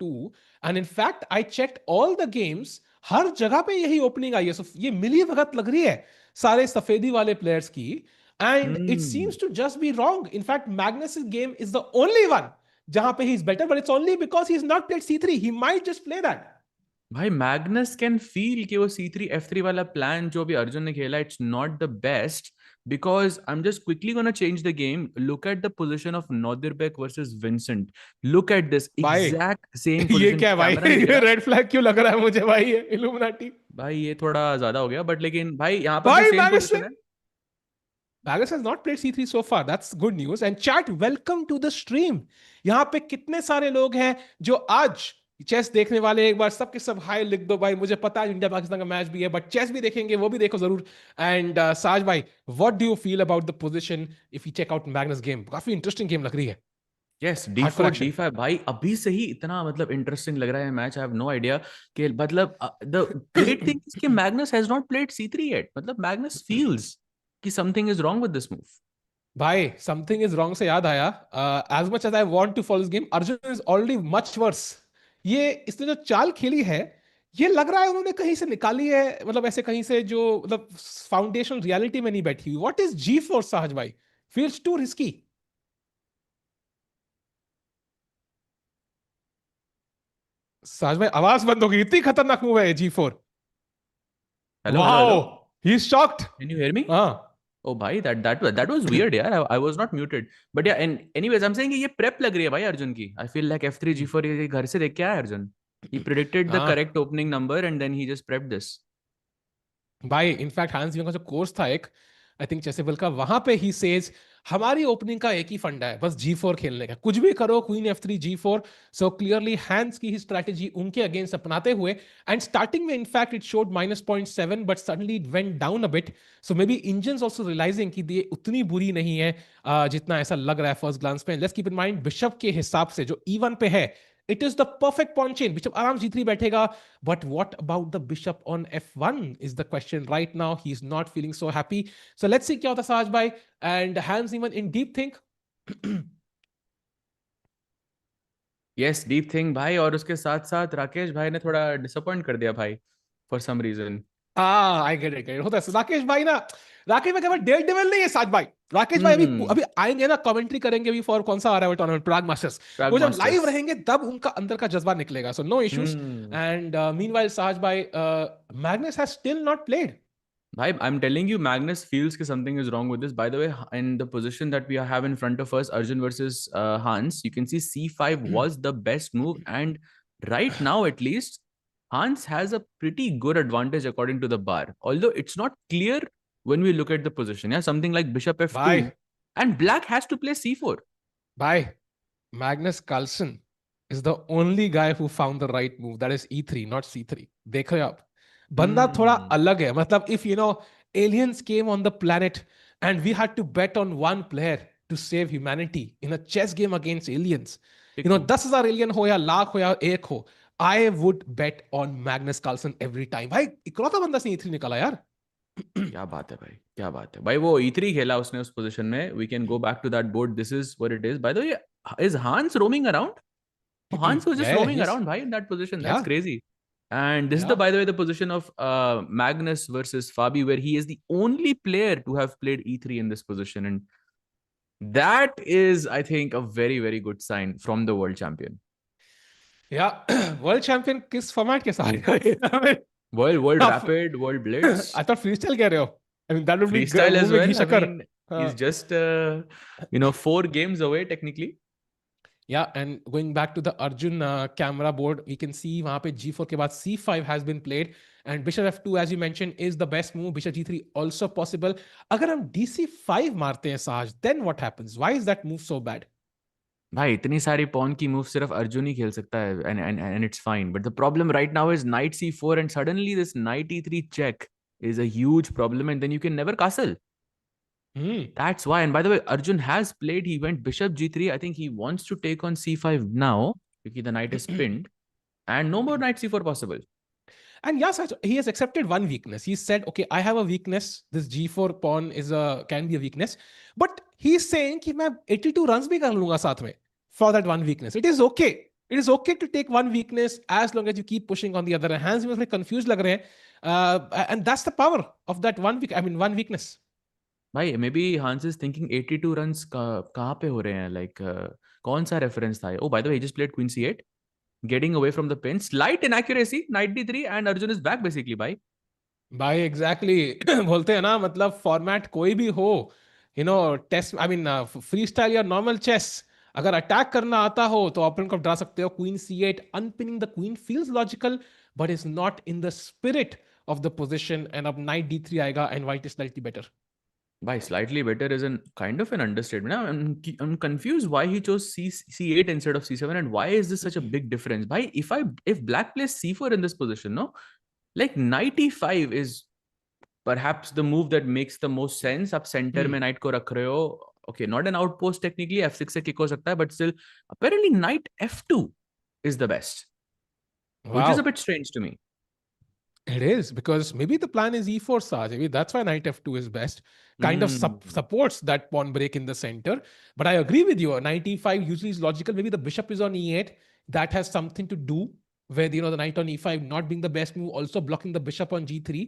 2 and in fact I checked all the games, हर जगह पे यही ओपनिंग आई है. So ये मिली भगत लग रही है सारे सफेदी वाले प्लेयर्स की, and it seems to just be wrong. In fact, Magnus's game is the only one जहां पे he's better, but it's only because he's not played C3. He might just play that. भाई Magnus can feel कि वो C3 F3 वाला plan जो भी अर्जुन ने खेला, it's not the best, because I'm just quickly gonna change the game. Look at the position of Nodirbek versus Vincent. Look at this भाई exact same ये position. क्या है भाई? कैमरा नहीं दिख ये रहा रेड फ्लैग क्यों लग रहा है मुझे भाई? ये इल्यूमिनाटी भाई, ये थोड़ा ज्यादा हो गया, बट लेकिन भाई यहाँ पर जो भाई. सेम पोजीशन है. Magnus has not played C3 so far. That's good news. And chat, welcome to the stream. यहाँ पे कितने सारे लोग हैं जो आज चेस देखने वाले. एक बार सबके सब हाई लिख दो भाई. मुझे पता है इंडिया पाकिस्तान का मैच भी है, बट चेस भी देखेंगे, वो भी देखो जरूर. एंड साज भाई, what do you feel about the position if you check out Magnus game? काफी इंटरेस्टिंग गेम लग रही है. यस, D4 D5 भाई, अभी से ही इतना मतलब इंटरेस्टिंग लग रहा है match. I have no idea कि मतलब द ग्रेट थिंग इज कि Magnus has not played C3 yet. मतलब मैग्नस फील्स कि something is wrong with this move. भाई समथिंग इज रॉन्ग से याद आया, as much as I want to follow this game, Arjun is already much worse. ये इसने जो चाल खेली है, ये लग रहा है उन्होंने कहीं से निकाली है, मतलब ऐसे कहीं से जो मतलब फाउंडेशन रियलिटी में नहीं बैठी हुई. व्हाट इज G4 साहज भाई? Feels to risky. साहज भाई आवाज बंद हो गई. इतनी खतरनाक मूव है G4. Hello hello wow, hello, he is shocked. Can you hear me? हाँ. Oh भाई, that was weird यार. I was not muted. But yeah, and anyways, I'm saying कि ये prep लग रही है भाई अर्जुन की. I feel like F3 G4 ये घर से देख के आया अर्जुन. He predicted the हाँ correct opening number and then he just prepped this. भाई, इनफैक्ट हांस का जो कोर्स था एक, आई थिंक चेसेबल का, वहां पे ही सेज हमारी ओपनिंग का एक ही फंडा है, बस G4 खेलने का. कुछ भी करो, queen F3 G4. So clearly hence की ही स्ट्रैटेजी उनके अगेंस्ट अपनाते हुए, एंड स्टार्टिंग में in fact it showed -0.7 but suddenly it went down a bit. So maybe engines also realising कि ये उतनी बुरी नहीं है जितना ऐसा लग रहा है फर्स्ट ग्लांस पे. Let's keep in mind bishop के हिसाब से जो E1 पे है, it is the perfect pawn chain. Bishop आराम G3 बैठेगा. But what about the bishop on F1 is the question right now. He's not feeling so happy. So let's see क्या होता है साज भाई. And Hans even in deep think. Yes, deep thing भाई. और उसके साथ साथ राकेश भाई ने थोड़ा disappoint कर दिया भाई for some reason. I get it. होता है राकेश भाई ना. राकेश भाई केवल डेयर डेविल नहीं है साज भाई. राकेश भाई अभी Hmm. अभी आएंगे ना, कमेंट्री करेंगे अभी फॉर कौन सा आ रहा है टूर्नामेंट, प्राग मास्टर्स. Prag वो जब लाइव Masters. रहेंगे तब उनका अंदर का जज्बा निकलेगा. So no issues. Hmm. And meanwhile Sahaj भाई, Magnus has still not played. Bhai, I'm telling you, Magnus feels that something is wrong with this. By the way, in the position that we have in front of us, Arjun versus Hans, you can see C5 was the best move. And right now, at least, Hans has a pretty good advantage according to the bar. Although it's not clear when we look at the position. Yeah, something like Bishop F2. भाई And Black has to play C4. भाई, Magnus Carlsen is the only guy who found the right move. That is E3, not C3. देखो आप, बंदा थोड़ा Hmm. अलग है. मतलब if you know aliens came on the planet and we had to bet on one player to save humanity in a chess game against aliens, Pick you know, one. 10,000 alien हो या लाख हो या एक हो, I would bet on Magnus Carlsen every time. भाई इकलौता बंदा से E3 निकाला यार. क्या बात है भाई, क्या बात है भाई. वो E3 खेला उसने उस पोजीशन में. We can go back to that board. This is what it is. By the way, is Hans roaming around? Oh, Hans was just Yeah, roaming he's around, bhai, in that position. That's yeah, crazy. And this is yeah. the, by the way, the position of Magnus versus Fabi, where he is the only player to have played E3 in this position. And that is, I think, a very, very good sign from the world champion. Yeah. World champion किस format के साथ? World Rapid, World Blitz. I thought freestyle कह रहे हो. I mean that would be Freestyle as moving well. I शक्कर. mean, he's just, 4 games away, technically. Yeah, and going back to the Arjun camera board, we can see वहाँ पे G4 के बाद C5 has been played, and Bishop F2 as you mentioned is the best move. Bishop G3 also possible. अगर हम DC5 मारते हैं साज, then what happens? Why is that move so bad? भाई इतनी सारी पॉन की मूव सिर्फ अर्जुन ही खेल सकता है, and it's fine. But the problem right now is knight c4 and suddenly this knight e3 check is a huge problem, and then you can never castle. That's why. And by the way, Arjun has played. He went bishop g3. I think he wants to take on c5 now because the knight is pinned, and no more knight c4 possible. And yes, he has accepted one weakness. He said, "Okay, I have a weakness. This G4 pawn can be a weakness." But he's saying कि मैं 82 runs भी कर लूंगा साथ में for that one weakness. It is okay. It is okay to take one weakness as long as you keep pushing on the other. Hands में थोड़े confused लग रहे हैं, and that's the power of that one weakness. भाई may be Hans is thinking 82 runs कहाँ पे हो रहे हैं, लाइक कौन सा रेफरेंस था? Oh by the way, he just played queen C8, getting away from the pin, slight inaccuracy, knight D3, and Arjun is back basically, bhai. भाई exactly exactly. बोलते हैं ना, मतलब फॉर्मेट कोई भी हो, टेस्ट, फ्री स्टाइल या नॉर्मल चेस, अगर अटैक करना आता हो तो ओपोनेंट को डरा सकते हो. Queen C8, unpinning the queen feels logical, but is not in the spirit of the position. And अब नाइट D3 आएगा and white is slightly better. By slightly better is an kind of an understatement. I'm confused why he chose C8 instead of C7, and why is this such a big difference? Bhai, if black plays C4 in this position, no, like knight E5 is perhaps the move that makes the most sense. Up center mein knight ko rakh rahe ho. Okay, not an outpost technically. F6 se kick ho sakta hai, but still, apparently knight F2 is the best, which is a wow. bit strange to me. It is, because maybe the plan is E4 Saj. Maybe that's why knight F2 is best. Kind of Hmm. supports that pawn break in the center. But I agree with you. Knight E5 usually is logical. Maybe the bishop is on E8. That has something to do with, the knight on E5 not being the best move, also blocking the bishop on G3.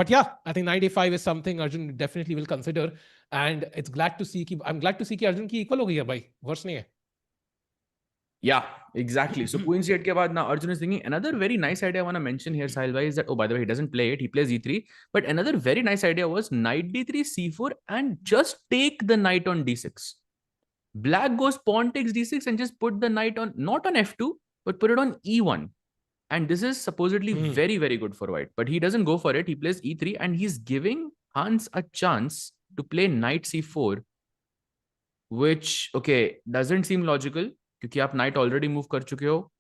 But yeah, I think knight A5 is something Arjun definitely will consider. And I'm glad to see कि Arjun की equal हो गई है भाई. Worse नहीं है. Yeah, exactly. So Queen C8 के बाद now Arjun is thinking another very nice idea I want to mention here, Sahil bhai, is that, oh, by the way, he doesn't play it, he plays E3. But another very nice idea was knight D3, C4, and just take the knight on D6. Black goes pawn takes D6 and just put the knight on, not on F2, but put it on E1. And this is supposedly very, very good for white. But he doesn't go for it. He plays E3 and he's giving Hans a chance to play knight C4, which, okay, doesn't seem logical क्योंकि आप knight already move कर चुके हो.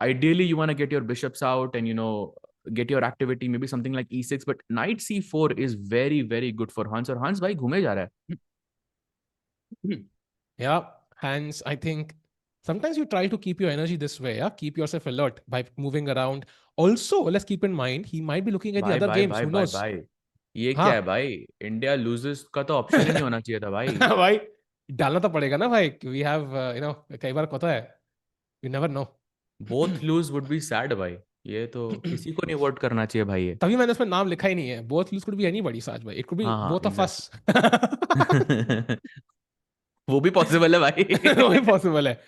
Ideally, you want to get your bishops out and, get your activity, maybe something like E6, but knight C4 is very, very good for Hans. और Hans भाई घूमे जा रहा है. Yeah, hands, I think sometimes you try to keep your energy this way, yeah? Keep yourself alert by moving around. Also, let's keep in mind, he might be looking at the भाई other भाई games. भाई Who भाई knows? भाई, ये क्या है हाँ. भाई? इंडिया लूजेस का तो ऑप्शन ही नहीं होना चाहिए था भाई. भाई, डालना तो पड़ेगा ना भाई. We have, कई बार होता है. You never know. Both lose would be sad भाई. ये तो किसी को नहीं वोट करना चाहिए भाई ये. तभी मैंने उसमें नाम लिखा ही नहीं है. Both lose could be anybody, Saj भाई. It could be हाँ हाँ, both of us. एग्जैक्टली. वो भी पॉसिबल है वही भाई. पॉसिबल है.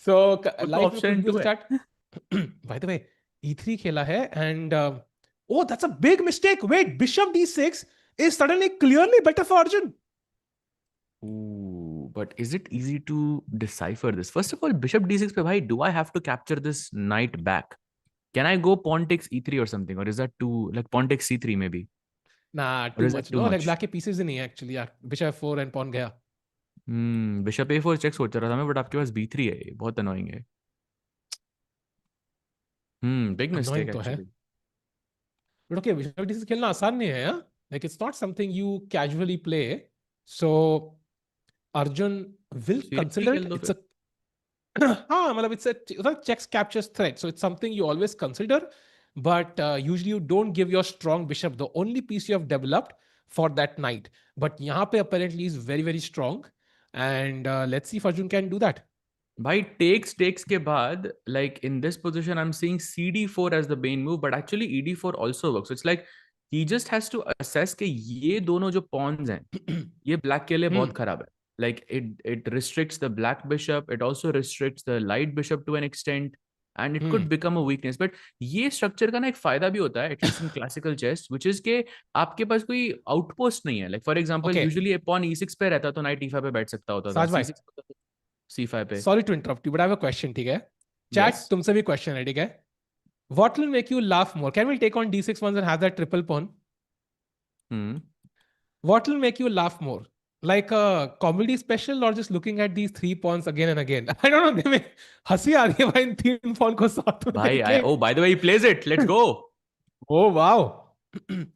So वो तो लाइफ में कुछ ऑप्शन भी हो टू है. सकता है. By the way, E3 खेला है and oh, that's a big mistake. Wait, Bishop D6 is suddenly clearly better for Arjun. Ooh, but is it easy to decipher this? First of all, Bishop D6 पे भाई, do I have to capture this knight back? Can I go pawn takes E3 or something? Or is that too, like pawn takes C3 maybe? Nah, Or too is that much. too No, like much? black के pieces ही नहीं है actually. Yeah, Bishop F4 and pawn गया. Bishop A4 check सोच रहा था मैं, but आपके पास B3 है, ये बहुत अनोइंग है. Big mistake Annoying तो है. actually. But okay, Bishop D6 खेलना आसान नहीं है, yeah? Like it's not something you casually play. So Arjun will C3 consider खेल it. दो It's फिर. a हाँ, मतलब it's a checks captures threat, so it's something you always consider, but usually you don't give your strong bishop the only piece you have developed for that knight. But यहाँ पे apparently is very very strong, and let's see if Arjun can do that. भाई takes के बाद, like in this position I'm seeing CD4 as the main move, but actually ED4 also works. So it's like he just has to assess कि ये दोनों जो pawns हैं, ये black के लिए बहुत Hmm. खराब है. Like it restricts the black bishop, it also restricts the light bishop to an extent, and it could Hmm. become a weakness. But ये structure का ना एक फायदा भी होता है, at least in classical chess, which is कि आपके पास कोई outpost नहीं है. Like for example, Okay, usually pawn E6 पे रहता तो knight E5 पे बैठ सकता होता था, Saj bhai, C6 पे, C5 पे. sorry to interrupt you, but I have a question. ठीक है? Chat Yes. तुमसे भी question है, ठीक है? What will make you laugh more? Can we take on D6 once and have that triple pawn? Hmm. What will make you laugh more? Like a comedy special or just looking at these three pawns again and again? I don't know. में हंसी आ रही है भाई इन तीन pawn को साथ में Bhai, देख के. oh, by the way, he plays it. Let's go. Oh wow. But I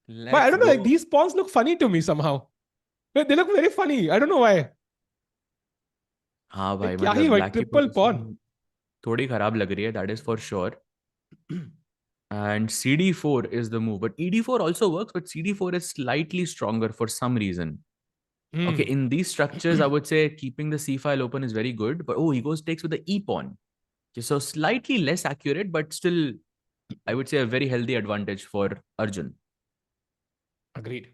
Let's don't know. Like go. these pawns look funny to me somehow. They look very funny. I don't know why. हाँ भाई, Like क्या ही मतलब भाई black की triple pawn. Position थोड़ी खराब लग रही है, that is for sure. And CD4 is the move, but ED4 also works, but CD4 is slightly stronger for some reason. Okay, Hmm. in these structures, I would say keeping the c file open is very good. But oh, he goes takes with the e pawn. Okay, so slightly less accurate, but still, I would say a very healthy advantage for Arjun. Agreed.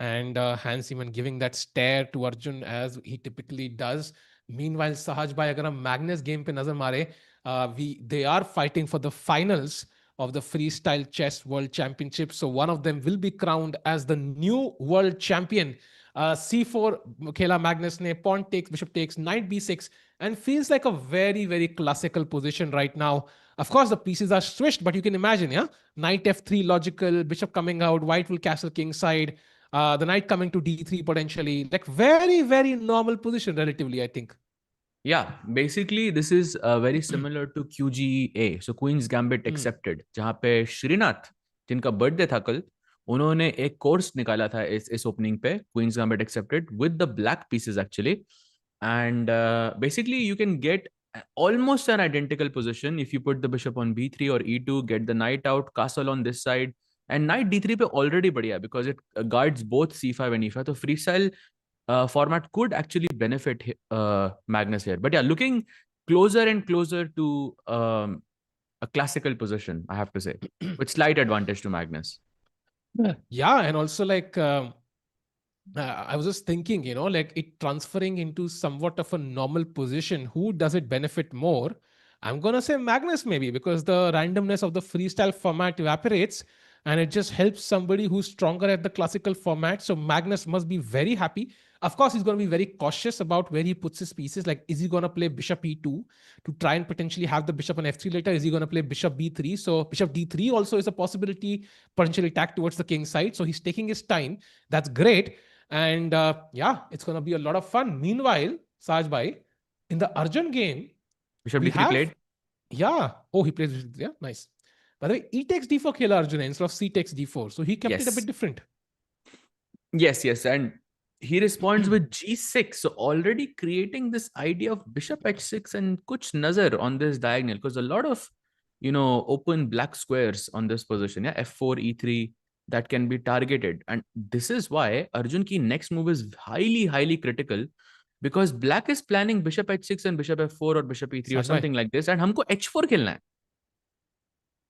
And Hans even giving that stare to Arjun as he typically does. Meanwhile, Sahaj bhai, अगर हम Magnus game पे नजर मारे, they are fighting for the finals of the Freestyle Chess World Championship. So one of them will be crowned as the new world champion. C4 खेला Magnus ने, pawn takes, bishop takes, knight b6, and feels like a very, very classical position right now. Of course, the pieces are switched, but you can imagine, yeah? Knight f3 logical, bishop coming out, white will castle king side, the knight coming to d3 potentially. Like very, very normal position relatively, I think. Yeah, basically this is very similar to QGA, so Queen's Gambit Hmm. accepted, जहाँ पे श्रीनाथ जिनका birthday था कल, उन्होंने एक course निकाला था इस ओपनिंग पे, Queen's Gambit accepted with the black pieces actually, and basically you can get almost an identical position if you put the bishop on b3 or e2, get the knight out, castle on this side, and knight d3 पे already बढ़िया because it guards both c5 and e5. तो freestyle format could actually benefit Magnus here. But yeah, looking closer and closer to a classical position, I have to say, with slight advantage to Magnus. Yeah, and also like I was just thinking, like it transferring into somewhat of a normal position, who does it benefit more? I'm gonna say Magnus maybe, because the randomness of the freestyle format evaporates and it just helps somebody who's stronger at the classical format. So Magnus must be very happy. Of course, he's going to be very cautious about where he puts his pieces. Like, is he going to play bishop e2 to try and potentially have the bishop on f3 later? Is he going to play bishop b3? So bishop d3 also is a possibility, potentially attack towards the king side. So he's taking his time. That's great. And yeah, it's going to be a lot of fun. Meanwhile, Saj Bhai, in the Arjun game, Bishop we d3 have, played. yeah, oh, he plays, yeah, nice. By the way, E takes d4 khela Arjuna instead of C takes d4. So he kept it a bit Yes. different. Yes. And he responds with g6. So already creating this idea of bishop h6 and kuch nazar on this diagonal, because a lot of, open black squares on this position. Yeah, f4, e3, that can be targeted. And this is why Arjun ki next move is highly, highly critical, because black is planning bishop h6 and bishop f4 or bishop e3 or Saj Bhai, something like this. And हमको h4 खेलना है.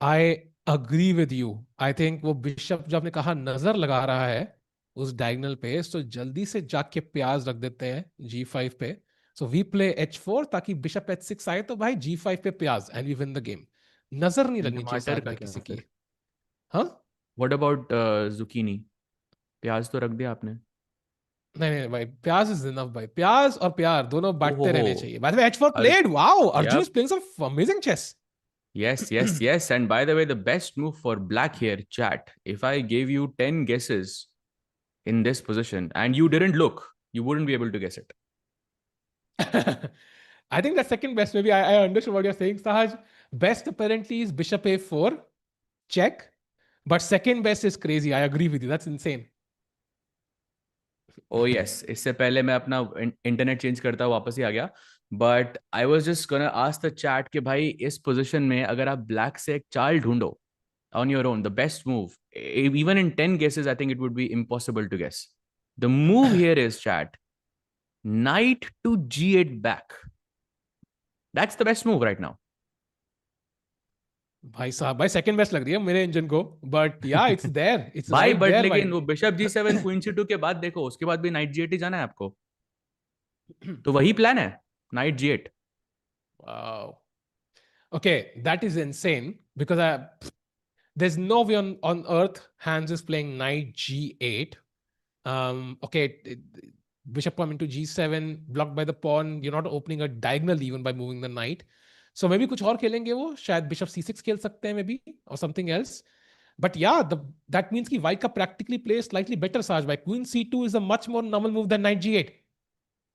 I agree with you. I think वो bishop जो आपने कहा नजर लगा रहा है उस डायगोनल पे, तो जल्दी से जाके प्याज रख देते हैं G5 पे. सो वी प्ले H4 ताकि बिशप H6 आए तो भाई G5 पे प्याज and we win the game. नजर नहीं लगनी चाहिए टमाटर साज का भाई क्या किसी की. फिर? हाँ. What about zucchini? प्याज तो रख दिया आपने. नहीं नहीं भाई, प्याज इज इनफ भाई. प्याज और प्यार दोनों ओहो बांटते हो. रहने चाहिए. Bye the way H4 Ar- played. Wow, Arjun is yep. playing some amazing chess. Yes. And by the way, the best move for black here, chat. If I gave you 10 guesses in this position and you didn't look, you wouldn't be able to guess it. I think the second best, maybe I understood what you're saying, Sahaj. Best apparently is bishop a4, check. But second best is crazy. I agree with you. That's insane. Oh yes, इससे पहले मैं अपना internet change करता वापस ही आ गया. But I was just gonna ask the chat कि भाई इस पोजीशन में अगर आप ब्लैक से एक चाल ढूंढो on your own, the best move, even in 10 guesses, I think it would be impossible to guess. The move here is, chat, knight to g8 back. That's the best move right now. भाई साहब, भाई second best लग रही है मेरे engine को. But या it's there, it's भाई राइट बट देयर भाई. लेकिन वो बिशप जी7 क्वीन सी2 के बाद देखो, उसके बाद भी नाइट जी8 ही जाना है आपको. तो वही प्लान है, night जी8. Wow. Okay, that is insane because there's no way on earth Hans is playing knight g8. Okay, bishop come into g7, blocked by the pawn. You're not opening a diagonal even by moving the knight. So maybe कुछ और खेलेंगे वो, शायद bishop c6 खेल सकते हैं maybe, or something else. But yeah, that means कि white का practically plays slightly better, Saj. By queen c2 is a much more normal move than knight g8.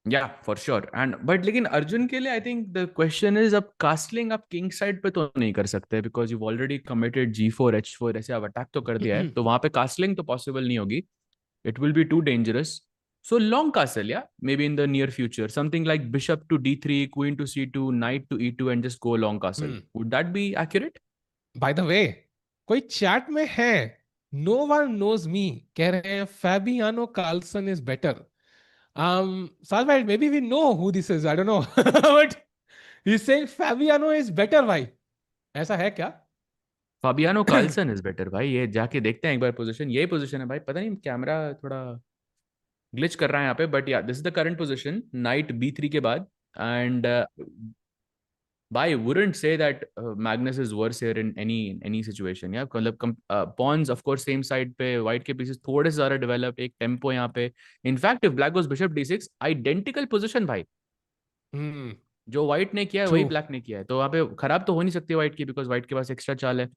या फॉर श्योर. एंड बट लेकिन अर्जुन के लिए I think the question is, अब castling आप king side पे तो नहीं कर सकते, बिकॉज यू ऑलरेडी कमिटेड जी4 एच4, ऐसे आप अटैक तो कर दिया है, तो वहां पे कास्टलिंग तो पॉसिबल नहीं होगी. It will be too dangerous. So long castle, yeah, maybe in the near future, something like bishop to d3, queen to c2, knight to e2, and just go long castle. Hmm. Would that be accurate? By the way, कोई chat में है, no one knows me, कह रहे हैं Fabiano Carlson is better. Salva, maybe we know who this is. I don't know. But he's saying Fabiano is better, भाई. ऐसा है क्या? फाबियानो कार्लसन इज बेटर भाई, ये जाके देखते हैं एक बार पोजीशन, यही पोजीशन है भाई, पता नहीं कैमरा थोड़ा ग्लिच कर रहा है यहाँ पे, but yeah this is the current position knight B3 के बाद। एंड भाई wouldn't say that Magnus is worse here in any situation या मतलब pawns of course same side पे, वाइट के पीसेस थोड़े से ज्यादा डेवलप, एक टेम्पो यहाँ पे। In fact if black goes bishop D6 identical position भाई, Hmm. जो व्हाइट ने किया है वही True. ब्लैक ने किया है, तो वहाँ पे खराब तो हो नहीं सकती व्हाइट की, बिकॉज व्हाइट के पास एक्स्ट्रा चाल है।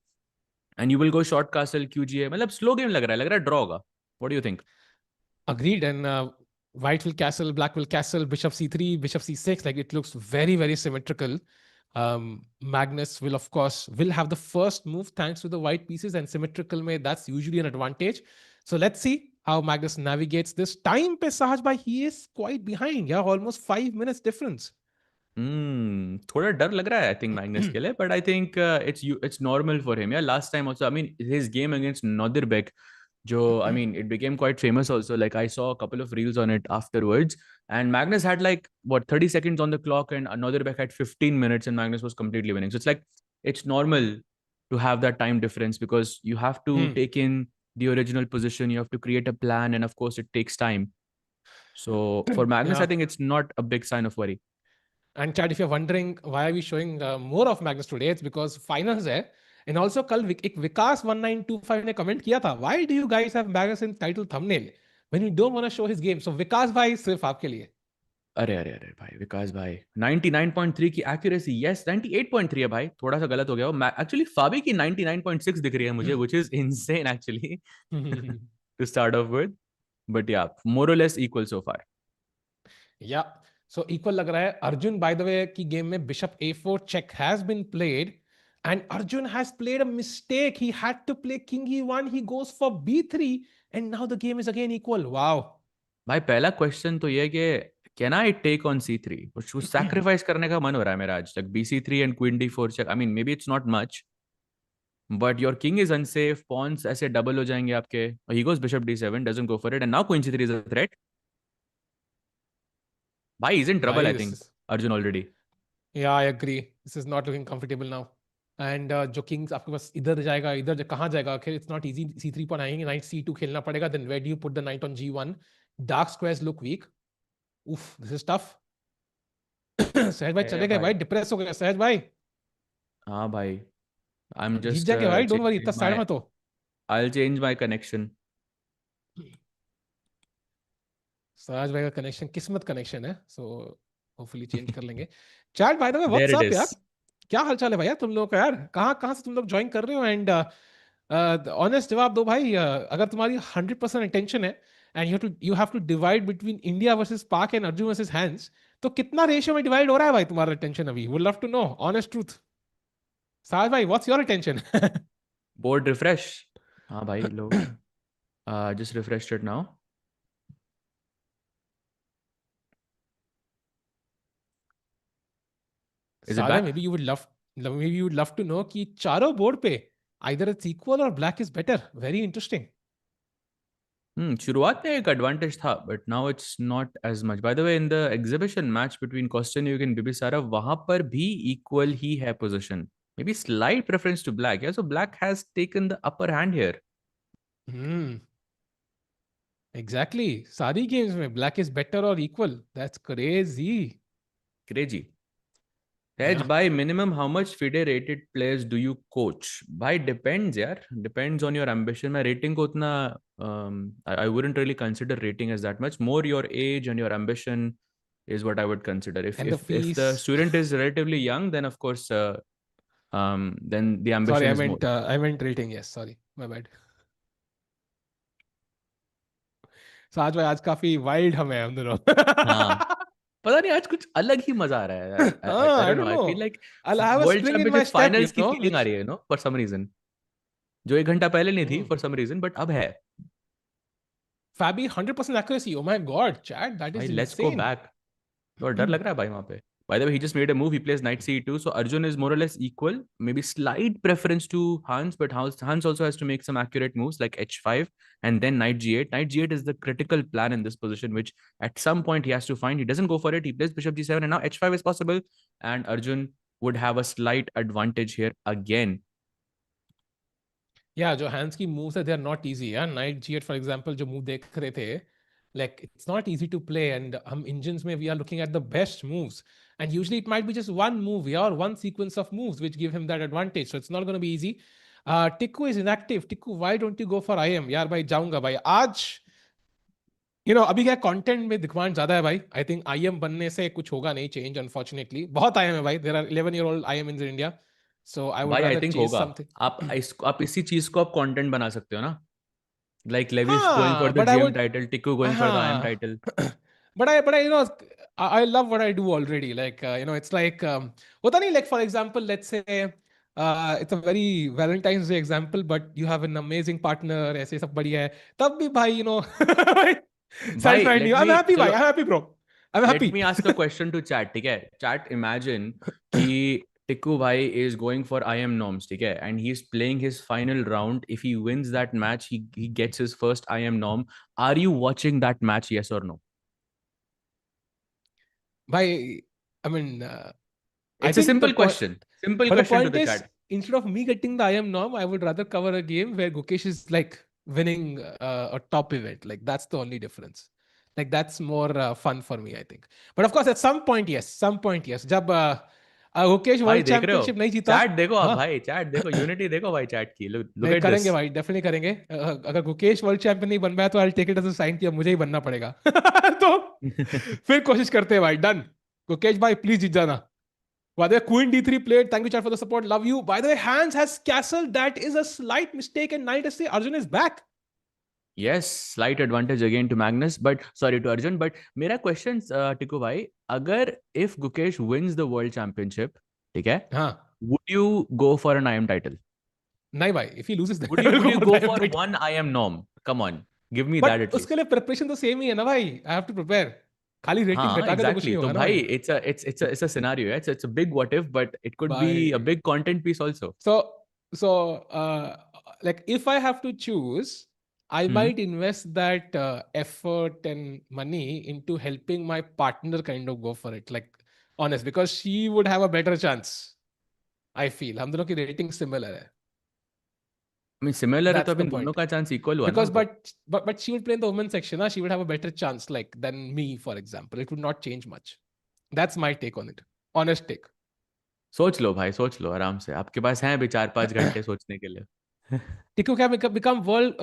And you will go short castle QGA, मतलब स्लो गेम लग रहा है ड्रॉ होगा। What do you think? Agreed. And white will castle, black will castle, bishop c3, bishop c6. Like it looks very, very symmetrical. Magnus will, of course, will have the first move thanks to the white pieces, and symmetrical may that's usually an advantage. So let's see how Magnus navigates this. Time pe Sahaj bhai, he is quite behind. Yeah, almost 5 minutes difference. थोड़ा डर लग रहा है I think Magnus के लिए, but I think it's normal for him. Yeah last time also, I mean his game against Nodirbek, जो I mean it became quite famous also, like I saw a couple of reels on it afterwards, and Magnus had like what 30 seconds on the clock and Nodrbeck had 15 minutes and Magnus was completely winning. So it's like it's normal to have that time difference because you have to Hmm. take in the original position, you have to create a plan, and of course it takes time. So for Magnus Yeah. I think it's not a big sign of worry. And Chad, if you're wondering why are we showing more of Magnus today, it's because finals है. And also कल एक विकास 1925 ने comment किया था, why do you guys have Magnus in title thumbnail when you don't want to show his game? So विकास भाई सिर्फ आपके लिए. अरे अरे अरे भाई विकास भाई, 99.3 की एक्यूरेसी, यस 98.3 है भाई, थोड़ा सा गलत हो गया वो एक्चुअली। फाबी की 99.6 दिख रही है मुझे, which is insane actually to start off with, but yeah more और लेस इक्वल सो फार। या सो इक्वल लग रहा है। अर्जुन बाय द वे की गेम में bishop A4 check has been played and Arjun has played a mistake, he had to play king E1, he goes for B3 and now the game is again equal. Wow. भाई पहला question तो ये है कि can I take on C3, कुछ sacrifice करने का मन हो रहा है मेरा आज तक। BC3 and queen D4 check, I mean maybe it's not much, but your king is unsafe, pawns ऐसे डबल हो जाएंगे आपके। He goes bishop D7, doesn't go for it, and now queen C3 is a threat. भाई is in trouble भाई I this think is, Arjun already. Yeah I agree, this is not looking comfortable now. And जो kings आपके पास इधर जाएगा, इधर कहाँ जाएगा आखिर? It's not easy. C3 पर आएंगे, नाइट C2 खेलना पड़ेगा, then where do you put the knight on G1? Dark squares look weak. उफ, दिस इज टफ। सहज भाई है चले गए भाई। भाई, डिप्रेस हो गए सहज भाई। हाँ भाई, आई एम जीत जस्ट जाएंगे भाई, डोंट वरी, इतना चेंजिंग सैड माय, मत हो। I will change my connection. सहज भाई का कनेक्शन किस्मत कनेक्शन है, सो होपफुली चेंज कर लेंगे। Chat by the way there what's it up इज। यार, क्या हाल चाल है भैया तुम लोगों का यार? कहाँ कहाँ से तुम लोग ज्वाइन कर रहे हो? एंड ऑनेस्ट जवाब दो भाई, अगर तुम्हारी 100% अटेंशन है and you have to divide between India versus Pak and Arjun versus Hans, तो कितना रेशियो में डिवाइड हो रहा है भाई तुम्हारा अटेंशन अभी? Would love to know honest truth. साज भाई what's your attention? Board refresh. हाँ भाई लो, just refresh it now. Is it साजा, back? Maybe you would love to know कि चारों बोर्ड पे आइदर इट्स इक्वल और black is better. Very interesting. शुरुआत में एक एडवांटेज था, but now it's not as much. By the way in the exhibition match between Kosteniuk and बिबिसारा, वहां पर भी इक्वल ही है position, maybe slight preference to black, yeah so black has taken the upper hand here. Hmm, exactly, सारी games में black is better और equal, that's crazy. Crazy. Tej, या by minimum, how much FIDE rated players do you coach? By depends, यार. Depends on your ambition. मैं rating को उतना I wouldn't really consider rating as that much. More your age and your ambition is what I would consider. If and the if the fees, student is relatively young, then of course then the sorry ambition is more. I meant rating, yes sorry, my bad. So आज भाई, आज काफी wild हम हैं हम दोनों। हाँ, पता नहीं आज कुछ अलग ही मजा आ रहा है। हाँ, I I don't don't know. I know, feel like I have a world spring in my championship step, finals की फीलिंग आ व्हिच रही है, फॉर सम रीजन, जो एक घंटा पहले नहीं थी फॉर सम रीजन, बट अब है। Fabi 100% accuracy, oh my god chat, that भाई is let's go insane. Back. तो डर लग रहा है भाई वहां पे, By the way, he just made a move. He plays knight c2. So Arjun is more or less equal. Maybe slight preference to Hans, but Hans also has to make some accurate moves like h5 and then knight g8. Knight g8 is the critical plan in this position, which at some point he has to find. He doesn't go for it. He plays bishop g7, and now h5 is possible. And Arjun would have a slight advantage here again. Yeah, जो hands की moves है, they are not easy. Yeah, knight g8 for example, जो move देख रहे थे, like it's not easy to play. And हम engines में we are looking at the best moves, and usually it might be just one move, yeah, or one sequence of moves which give him that advantage. So it's not going to be easy. Tikku is inactive. Tikku, why don't you go for IM? यार भाई जाऊंगा भाई आज. अभी क्या content में demand ज्यादा है भाई. आई थिंक आईएम बनने से कुछ होगा नहीं चेंज, अनफॉर्चुनेटली. बहुत आईएम है भाई. There are 11-year-old IM in India. So I would भाई आई रादर थिंक चेज होगा. समथिंग. आप इसी चीज को आप कंटेंट बना सकते हो ना. Like Levis going for हाँ, the but I GM would. title, Tikku going for the IM हाँ. title. But I I love what I do already. Like it's like होता नहीं, like for example, let's say it's a very Valentine's Day example, but you have an amazing partner, ऐसे सब बढ़िया है, तब भी भाई self भाई नहीं. let I'm me happy भाई. चलो I'm happy bro. I'm let happy. me ask a question to chat. ठीक है, chat imagine कि Tikku भाई is going for IM norms, ठीक है, and he's playing his final round. If he wins that match, he gets his first IM norm. Are you watching that match? Yes or no? Bhai, I mean, I It's a think the simple point, question. Simple but the question to point the is, chat. instead of me getting the IM norm, I would rather cover a game where Gukesh is like winning a top event. Like that's the only difference. Like that's more fun for me, I think. But of course, at some point, yes, some point, yes. जब Gukesh भाई World देख रहे हो? Championship नहीं जीता, chat देखो आप हाँ. भाई, चैट देखो, यूनिटी देखो भाई चैट की. लुक नहीं एट करेंगे दिस. भाई, डेफिनेटली करेंगे. अगर गुकेश वर्ल्ड चैंपियन नहीं बन पाया तो I take it as a sign कि अब मुझे ही बनना पड़ेगा. तो फिर कोशिश करते हैं भाई. डन. गुकेश भाई प्लीज जीत जाना. By the way, Queen D3 played. Thank you, chat, for the support. Love you. By the way, Hans has castle. That is a slight mistake. And Knight SC Arjun is back. Yes, slight advantage again to Magnus, but sorry to Arjun. But मेरा question, टिकू भाई, अगर if Gukesh wins the world championship, ठीक है, हाँ. would you go for an IM title? नहीं भाई. If he loses, then Would I you will would go you for go the IM for title. one IM norm? Come on, give me that But at उसके least. लिए preparation तो same ही है ना भाई. I have to prepare. खाली rating हाँ, घटा के तो कुछ exactly. नहीं तो होगा ना भाई, भाई. it's a scenario. Yeah? It's a big what if, but it could be a भाई. big content piece also. So like if I have to choose, I Hmm. might invest that effort and money into helping my partner kind of go for it. Like honest, because she would have a better chance. I feel हम दोनों की rating similar है. I mean, similar है तो That's the अपन दोनों point. का chance equal हुआ ना Because वो तो. but she would play in the women's section. She would have a better chance like than me, for example. It would not change much. That's my take on it. Honest take. सोच लो भाई, सोच लो आराम से. आपके पास हैं अभी 4-5 घंटे सोचने के लिए. टिक्कू क्या become world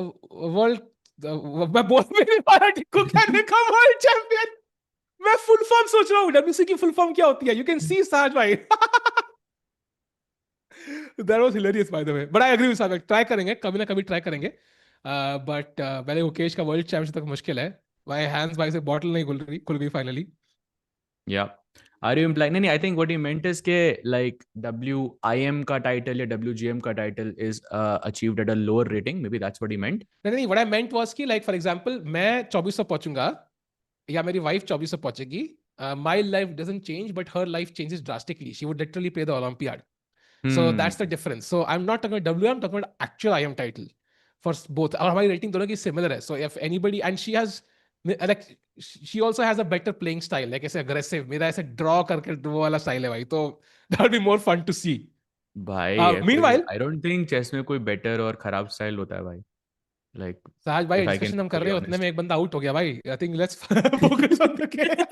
मैं बोल भी नहीं पा रहा. टिक्कू क्या become world champion. मैं फुल फॉर्म सोच रहा हूँ. डब्ल्यूसी की फुल फॉर्म क्या होती है? यू कैन सी साज भाई. That was hilarious by the way. But I agree with Sahaj. Try करेंगे कभी ना कभी, ट्राई करेंगे. बट पहले मुकेश का वर्ल्ड चैंपियनशिप तक मुश्किल है भाई. हैंस भाई से बॉटल नहीं खुल गई finally. Yeah. Are you implying? नहीं, I think what he meant is के like WIM का title या WGM का title is achieved at a lower rating. Maybe that's what he meant. नहीं नहीं, व्हाट आई मेंट वाज कि like for example मैं 2400 पहुंचूंगा या मेरी वाइफ 2400 पहुंचेगी. My life doesn't change but her life changes drastically. She would literally play the olympiad. So Hmm. that's the difference. So I'm not talking about W, I'm talking about actual IM title for both. और हमारी rating दोनों की similar है. So if anybody, and she has like she also has a better playing style, like ऐसे aggressive. मेरा ऐसे draw करके वो वाला style है भाई. तो that would be more fun to see. भाई ये कोई Meanwhile, I don't think chess में कोई better और खराब स्टाइल होता है भाई. Like सहज भाई if I can discussion be हम कर very रहे हैं उतने honest. में एक बंदा आउट हो गया भाई. I think let's focus on the game.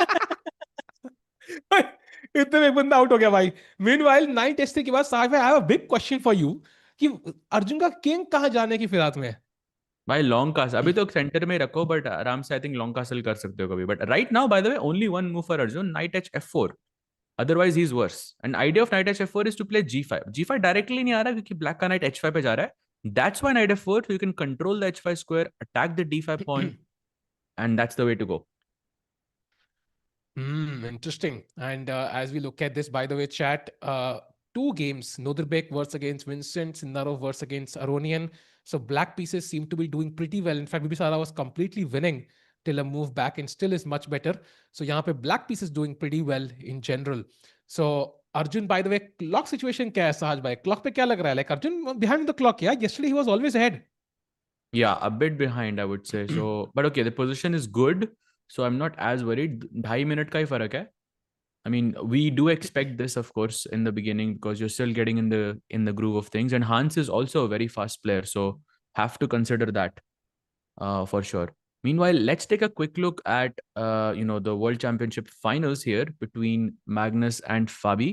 इतने में एक बंदा आउट हो गया भाई. मीनवाइल नाइट टेस्ट के बाद साहब आई have a big question for you कि अर्जुन का किंग कहाँ जाने की फिराक में है. भाई लॉन्ग कासल अभी तो सेंटर में रखो, बट आराम से आई थिंक लॉन्ग कासल कर सकते हो कभी. But right now bye the way only one move for Arjun, night H F4. Otherwise, he's worse. And idea of knight h4 is to play g5. g5 directly नहीं आ रहा क्योंकि black का knight h5 पे जा रहा है. That's why knight f4, so you can control the h5 square, attack the d5 pawn, and that's the way to go. Interesting. And as we look at this, by the way, chat, two games, Noderbek versus against Vincent, Sindarov versus against Aronian. So black pieces seem to be doing pretty well. In fact, Bibisara was completely winning till a move back and still is much better. So यहाँ पे black piece is doing pretty well in general. So Arjun, by the way, clock situation क्या है सहज भाई? Clock पे क्या लग रहा है? Like Arjun behind the clock, yeah. Yesterday he was always ahead. Yeah, a bit behind, I would say. So, but okay, the position is good. So I'm not as worried. 2.5 minute का ही फर्क है. I mean, we do expect this, of course, in the beginning because you're still getting in the groove of things. And Hans is also a very fast player, so have to consider that for sure. Meanwhile, let's take a quick look at the World Championship finals here between Magnus and Fabi,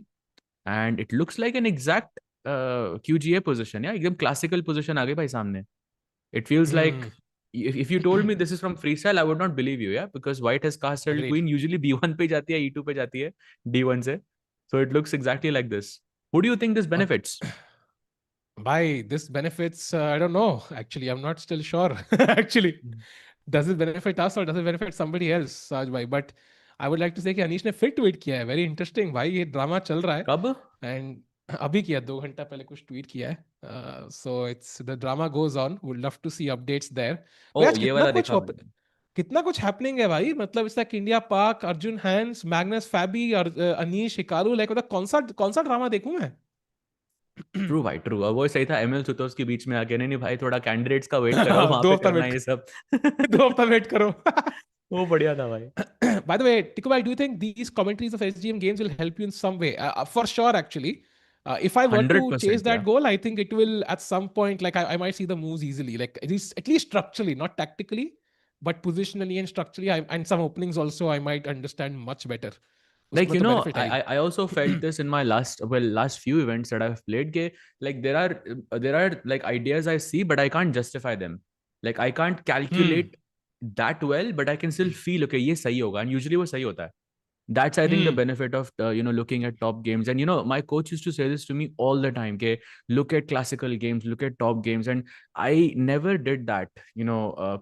and it looks like an exact QGA position. Yeah, एकदम classical position आ गई भाई सामने. It feels like Hmm. if you told me this is from freestyle, I would not believe you. Yeah, because white has castled Agreed. queen. Usually B1 पे जाती है, E2 पे जाती है, D1 से. So it looks exactly like this. Who do you think this Ab- benefits? By this benefits, I don't know. Actually, I'm not still sure. Actually, does it benefit us or does it benefit somebody else, Saj bhai? But I would like to say कि अनीश ने फिर tweet किया है. Very interesting भाई, ये drama चल रहा है. कब? एंड अभी किया 2 घंटा पहले कुछ ट्वीट किया है. So it's the drama goes on. Would love to see updates there. भाई ओ आज ये वाला देखा मैंने. कितना कुछ हैपनिंग है भाई. मतलब इट्स लाइक इंडिया पाक, अर्जुन हैंस, मैग्नस फैबी और अनीश हिकारू. लाइक मतलब कौन सा ड्रामा देखूं मैं? ट्रू भाई ट्रू. अब वो सही था एमएल सुतोस के बीच में आके, नहीं नहीं भाई थोड़ा कैंडिडेट्स का वेट करो, वहां दो पे हफ्ता करना वेट है ये सब. 2 हफ्ता वेट करो. वो बढ़िया था भाई. By the way, Tikubai, do you think these commentaries of SGM games will help you in some way? For sure, actually. If I were to chase 100%. that Yeah. goal, I think it will at some point, like I might see the moves easily, like at least structurally, not tactically, but positionally and structurally, and some openings also, I might understand much better. Like उसमें तो benefit है ही. I also felt this in my last few events that I've played ke, like there are like ideas I see but I can't justify them. Like I can't Hmm. calculate that well but I can still feel okay ये सही होगा, and usually वो सही होता है. That's I think the Hmm. benefit of looking at top games. And my coach used to say this to me all the time, okay, look at classical games, look at top games. And I never did that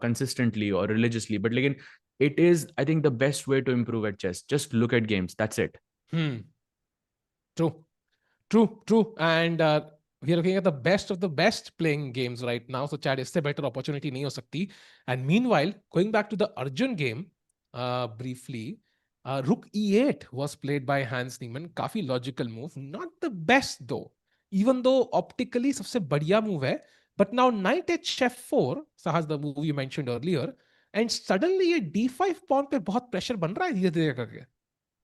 consistently or religiously, but like it is, I think, the best way to improve at chess. Just look at games, that's it. Hmm. True. True. And we are looking at the best of the best playing games right now. So, Chad, इससे better opportunity नहीं हो सकती. And meanwhile, going back to the Arjun game, briefly, Rook E8 was played by Hans Niemann. काफी logical move. Not the best though. Even though optically सबसे बढ़िया move है. But now Knight H4, Sahas, the move you mentioned earlier, and suddenly ये D5 pawn पे बहुत pressure बन रहा है धीरे धीरे करके.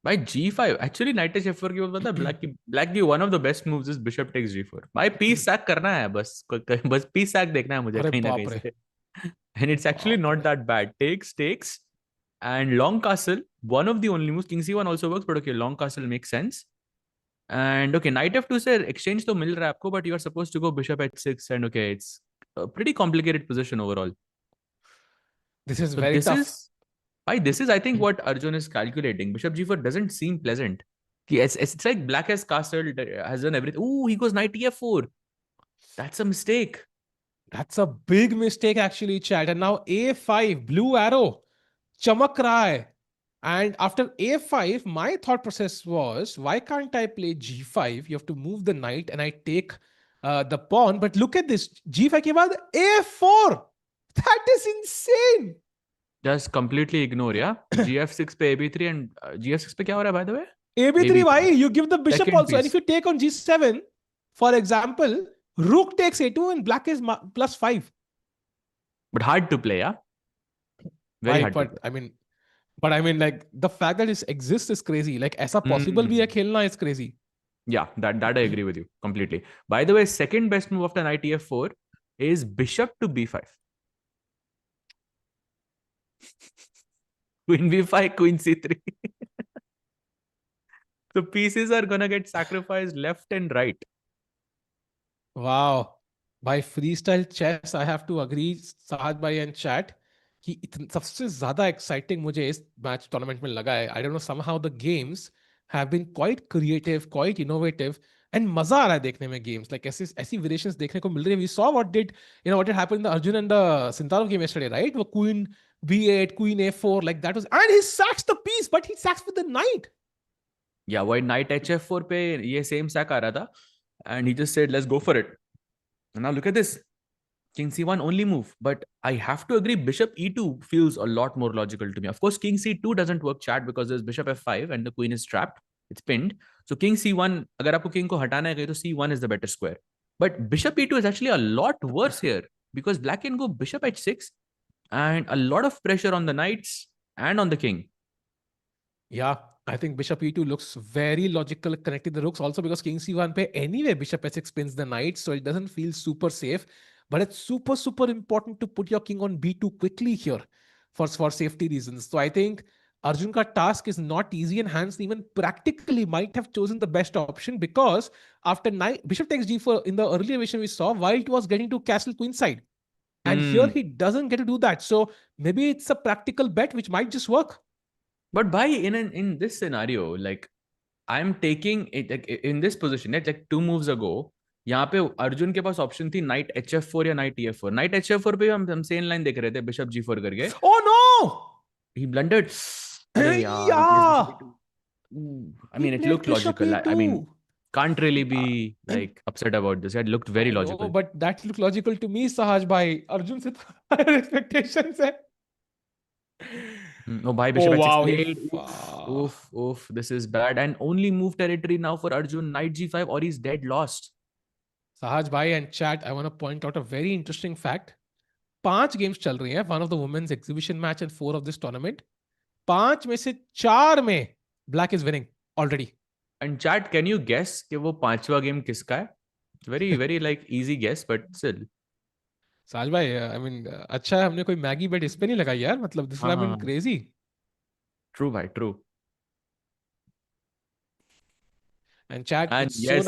By G5, actually knight h4 की बात पता है, black की one of the best moves is bishop takes G4. भाई पीस सैक करना है बस, बस पीस सैक देखना है मुझे अरे कहीं ना कहीं बाप रे. से. And it's actually बाप not रे. that bad. Takes and long castle, one of the only moves. King c1 also works, but okay, long castle makes sense. And okay, knight f2 से exchange तो मिल रहा है आपको, but you are supposed to go bishop h6, and okay, it's a pretty complicated position overall. This is So very this tough. is why this is I think what Arjun is calculating. Bishop g4 doesn't seem pleasant. It's like black has castled, has done everything. Ooh, he goes knight ef4. That's a mistake. That's a big mistake, actually, chat. And now A5, blue arrow, chamak raha hai. And after A5, my thought process was, why can't I play G5? You have to move the knight and I take the pawn. But look at this, G5 ke baad A4. That is insane. Just completely ignore, yeah. gf6 पे ab3 and gf6 पे क्या हो रहा है by the way? AB3, why? ab3. You give the bishop Second also. And piece. if you take on G7, for example, rook takes A2 and black is +5. But hard to play, yeah. Very Why? hard to play. But I mean, like the fact that it exists is crazy. Like ऐसा possible भी है Hmm. खेलना is crazy. Yeah, that I agree with you completely. By the way, second best move after knight ef4 is bishop to b5. Queen b5, queen c3. So pieces are gonna get sacrificed left and right. Wow. By freestyle chess, I have to agree, Sahad bhai and chat, कि सबसे ज्यादा exciting मुझे इस match tournament में लगा है. I don't know, somehow the games have been quite creative, quite innovative, and मजा आ रहा है देखने में games. Like ऐसी variations देखने को मिल रही है. We saw what had happened in the Arjun and the Sintaro game yesterday, right? वो queen b8, queen a4, like that was, and he sacks the piece, but he sacks with the knight. Yeah, why knight hf4 पे ये same sack आ रहा था, and he just said let's go for it. And now look at this. king c1 only move. But I have to agree, bishop e2 feels a lot more logical to me. Of course, king c2 doesn't work, chat, because there's bishop f5 and the queen is trapped. It's pinned. So king c1, agar aapko king ko hatana hai, to c1 is the better square. But bishop e2 is actually a lot worse here because black can go bishop h6 and a lot of pressure on the knights and on the king. Yeah, I think bishop e2 looks very logical connecting the rooks also because king c1 pe anyway bishop h6 pins the knight, so it doesn't feel super safe. But it's super important to put your king on b2 quickly here for safety reasons. So I think Arjun ka task is not easy and Hans even practically might have chosen the best option because after knight bishop takes g4 in the earlier version we saw, white was getting to castle queenside. And here Hmm. he doesn't get to do that. So maybe it's a practical bet which might just work. But by in this scenario, like I'm taking it like in this position, like two moves ago, यहाँ पे अर्जुन के पास option थी knight H F four या knight E F four. Knight H F four पे हम same line देख रहे थे बिशप जी फोर करके. Oh he blundered. अरे no! यार he place bishop Yeah! E two. I He mean, it played looked bishop logical. I mean, e2. can't really be Uh, in like upset about this. It looked very I know, logical. but that looked logical to me, Sahaj bhai. Arjun se to higher expectations hai. Oh, bhai, Oh bishop h6 wow, played. Oof, oof, oof. This is bad. And only move territory now for Arjun. Knight g5 or he's dead lost. Sahaj bhai and chat, I want to point out a very interesting fact. 5 games चल रही हैं, one of the women's exhibition match and 4 of this tournament. 5 में से 4 में black is winning already. And chat, can you guess कि वो पांचवा game किसका है? It's very, very like easy guess, but still. साज भाई, आई मीन अच्छा है हमने कोई मैगी बेट इस पे नहीं लगाई यार, मतलब दिस वुड हाँ हैव बीन हाँ. Crazy. True, bhai, true. And chat, And it's yes,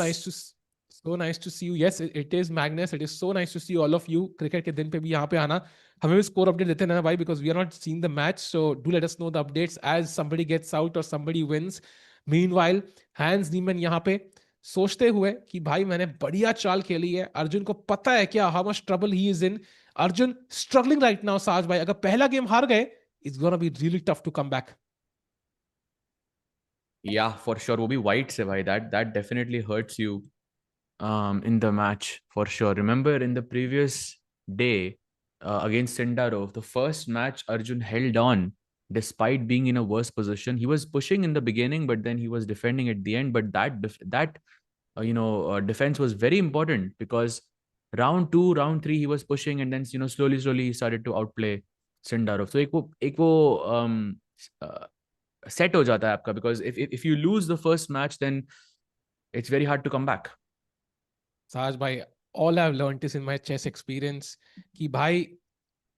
so nice to see you. Yes, it is Magnus. It is so nice to see all of you. Cricket के दिन पे भी यहाँ पे आना. हमें भी score update देते रहना भाई because we are not seeing the match. So do let us know the updates as somebody gets out or somebody wins. Meanwhile, Hans Niemann यहाँ पे सोचते हुए कि भाई मैंने बढ़िया चाल खेली है. अर्जुन को पता है क्या how much trouble he is in. Arjun struggling right now, साज भाई. अगर पहला गेम हार गए, it's gonna be really tough to come back. yeah, for sure. वो भी white से भाई. That definitely hurts you in the match for sure. Remember in the previous day against Sindarov, the first match Arjun held on despite being in a worse position. He was pushing in the beginning, but then he was defending at the end. But that defense was very important because round two, round three, he was pushing, and then slowly he started to outplay Sindarov. So uh, set हो जाता है आपका because if you lose the first match, then it's very hard to come back. Saj bhai, all I've learned is in my chess experience कि भाई,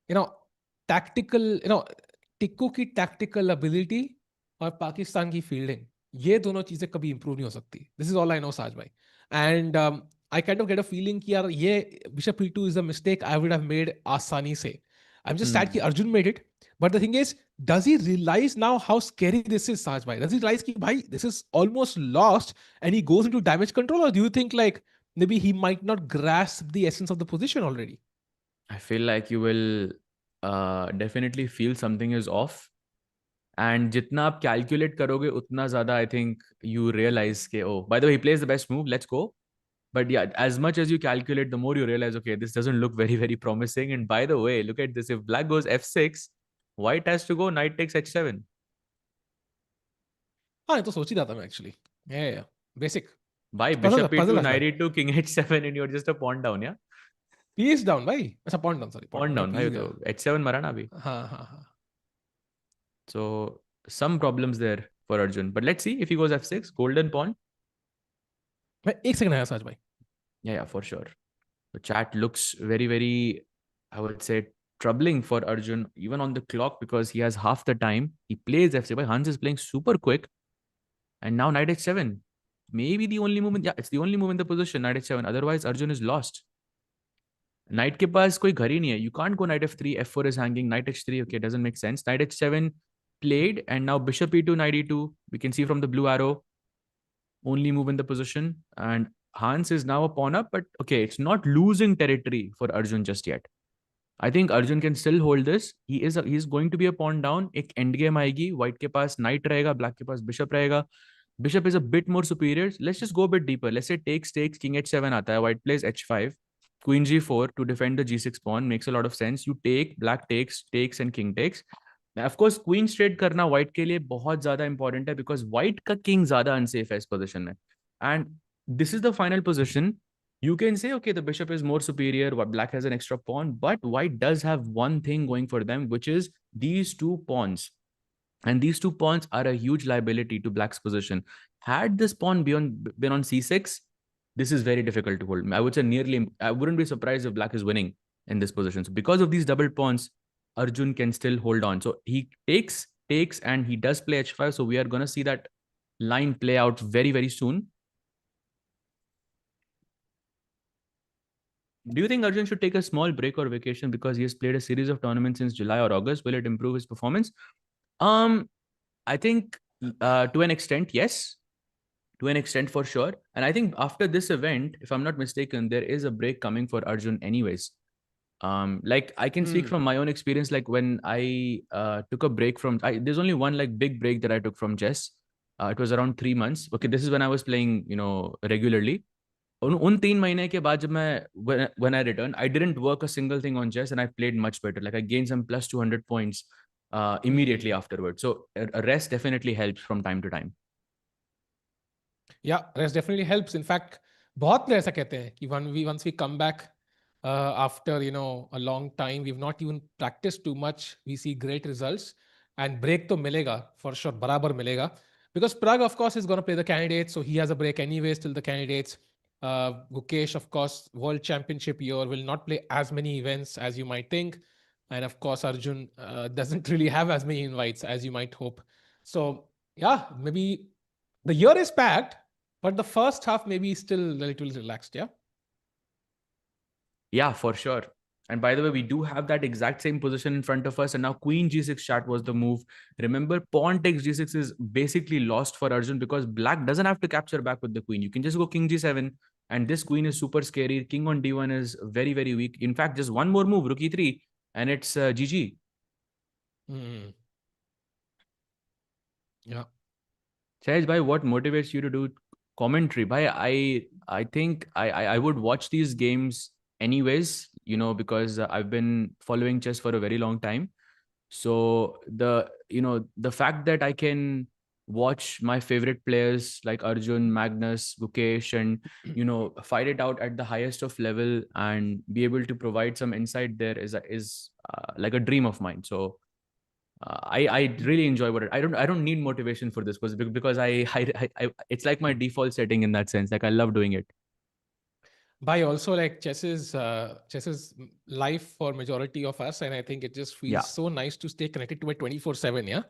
you know, Tikku की tactical ability और पाकिस्तान की fielding, ये दोनों चीजें कभी इंप्रूव नहीं हो सकती. This is all I know साज भाई. And I kind of get a feeling कि यार ये bishop e2 is a mistake I would have made आसानी से. आई एम जस्ट सैड कि Arjun made it. But the thing is, does he realize now how scary this is, Saj bhai? Does he realize कि भाई this is almost lost and he goes into damage control, or do you think like maybe he might not grasp the essence of the position already? I feel like you will definitely feel something is off. And जितना आप calculate करोगे उतना ज़्यादा I think you realize के oh, by the way, he plays the best move, let's go. But yeah, as much as you calculate, the more you realize, okay, this doesn't look very, very promising. And by the way, look at this. If black goes f6, white has to go knight takes h7. हाँ, ये तो सोच ही रहा था मैं actually. या basic By puzzle bishop puzzle e2, भाई. knight e2, king h7, and you're just a pawn down, yeah? Piece down भाई. अच्छा point down, sorry point Pawn down, मैं down, पीस भाई गया. तो h7 मरा ना अभी. हाँ हाँ हाँ. So some problems there for Arjun. But let's see if he goes f6, golden pawn. मैं एक सेकंड आया साज भाई. Yeah, for sure. The chat looks very, very, I would say, troubling for Arjun, even on the clock, because he has half the time. He plays f6, but Hans is playing super quick. And now knight h7. Maybe the only movement, yeah, it's the only move in the position, knight h7. Otherwise, Arjun is lost. Knight के पास कोई घर ही नहीं है. You can't go knight f3, f4 is hanging, knight h3, okay, doesn't make sense. Knight h7 played, and now bishop e2, knight e2. We can see from the blue arrow, only move in the position. And Hans is now a pawn up, but okay, it's not losing territory for Arjun just yet. I think Arjun can still hold this. He's going to be a pawn down. एक end game आएगी. White के पास knight रहेगा, black के पास bishop रहेगा. Bishop is a bit more superior. Let's just go a bit deeper. Let's say takes, king h7 आता है. White plays h5. queen g4 to defend the g6 pawn makes a lot of sense. You take, black takes and king takes. Of course queen straight करना white के लिए बहुत ज्यादा important है because white का king ज्यादा unsafe है इस पोजीशन में. And this is the final position. You can say, okay, the bishop is more superior, what black has an extra pawn, but white does have one thing going for them, which is these two pawns. And these two pawns are a huge liability to black's position. Had this pawn been on c6, this is very difficult to hold. I would say nearly, I wouldn't be surprised if black is winning in this position. So because of these double pawns, Arjun can still hold on. So he takes, and he does play h5. So we are going to see that line play out very, very soon. Do you think Arjun should take a small break or vacation because he has played a series of tournaments since July or August? Will it improve his performance? I think to an extent, yes. To an extent, for sure. And I think after this event, if I'm not mistaken, there is a break coming for Arjun anyways. Like I can speak from my own experience. Like when I took a break from, there's only one like big break that I took from chess. It was around 3 months. Okay, this is when I was playing, regularly. उन 3 महीने के बाद जब मैं when I returned, I didn't work a single thing on chess and I played much better. Like I gained some plus 200 points immediately afterwards. So a rest definitely helps from time to time. Yeah, rest definitely helps. In fact, बहुत player ऐसा कहते हैं कि once we come back after a long time, we've not even practiced too much, we see great results. And break तो मिलेगा for sure, बराबर मिलेगा. Because Prague, of course, is going to play the candidates, so he has a break anyways till the candidates. Gukesh, of course, World Championship year, will not play as many events as you might think. And of course, Arjun doesn't really have as many invites as you might hope. So yeah, maybe the year is packed, but the first half maybe still relatively relaxed, yeah? Yeah, for sure. And by the way, we do have that exact same position in front of us. And now queen g6 chat was the move. Remember, pawn takes g6 is basically lost for Arjun because black doesn't have to capture back with the queen. You can just go king g7. And this queen is super scary. King on d1 is very, very weak. In fact, just one more move, rook e3, and it's GG. Yeah. Sahaj bhai, what motivates you to do commentary? Bhai, I think I would watch these games anyways, because I've been following chess for a very long time. So the fact that I can watch my favorite players like Arjun, Magnus, Gukesh, and fight it out at the highest of level and be able to provide some insight there is like a dream of mine. So I really enjoy what I don't need motivation for this because I it's like my default setting in that sense. Like I love doing it. By also like chess is life for majority of us, and I think it just feels Yeah, so nice to stay connected to it 24/7. Yeah.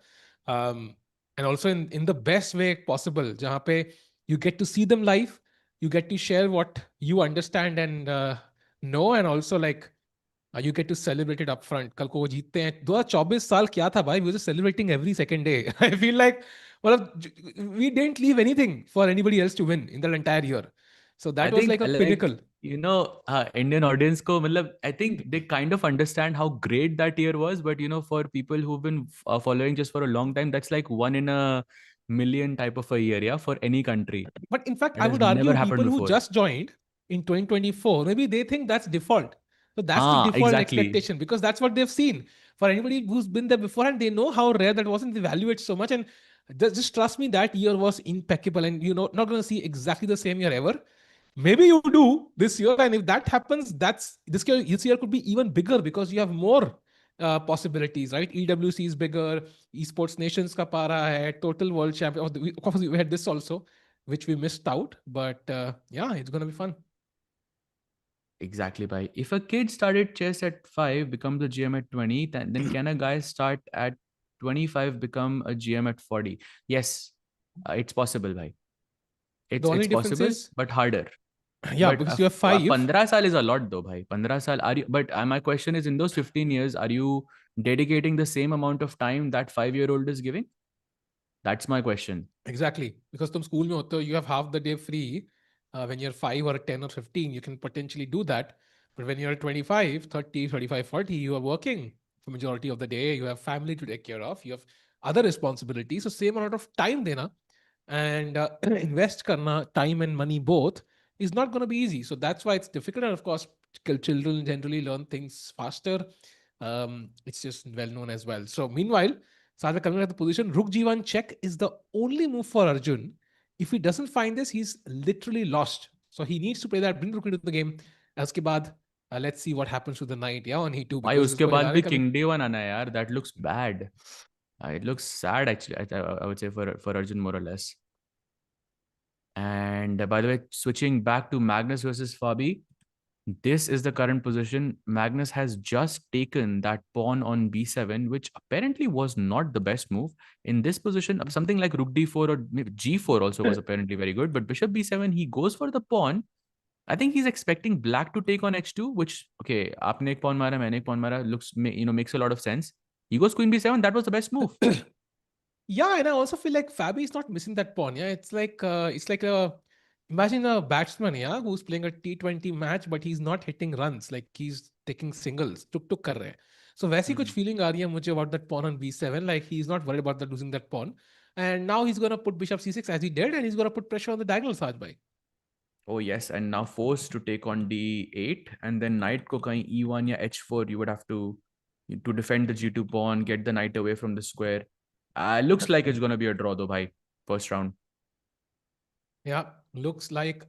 And also in the best way possible, जहाँ पे you get to see them live, you get to share what you understand and know, and also like you get to celebrate it upfront. कल को वो जीतते हैं. 2024 साल क्या था भाई? We were just celebrating every second day. I feel like we didn't leave anything for anybody else to win in the entire year. So I that was think like a like pinnacle. Indian audience ko matlab, I think they kind of understand how great that year was, but for people who've been following just for a long time, that's like one in a million type of a year, yeah, for any country. But in fact, That I has would never argue people happened who before. just joined in 2024, maybe they think that's default. So that's the Ah, default exactly. expectation because that's what they've seen. For anybody who's been there before and they know how rare that was and they value it so much. And just trust me, that year was impeccable. And not going to see exactly the same year ever. Maybe you do this year, and if that happens, this year could be even bigger because you have more possibilities, right? EWC is bigger, esports nations ka para hai, total world champion. Of course, we had this also, which we missed out, but yeah, it's gonna be fun. Exactly, bhai. If a kid started chess at 5, becomes a GM at 20, then can a guy start at 25, become a GM at 40? Yes, it's possible, bhai. The only It's difference possible, is, but harder. yeah, But because you have 5. 15 saal is a lot though, bhai. 15 saal, are you, but my question is, in those 15 years, are you dedicating the same amount of time that 5-year-old is giving? That's my question. Exactly, because तुम school में होते हो, you have half the day free. When you're 5 or 10 or 15, you can potentially do that. But when you're 25, 30, 35, 40, you are working for majority of the day. You have family to take care of. You have other responsibilities. So same amount of time देना and invest करना, time and money both, is not going to be easy. So that's why it's difficult. And of course, children generally learn things faster. It's just well known as well. So meanwhile, Sadhya coming at the position, Rook G1 check is the only move for Arjun. If he doesn't find this, he's literally lost. So he needs to play that, bring Rook into the game. As ke baad, let's see what happens to the knight, yeah, on E2 भाई because उसके isko बाद hilane भी ka bhi. King day one आना है यार, that looks bad. It looks sad actually. I would say for Arjun more or less. And by the way, switching back to Magnus versus Fabi, this is the current position. Magnus has just taken that pawn on b7, which apparently was not the best move. In this position, something like rook d4 or maybe g4 also was apparently very good. But bishop b7, he goes for the pawn. I think he's expecting black to take on h2, which okay, आपने एक pawn मारा, मैंने एक pawn मारा, looks makes a lot of sense. He goes queen b7. That was the best move. Yeah, and I also feel like Fabi is not missing that pawn. Yeah, it's like a imagine a batsman, yeah, who's playing a T20 match, but he's not hitting runs. Like he's taking singles, tuk कर रहे हैं. So वैसी कुछ Hmm. feeling आ रही है मुझे about that pawn on B7. Like he's not worried about losing that pawn, and now he's gonna put bishop C6 as he did, and he's gonna put pressure on the diagonal, Saj bhai. Oh yes, and now forced to take on d8, and then knight ko kahin e1 या h4. You would have to defend the g2 pawn, get the knight away from the square. Looks like it's gonna be a draw though, bhai. First round. Yeah, looks like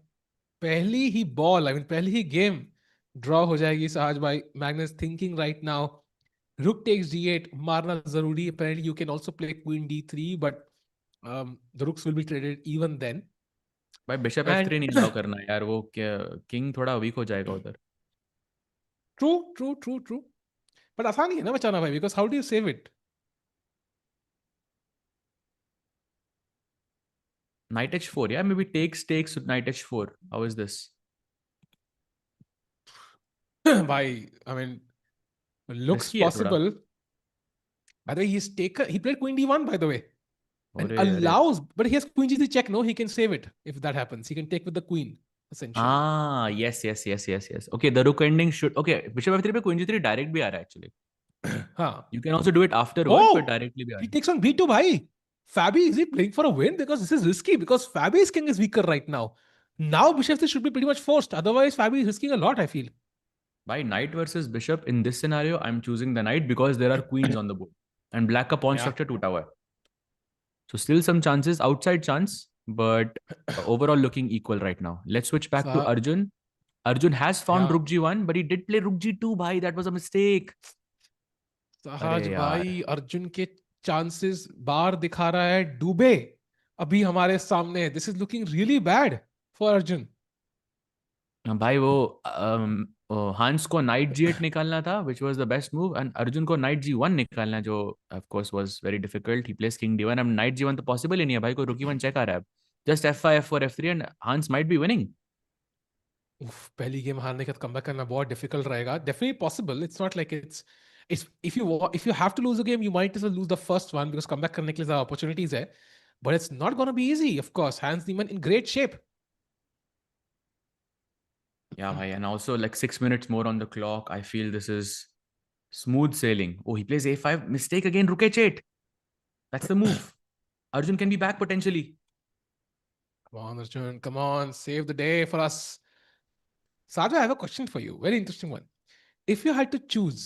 पहली ही ball, I mean पहली ही game draw हो जाएगी Saj bhai. Magnus thinking right now. Rook takes d8, मारना जरूरी. Apparently, you can also play queen d3, but the rooks will be traded even then. भाई bishop And f3 नहीं allow करना यार, वो किंग थोड़ा वीक हो जाएगा उधर. true. But आसान ही है ना बचाना भाई, because how do you save it? Knight h4, yeah, maybe takes with knight h4. How is this? भाई, I mean, looks Risky है थोड़ा. possible. By the way, he played queen d1, by the way, and अरे अरे. allows, but he has queen g3 check. No, he can save it if that happens. He can take with the queen, essentially. Yes. Okay, the rook ending should. Okay, bishop f3 पे queen g3 direct भी आ रहा है actually. हाँ. You can also do it afterward, but Oh, directly भी आ he रहा है. takes on b2, bhai. Fabi, is he playing for a win? Because this is risky, because Fabi's king is weaker right now. Now Bishop should be pretty much forced. Otherwise, Fabi is risking a lot, I feel. By knight versus bishop in this scenario, I'm choosing the knight because there are queens on the board. And black का pawn Yeah. structure टूटा हुआ है. So still some chances, outside chance, but overall looking equal right now. Let's switch back to So, Arjun. Arjun has found yeah. rook g1, but he did play rook g2, bhai. That was a mistake. अरे सहज यार. भाई अर्जुन के chances बार दिखा रहा है डूबे अभी हमारे सामने. This is looking really bad for Arjun. भाई वो हांस को नाइट जी8 निकालना था, which was the best move, and Arjun को नाइट जी1 निकालना, जो of course was very difficult. He place king D1. अब नाइट जी1 तो पॉसिबल ही नहीं है भाई, को रुक ई1 चेक आ रहा है. Just F5 F4 f3 and Hans might be winning. पहली गेम हारने के बाद कमबैक करना बहुत डिफिकल्ट रहेगा. Definitely possible. It's not like it's if you have to lose a game, you might as well lose the first one because comeback करने के लिए ज़्यादा opportunities है. But it's not going to be easy, of course. Hans Niemann in great shape. Yeah, bhai, and also like 6 minutes more on the clock. I feel this is smooth sailing. Oh, he plays a5. Mistake again, rook h8. That's the move. Arjun can be back potentially. Come on, Arjun. Come on. Save the day for us. Sajwa, I have a question for you. Very interesting one. If you had to choose,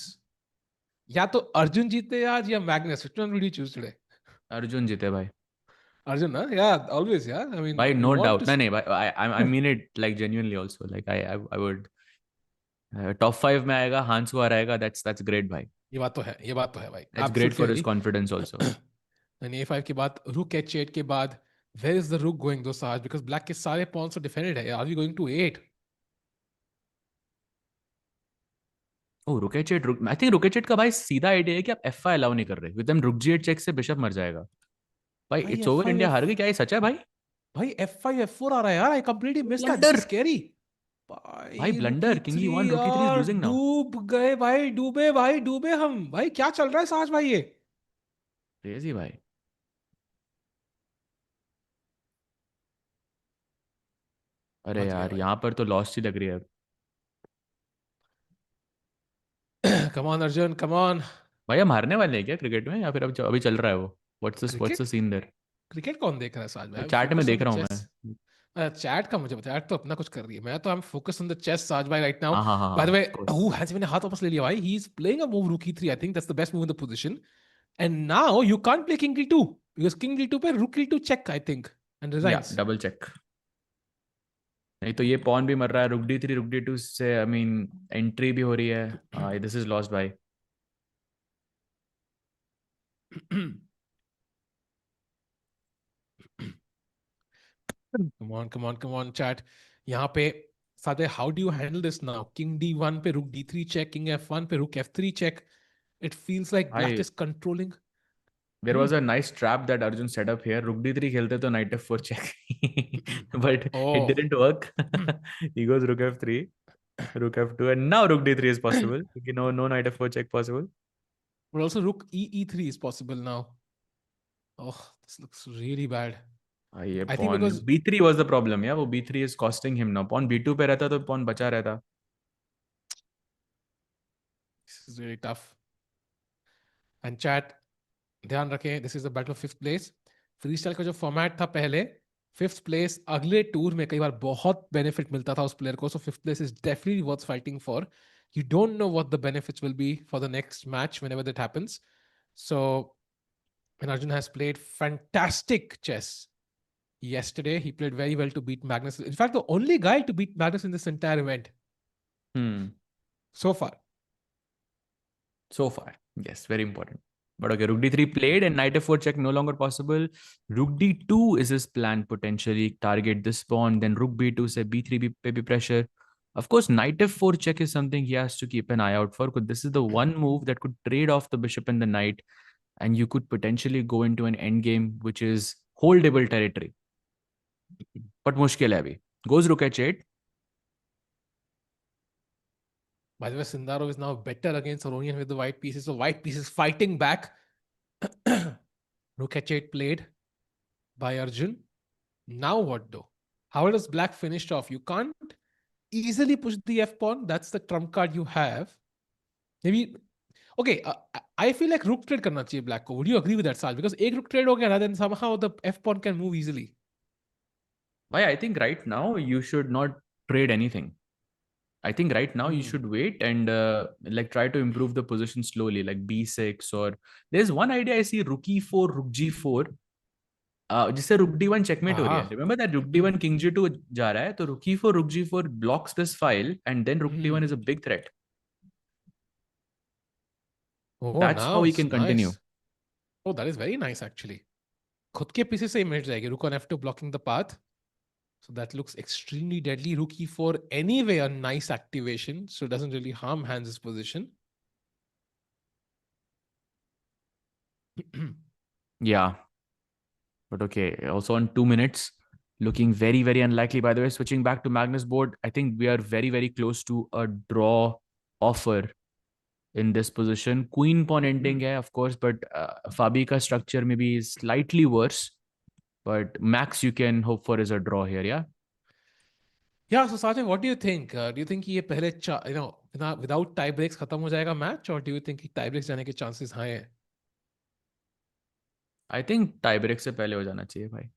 या तो अर्जुन जीते आज या Magnus, which one would you choose today? Arjun जीते भाई. Arjun, huh? Yeah, always, yeah. I mean, Bhai, you no want doubt. to. नहीं, I mean it like genuinely also. Like I would. Top 5 में आएगा, हांस को हराएगा. That's great, भाई. ये बात तो है भाई. That's great Absolutely for his agree. confidence also. And A5 के बाद rook H8 के बाद where is the rook going though Saj? Because black के सारे pawns are defended है. Are we going to 8? Oh, rook h8. I think rook h8 का भाई सीधा आइडिया है कि आप f5 अलाउ नहीं कर रहे. With them rook g8 check से बिशप मर जाएगा. भाई भाई it's over, F5 India F हार गई क्या? ये सच है भाई? भाई F5 F4 आ रहा है यार. I completely missed that. This blunder. is scary. भाई भाई blunder, king Rook E3 e1, rook e3 is यार लूजिंग नाउ. डूब गए भाई. डूबे हम. भाई क्या चल रहा है साज भाई ये? क्रेजी भाई. अरे समझ गया यार, भाई. यहाँ पर तो लॉस ही लग रही है. Come on Arjun, come on. भाई हम हारने वाले हैं क्या क्रिकेट में, या फिर अभी चल रहा है वो? What's the cricket scene there? Cricket कौन देख रहा है साज भाई? चैट में फोकस ऑन देख द रहा हूँ चेस. मैं. चैट का मुझे बता, चैट तो अपना कुछ कर रही है, मैं तो I am focus on the chess Sahaj भाई राइट नाउ. हाँ हाँ हाँ बाय द हाँ, वे, of course. हैंस मैंने हाथ वापस ले लिया भाई. He is playing a move rook E3. I think that's the best move in the position. And now you can't play king D2 because king D2 पे rook D2 check I think and yeah resigns. Double check, नहीं तो ये pawn भी मर रहा है, rook D three rook D two से, I mean entry भी हो रही है, this is lost by. Come on, come on, come on, chat. यहाँ पे सादे, how do you handle this now? King D1 पे rook D3 check, King F1 पे rook F3 check. It feels like black भाई is controlling. There Hmm. Was a nice trap that Arjun set up here, rook D three खेलते तो knight F four check, but it Oh. Didn't work. He goes rook F three, rook F two, and now rook D three is possible, क्योंकि no no knight F four check possible. But also rook E3 is possible now. Oh, this looks really bad. ये I think pawn because b three was the problem, या वो b three is costing him now. Pawn b two पे रहता तो pawn बचा रहता. this is really tough. And chat, ध्यान रखें, this is the battle of fifth place. Free style का जो फॉर्मेट था पहले, फिफ्थ प्लेस अगले टूर में कई बार बहुत बेनिफिट मिलता था उस प्लेयर को. So fifth place is definitely worth fighting for. You don't know what the benefits will be for the next match whenever that happens. So, and Arjun has played fantastic chess yesterday. He played very well to beat Magnus. In fact, the only guy to beat Magnus in this entire event so far. So far, yes, very important. But okay, Rook d3 played and knight f4 check no longer possible. Rook d2 is his plan, potentially target this pawn. Then Rook b2 say b3 पे भी pressure. Of course, knight f4 check is something he has to keep an eye out for, because this is the one move that could trade off the bishop and the knight, and you could potentially go into an endgame which is holdable territory. But मुश्किल है अभी. Goes Rook h8. By the way, Sindaro is now better against Aronian with the white pieces. So white pieces fighting back. Rook h8 played by Arjun. Now what though? How does black finish off? You can't easily push the f pawn. That's the trump card you have. Maybe okay. I feel like rook trade करना चाहिए black को. Would you agree with that, Sal? Because एक rook trade हो गया ना, then somehow the f pawn can move easily. Why? I think right now you should not trade anything. I think right now you should wait and like try to improve the position slowly, like b6, or there's one idea I see, rook e4, rook g4, जिससे rook d1 checkmate हो रही है. Ah. Remember that rook d1 king g2 जा रहा है, तो rook e4, rook g4 blocks this file, and then rook d1 is a big threat. Oh, That's how he nice, can continue. nice. Oh, that is very nice actually. खुद के पीछे से मिट जाएगी. Rook on f2 blocking the path. So that looks extremely deadly. Rook e4 anyway, a nice activation. So it doesn't really harm Hans' position. Yeah, but okay. Also on 2 minutes, looking very, very unlikely. By the way, switching back to Magnus board, I think we are very, very close to a draw offer in this position. Queen pawn ending hai, of course, but Fabi ka structure maybe is slightly worse. But max you can hope for is a draw here, yeah? Yeah, so Sachin, what do you think? Do you think ये पहले without tie breaks खत्म हो जाएगा match, or do you think tie breaks जाने के chances high है? I think tie break से पहले हो जाना चाहिए भाई.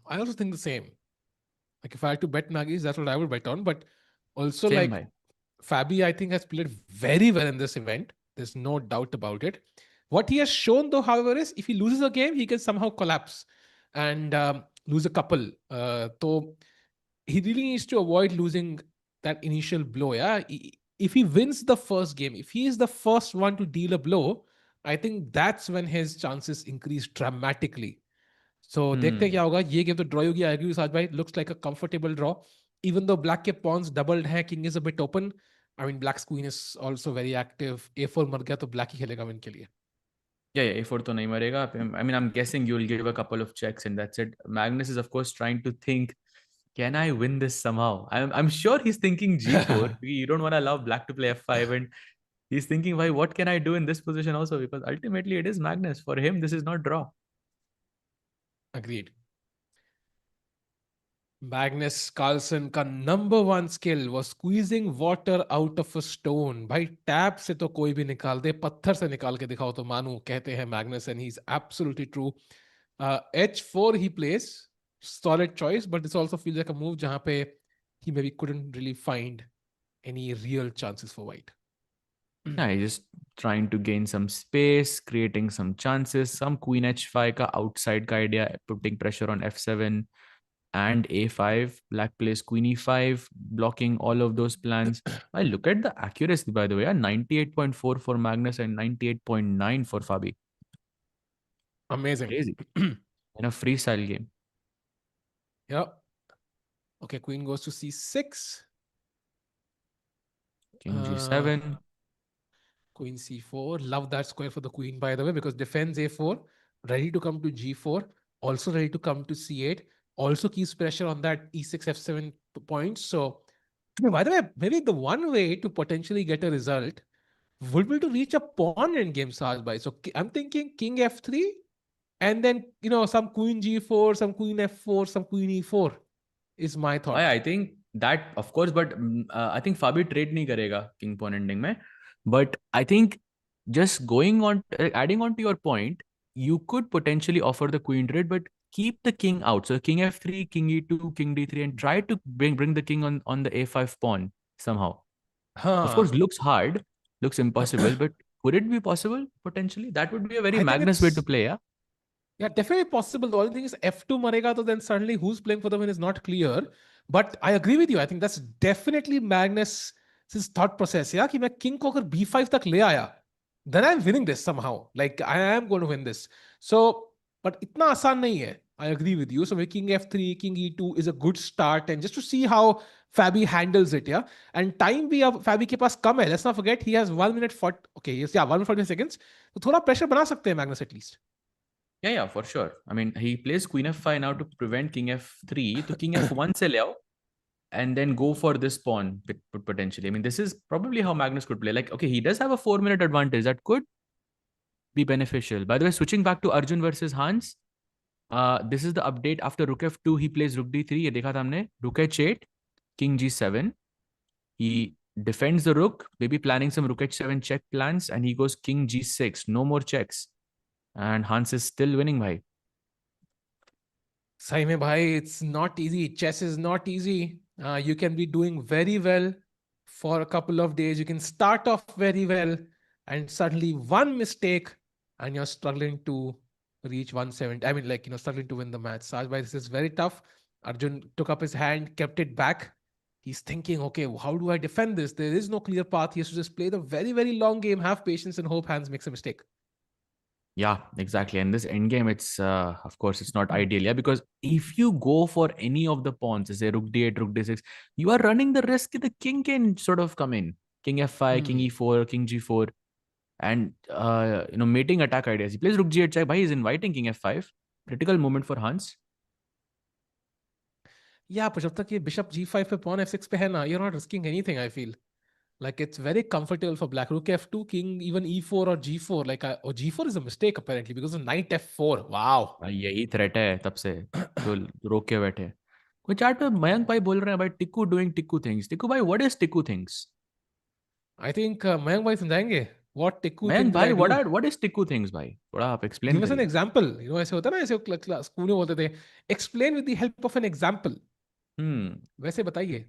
I also think the same. Like if I had to bet Nagis, that's what I would bet on. But also Same like भाई. Fabi, I think has played very well in this event. There's no doubt about it. What he has shown though, however, is if he loses a game, he can somehow collapse and lose a couple. So he really needs to avoid losing that initial blow. Yeah, if he wins the first game, if he is the first one to deal a blow, I think that's when his chances increase dramatically. So देखते हैं क्या होगा. ये game तो draw होगी. आई agree with साज भाई. Looks like a comfortable draw. Even though black के पॉन्स डबल्ड है, king is a bit open. I mean blacks queen is also very active. A4 मर गया तो ब्लैक ही खेलेगा विन के लिए. Yeah, A4 तो नहीं मरेगा. I mean, I'm guessing you'll give a couple of checks and that's it. Magnus is of course trying to think, can I win this somehow? I'm sure he's thinking G4. You don't want to allow black to play F5, and he's thinking, why, what can I do in this position also? Because ultimately it is Magnus. For him, this is not draw. Agreed. Magnus Carlsen का number one skill was squeezing water out of a stone. भाई tap से तो कोई भी निकाल दे, पत्थर से निकाल के दिखाओ तो मानू, कहते हैं Magnus, and he is absolutely true. H4 he plays. solid choice, but this also feels like a move जहाँ पे he maybe couldn't really find any real chances for white. Yeah, he's just trying to gain some space, creating some chances, some queen h5 ka outside ka idea, putting pressure on f7 and a5. Black plays queen e5, blocking all of those plans. I look at the accuracy, by the way, 98.4 for Magnus and 98.9 for Fabi. Amazing. Crazy. In a freestyle game. Yeah. Okay, queen goes to c6. King Uh, g7. Queen c4. Love that square for the queen, by the way, because defends a4, ready to come to g4, also ready to come to c8, also keeps pressure on that e6, f7 points. So, by the way, maybe the one way to potentially get a result would be to reach a pawn endgame, Saj bhai. So, I'm thinking king f3, and then, some queen g4, some queen f4, some queen e4 is my thought. I think that of course, but I think Fabi trade नहीं करेगा king pawn ending में. But I think just going on, adding on to your point, you could potentially offer the queen trade, but keep the king out. So king f3, king e2, king d3, and try to bring the king on the a5 pawn somehow. Of course, Huh. looks hard, looks impossible, but could it be possible potentially? That would be a very I think Magnus way to it's play, yeah. Yeah, definitely possible. The only thing is F2 marega, so then suddenly who's playing for the win is not clear. But I agree with you. I think that's definitely Magnus' thought process. Yeah, कि मैं king को अगर B5 तक ले आया, then I'm winning this somehow. Like I am going to win this. So, but इतना आसान नहीं है. I agree with you. So maybe king F3, king E2 is a good start, and just to see how Fabi handles it. Yeah, and time भी अब Fabi के पास कम है. Let's not forget he has 1 minute 40. Okay, yes, yeah, 1 minute 40 seconds. तो थोड़ा pressure बना सकते हैं Magnus at least. Yeah, for sure. I mean, he plays queen f5 now to prevent king f3. To king f1 se le aao, and then go for this pawn potentially. I mean, this is probably how Magnus could play. Like, okay, he does have a 4 minute advantage that could be beneficial. By the way, switching back to Arjun versus Hans, this is the update after rook f2. He plays rook d3. ये देखा था हमने. Rook h8, king g7. He defends the rook, maybe planning some rook h7 check plans, and he goes king g6. No more checks. And Hans is still winning, bhai. सही में भाई it's not easy. Chess is not easy. You can be doing very well for a couple of days. You can start off very well, and suddenly one mistake, and you're struggling to reach 170. I mean, like, struggling to win the match. Saj bhai, this is very tough. Arjun took up his hand, kept it back. He's thinking, okay, how do I defend this? There is no clear path. He has to just play the very, very long game, have patience, and hope Hans makes a mistake. Yeah, exactly. And this endgame, it's of course it's not ideal, yeah, because if you go for any of the pawns, say rook d8, rook d6, you are running the risk the king can sort of come in. King f5, king Hmm. e4, king g4, and mating attack ideas. He plays rook g8 check. Bhai, he's inviting king f5. Critical moment for Hans. या पर जब तक ये bishop g5 पे pawn f6 पे है ना, you're not risking anything, I feel. Like it's very comfortable for black. Rook f2, king even e4 or g4. Like or g4 is a mistake apparently because of knight f4. Wow. भाई यही threat है तब से जो रोक के बैठे. कोई चैट में मयंक भाई बोल रहे हैं भाई टिक्कू डूइंग टिक्कू थिंग्स. टिक्कू भाई what is Tikku things? I think Mayank bhai समझाएंगे. What Tikku thing Mayank did I भाई do? What is Tikku things भाई? थोड़ा आप एक्सप्लेन Give us an करिए. example. ऐसे होता है ना, ऐसे स्कूल में बोलते थे. Explain with the help of an example. हम्म. वैसे बताइए.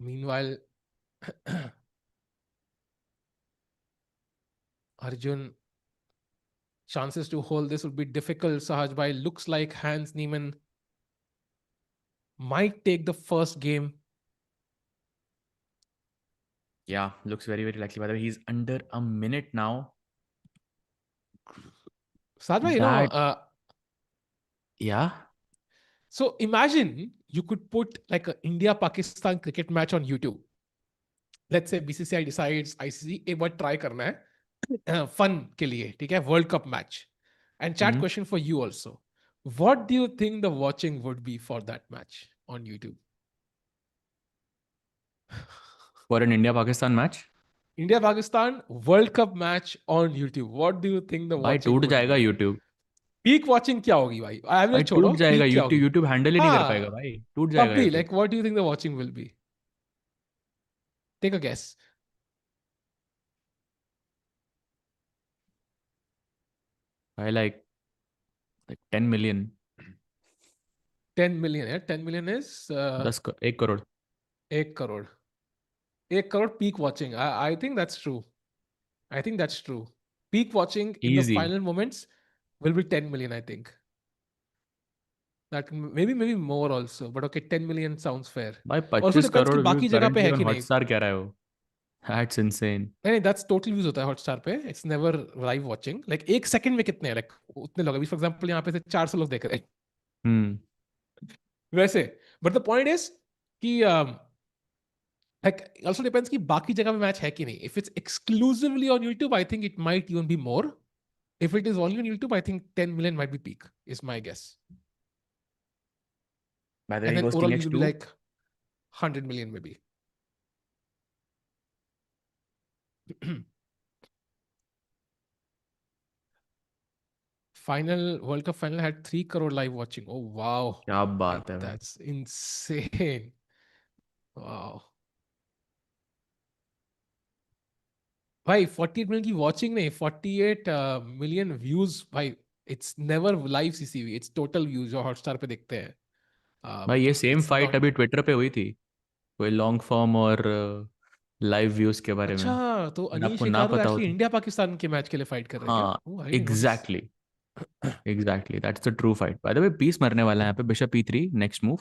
Meanwhile, Arjun, chances to hold this would be difficult. Sahaj bhai, looks like Hans Niemann might take the first game. Yeah, looks very, very likely. By the way, he's under a minute now. Sahaj bhai, That, yeah. so imagine you could put like a India Pakistan cricket match on YouTube. Let's say BCCI decides ICC एक बार try करना है fun के लिए, ठीक है, World Cup match. And chat Mhm. question for you also. What do you think the watching would be for that match on YouTube? For an India Pakistan match, India Pakistan World Cup match on YouTube. What do you think the भाई watching टूट would जाएगा be? YouTube. Peak watching क्या होगी भाई? भाई Average छोड़ो, टूट जाएगा peak क्या YouTube. होगी? YouTube हैंडल ही नहीं कर पाएगा हाँ, भाई. टूट तब जाएगा भी YouTube. like what do you think the watching will be? Take a guess. भाई like Like 10 million. 10 million है. 10 million is 1 crore. 1 crore. 1 crore peak watching. I think that's true. I think that's true. Peak watching in the Easy. final moments will be 10 million, I think. That maybe more also. But okay, 10 million sounds fair. भाई Also 25 depends कि crore views बाकी जगह पे currently है on कि नहीं. Hotstar कह रहा है वो. That's insane. नहीं, that's total views होता है हॉटस्टार पे. It's never live watching. Like एक सेकंड में कितने हैं? Like उतने लोग. अभी फॉर एग्जांपल यहाँ पे से 400 लोग देख रहे हैं. हम्म. वैसे. But the point is कि like also depends कि बाकी जगह पे मैच है कि नहीं. If it's exclusively on YouTube, I think it might even be more. If it is only on YouTube, I think 10 million might be peak, is my guess. By the way, And he then goes overall king views will be h2. like 100 million maybe. Final World Cup final had 3 crore live watching. Oh wow. क्या Like बात है भाई. that's insane. Wow. भाई 48 million की watching नहीं, 48 million views भाई. It's never live CCV. It's total views जो Hotstar पे देखते हैं. भाई ये सेम It's फाइट not. अभी ट्विटर पे हुई थी, कोई लॉन्ग फॉर्म और लाइव व्यूज के बारे में. अच्छा, तो अगर अनीश आपको ना एकादो पता हो एक्चुअली तो. इंडिया पाकिस्तान के मैच के लिए फाइट कर रहे हैं क्या? हाँ. Oh, I didn't know this. Exactly. Exactly that's the true fight. By the way piece मरने वाला है यहाँ पे. Bishop E3 next move.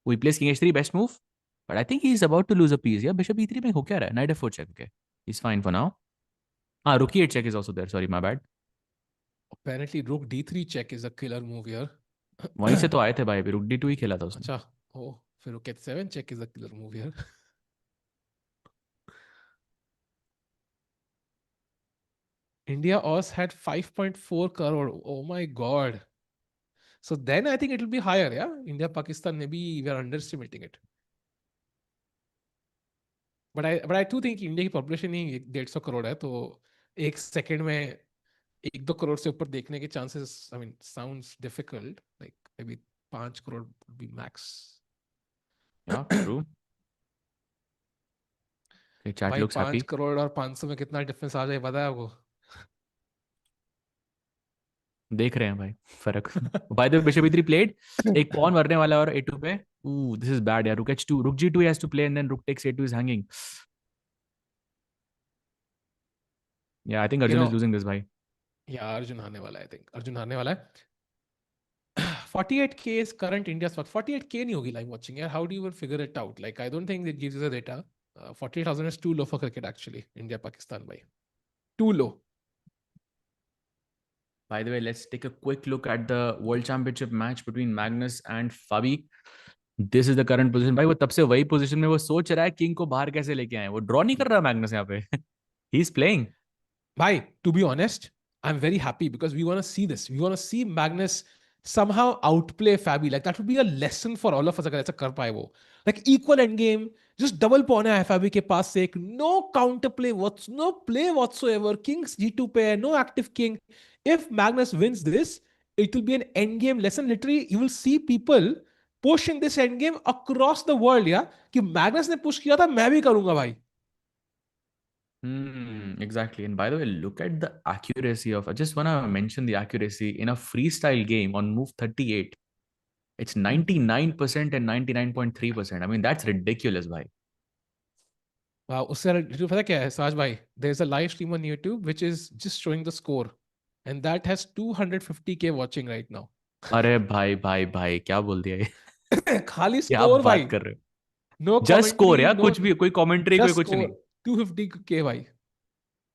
We place king h3 best move. But I think he is about to lose a piece. Yeah bishop E3 में हो क्या रहा है? Knight f4 check. Okay, is fine for now. हाँ, रुकी 8 check is also there. Sorry, my bad. Apparently rook d3 check is a killer move here. वहीं से तो आए थे भाई. अभी रुक d2 ही खेला था उसने. अच्छा. ओ, फिर rook h7 check is a killer move here. India Aus had 5.4 crore. Oh my god. So then I think it will be higher, yeah? India Pakistan, maybe we are underestimating it. But I too think India की population ही 150 crore है, तो एक second में 1-2 करोड़ से ऊपर देखने के chances, I mean, sounds difficult. Like maybe 5 crore would be max. या ट्रू. चैट भाई लुक्स 5 हैप्पी. करोड़ और 500 में कितना डिफरेंस आ जाए पता है आपको? देख रहे हैं भाई फर्क. Bye the way bishop e3 played. एक पॉन मरने वाला है और a2 पे. दिस इज बैड यार. रुक h2, rook g2 has to play and then rook takes a2 is hanging. Yeah I think You Arjun is know, losing this भाई. yeah, अर्जुन हारने वाला है. I think अर्जुन हारने वाला है. 48K is current India's stock. 48K नहीं होगी live watching यार. How do you even figure it out? Like I don't think it gives you the data. 48,000 is too low for cricket actually. India Pakistan भाई. Too low. By the way, let's take a quick look at the World Championship match between Magnus and Fabi. This is the current position. भाई वो तब से वही position में वो सोच रहा है किंग को बाहर कैसे लेके आए. वो ड्रॉ नहीं कर रहा मैग्नस यहाँ पे. ही is playing. Bhai, to be honest, I'm very happy because we want to see this. We want to see Magnus somehow outplay Fabi. Like that would be a lesson for all of us. अगर ऐसा कर पाए वो. Like equal end game, just double pawn है Fabi के पास से एक. No counter play, no play whatsoever. King's G2 pair, no active king. If Magnus wins this, it will be an end game lesson. Literally, you will see people pushing this end game across the world. Yeah, कि Magnus ने push किया था, मैं भी करूंगा भाई. Exactly. And by the way, look at the accuracy of. I just want to mention the accuracy in a freestyle game on move 38. It's 99% and 99.3%. I mean, that's ridiculous, bhai. Wow, उससे YouTube पता क्या है साज भाई? There's a live stream on YouTube which is just showing the score, and that has 250K watching right now. अरे भाई भाई भाई क्या बोल दिया ये. खाली क्या स्कोर भाई. बात कर रहे हो. No जस्ट commentary, स्कोर या no, कुछ भी, कोई कमेंट्री कोई just कुछ score. नहीं. 250K भाई.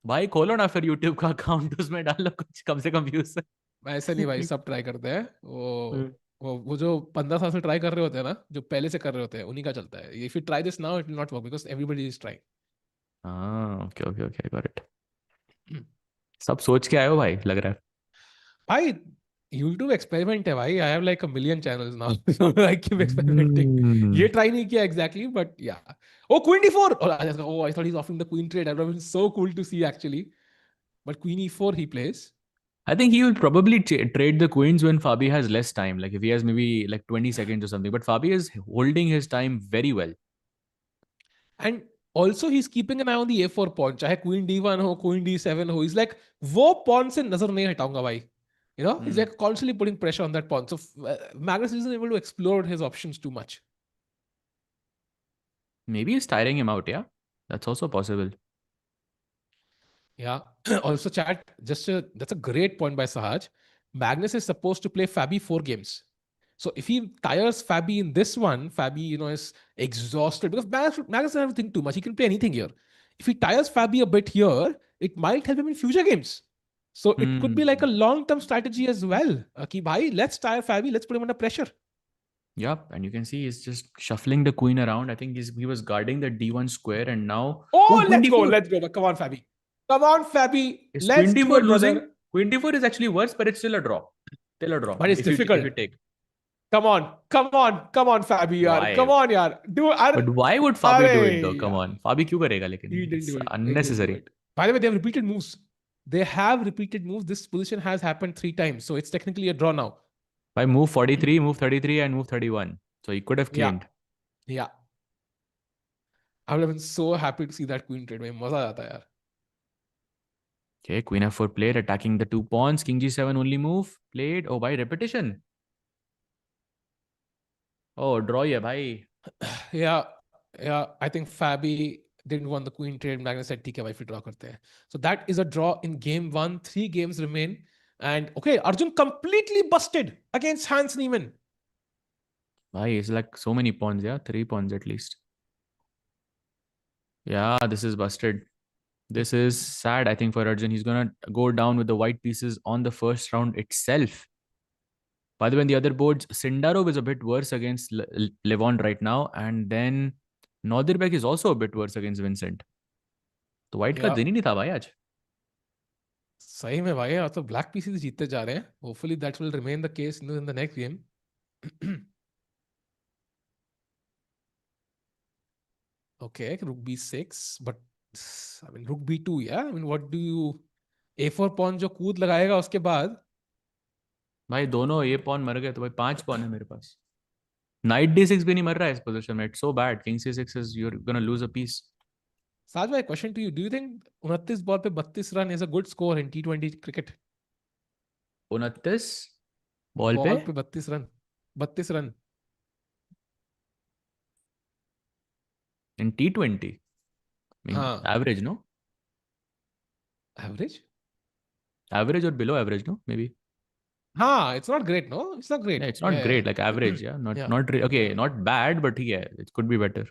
भाई खोलो ना फिर यूट्यूब का अकाउंट, उसमें डालो कुछ कम से कम व्यूज. ऐसा नहीं भाई, सब ट्राई करते हैं. वो जो 15 साल से ट्राई कर रहे होते हैं ना, जो पहले से कर रहे होते हैं, उन्हीं का चलता है. If you try this now it will not work because everybody is trying. हाँ, okay okay okay, got it. सब सोच के आए हो भाई, लग रहा है. भाई YouTube एक्सपेरिमेंट है भाई. I have like a million channels now. I keep experimenting. ये ट्राई नहीं किया एग्जैक्टली बट या. ओ queen d4. Oh, I thought he's offering the queen trade. That would have been so cool to see actually. But queen e4 he plays. I think he will probably trade the queens when Fabi has less time. Like if he has maybe like 20 seconds or something. But Fabi is holding his time very well. And also he's keeping an eye on the a4 pawn. चाहे queen d1 हो, queen d7 हो. He's like वो pawn से नजर नहीं हटाऊंगा भाई. He's like constantly putting pressure on that pawn. So Magnus isn't able to explore his options too much. Maybe he's tiring him out, yeah? That's also possible. Yeah. Also, chat, that's a great point by Sahaj. Magnus is supposed to play Fabi 4 games. So if he tires Fabi in this one, Fabi, is exhausted because Magnus doesn't have to think too much. He can play anything here. If he tires Fabi a bit here, it might help him in future games. So it could be like a long-term strategy as well. Ki bhai, let's tire Fabi, let's put him under pressure. Yep, and you can see he's just shuffling the queen around. I think he was guarding the d1 square, and now Oh, queen let's go, d4. let's go. Come on, Fabi. Come on, Fabi. Is Let's queen do d4 it, losing? brother. Queen d4 is actually worse, but it's still a draw. Still a draw. But it's If you difficult. take. Come on, come on, come on, Fabi, yaar. Come Why? on, yaar. But why would Fabi do it though? Come Yeah. on. Fabi क्यों करेगा He लेकिन? didn't It's do it. He didn't do unnecessary. it. By the way, they have repeated moves. They have repeated moves. This position has happened 3 times. So it's technically a draw now. By move 43, move 33, and move 31. So he could have Yeah. cleaned. Yeah. I would have been so happy to see that queen trade. मजा आ जाता यार. Okay, queen f4 played, attacking the 2 pawns. King g7 only move. Played. Oh, by repetition. Oh, draw ये भाई. Yeah. Yeah. I think Fabi didn't want the queen trade. Magnus said, ठीक है भाई, फिर draw करते हैं. So that is a draw in game 1. 3 games remain. And okay, Arjun completely busted against Hans Niemann. Why? It's like so many pawns, yeah? 3 pawns at least. Yeah, this is busted. This is sad, I think, for Arjun. He's going to go down with the white pieces on the first round itself. By the way, on the other boards, Sindarov is a bit worse against Levon right now. And then Nodirbek is also a bit worse against Vincent. तो white का Yeah. दिन ही नहीं था भाई आज. सही में भाई, अब तो ब्लैक पीसीज जीतते जा रहे हैं. Hopefully that will remain the case in the next game. Okay, rook b6, but I mean rook b2, yeah. I mean, what do you a4 pawn जो कूद लगाएगा उसके बाद. भाई दोनों ये पॉन मर गए तो भाई 5 पॉन है मेरे पास. नाइट d6 भी नहीं मर रहा है इस पोजीशन में. It's so bad. King c6 is you are gonna lose a piece. Sahaj भाई, question to you, do you think 29 ball पे 32 run is a good score in टी20 क्रिकेट? 29 बॉल पे बॉल पे 32 run. 32 run. in T20. I mean, हाँ. average, no? Average. Average or below average, no? Maybe. हाँ, it's not great, no? It's not great. Yeah, it's not great. Yeah. Like average, yeah. Yeah. Okay, not bad, but yeah, it could be better.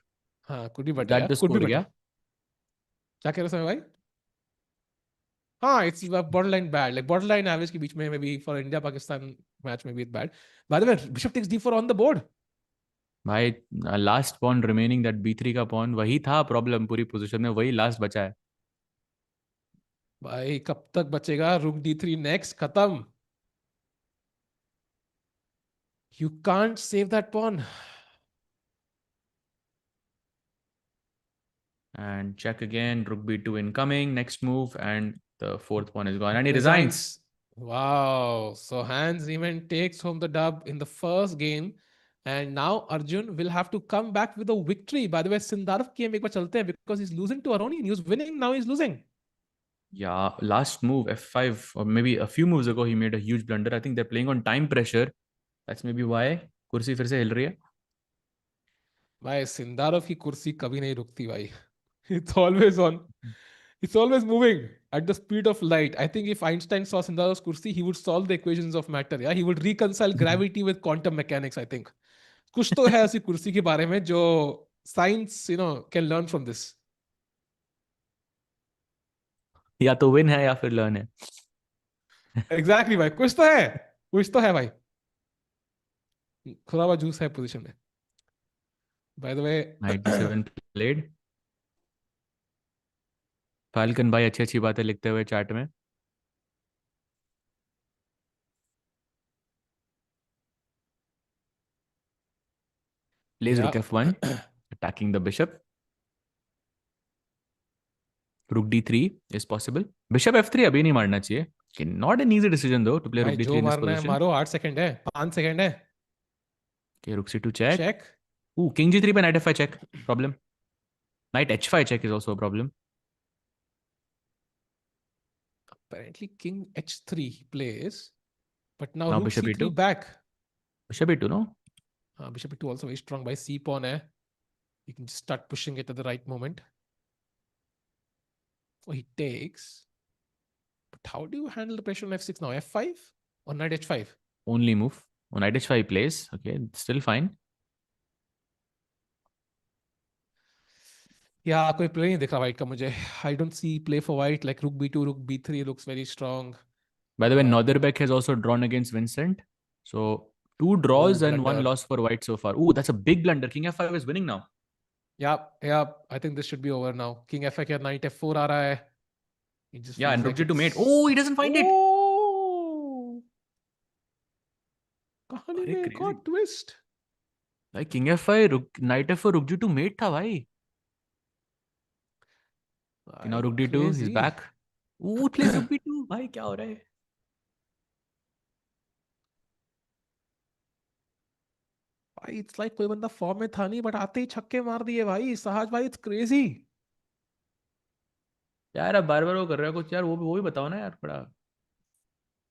हाँ, could be Is better, that yeah. the Could be score? better. Yeah. क्या कह रहे हो समय भाई? हाँ, it's borderline bad, like borderline average के बीच में, maybe for India Pakistan match maybe it's bad. By the way, bishop takes d4 on the board. भाई last pawn remaining that b3 का पॉन वही था प्रॉब्लम पूरी पोजीशन में. वही last बचा है. भाई कब तक बचेगा? rook d3 next, खत्म. You can't save that pawn. And check again. Rook b2 incoming. Next move, and the fourth pawn is gone, and he resigns. Wow. So Hans Niemann takes home the dub in the first game. And now Arjun will have to come back with a victory. By the way, Sindarov की हम एक बार चलते हैं because he's losing to Aroni. He was winning, now he's losing. Yeah, last move f5 or maybe a few moves ago he made a huge blunder. I think they're playing on time pressure. That's maybe why कुर्सी फिर से हिल रही है. भाई Sindarov की कुर्सी कभी नहीं रुकती भाई. It's always on. It's always moving at the speed of light. I think if Einstein saw Sindarov's kursi, he would solve the equations of matter. Yeah, he would reconcile gravity with quantum mechanics, I think. कुछ तो है ऐसी कुर्सी के बारे में जो science, can learn from this. या तो विन है या फिर लर्न है. Exactly भाई, कुछ तो है. कुछ तो है भाई. खुदा हुआ जूस है पोजीशन में. By the way, Knight d7 played. Falcon भाई अच्छी अच्छी बातें लिखते हुए चैट में. Plays rook yeah. f1, attacking the bishop. Rook d3 is possible. Bishop f3 अभी नहीं मारना चाहिए. Okay, not an easy decision though to play भाई rook d3 जो in this मारना है position. मारो. 8 सेकंड है, 5 सेकंड है. Okay, rook c2 check. Check. Ooh, king g3 by knight f5 check. Problem. Knight h5 check is also a problem. Apparently king h3 he plays. But now Now rook bishop c3 e2. back. Bishop e2, no? Bishop e2 also very strong by c pawn. You can just start pushing it at the right moment. Oh, he takes. But how do you handle the pressure on f6 now? f5 or knight h5? Only move. On knight h5 plays. Okay, still fine. Yeah, कोई play नहीं दिख रहा white का मुझे. I don't see play for white like rook b2, rook b3 looks very strong. By the way, Norderbeck has also drawn against Vincent. So 2 draws and 1 blunder. loss for white so far. Ooh, that's a big blunder. King f5 is winning now. Yeah. I think this should be over now. King f5 या knight f4 आ रहा है. It just Yeah, feels and rook like g2 mate. Oh, he it's. doesn't find it. Oh! कहानी अरे में एक और crazy. twist. भाई King f5, knight f4, rook g2 mate था भाई. Okay, now भाई rook d2, he's crazy. back. Ooh, plays rook b2. भाई क्या हो रहा है? भाई इट्स लाइक कोई बंदा फॉर्म में था नहीं बट आते ही छक्के मार दिए भाई सहज भाई इट्स क्रेजी. यार अब बार बार वो कर रहा है कुछ यार वो भी बताओ ना यार थोड़ा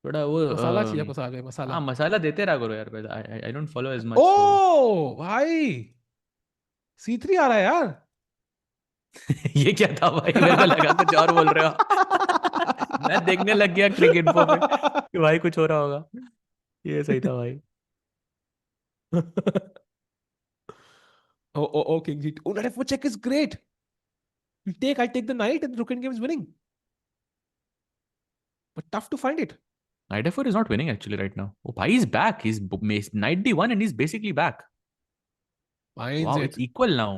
थोड़ा वो मसाला चाहिए मसाला में हाँ मसाला. मसाला देते रहा करो यार I don't follow as much so oh भाई c3 आ रहा है यार. ये क्या था भाई मेरे को लगा कुछ और बोल रहे हो मैं देखने लग गया क्रिकेट इन्फो पे कि भाई कुछ हो रहा होगा ये सही था भाई Oh, king g2. Oh, knight f4 check is great. I take the knight and rook endgame is winning. But tough to find it. knight f4 is not winning actually right now oh bhai he's back he's knight d1 and he's basically back Finds wow it's it. equal now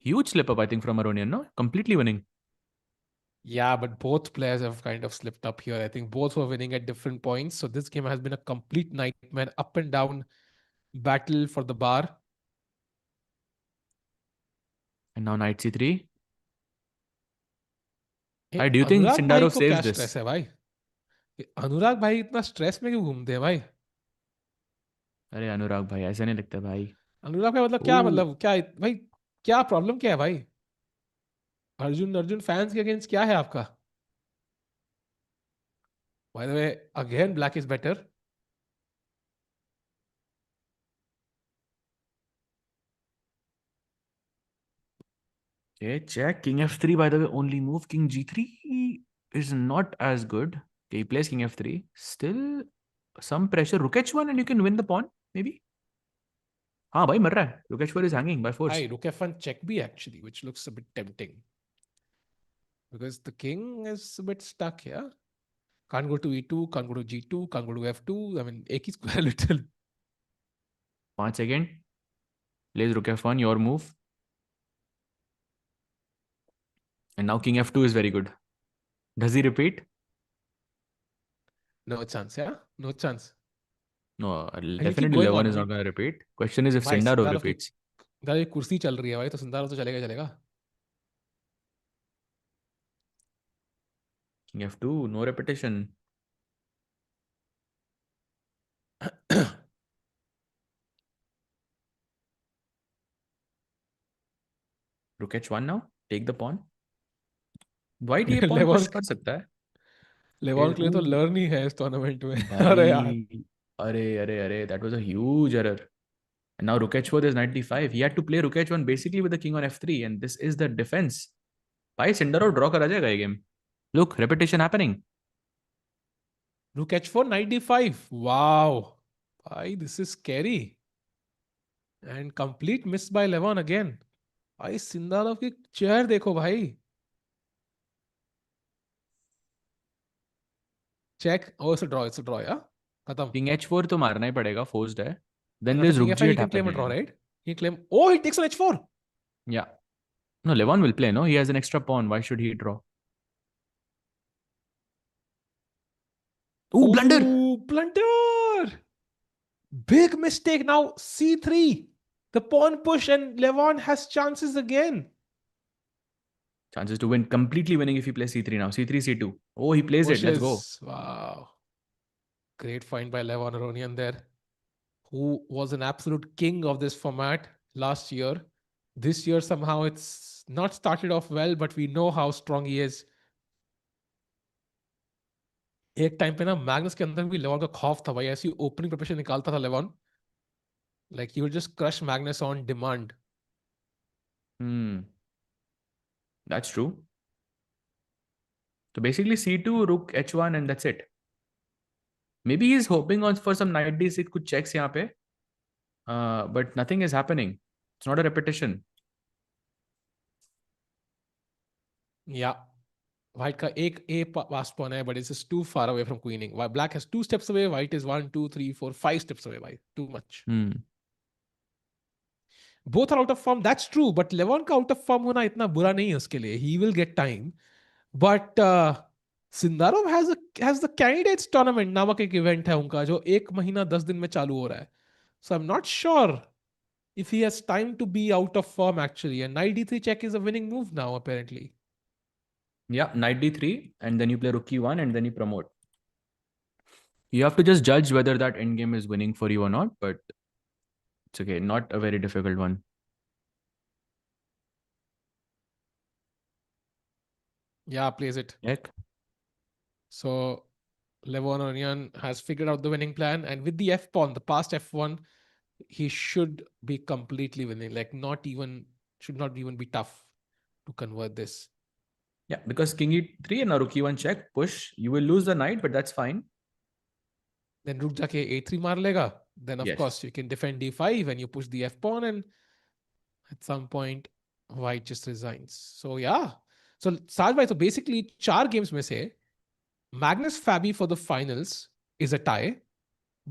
huge slip up I think from Aronian no completely winning Yeah, but both players have kind of slipped up here. I think both were winning at different points. So this game has been a complete nightmare, up and down battle for the bar. and now knight c3 A, do you think अनुराग भाई Sindarov को क्या saves this stress है भाई? अनुराग भाई इतना stress में क्यों घूमते हैं भाई? अरे अनुराग भाई ऐसा नहीं लगता भाई अनुराग भाई ओ क्या भाई? क्या प्रॉब्लम क्या है भाई? अर्जुन अर्जुन फैंस के अगेंस्ट क्या है आपका? Bye the way again black is better. Okay, check. King f3, by the way, only move. King g3 is not as good. Okay, he plays king f3. Still some pressure. Rook h1 and you can win the pawn, maybe. हाँ भाई मर रहा है. Rook h4 is hanging by force. भाई rook f1 check भी actually, which looks a bit tempting because the king is a bit stuck here. Can't go to e2, can't go to g2, can't go to f2. I mean, एक ही square little. 5 second. Plays rook f1, your move. And now king f2 is very good. Does he repeat? No chance, yeah? No chance. No, And you keep definitely going Levon on. is I not mean, going to repeat. Question is if भाई Sindarov Sindarov की repeats. इधर एक कुर्सी चल रही है भाई तो सिंदारोव तो चलेगा चलेगा. King f2, no repetition. Rook h1 now. Take the pawn. White ये pawn लेवॉन push कर सकता है. लेवॉन के लिए तो Ooh, लर्न ही है इस टूर्नामेंट में. अरे यार. Bhai, arre, that was a huge error. And now Rook H4, there's knight d5. He had to play Rook H1 basically with the king on f3, and this is the defense. Bhai, Sindarov draw करा जाएगा ये game. Look, repetition happening. Rook h4, knight d5. Wow. भाई this is scary. And complete miss by लेवॉन again. भाई Sindarov की chair देखो भाई. Check. Oh, it's a draw, yeah? खत्म. King H4 तो मारना ही पड़ेगा, forced है. And Then after there's king Rook f5 he G8 can claim a draw, happening. right? He claim. Oh, he takes on h4. Yeah. No, Levon will play, no? He has an extra pawn. Why should he draw? Ooh, blunder! Oh, blunder! Big mistake now. c3. The pawn push and Levon has chances again. Chances to win, completely winning if he plays c3 now. c3, c2. Oh, he plays it. Let's go. Pushes. Wow. Great find by Levon Aronian there, who was an absolute king of this format last year. This year, somehow, it's not started off well, but we know how strong he is. एक time पे ना Magnus के अंदर भी लेवॉन का खौफ था भाई, ऐसी ओपनिंग प्रिपरेशन निकालता था लेवॉन, like he would just crush Magnus on demand. That's true. So basically c2, rook h1, and that's it. Maybe he's hoping on for some knight d6 कुछ checks यहाँ पे, but nothing is happening. It's not a repetition. Yeah white का एक A pass pawn है, but it's too far away from queening. Black has 2 steps away, white is 1 2 3 4 5 steps away भाई, too much. Both are out of form, that's true, but Levon का out of form होना इतना बुरा नहीं है उसके लिए, he will get time. But Sindarov has the candidates tournament नामक एक इवेंट है उनका, जो 1 महीना 10 दिन में चालू हो रहा है. So I am not sure if he has time to be out of form actually. And knight d3 check is a winning move now apparently. Yeah, knight d3, and then you play rook e1, and then you promote. You have to just judge whether that endgame is winning for you or not, but it's okay. Not a very difficult one. Yeah, plays it. Check. So Levon Onion has figured out the winning plan, and with the f pawn, the past f1, he should be completely winning. Like not even should not even be tough to convert this. Yeah, because king e3 and a rook e1 check push, you will lose the knight, but that's fine. Then rook जाके a3 मार लेगा. Then of Yes. course you can defend d5 and you push the f pawn, and at some point white just resigns. So yeah. So Saj bhai, so basically 4 games में से Magnus Fabi for the finals is a tie.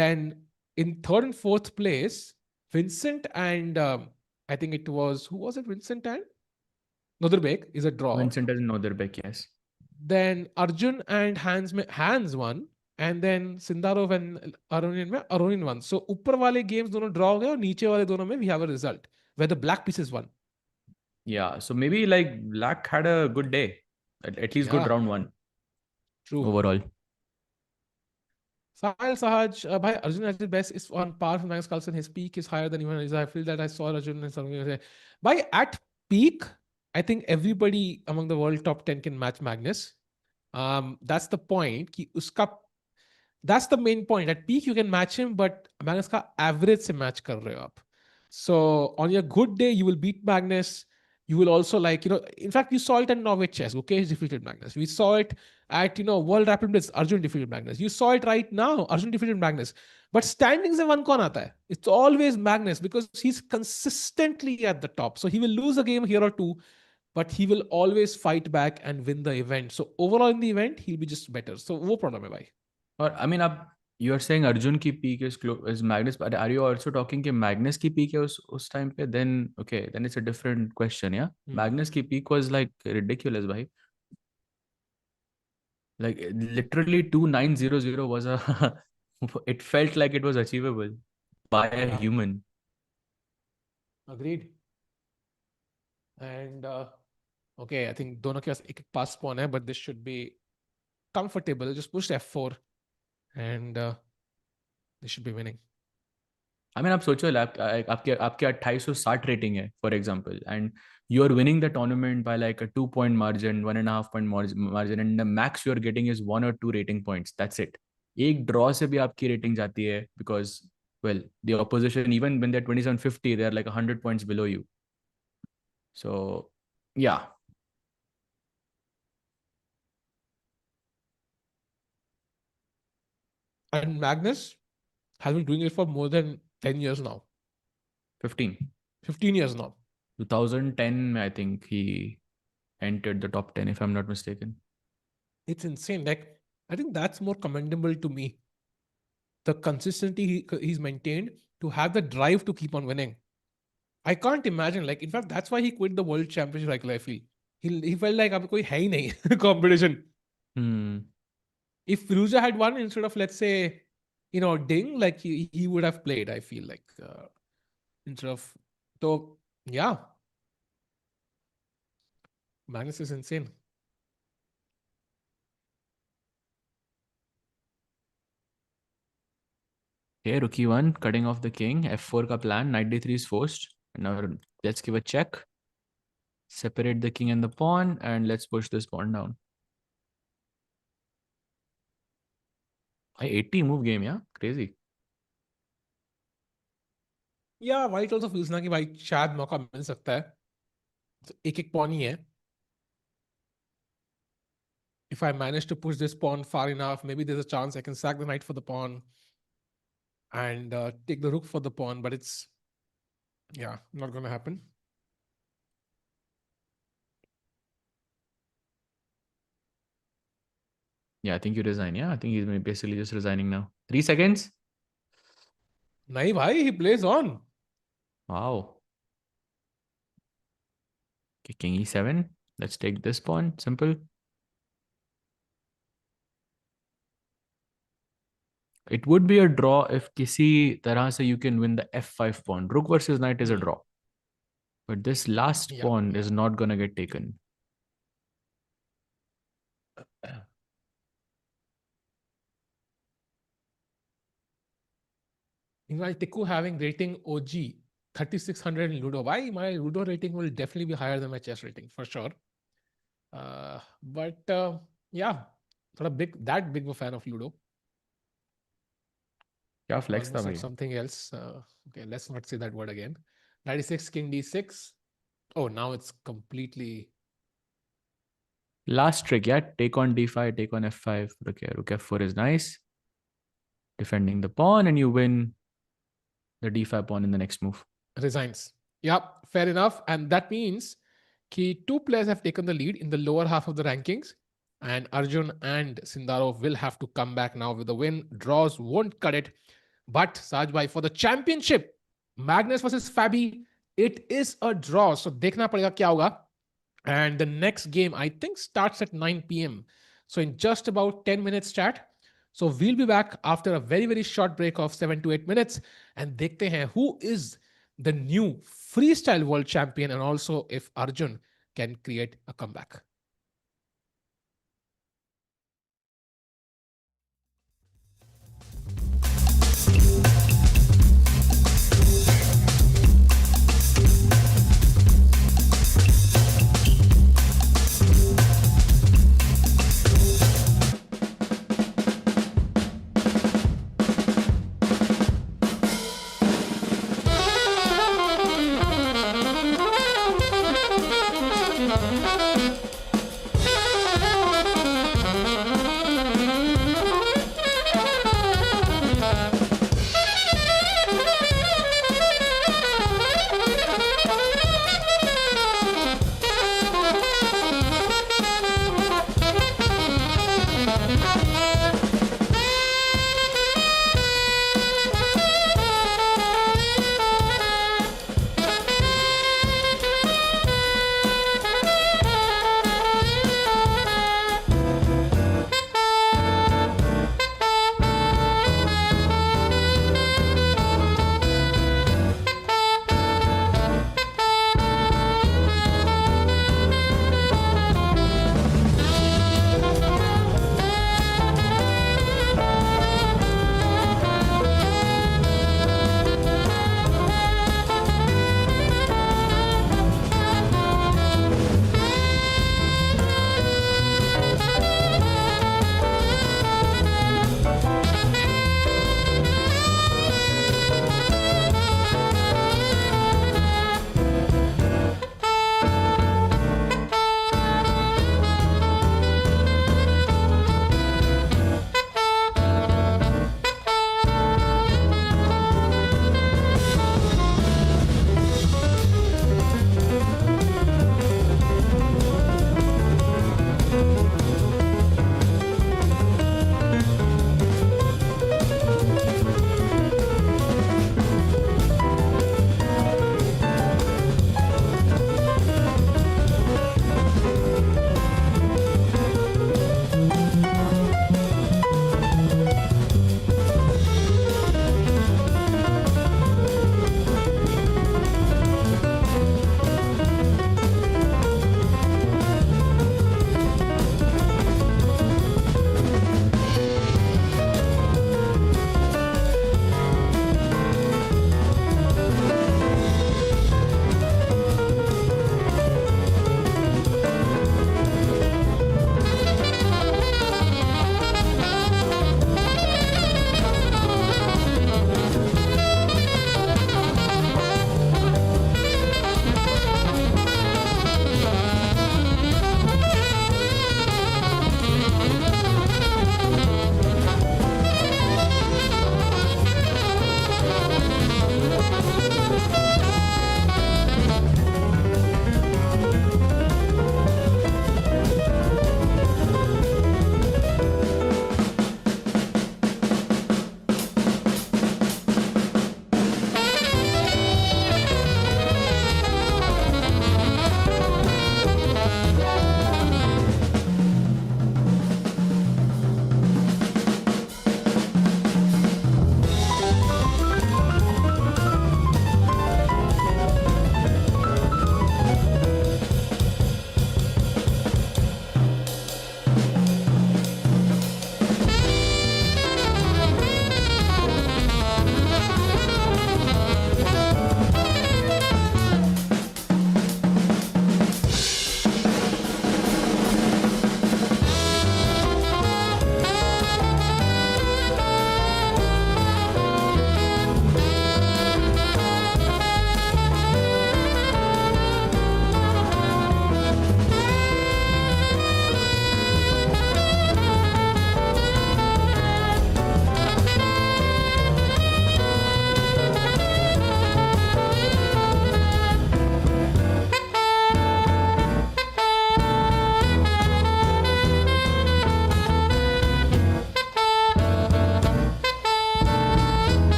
Then in third and fourth place, Vincent and I think it was, who was it? Vincent and Noderbek is a draw. Vincent doesn't know their back, yes. Then Arjun and Hans won. And then Sindarov and Aronin won. So ऊपर वाले games दोनों draw हो गए, और नीचे वाले दोनों में we have a result where the black pieces won. Yeah, so maybe like black had a good day, at least good Yeah, round one true. overall. Sahil Sahaj, bhai, Arjun at his best is on par from Magnus Carlsen. His peak is higher than even his. I feel that I saw Arjun and something. By at peak, I think everybody among the world top 10 can match Magnus. That's the point. कि उसका That's the main point. At peak, you can match him, but Magnus का average से match कर रहे हो आप. So on your good day, you will beat Magnus. You will also in fact, we saw it at Norway Chess. Okay, he defeated Magnus. We saw it at, World Rapid Blitz. Arjun defeated Magnus. You saw it right now. Arjun defeated Magnus. But standings में one कौन आता है? It's always Magnus because he's consistently at the top. So he will lose a game here or two, but he will always fight back and win the event. So overall in the event, he'll be just better. So वो problem है भाई. Or I mean, you are saying Arjun ki peak is Magnus, but are you also talking कि Magnus ki peak है उस time पे? Then okay, then it's a different question, yeah. Magnus ki peak was like ridiculous, bhai. Like literally 2900 was a it felt like it was achievable by a Yeah, human. agreed. And okay, I think दोनों के पास एक pass pawn है, but this should be comfortable. Just push f4 and they should be winning. I mean, आप सोचो आपके आपके 2860 rating है for example, and you are winning the tournament by like a 2 point margin, 1.5 point margin, and the max you are getting is 1 or 2 rating points, that's it. एक draw से भी आपकी rating जाती है because well, the opposition, even when they're 2750, they're like 100 points below you. So yeah. And Magnus has been doing it for more than 10 years now. 15. 15 years now. 2010 I think he entered the top 10 if I'm not mistaken. It's insane. Like, I think that's more commendable to me. The consistency he's maintained to have the drive to keep on winning. I can't imagine. Like, in fact, that's why he quit the world championship cycle, I feel. He felt like अब कोई है ही नहीं competition. If Firuza had won instead of, let's say, Ding, like he would have played, I feel like, instead of. So, yeah. Magnus is insane. Okay, rook e1, cutting off the king. f4 का plan, knight d3 is forced. Now let's give a check. Separate the king and the pawn, and let's push this pawn down. भाई 80 move game, या crazy. या white also feels ना कि भाई शायद मौका मिल सकता है. तो एक एक पॉन ही है. If I manage to push this pawn far enough, maybe there's a chance I can sack the knight for the pawn and take the rook for the pawn, but it's, yeah, not going to happen. Yeah, I think you resign. Yeah, I think he's basically just resigning now. 3 seconds. Nahi bhai, he plays on. Wow. Okay, king e7. Let's take this pawn. Simple. It would be a draw if kisi tarah se you can win the f5 pawn. Rook versus knight is a draw. But this last Yeah. pawn is not going to get taken. Meanwhile, Tiku having rating OG 3600 in Ludo. Why? My Ludo rating will definitely be higher than my chess rating for sure. But yeah, sort of that big of a fan of Ludo. क्या flex था Almost said भाई. something else. Okay, let's not say that word again. 96 king d6. Oh, now it's completely. Last trick, yeah. Take on d5, take on f5. Okay, rook f4 is nice. Defending the pawn, and you win the d5 pawn in the next move. Resigns. Yeah, fair enough. And that means key two players have taken the lead in the lower half of the rankings. And Arjun and Sindarov will have to come back now with a win. Draws won't cut it. But Sajbhai, for the championship, Magnus versus Fabi, it is a draw. So देखना पड़ेगा क्या होगा. And the next game, I think, starts at 9 p.m. So in just about 10 minutes chat. So we'll be back after a very, very short break of 7 to 8 minutes. And देखते हैं who is the new freestyle world champion and also if Arjun can create a comeback.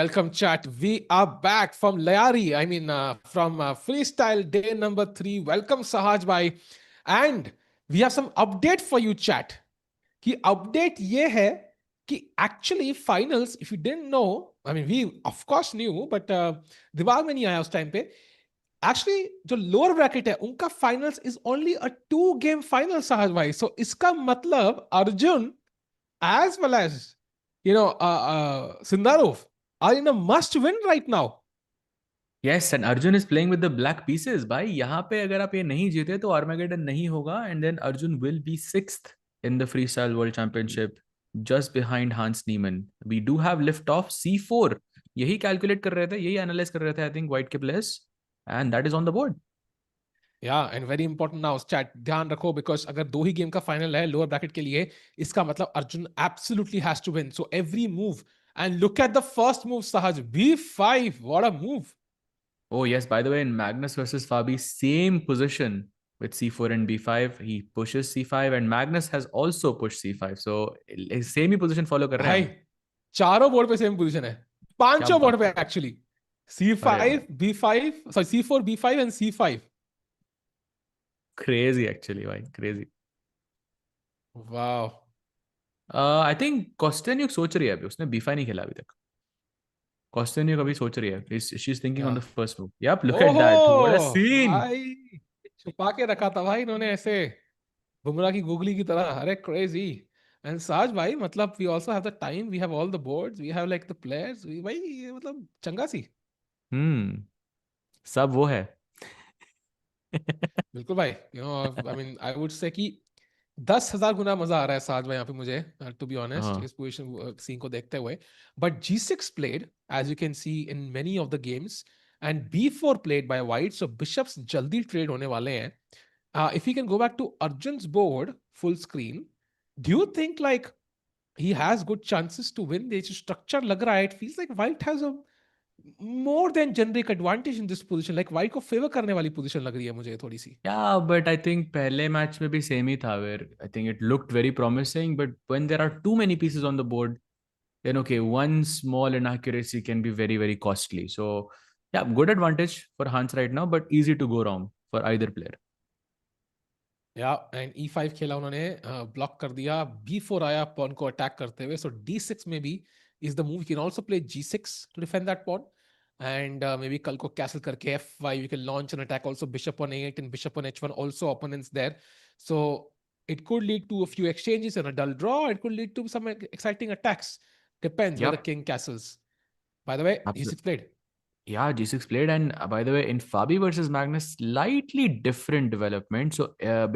welcome chat. We are back from Layari. From Freestyle day number 3. Welcome Sahaj bhai. And we have some update for you chat. कि update ये है कि actually finals, if you didn't know, I mean we of course knew, but दिमाग में नहीं आया उस time पे. Actually जो lower bracket है उनका finals is only a 2 game final Sahaj bhai. So इसका मतलब Arjun as well as Sindarov are in a must win right now. Yes, and Arjun is playing with the black pieces. भाई यहाँ पे अगर आप ये नहीं जीते तो Armageddon नहीं होगा, and then Arjun will be sixth in the Freestyle World Championship, just behind Hans Niemann. We do have lift off C4. यही calculate कर रहे थे, यही analyze कर रहे थे, I think white के players, and that is on the board. Yeah, and very important now chat ध्यान रखो because अगर 2 ही गेम का फाइनल है लोअर ब्रैकेट के लिए इसका मतलब Arjun absolutely has to win. So every move, and look at the first move Sahaj, B5, what a move. Oh yes, by the way, in Magnus versus Fabi, same position with C4 and B5. He pushes C5 and Magnus has also pushed C5. So same he position follow कर रहे हैं भाई हम. चारों board पे same position है, क्या पांचों बोर्ड बात पे कर रहे हैं. एक्चुअली अरे C5 भाई, B5 sorry C4 B5 and C5. crazy actually भाई, crazy. Wow. आई थिंक कॉस्टेन्युक सोच रही है अभी, उसने B5 नहीं खेला अभी तक. कॉस्टेन्युक अभी सोच रही है, शी इज थिंकिंग ऑन क्या the first move. Yup, look at that, what a ओहो सीन. भाई, छुपा के रखा था भाई इन्होंने ऐसे बुमराह की गूगली की तरह. अरे क्रेजी. एंड साज भाई मतलब we also have the time, we have all the boards, we have like the players, we भाई ये मतलब चंगा सी. हम्म, सब वो है. बिल्कुल भाई, आई मीन आई वुड से कि 10,000 गुना मजा आ रहा है साज भाई यहाँ पे मुझे, टू बी ऑनेस्ट, हाँ. इस पोजीशन सीन को देखते हुए. But G6 played as you can see in many of the games, and B4 played by white, so bishops जल्दी ट्रेड होने वाले हैं. If we can go back to Arjun's board full screen, do you think like he has good chances to win? The structure lag raha hai, it feels like White has a more than generic advantage in this position. Like White को favor करने वाली position लग रही है मुझे थोड़ी सी. Yeah but I think पहले मैच में भी सेम ही था, where I think it looked very promising, but when there are too many pieces on the board, then okay, one small inaccuracy can be very, very costly. So yeah, good advantage for Hans right now, but easy to go wrong for either player. या and E5 खेला उन्होंने, block कर दिया. B4 आया pawn को attack करते हुए, सो D6 में भी is the move. You can also play G6 to defend that pawn, and maybe कल को कैसल करके F5 you can launch an attack also bishop on A8 and bishop on H1 also opponents there. So it could lead to a few exchanges and a dull draw. It could lead to some exciting attacks. Depends where the Yep. king castles. By the way, Absolutely. G6 played. Yeah, G6 played, and by the way, in Fabi versus Magnus, slightly different development. So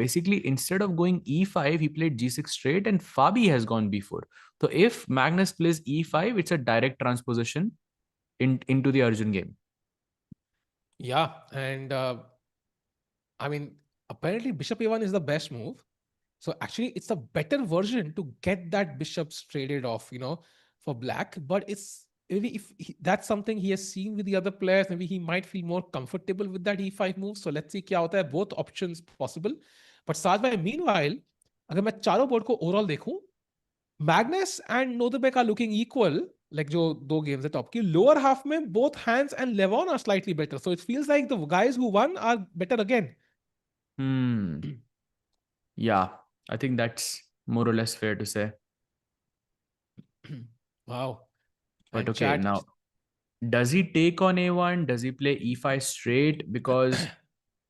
basically, instead of going E5, he played G6 straight, and Fabi has gone B4. So if Magnus plays E5, it's a direct transposition into the Arjun game. Yeah, and I mean, apparently Bishop A1 is the best move. So actually, it's a better version to get that bishops traded off, for black. But it's maybe if that's something he has seen with the other players, maybe he might feel more comfortable with that E5 move. So let's see क्या होता है. Both options possible. But साथ में meanwhile, अगर मैं चारों board को overall देखूं, Magnus and Nodirbek are looking equal. Like जो 2 गेम्स है टॉप की, लोअर हाफ में both Hans and Levon are slightly better. So it feels like the guys who won are better again. Hmm. Yeah, I think that's more or less fair to say. Wow. But And okay, chat. now does he take on A1? Does he play E5 straight? Because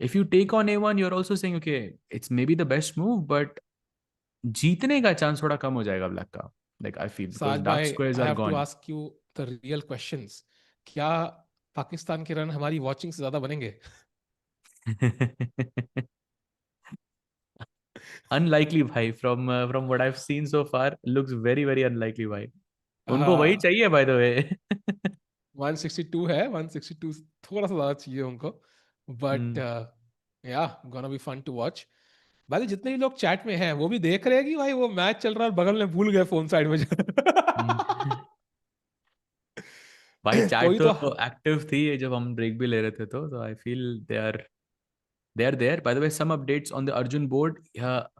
if you take on A1, you're also saying, okay, it's maybe the best move, but जीतने का chance थोड़ा कम हो जाएगा black का. Like I feel because साज dark भाई, squares I are have to gone. Ask you the real questions. क्या पाकिस्तान के रन हमारी वॉचिंग से ज्यादा बनेंगे? Unlikely भाई, from what I've seen so far, looks very very unlikely भाई. उनको वही हाँ, चाहिए by the way. 162 है, 162 थोड़ा सा ज्यादा चाहिए उनको. But Hmm. Yeah gonna be fun to watch. भाई जितने भी लोग चैट में हैं वो भी देख रहे हैं कि भाई वो मैच चल रहा है और बगल में भूल गए फोन साइड में Hmm. भाई चैट कोई तो. तो एक्टिव थी जब हम ब्रेक भी ले रहे थे, तो I feel they are there. By the way, some updates on the Arjun board.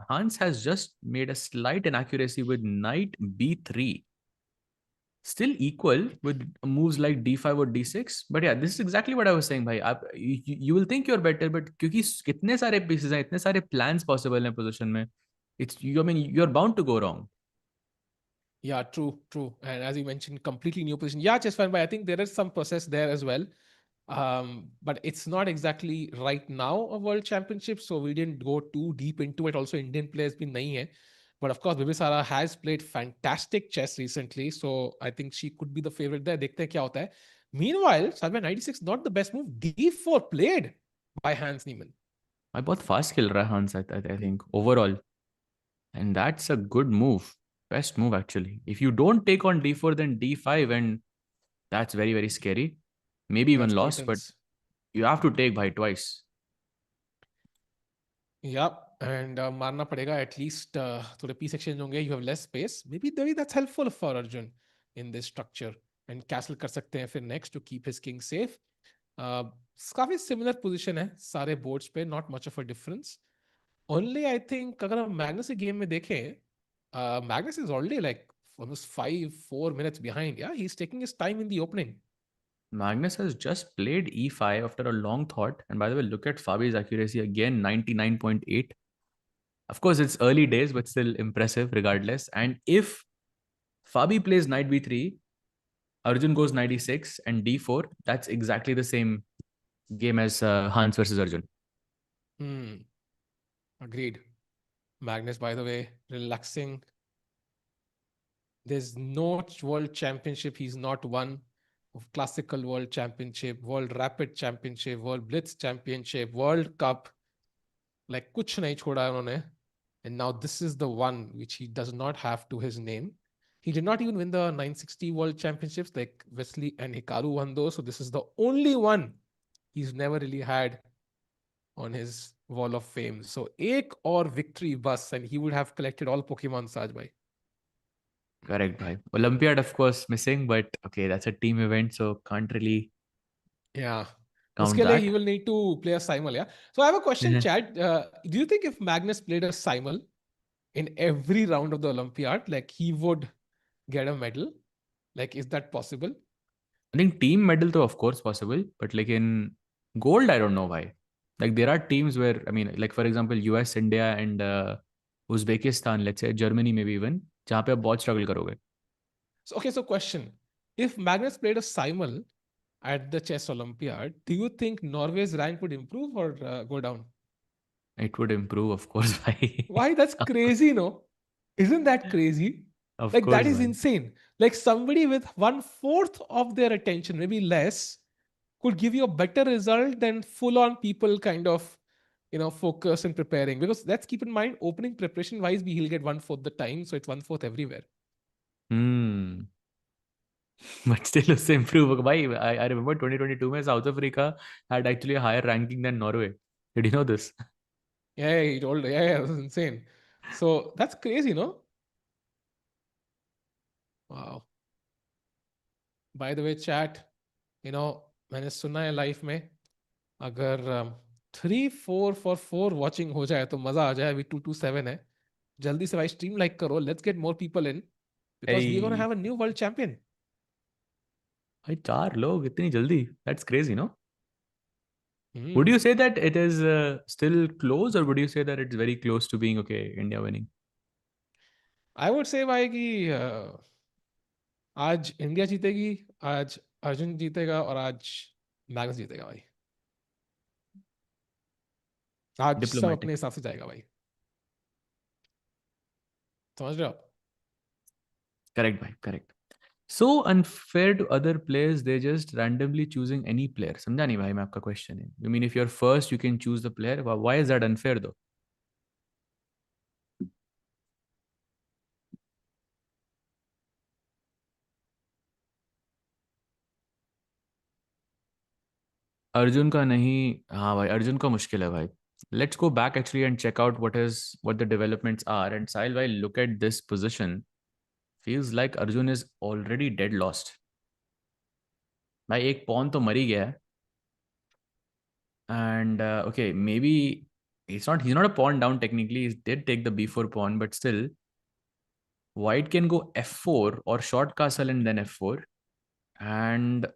Hans has just made a slight inaccuracy with knight b3. still equal with moves like d5 or d6, but yeah, this is exactly what I was saying, bhai. You will think you're better, but क्योंकि कितने सारे pieces हैं, इतने सारे plans possible हैं position में, it's you, I mean, you're bound to go wrong. Yeah, true, true. And as you mentioned, completely new position. Yeah, just fine, but I think there is some process there as well. But it's not exactly right now a world championship, so we didn't go too deep into it. Also, Indian players been nahi hai. But of course, Bibisara has played fantastic chess recently, so I think she could be the favorite there. Dekhte hain kya hota hai. Meanwhile, Salman 96 not the best move. D4 played by Hans Niemann. भाई बहुत fast खेल रहा है Hans, I think overall, and that's a good move, best move actually. If you don't take on d4, then d5, and that's very very scary. Maybe even That's lost, but curtains. you have to take by twice. Yep, and मारना पड़ेगा at least थोड़े piece exchange होंगे. You have less space. Maybe that's helpful for Arjun in this structure. And castle कर सकते हैं फिर next to keep his king safe. काफी similar position है सारे boards पे. Not much of a difference. Only I think अगर हम Magnus के game में देखें, Magnus is already like almost 4 minutes behind. Yeah, he's taking his time in the opening. Magnus has just played e5 after a long thought. And by the way, look at Fabi's accuracy again, 99.8. Of course, it's early days, but still impressive regardless. And if Fabi plays knight b3, Arjun goes knight e6 and d4, that's exactly the same game as Hans versus Arjun. Hmm. Agreed. Magnus, by the way, relaxing. There's no world championship he's not won. Classical world championship, world rapid championship, world blitz championship, world cup. Like kuch nahi choda unhone. And now this is the one which he does not have to his name. He did not even win the 960 world championships like Wesley and Hikaru won those. So this is the only one he's never really had on his wall of fame. So ek or victory bus and he would have collected all Pokemon, Sajbhai. Correct, bhai. Olympiad, of course, missing, but okay, that's a team event, so can't really Yeah. count Uske liye he that. will need to play a simul, yeah. So I have a question, I Chad. Do you think if Magnus played a simul in every round of the Olympiad, like he would get a medal? Like, is that possible? think team medal, though, of course, possible, but like in gold, I don't know why. Like there are teams where, I mean, like for example, US, India, and Uzbekistan, let's say Germany, maybe even, जहाँ पे आप बहुत struggle करोगे. So, okay, so question. If Magnus played a simul at the chess Olympiad, do you think Norway's rank would improve or go down? It would improve, of course, bhai. Why? That's crazy, no? Isn't that crazy? Of Like, that course, is bhai. insane. Like, somebody with 1/4 of their attention, maybe less, could give you a better result than full on people kind of focus and preparing, because let's keep in mind opening preparation wise he'll get 1/4 the time, so it's 1/4 everywhere. Hmm. But still उससे improve होगा भाई. I remember 2022 में South Africa had actually a higher ranking than Norway. Did you know this? Yeah, he told, yeah, that was insane. So that's crazy, no? Wow. By the way, chat, मैंने सुना है life में अगर 3-4 for 4 watching हो जाए तो मजा आ जाए. अभी 227 है. जल्दी से भाई स्ट्रीम लाइक करो. Let's get more people in because we gonna Hey, have a new world champion. भाई 4 लोग इतनी जल्दी? That's crazy, no? Would हम्म. you say that it is still close, or would you say that it's very close to being okay, India winning? I would से भाई कि आज India जीतेगी, आज अर्जुन जीतेगा और आज मैग्नस जीतेगा भाई. आज सब अपने Diplomatic. हिसाब से जाएगा भाई. समझ रहे हो आप? Correct, bhai. Correct. So unfair to other players, they're just randomly choosing any player. समझा नहीं भाई मैं आपका question है. I mean, if you're first, you can choose the player. Why is that unfair though? Arjun का नहीं. हाँ भाई, अर्जुन का मुश्किल है भाई. Let's go back actually and check out what the developments are. And Sahil, while look at this position, feels like Arjun is already dead lost. भाई एक पॉन तो मर ही गया है. And okay, maybe he's not a pawn down technically. He did take the b4 pawn, but still, White can go f4 or short castle and then f4. And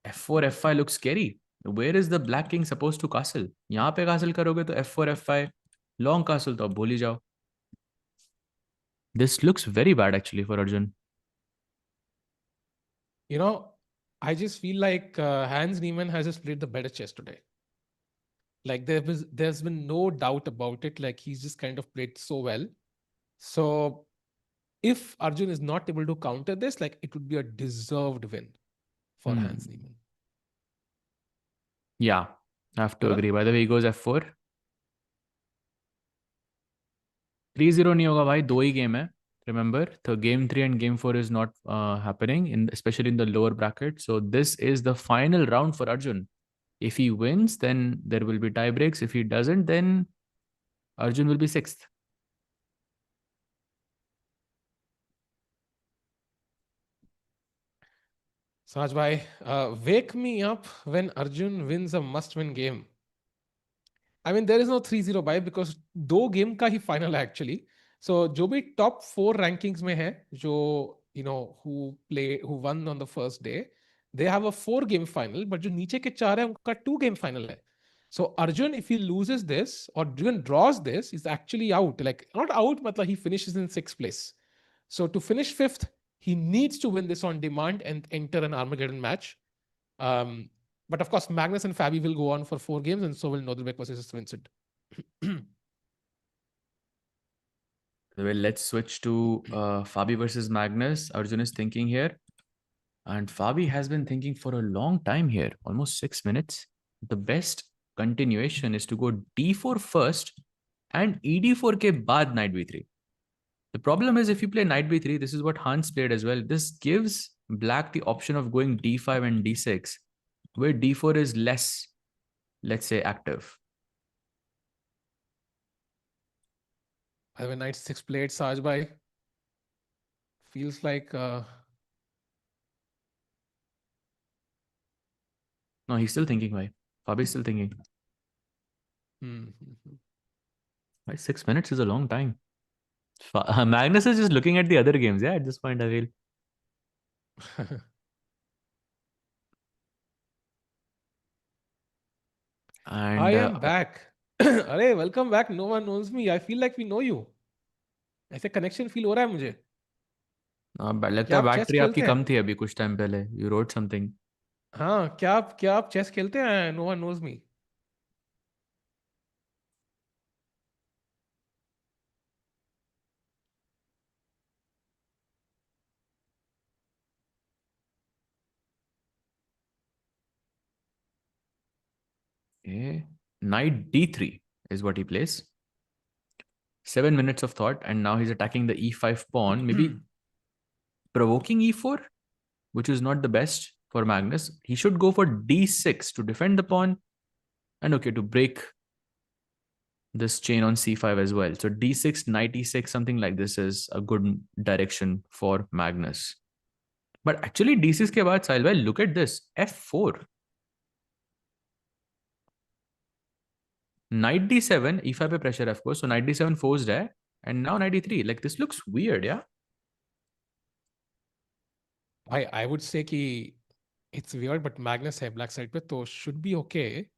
f4 f5 looks scary. Where is the black king supposed to castle? यहाँ पे castle करोगे तो f4 f5 long castle तो अब भूल ही जाओ. This looks very bad actually for Arjun. You know, I just feel like Hans Niemann has just played the better chess today. Like there's been no doubt about it. Like he's just kind of played so well. So if Arjun is not able to counter this, like it would be a deserved win for Hans Hmm. Niemann. Yeah, I have to है ना? agree. By the way, he goes f4. 3-0 नहीं होगा भाई, दो ही game है. Remember, the game 3 and game 4 is not happening, especially in the lower bracket. So this is the final round for Arjun. If he wins, then there will be tie breaks. If he doesn't, then Arjun will be sixth. Saj bhai, wake me up when Arjun wins a must-win game. I mean, there is no 3-0 by because दो game का ही final है actually. सो जो भी top 4 rankings में है, जो who won on the first day, they have a 4 game final, but जो नीचे के 4 है उनका 2 game final है. So Arjun, if he loses this or even draws this, is actually out. Like not out, but he finishes in 6th place. So to finish 5th, he needs to win this on demand and enter an Armageddon match. Um, but of course, Magnus and Fabi will go on for 4 games, and so will Nordelbeck versus Vincent. Well, let's switch to Fabi versus Magnus. Arjun is thinking here. And Fabi has been thinking for a long time here, almost 6 minutes. The best continuation is to go d4 first and ed4 ke baad knight b3. The problem is if you play knight b3, this is what Hans played as well. This gives black the option of going d5 and d6, where d4 is less, let's say, active. I have a knight 6 played, Sajbhai. Feels like No, he's still thinking, why? Fabi's still thinking. Why 6 minutes is a long time. Magnus is just looking at the other games, yeah, at this point, I feel. I And am back. अरे welcome back. No one knows me. I feel like we know you. ऐसे connection feel हो रहा है मुझे. लगता क्या है आप चेस बैटरी आपकी खेलते हैं? कम थी अभी कुछ टाइम पहले. You wrote something. हाँ, क्या आप चेस खेलते हैं? No one knows me. Knight d3 is what he plays. 7 minutes of thought, and now he's attacking the e5 pawn. Maybe provoking e4, which is not the best for Magnus. He should go for d6 to defend the pawn, and okay, to break this chain on c5 as well. So d6, knight e6, something like this is a good direction for Magnus. But actually, d6 के बाद साहिल भाई, look at this, f4. Knight d7, e5 पे pressure, of course. So knight d7 forced है, and now knight e3. Like this looks weird, yeah. I would say कि it's weird, but Magnus है black side पे तो should be okay.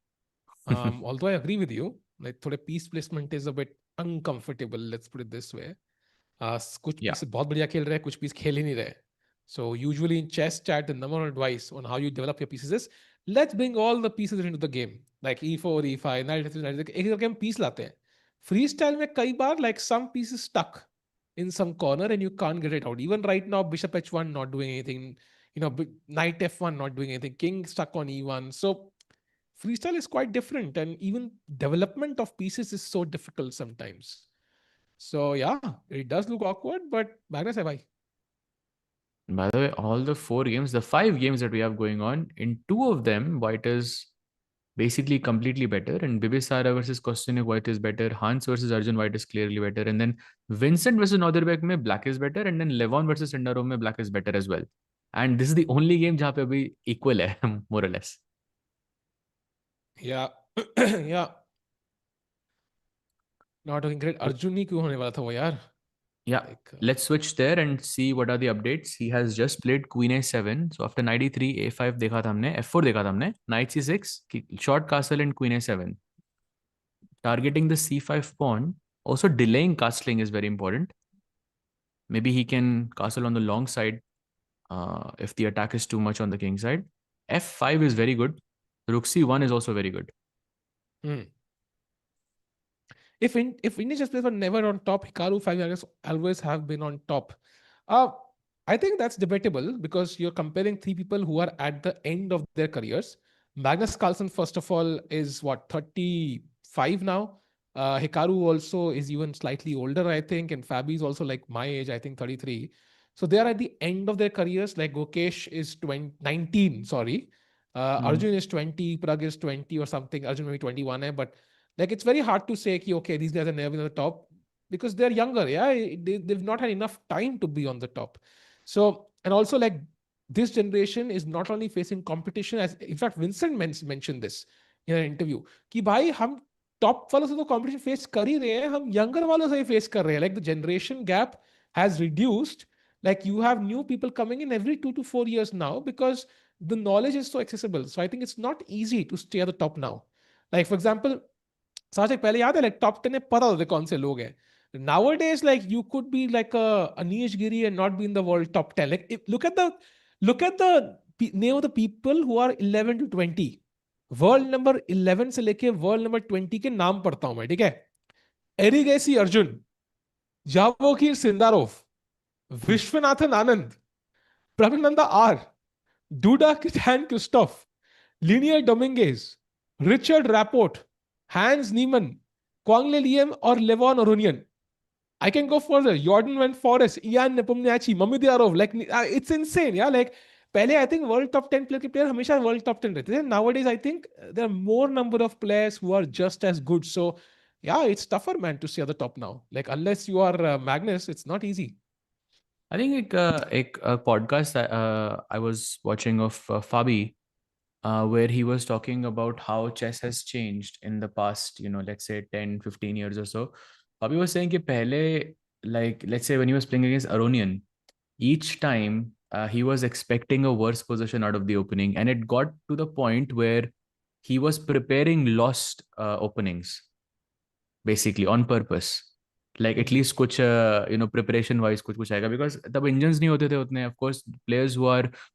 Although I agree with you, like थोड़े piece placement is a bit uncomfortable. Let's put it this way. कुछ Yeah. Piece बहुत बढ़िया खेल रहे हैं, कुछ पीस खेल ही नहीं रहे. So usually in chess chat, the number one advice on how you develop your pieces is let's bring all the pieces into the game. Like e4, e5, knight e3, knight e3. एक करके हम piece लाते हैं. Freestyle में कई बार like some piece is stuck in some corner and you can't get it out. Even right now, bishop h1 not doing anything. Knight f1 not doing anything. King stuck on e1. So freestyle is quite different, and even development of pieces is so difficult sometimes. So yeah, it does look awkward, but Magnus hai bhai. By the way, all the 4 games, the 5 games that we have going on, in 2 of them, White is basically completely better. And Bibisara versus Kostyuk, White is better. Hans versus Arjun, White is clearly better. And then Vincent versus Norderbeck, mein Black is better. And then Levon versus Sendarov, mein Black is better as well. And this is the only game जहाँ पे अभी equal है, more or less. Yeah, yeah. Not looking great. So Arjun ही क्यों होने वाला था वो यार? Yeah, Like, let's switch there and see what are the updates. He has just played Queen A7. So after knight E3, A5 देखा था हमने, F4 देखा था हमने, knight C6, short castle and Queen A7. Targeting the C5 pawn. Also delaying castling is very important. Maybe he can castle on the long side if the attack is too much on the king side. F5 is very good. Rook C1 is also very good. hmm. If Indian chess players were never on top, Hikaru 5 always have been on top. Uh, I think that's debatable because you're comparing three people who are at the end of their careers. Magnus Carlsen, first of all, is what, 35 now. Hikaru also is even slightly older, I think, and Fabi is also like my age, I think 33. So they are at the end of their careers. Like Gokesh is 20, 19, sorry. Hmm. Arjun is 20, Prag is 20 or something. Arjun maybe 21, but like it's very hard to say, okay, these guys are never in the top because they're younger. Yeah, they've not had enough time to be on the top. So, and also like this generation is not only facing competition, as in fact, Vincent mentioned this in an interview, कि भाई हम top वालों से तो competition face कर ही रहे हैं, हम younger वालों से ही face कर रहे हैं. Like the generation gap has reduced. Like you have new people coming in every 2 to 4 years now because the knowledge is so accessible. So I think it's not easy to stay at the top now. Like for example, Sajik पहले याद है like top 10 में पता होते कौन से लोग हैं. Nowadays like you could be like a Anish Giri and not be in the world top 10. Like look at the name of the people who are 11 to 20. World number 11 से लेके world number 20 के नाम पढ़ता हूं मैं, ठीक है. Erigaisi Arjun, Javokhir Sindarov, Viswanathan Anand, Praggnanandhaa R, Duda किटैन Krzysztof, Linear Dominguez, Richard Rapport, Hans Niemann, Kwangले Liem, or Levon Orunian. I can go further. Jordan Van Forest, Ian Nepomniachtchi, Mamidiarov. Like it's insane. Yeah, like पहले I think world top 10 player हमेशा world top 10 रहते थे. Nowadays I think there are more number of players who are just as good. So yeah, it's tougher man to stay at the top now. Like unless you are Magnus, it's not easy. I think एक podcast I was watching of Fabi where he was talking about how chess has changed in the past, let's say 10, 15 years or so. Fabi was saying कि पहले, like, let's say when he was playing against Aronian, each time he was expecting a worse position out of the opening, and it got to the point where he was preparing lost openings basically on purpose. Like at Hmm. least कुछ preparation wise कुछ आएगा, because तब engines नहीं होते थे उतने. Of course players who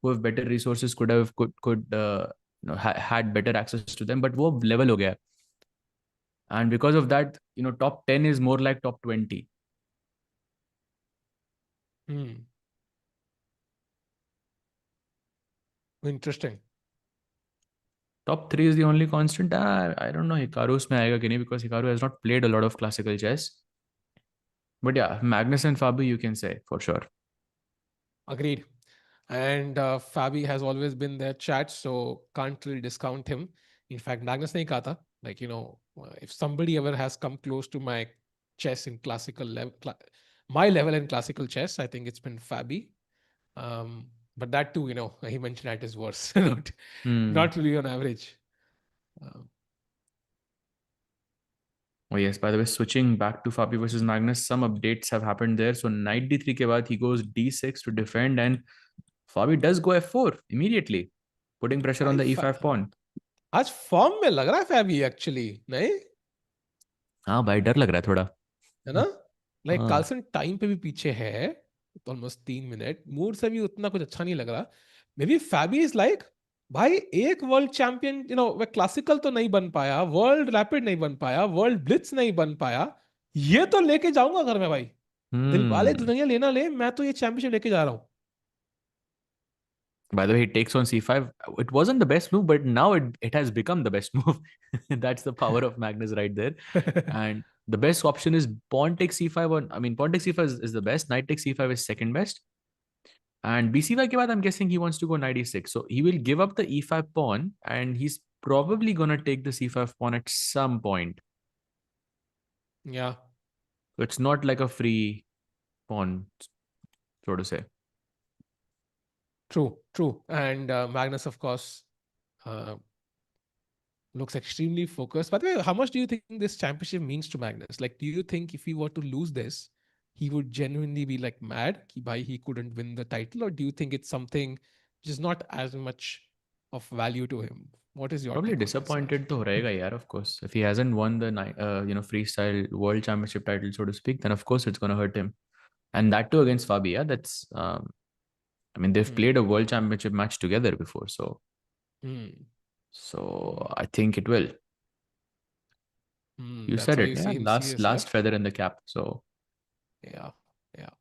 have better resources could had better access to them, but वो level हो गया. And because of that, top 10 is more like top 20. Hmm. Interesting. Top 3 is the only constant. I don't know Hikaru उसमें आएगा कि नहीं, because Hikaru has not played a lot of classical chess. But yeah, Magnus and Fabi you can say for sure. Agreed. And Fabi has always been their chat, so can't really discount him. In fact, Magnus nahi kaha tha. Like, if somebody ever has come close to my chess in classical level, my level in classical chess, I think it's been Fabi. But that too, he mentioned at his worst, Hmm. not really on average. Um, Oh yes, by the way, switching back to Fabi versus Magnus, some updates have happened there. So knight d3 के बाद he goes d6 to defend, and Fabi does go f4 immediately, putting pressure on भाई the e5 pawn. आज form में लग रहा है फैबी actually, नहीं हाँ भाई, डर लग रहा है थोड़ा. है ना. लाइक हाँ. कार्लसन टाइम पे भी पीछे है, ऑलमोस्ट 3 मिनट. मूड से भी उतना कुछ अच्छा नहीं लग रहा. मे बी फैबी इज लाइक, भाई एक वर्ल्ड चैंपियन, वह क्लासिकल तो नहीं बन पाया, वर्ल्ड रैपिड नहीं बन पाया, वर्ल्ड ब्लिट्स नहीं बन पाया, ये तो लेके जाऊंगा घर में भाई. दिल वाले Hmm. दुनिया लेना ले, मैं तो ये चैंपियनशिप लेके जा रहा हूँ. By the way, he takes on c5. It wasn't the best move, but now it has become the best move. That's the power of Magnus right there. And the best option is pawn takes c5. I mean, pawn takes c5 is the best. Knight takes c5 is second best. And bc5 के बाद I'm guessing he wants to go knight e6. So he will give up the e5 pawn, and he's probably gonna take the c5 pawn at some point. या So it's not like a free pawn, so to say. True true. And Magnus of course looks extremely focused. By the way, how much do you think this championship means to Magnus? Like, do you think if he were to lose this, he would genuinely be like mad कि भाई he couldn't win the title, or do you think it's something which is not as much of value to him? What is your Probably take on this, Raj? disappointed to रहेगा यार, of course. If he hasn't won the freestyle world championship title, so to speak, then of course it's gonna hurt him. And that too against Fabi. Yeah, that's I mean, they've Hmm. played a world championship match together before, Hmm. so I think it will. Hmm. You That's said why it, you yeah. see him Last serious, yeah? last feather in the cap. So Yeah. Yeah.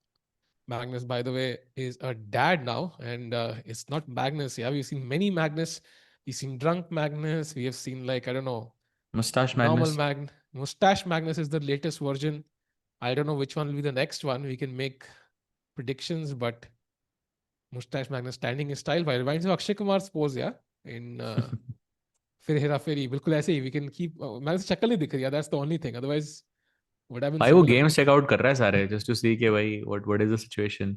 Magnus, by the way, is a dad now, and it's not Magnus. Yeah, we've seen many Magnus. We've seen drunk Magnus. We have seen, like, I don't know, mustache normal madness. Mag. Mustache Magnus is the latest version. I don't know which one will be the next one. We can make predictions, but Mustache Magnus standing in style. By reminds me of Akshay Kumar's pose, yeah, in फिर हेरा फेरी बिल्कुल ऐसे ही. We can keep. मैंने शक्ल नहीं दिख रही. Yeah, that's the only thing. Otherwise, would have been भाई वो similar. गेम्स चेकआउट कर रहा है सारे, just to see कि भाई what is the situation.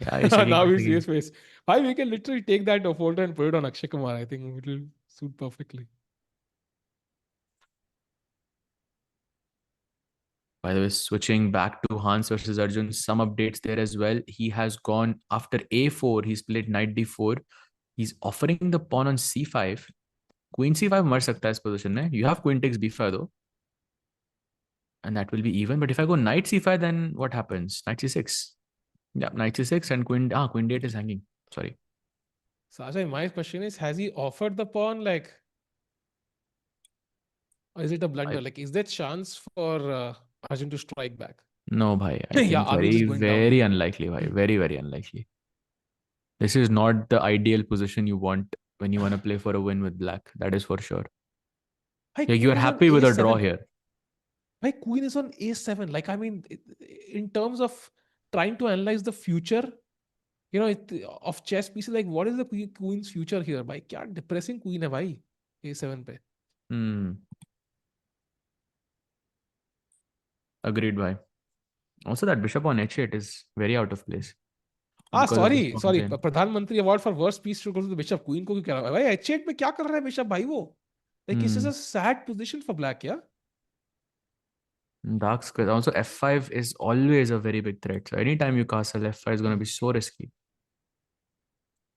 Yeah, he's checking Now out you the see his game. face. Why we can literally take that folder and put it on Akshay Kumar. I think it will suit perfectly. By the way, switching back to Hans versus Arjun, some updates there as well. He has gone after a4. He's played knight d4. He's offering the pawn on c5. Queen c5 मर सकता है इस position में. You have queen takes b5 though, and that will be even. But if I go knight c5, then what happens? Knight c6. Yeah, knight c6 and queen d8 is hanging. Sorry. Sajay, my question is, has he offered the pawn, like, or is it a I, blunder? Like, is there chance for Arjun to strike back? no, bhai. I Yeah, think are we just very, going down? very unlikely, bhai. Very, very unlikely. This is not the ideal position you want when you want to play for a win with black. That is for sure. Hey, Yeah, you are queen is on happy with a draw a7. here. Hey, queen is on a7. Like, I mean, in terms of trying to analyze the future, of chess pieces, like, what is the queen's future here? Bhai, kya depressing queen hai, bhai, a7 pe. Hmm. Agreed, bhai. Also, that bishop on h8 is very out of place हाँ because of this sorry pawn sorry chain. प्रधानमंत्री award for worst piece to go to the bishop. Queen को क्यों कह रहा है भाई? H8 में क्या कर रहा है बिशप भाई वो? Like, this is Hmm. a sad position for black, yeah. Dark square. Also, f5 is always a very big threat. So anytime you castle, f5 is going to be so risky.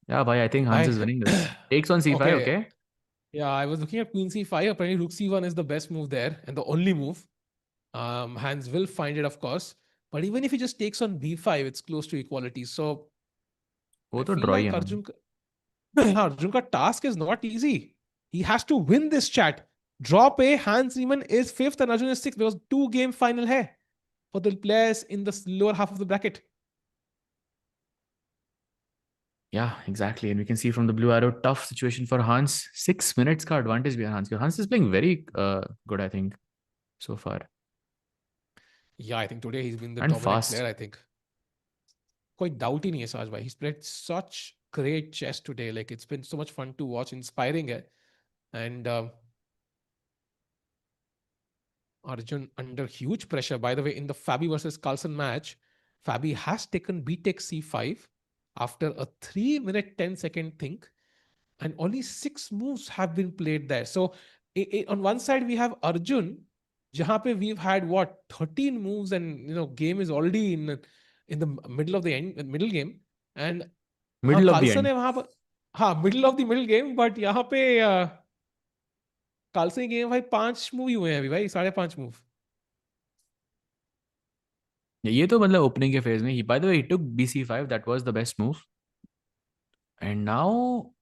Yeah, bhai. I think Hans भाई is winning this. Takes on c5. okay, Okay. yeah, I was looking at queen c5. Apparently rook c1 is the best move there and the only move. Hans will find it, of course, but even if he just takes on b5, it's close to equality. So वो I तो feel draw ही like है ना. Arjun ka task is not easy. He has to win this chat. Drop A, Hans Riemann is fifth and Arjun is sixth because 2 game final hai for the players in the lower half of the bracket. Yeah, exactly. And we can see from the blue arrow, tough situation for Hans. 6 minutes ka advantage behind Hans. Hans is playing very good, I think, so far. Yeah, I think today he's been the And dominant fast. player, I think. कोई doubt ही नहीं है साज भाई. He's played such great chess today. Like, it's been so much fun to watch, inspiring है. And Arjun under huge pressure. By the way, in the Fabi versus CARLSEN match, Fabi has taken b takes c5 after a 3 minute 10 second think, and only 6 moves have been played there. So on one side we have Arjun, jahan pe we've had what 13 moves, and game is already in the middle of the middle game, and हाँ Middle of the Carlsen end. है वहां पर. हाँ middle of the middle game, but यहाँ पे Carlsen game भाई 5 move ही हुए हैं अभी भाई, 5.5 मूव. ये तो मतलब opening के phase में he, by the way, he took bc5. That was the best move. And now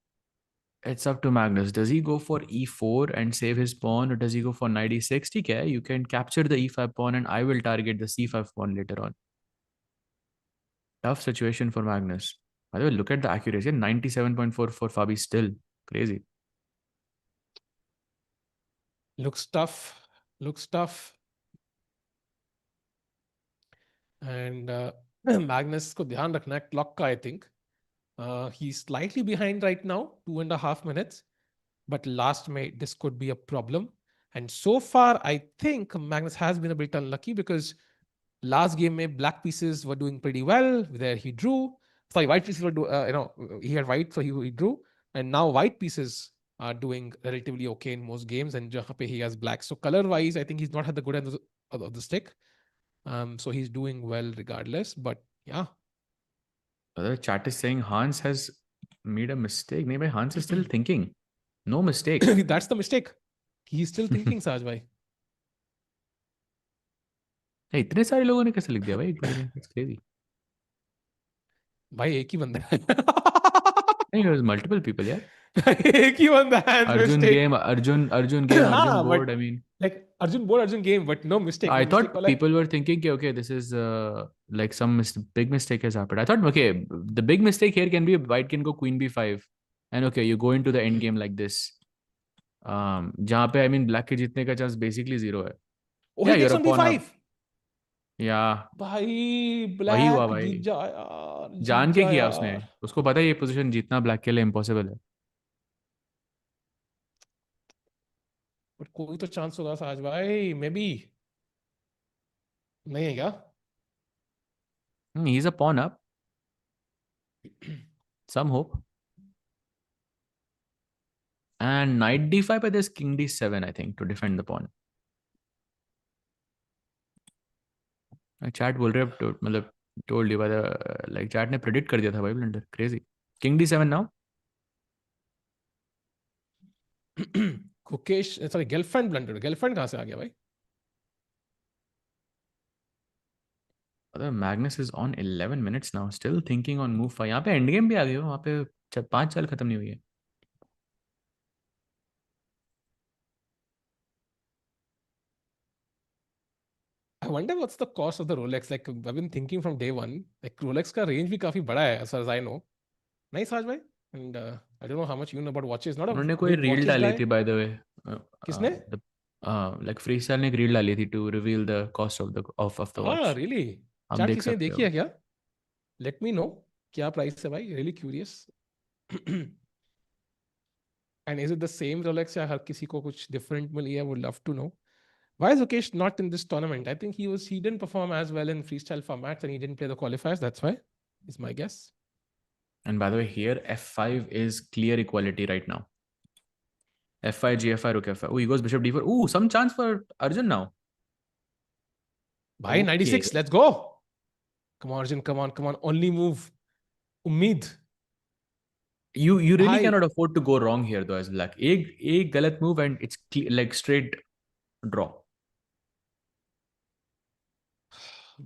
it's up to Magnus. Does he go for e4 and save his pawn, or does he go for knight e6? Okay, you can capture the e5 pawn and I will target the c5 pawn later on. Tough situation for Magnus. By the way, look at the accuracy. 97.4 for Fabi still. Crazy. Looks tough. Looks tough. And Magnus को ध्यान रखना है clock का, I think. He's slightly behind right now, 2.5 minutes. But last May, this could be a problem. And so far, I think Magnus has been a bit unlucky because last game, black pieces were doing pretty well. There he drew. Sorry, white pieces were he had white, so he drew. And now white pieces are doing relatively okay in most games, and jahan pe he has black. So color wise, I think he's not had the good end of the stick. So he's doing well regardless. But yeah, The chat is saying Hans has made a mistake. No, Hans is still thinking. No mistake. that's the mistake. He's still thinking, Saj bhai. Hey, इतने सारे लोगों ने कैसे लिख दिया भाई एक बारी में? It's crazy. भाई एक ही बंदा है नहीं, it was multiple people, यार. एक ही बंदा है Arjun mistake game, Arjun game, Arjun हाँ board. But I mean, like Arjun board Arjun game but no mistake वो I मिस्टेक thought वाला है people were thinking, okay, okay, this is like some big mistake has happened. I thought, okay, the big mistake here can be white can go queen b5, and okay, you go into the end game like this. जहाँ पे I mean black के जीतने का chance basically zero है. ओ Yeah, he you're takes a on pawn up. b5 Yeah, भाई वही हुआ ब्लैक जीत भाई. जा यार जीत जान के जा किया उसने. यार उसको पता है ये पोजीशन जीतना ब्लैक के लिए इम्पॉसिबल है. बट कोई तो चांस होगा साज भाई मे बी नहीं है क्या He's a pawn up. Some hope. And knight d5, but there's king d7, I think, to defend the pawn. Chat बोल रहे हैं मतलब told you by the like chat ने प्रेडिक्ट कर दिया था भाई ब्लंडर क्रेजी किंग डी7 now Gukesh sorry girlfriend blunder girlfriend कहाँ से आ गया भाई अरे Magnus is on 11 minutes now still thinking on move 5 यहाँ पे एंड गेम भी आ गई हो वहाँ पे 5 साल खत्म नहीं हुई है I wonder what's the cost of the Rolex. Like I've been thinking from day one. Like Rolex का range भी काफी बड़ा है, as far as I know. Nice, Raj bhai. And I don't know how much you know about watches. Not a उन्होंने कोई big reel watches डाली guy. थी by the way किसने? लाइक फ्री स्टाइल ने एक रील डाली थी to reveal the cost of the Ah, watch really? आप Chat देख किसी ने सकते देखी हो है क्या? Let me know. क्या price है भाई? Really curious. And is it the same Rolex या हर किसी को कुछ different मिली है? Would love to know. Why is Ukesh not in this tournament? I think he didn't perform as well in freestyle formats and he didn't play the qualifiers. That's why. Is my guess. And bye the way here f5 is clear equality right now f5 gf5 rook f5 oh he goes bishop d4 oh some chance for Arjun now भाई okay 96. Let's go. Come on, Arjun. Come on. Come on. Only move. उम्मीद you really भाई cannot afford to go wrong here though as black एक गलत move and it's like straight draw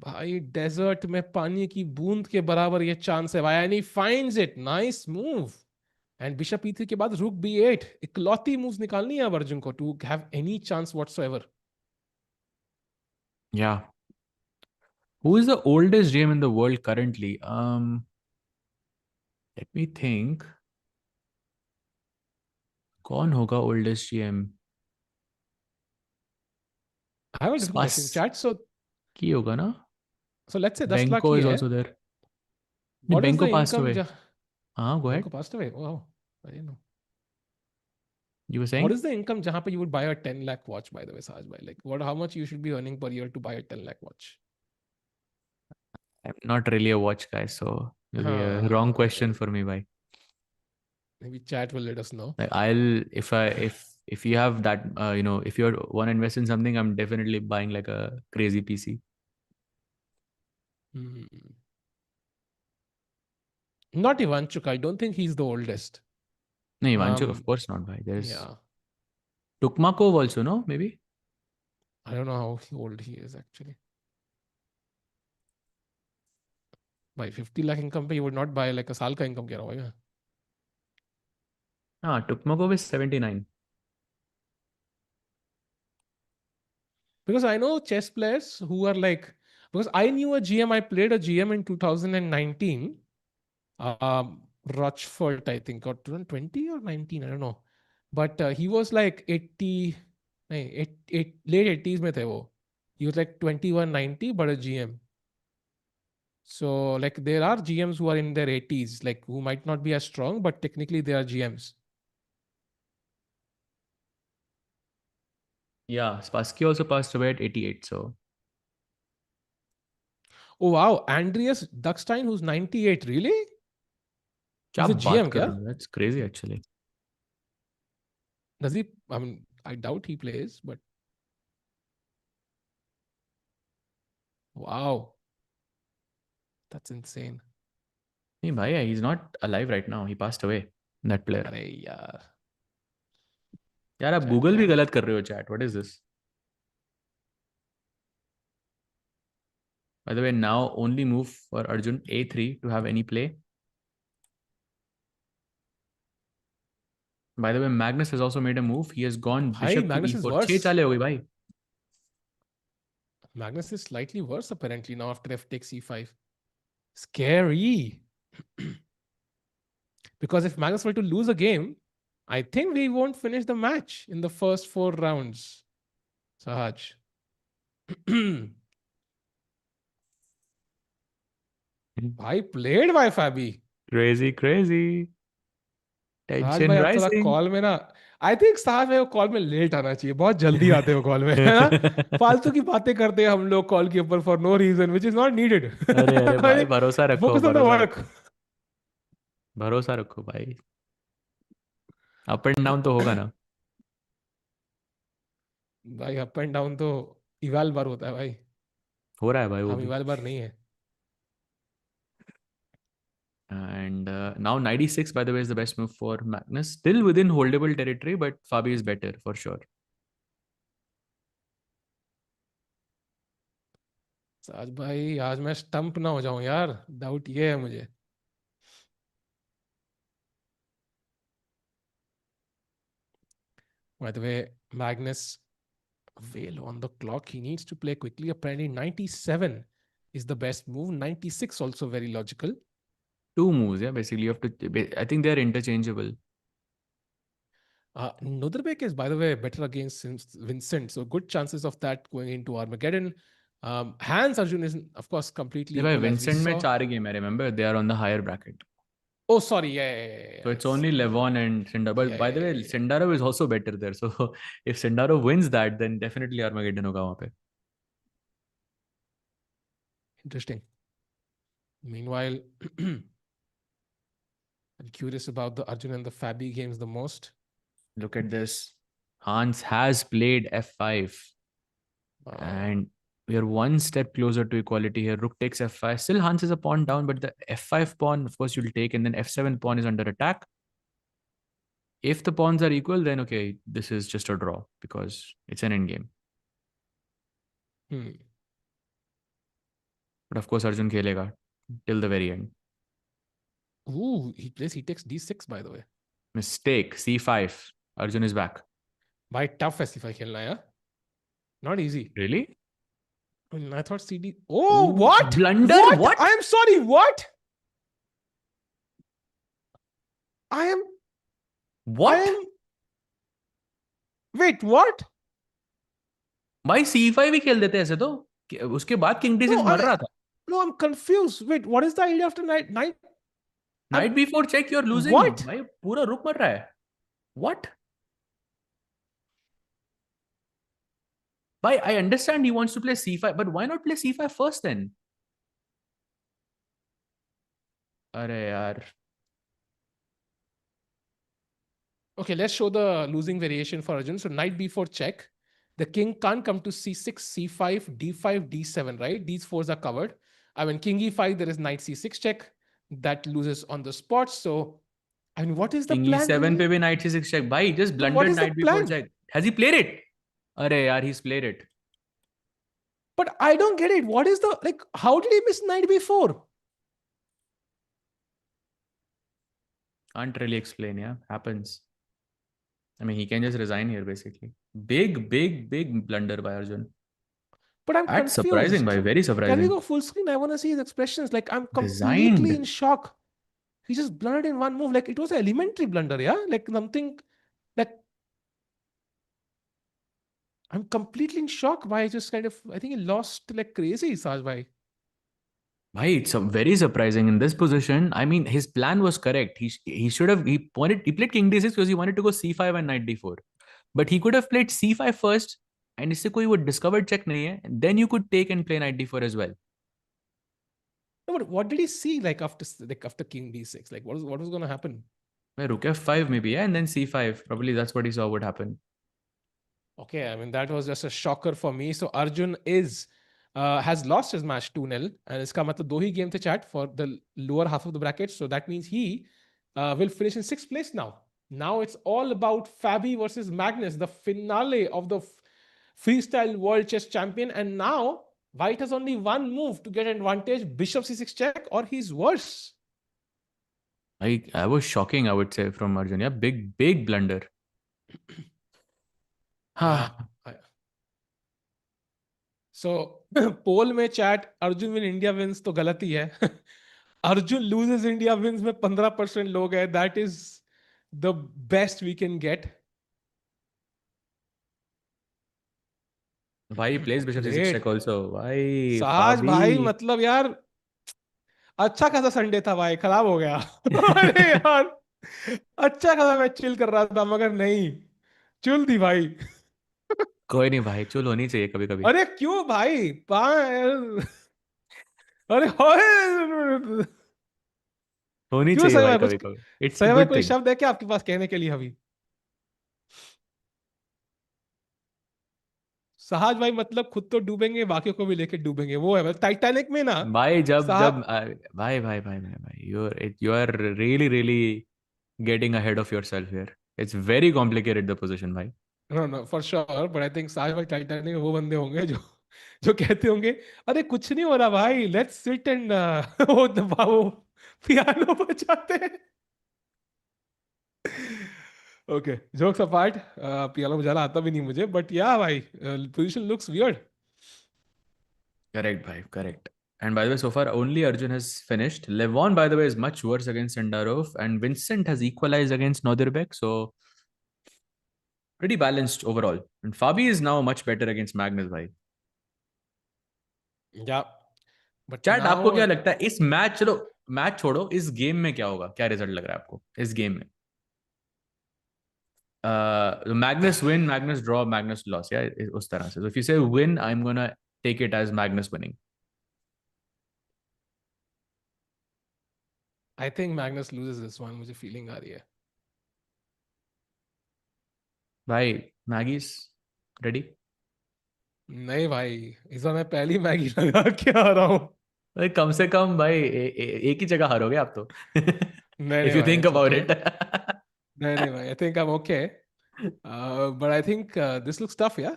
भाई desert में पानी की बूंद के बराबर ये चांस है भाई and he finds it nice move and bishop ई3 के बाद रुक b8 इकलौती मूव्स निकालनी है अब अर्जुन को to have any chance whatsoever yeah who is the oldest GM in the world currently let me think कौन होगा oldest GM I have a different question स्पास चैट की होगा ना so let's say 10 lakh Benko he is है also there नहीं what is the Benko passed income away हाँ go bank ahead passed away oh I don't know you were What saying is the income जहां पे you would buy a 10 lakh watch by the way Saj bhai like what how much you should be earning per year to buy a 10 lakh watch I'm not really a watch guy so it'll be a हाँ wrong हाँ question for me bhai maybe chat will let us know like I'll if you have that if you want to invest in something I'm definitely buying like a crazy PC Hmm. Not Ivanchuk. I don't think he's the oldest. no Ivanchuk of Um, course not bhai there's yeah, Tukmakov also no maybe I don't know how old he is actually. By 50 lakh income, पे you would not buy like a साल का income कह रहा हूँ मैं. ah Tukmakov is 79 Because I know chess players who are like, because I knew a GM, I played a GM in 2019, Rochford, I think, or 2020 or 19, I don't know. But he was like 80, नहीं, late 80s में थे वो. He was like 2190, but a GM. So, like, there are GMs who are in their 80s, like, who might not be as strong, but technically they are GMs. yeah Spassky also passed away at 88 so Oh, wow. Andreas Duckstein, who's 98. Really? क्या He's a बात GM, कर kya? रहे हो that's crazy actually Does he? I mean, I doubt he plays, but. Wow, that's insane. नहीं भाई, he's not alive right now. He passed away. That player. अरे यार, यार आप चैट गूगल भी क्या? गलत कर रहे हो chat. What is this? By the way, now only move for Arjun A3 to have any play. By the way, Magnus has also made a move. He has gone भाई bishop to Magnus is E4. 6 worse. चाले हो गई भाई. Magnus is slightly worse apparently now after f takes e5. Scary. Because if Magnus were to lose a game, I think we won't finish the match in the first 4 rounds. Sahaj. भाई played by Fabi. Crazy, crazy. साज भाई Tension अब थोड़ा rising. Call में ना, I think साज भाई को कॉल में लेट आना चाहिए, बहुत जल्दी आते हो कॉल में, है ना? फालतू की बातें करते हैं हम लोग कॉल के ऊपर for no reason which is not needed. अरे अरे भाई, भरोसा रखो, फोकस ऑन द भरोसा वर्क. रखो. भरोसा रखो भाई. अप एंड डाउन तो होगा ना. भाई अप एंड डाउन तो इवाल बार होता है भाई, हो रहा है भाई वो हम भी. इवाल बार नहीं है. And now 96, by the way, is the best move for Magnus. Still within holdable territory, but Fabi is better for sure. साज भाई आज मैं स्टंप ना हो जाऊं यार, डाउट ये है मुझे. By the way, Magnus way low on the clock. He needs to play quickly. Apparently, 97 is the best move. 96 also very logical. Two moves, yeah. Basically, you have to. I think they are interchangeable. Nodrbek is, by the way, better against Vincent. So good chances of that going into Armageddon. Hans Arjun is, of course, completely By equal as we Vincent में saw. 4 game. I remember they are on the higher bracket. Oh, sorry. Yeah. So it's only Levon and Sindar. But by the way, Yeah. Sindarov is also better there. So if Sindarov wins that, then definitely Armageddon होगा वहाँ पे. Interesting. Meanwhile, I'm curious about the Arjun and the Fabi games the most. Look at this. Hans has played F5. Uh, And we are one step closer to equality here. Rook takes F5. Still Hans is a pawn down, but the F5 pawn, of course, you'll take. And then F7 pawn is under attack. If the pawns are equal, then okay, this is just a draw because it's an endgame. hmm. But of course, Arjun khelega till the very end. Ooh, he takes d6, by the way. Mistake. C5. Arjun is back. By tough as if I खेलना है, not easy. Really? I thought CD. Oh, Ooh, what? blunder? What? I am sorry. What? I am. What? I am. Wait, what? भाई C5 ही खेल देते ऐसे तो. उसके बाद king D6 मर रहा था. No, I'm confused. Wait, what is the idea after knight? Knight B4 check, you're losing. What? भाई पूरा रुक मर रहा है. What? Why? I understand he wants to play C5, but why not play C5 first then? अरे यार. Okay, let's show the losing variation for Arjun. So knight b4 check. The king can't come to c6, c5, d5, d7, right? These fours are covered. I mean, king e5, there is knight c6 check. That loses on the spot. So, I mean, what is the King plan E7 here? पे भी knight C6 check. भाई, just No, what blundered is the knight B4 plan? check. Has he played it? अरे यार, he's played it. But I don't get it. What is the, like, how did he miss knight b4? Can't really explain, yeah. Happens. I mean, he can just resign here, basically. Big blunder by Arjun. But I'm That's surprising, confused. by very Can we surprising. go full screen? I want to see his expressions. Like, I'm completely in Resigned. shock. He just blundered in one move. Like, it was an elementary blunder, yeah? Like, something like, I'm completely in shock. Why just kind of, I think he lost like crazy, Saj bhai. Why, it's very surprising in this position. I mean, his plan was correct. He should have he played king d6 because he wanted to go c5 and knight d4. But he could have played c5 first, and इससे कोई वो discovered check नहीं है. Then you could take and play knight d4 as well. No, but what did he see after king d6? Like what was going to happen? Well, rook f5 maybe, yeah, and then c5. Probably that's what he saw would happen. Okay, I mean that was just a shocker for me. So Arjun is has lost his match 2-0, and इसका मतलब दो ही game थे chat for the lower half of the bracket, so that means he will finish in sixth place now. Now it's all about Fabi versus Magnus, the finale of the freestyle world chess champion, and now White has only one move to get advantage: Bishop c6 check, or he's worse. I was shocking, I would say, from Arjun. Yeah, big blunder. Yeah. हाँ. So poll में chat Arjun win India wins तो गलत ही है. Arjun loses India wins में 15% लोग हैं. That is the best we can get. भाई plays bishop c6 check great. also. भाई साज Fabi. भाई मतलब यार अच्छा खासा संडे था भाई, खराब हो गया. अरे यार अच्छा खासा मैं चिल कर रहा था मगर नहीं, चुल दी भाई. कोई नहीं भाई, चुल होनी चाहिए कभी कभी. अरे क्यों भाई अरे होए. होनी क्यों चाहिए सही भाई भाई कुछ, कभी कभी. इट्स अ सही भाई गुड कोई थिंग. शब्द है क्या आपके पास कहने के लिए अभी? सहाज भाई मतलब खुद तो डूबेंगे बाकियों को भी लेके डूबेंगे, वो है बस टाइटैनिक में ना. भाई जब साहब. जब भाई you are really really getting ahead of yourself here. It's very complicated the position भाई. No no for sure, but I think Sahaj भाई टाइटैनिक में वो बंदे होंगे जो जो कहते होंगे अरे कुछ नहीं हो रहा भाई, लेट्स सिट एंड वो दबाओ, पियानो बजाते हैं. ओके जोक्स अपार्ट, पियानो बजाना आता भी नहीं मुझे, बट या भाई पोजीशन लुक्स वियर्ड. Correct भाई, correct. And by the way, so far only Arjun has finished. Levon, by the way, is much worse against Sendarov, and Vincent has equalized against Nordirbek. So pretty balanced overall. And Fabi is now much better against Magnus भाई. या but chat आपको now क्या लगता है इस match, चलो match छोड़ो, इस गेम में क्या होगा, क्या रिजल्ट लग रहा है आपको इस गेम में? Magnus win, Magnus draw, Magnus loss, या उस तरह से. So if you say win, I'm gonna take it as Magnus winning. I think Magnus loses this one, मुझे फीलिंग आ रही है. भाई मैगीज रेडी. नहीं भाई, इस बार मैं पहली मैगी लगा के आ रहा हूँ. भाई कम से कम भाई एक ही जगह हारोगे आप तो. नहीं इफ नहीं यू भाई think it's about okay. It. नहीं नहीं भाई, I think I am okay. But I think this looks tough, yeah.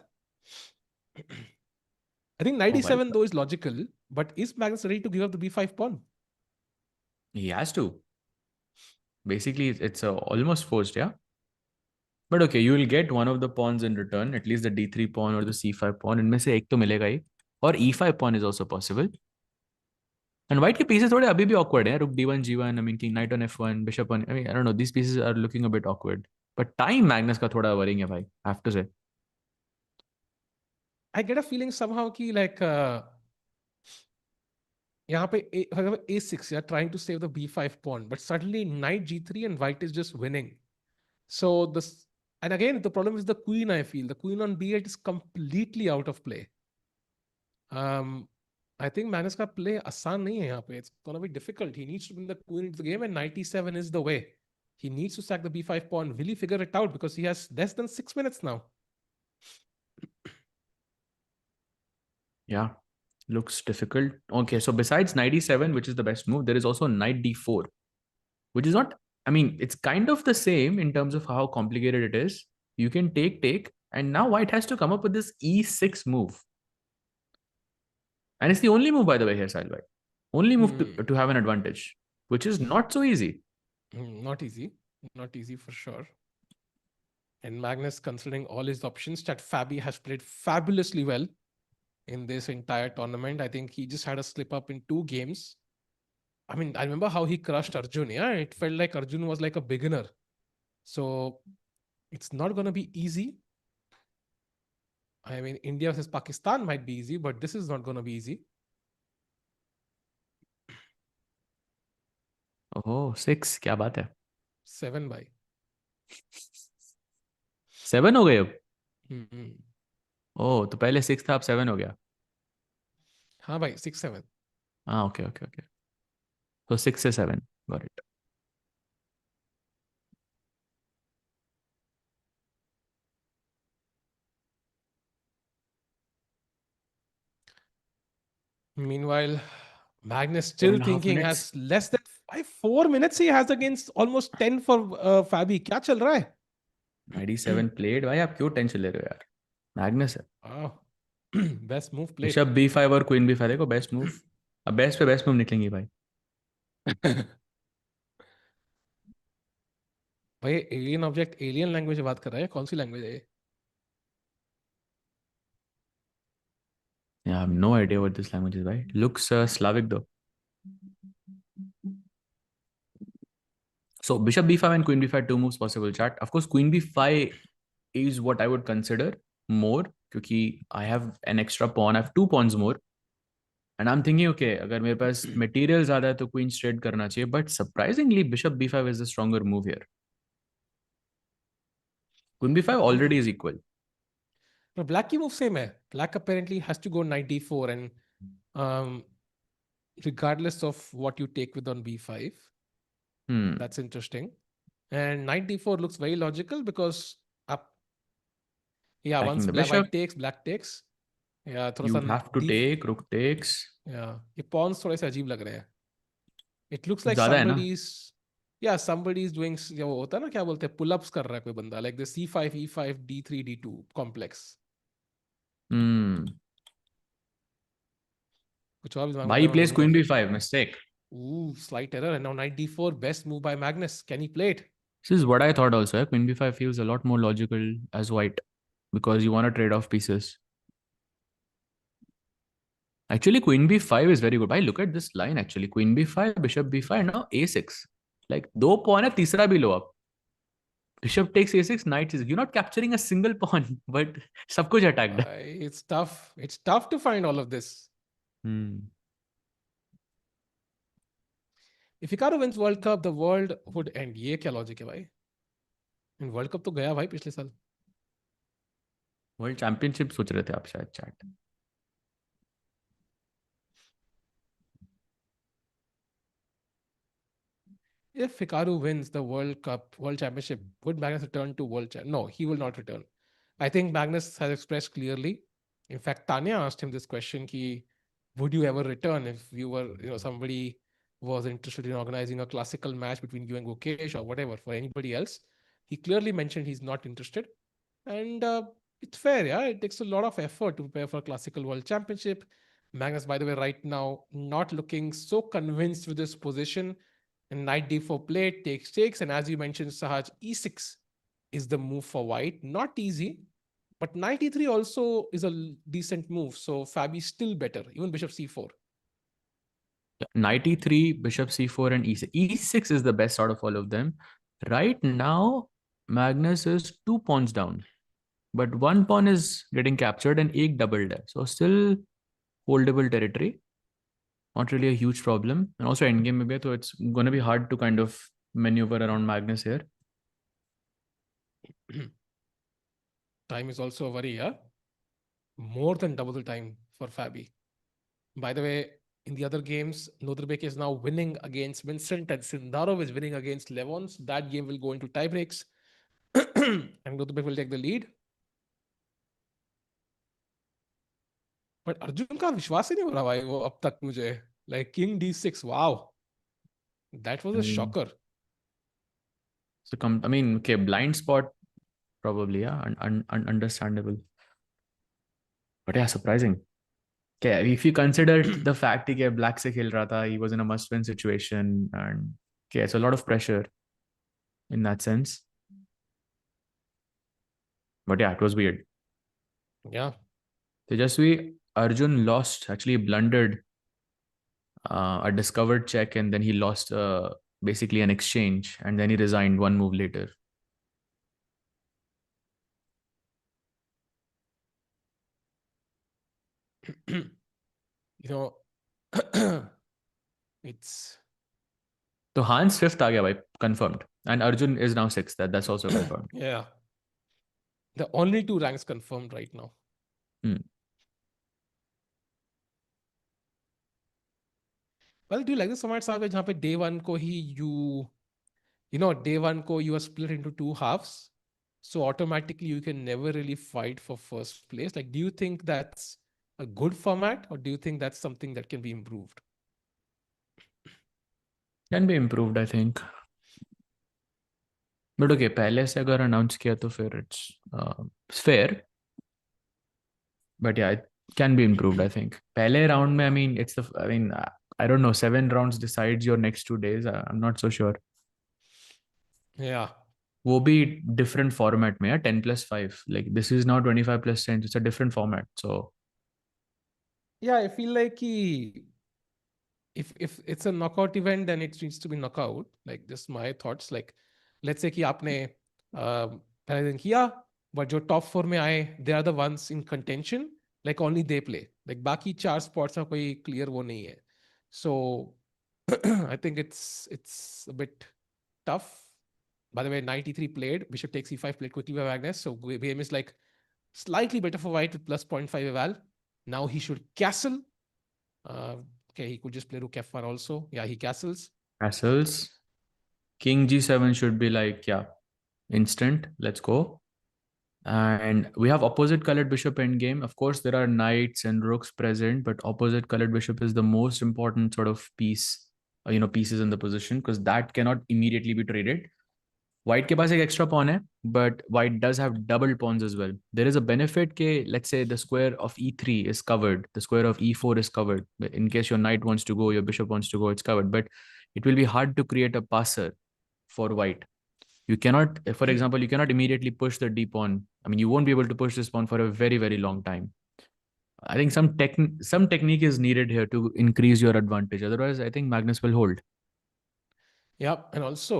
I think ओ भाई, 97 though is logical, but is Magnus ready to give up the b5 pawn? he has to. Basically it's almost forced, yeah. But okay, you will get one of the pawns in return, at least the d3 pawn or the c5 pawn, इनमें से एक तो मिलेगा ही. और e5 pawn is also possible. And white के pieces थोड़े अभी भी awkward हैं. Rook d1 g1, I mean king knight on f1, bishop on, I mean I don't know, these pieces are looking a bit awkward. But time Magnus का थोड़ा worrying है भाई, I have to say. I get a feeling somehow कि like यहाँ पे for example, a6, yeah, trying to save the b5 pawn, but suddenly knight g3 and white is just winning. So this, and again the problem is the queen. I feel the queen on b8 is completely out of play. Um, I think Magnus का play आसान नहीं है यहाँ पे. It's gonna be difficult. He needs to bring the queen into the game, and knight e7 is the way. He needs to sack the b5 pawn. Will he figure it out? Because he has less than 6 minutes now. Yeah, looks difficult. Okay, so besides knight e7, which is the best move, there is also knight d4, which is not, I mean, it's kind of the same in terms of how complicated it is. You can take, and now white has to come up with this e6 move. And it's the only move, by the way, here, Sahil. Only move to have an advantage, which is not so easy. Not easy. Not easy for sure. And Magnus, considering all his options, that Fabi has played fabulously well in this entire tournament. I think he just had a slip up in 2 games. I mean, I remember how he crushed Arjun. Yeah, it felt like Arjun was like a beginner. So it's not going to be easy. I mean, India versus Pakistan might be easy, but this is not going to be easy. Oh, 6, क्या बात है. 7 by. 7 हो गए अब. Hmm. ओह, तो पहले 6 था, अब 7 हो गया. हाँ भाई 6-7. हाँ, ओके ओके ओके. तो 6 से 7, got it. Meanwhile, Magnus Four still and a half thinking minutes. has less than 4 minutes he has against almost 10 for Fabi. क्या चल रहा है? 97 played. भाई आप क्यों टेंशन ले रहे हो यार? मैग्नस है. Wow. Best move played. Bishop B5 और क्वीन B5 देखो बेस्ट मूव. अब बेस्ट पे बेस्ट मूव निकलेंगी भाई. भाई एलियन ऑब्जेक्ट एलियन लैंग्वेज में बात कर रहा है, कौन सी लैंग्वेज है ये? Yeah, I have no idea what this language is, भाई. Looks Slavic though. So bishop B5 and queen B5 two moves possible chat. Of course, queen B5 is what I would consider more क्योंकि I have an extra pawn. I have two pawns more. And I'm thinking, okay, अगर मेरे पास material ज़्यादा है तो queen straight करना चाहिए. But surprisingly, bishop B5 is the stronger move here. Queen B5 already is equal. पर black की move same है. Black apparently has to go knight d4 and regardless of what you take with on b5. That's interesting. And knight d4 looks very logical because up, yeah, Attacking once the black bishop. white takes, black takes. Yeah, थोड़ा You सा have to d, take, rook takes. yeah, ये pawns थोड़े से अजीब लग रहे हैं. It looks like ज़्यादा है ना? somebody's doing, या वो होता है ना, क्या बोलते हैं, pull ups कर रहा है कोई बंदा, like the c5 e5 d3 d2 complex. कुछ और भी दिमाग में भाई आया, मैं plays ढूंढूंगा. queen B5 mistake. Ooh, slight error. And now knight d4, best move by Magnus. Can he play it? This is what I thought also. Queen B5 feels a lot more logical as white because you want to trade off pieces. Actually, queen B5 is very good. Bhai, look at this line actually. Queen B5, bishop B5, now A6. Like, दो pawn है, तीसरा भी लो आप. Bishop takes A6, knight is. You're not capturing a single pawn, but सब कुछ attacked. It's tough. It's tough to find all of this. If Hikaru wins World Cup, the world would end. ये क्या logic है भाई? World cup तो गया भाई पिछले साल. वर्ल्ड चैंपियनशिप सोच रहे थे आप शायद chat. If Hikaru wins the World Cup, World Championship, would Magnus return to World Champ? No, he will not return. I think Magnus has expressed clearly. In fact, Tanya asked him this question: ki, would you ever return if you were, somebody was interested in organizing a classical match between you and Gokesh or whatever for anybody else? He clearly mentioned he's not interested. And it's fair, yeah. It takes a lot of effort to prepare for a classical world championship. Magnus, by the way, right now, not looking so convinced with his position. And knight d4 play takes. And as you mentioned, Sahaj, e6 is the move for white. Not easy, but knight e3 also is a decent move. So Fabi still better, even bishop c4. Knight E3, bishop C4, and E6. E6 is the best out of all of them. Right now, Magnus is two pawns down. But one pawn is getting captured and एक doubled है. So still holdable territory. Not really a huge problem. And also endgame में भी है, so it's going to be hard to kind of maneuver around Magnus here. Time is also a worry, yeah? More than double the time for Fabi. By the way, in the other games, Nodrbek is now winning against Vincent and Sindarov is winning against Levons. That game will go into tiebreaks and Nodrbek will take the lead. But Arjun का विश्वास ही नहीं हो रहा भाई वो अब तक मुझे. Like King D6, wow. That was a shocker. So I mean, okay, blind spot probably, yeah, understandable. But yeah, surprising. Okay, if you consider the fact that black se khel raha tha, he was in a must-win situation, and okay, it's a lot of pressure in that sense. But yeah, it was weird. Yeah. Tejasvi, Arjun lost, actually blundered a discovered check, and then he lost basically an exchange, and then he resigned one move later. It's So Hans fifth aa gaya bhai, confirmed, and Arjun is now sixth. That's also confirmed. yeah. The only two ranks confirmed right now. Well, do you like this format, Savage, जहाँ पे day one को ही day one को you are split into two halves, so automatically you can never really fight for first place. Like, do you think that's a good format, or do you think that's something that can be improved? Can be improved, I think. But okay पहले से अगर announce किया तो फिर it's fair but या it can be improved I think पहले round में आई mean I don't no 7 rounds decides your next 2 days I am not so sure Yeah. वो भी डिफरेंट फॉर्मेट में है 10+5 like this is not 25+10 it's a different format so Yeah, I feel like if it's a knockout event, then it needs to be knockout. Like just my thoughts. Like let's say कि आपने पहले दिन किया, but जो top four में आए, they are the ones in contention. Like only they play. Like बाकी चार spots में कोई clear वो नहीं है. So I think it's a bit tough. By the way, knight e3 played, bishop takes e5 played quickly by Magnus. So game is like slightly better for white with plus 0.5 eval. Now he should castle. Okay, he could just play rook f1 also. Yeah, he castles. castles king g7 should be like yeah instant let's go and we have opposite colored bishop endgame of course there are knights and rooks present but opposite colored bishop is the most important sort of piece pieces in the position because that cannot immediately be traded white ke paas ek extra pawn hai but white does have double pawns as well there is a benefit ke let's say the square of e3 is covered the square of e4 is covered in case your knight wants to go your bishop wants to go it's covered but it will be hard to create a passer for white you cannot for example you cannot immediately push the d pawn I mean you won't be able to push this pawn for a very very long time I think some technique is needed here to increase your advantage otherwise I think Magnus will hold Yeah, and also,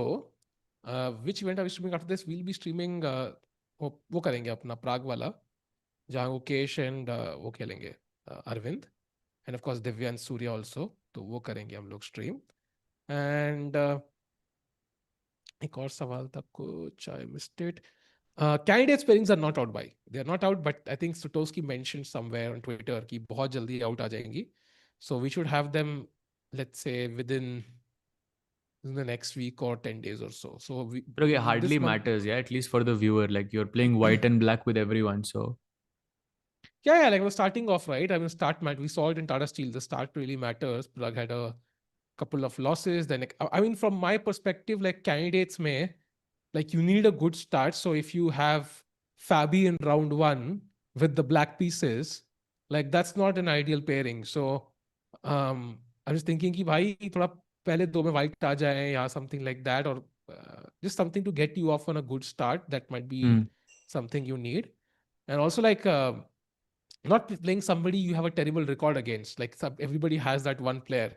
which event are we streaming after this? We'll be streaming वो करेंगे अपना प्राग वाला जहाँ वो केश and वो खेलेंगे Aravindh and of course Divya and Surya also तो वो करेंगे हम लोग स्ट्रीम एंड एक और सवाल था कुछ I missed it candidates pairings are not out by they are not out but I think Sutovsky mention somewhere on Twitter कि बहुत जल्दी आउट आ जाएंगी so we should have them let's say with in the next week or 10 days or so. So but okay this hardly month, matters yeah at least for the viewer like you're playing white and black with everyone so yeah, like we're starting off right. I mean, start match. We saw it in Tata Steel. The start really matters. Plug had a couple of losses. Then, like, I mean, from my perspective, like candidates may like you need a good start. So if you have Fabi in round one with the black pieces, like that's not an ideal pairing. So I was thinking कि भाई थोड़ा पहले दो में white आ जाए या something like that or just something to get you off on a good start. That might be something you need. And also like not playing somebody you have a terrible record against. Like everybody has that one player.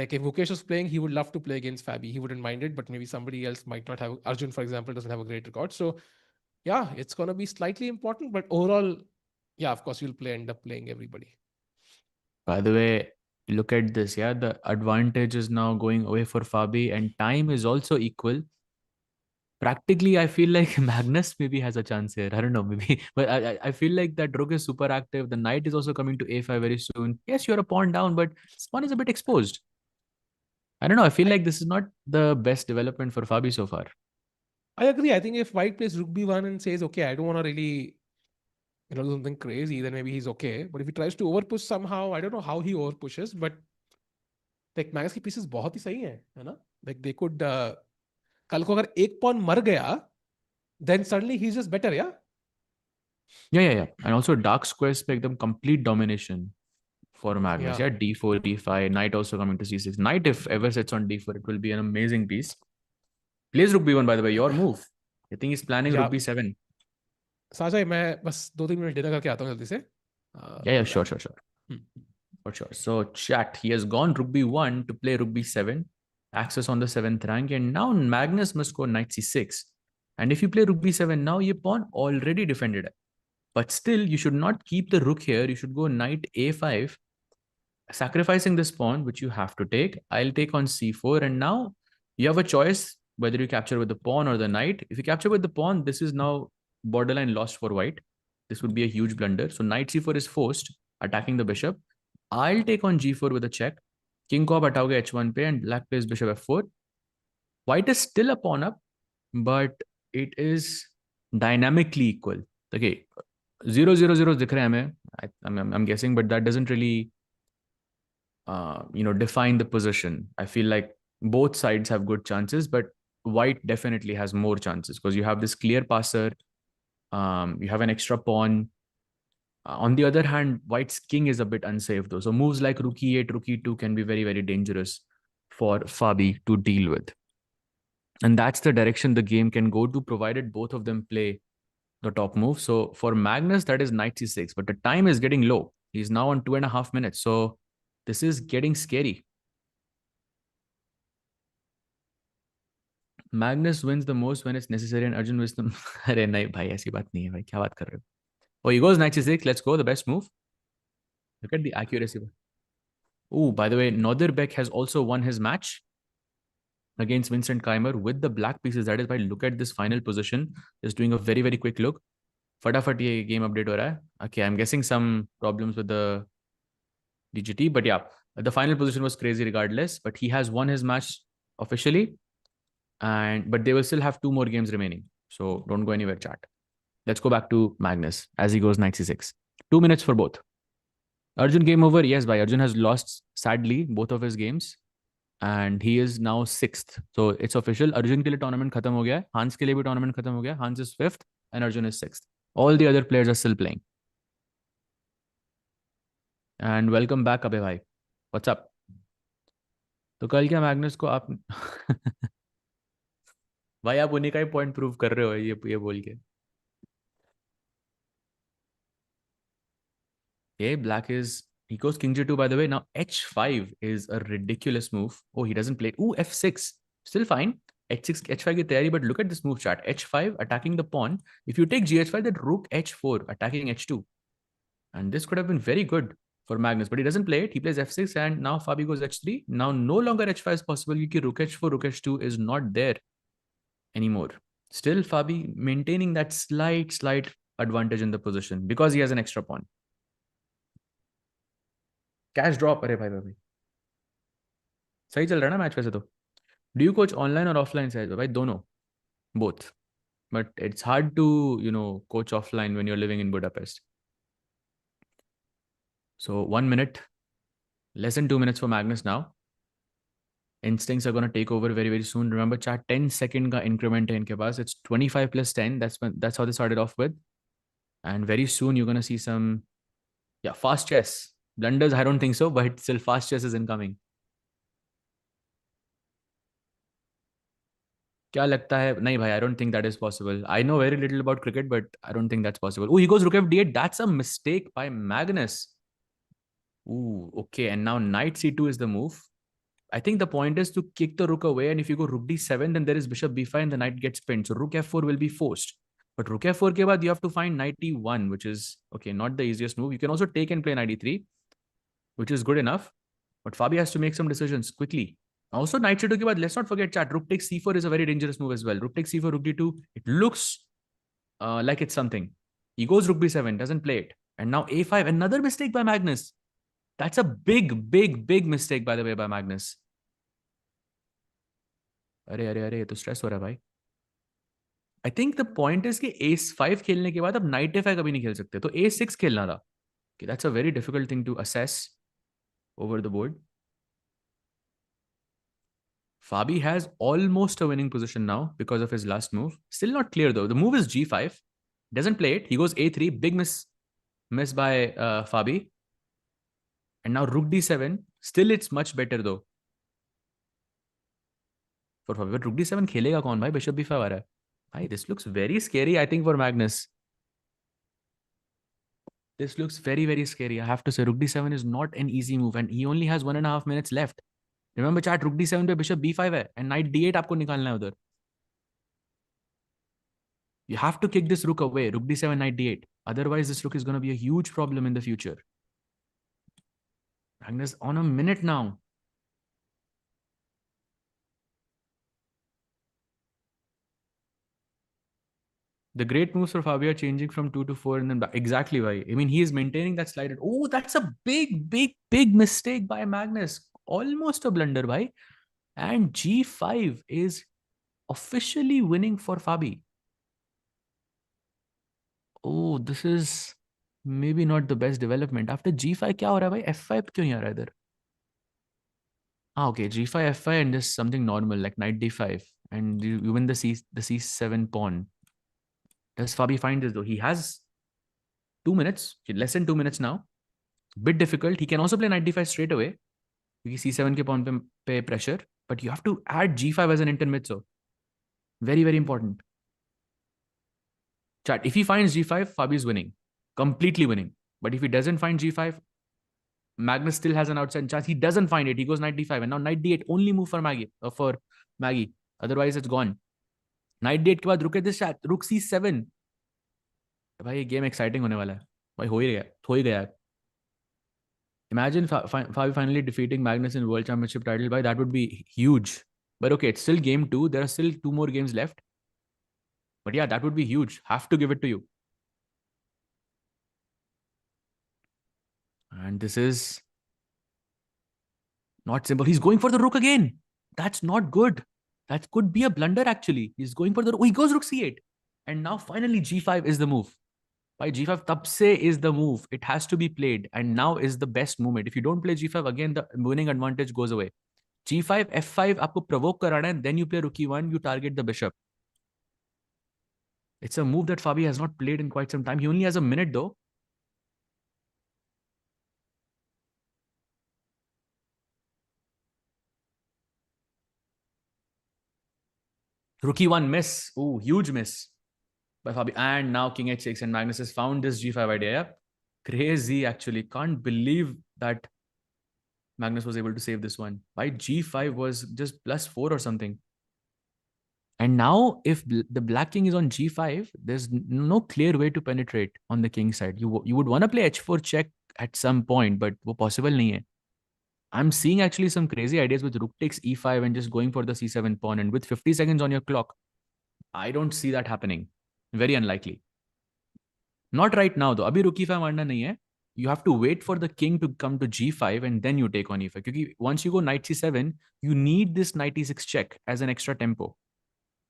Like if Mukesh was playing, he would love to play against Fabi. He wouldn't mind it, but maybe somebody else might not have. Arjun, for example, doesn't have a great record. So yeah, it's gonna be slightly important, but overall, yeah, of course, you'll end up playing everybody. by the way look at this yeah the advantage is now going away for Fabi and time is also equal practically I feel like Magnus maybe has a chance here I don't know maybe but I feel like that rook is super active the knight is also coming to a5 very soon yes you're a pawn down but this pawn is a bit exposed I don't know I feel I, like this is not the best development for Fabi so far I agree. I think if White plays Rook B1 and says, okay, I don't want to really, do something crazy, then maybe he's okay. But if he tries to overpush somehow, I don't know how he overpushes, but like Magnus की pieces बहुत ही सही हैं, है ना? Like they could, कल को अगर एक pawn मर गया, then suddenly he's just better, yeah? yeah and also dark squares make them complete domination for Magnus Yeah. yeah d4 d5 knight also coming to c6 knight if ever sits on d4 it will be an amazing piece plays rook b1 by the way your move I think he's planning rook Yeah. b7 साजा मैं बस 2-3 minute dinner करके आता हूँ जल्दी से yeah तो या sure for sure so chat he has gone rook b1 to play rook b7 access on the 7th rank and now Magnus must go knight c6 and if you play rook b7 now your pawn already defended but still you should not keep the rook here you should go knight a5 sacrificing this pawn which you have to take I'll take on c4 and now you have a choice whether you capture with the pawn or the knight if you capture with the pawn this is now borderline lost for white this would be a huge blunder so knight c4 is forced attacking the bishop I'll take on g4 with a check king को आप हटाओगे h1 पे and black plays bishop f4 white is still a pawn up but it is dynamically equal okay 0 0 0 दिख रहे हैं हमें I'm guessing, but that doesn't really define the position. I feel like both sides have good chances, but white definitely has more chances because you have this clear passer. You have an extra pawn. On the other hand, white's king is a bit unsafe though. So moves like rook e8, rook e2 can be very, very dangerous for Fabi to deal with. And that's the direction the game can go to, provided both of them play the top move. So for Magnus, that is knight c6, but the time is getting low. He's now on 2.5 minutes. So this is getting scary. Magnus wins the most when it's necessary and Arjun wins the अरे नहीं भाई ऐसी बात नहीं है भाई क्या बात कर रहे हो. Oh, he goes knight c6. Let's go. The best move. Look at the accuracy. Oh, by the way, Noderbeck has also won his match against Vincent Keimer with the black pieces. That is why look at this final position. Just doing a very, very quick look. फटाफट ये game update हो रहा है. Okay, I'm guessing some problems with the DGT, but yeah, the final position was crazy regardless. But he has won his match officially, and but they will still have 2 more games remaining. So don't go anywhere, chat. Let's go back to Magnus as he goes knight c6. 2 minutes for both. Arjun game over. Yes, by Arjun has lost sadly both of his games. And he is now 6th. So it's official. Arjun के लिए tournament खत्म हो गया है. Hans के लिए भी tournament खत्म हो गया. Hans is 5th and Arjun is 6th. All the other players are still playing. And welcome back अबे भाई. What's up? तो कल क्या मैग्नस को आप भाई आप उन्हीं का ही पॉइंट प्रूव कर रहे हो ये बोल के. Okay, black is he goes king g2 by the way. Now h5 is a ridiculous move. Oh, he doesn't play. Ooh, f6. Still fine. h6 h5 की तैयारी, but look at this move chart. h5 attacking the pawn. If you take gh5, then rook h4 attacking h2. And this could have been very good for Magnus, but he doesn't play it. He plays f6 and now Fabi goes h3. Now no longer h5 is possible because rook h4, rook h2 is not there anymore. Still Fabi maintaining that slight advantage in the position because he has an extra pawn. Cash drop. अरे भाई भाई सही चल रहा है ना match वैसे तो. डू यू कोच ऑनलाइन और ऑफलाइन से भाई दोनों. Both. But it's hard to coach offline when you are living in Budapest. So 1 minute, less than 2 minutes for Magnus now. Instincts are going to take over very, very soon. Remember, chat 10-second ka increment hai inke paas. It's 25 plus 10. That's how they started off with. And very soon you're going to see some fast chess. Blunders, I don't think so, but still fast chess is incoming. क्या लगता है. नहीं भाई, I don't think that is possible. I know very little about cricket, but I don't think that's possible. Oh, he goes rook f8. That's a mistake by Magnus. Ooh, okay. And now knight c2 is the move. I think the point is to kick the rook away, and if you go rook d7, then there is bishop b5 and the knight gets pinned. So rook f4 will be forced. But rook f4 ke baad you have to find knight e1, which is, okay, not the easiest move. You can also take and play knight e3, which is good enough. But Fabi has to make some decisions quickly. Also, knight c2 ke baad, let's not forget, chat, rook takes c4 is a very dangerous move as well. Rook takes c4, rook d2. It looks like it's something. He goes rook b7, doesn't play it. And now a5, another mistake by Magnus. That's a big mistake, by the way, by Magnus. अरे ये तो stress हो रहा है भाई. I think the point is कि a5 खेलने के बाद अब नाइट a5 कभी नहीं खेल सकते, तो a6 खेलना था. That's a very difficult thing to assess over the board. Fabi has almost a winning position now because of his last move. Still not clear though. The move is g5. Doesn't play it. He goes a3. Big miss by Fabi. And now rook d7. Still it's much better though for Fabi. But rook d7 खेलेगा कौन भाई? Bishop b5 आ रहा है. Hi, this looks very scary, I think, for Magnus. This looks very, very scary. I have to say, rook d7 is not an easy move, and he only has 1.5 minutes left. Remember, chat, rook d7 पे bishop b5 है, and knight d8 आपको निकालना है उधर. You have to kick this rook away, rook d7, knight d8. Otherwise, this rook is going to be a huge problem in the future. Magnus on a minute now. The great moves for Fabio are changing from 2 to 4 and then back. Exactly why. I mean, he is maintaining that slide. Oh, that's a big mistake by Magnus. Almost a blunder, bhai. And g5 is officially winning for Fabi. Oh, this is Maybe not the best development. After g5 क्या हो रहा है भाई? f5 क्यों नहीं आ रहा है इधर? Ah, okay, g5, f5, and just something normal like knight d5, and you win the c7 pawn. Does Fabi find this though? He has 2 minutes, less than 2 minutes now. Bit difficult. He can also play knight d5 straight away. क्योंकि c7 के pawn पे pressure, but you have to add g5 as an intermezzo. Very very important. Chat. If he finds g5, Fabi is winning, completely winning. But if he doesn't find g5, Magnus still has an outside chance. He doesn't find it. He goes knight d5, and now knight d8 only move for Maggie. For Maggie. Otherwise, it's gone. Knight d8 के बाद रुके this chat. Rook c7. भाई ये game exciting होने वाला है. भाई हो ही गया. Imagine Fabi finally defeating Magnus in World Championship title. By that would be huge. But okay, it's still game two. There are still two more games left. But yeah, that would be huge. Have to give it to you. And this is not simple. He's going for the rook again. That's not good. That could be a blunder actually. He's going for the rook. Oh, he goes rook c8. And now finally g5 is the move. By g5 tab se is the move. It has to be played. And now is the best moment. If you don't play g5 again, the winning advantage goes away. g5, f5 आपको provoke कराना है, then you play rook e1, you target the bishop. It's a move that Fabi has not played in quite some time. He only has a minute though. Rook e1 miss. Ooh, huge miss by Fabi. And now king h6, and Magnus has found this g5 idea. Yeah? Crazy actually. Can't believe that Magnus was able to save this one. By g5 was just +4 or something. And now, if the black king is on g5, there's no clear way to penetrate on the king side. You would want to play h4 check at some point, but वो possible नहीं है. I'm seeing actually some crazy ideas with rook takes e5 and just going for the c7 pawn. And with 50 seconds on your clock, I don't see that happening. Very unlikely. Not right now though. अभी rook e5 मारना नहीं है. You have to wait for the king to come to g5 and then you take on e5. Because once you go knight c7, you need this knight e6 check as an extra tempo.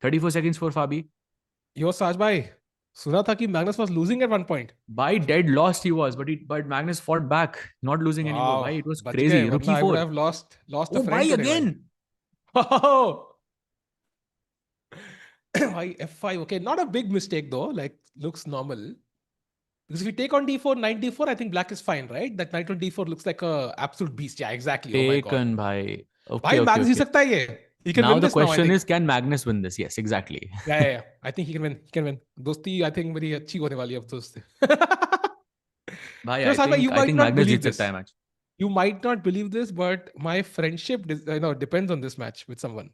34 seconds for Fabi. यो साज भाई, सुना था कि Magnus was losing at one point. By dead lost he was, but Magnus fought back, not losing anymore. Wow, Bhai, it was बच crazy. गए, Rook वरना I would e4. Have lost a Oh, bhai, friend today भाई. again. भाई f5, okay, not a big mistake though, like looks normal. Because if you take on d4, knight d4, I think black is fine, right? That knight on d4 looks like a absolute beast. Yeah, exactly. Oh my god. Taken, bhai. Okay, भाई okay, Magnus जीत okay. सकता है ये. He can Now win the this now, I question think. is, can Magnus win this? Yes, exactly. Yeah. I think he can win. He can win. दोस्ती I think मेरी अच्छी होने वाली है अब तो उससे. Bhai, You know, Sajbhai, you I might think not Magnus believe Jeet this. सकता है match. You might not believe this, but my friendship, depends on this match with someone.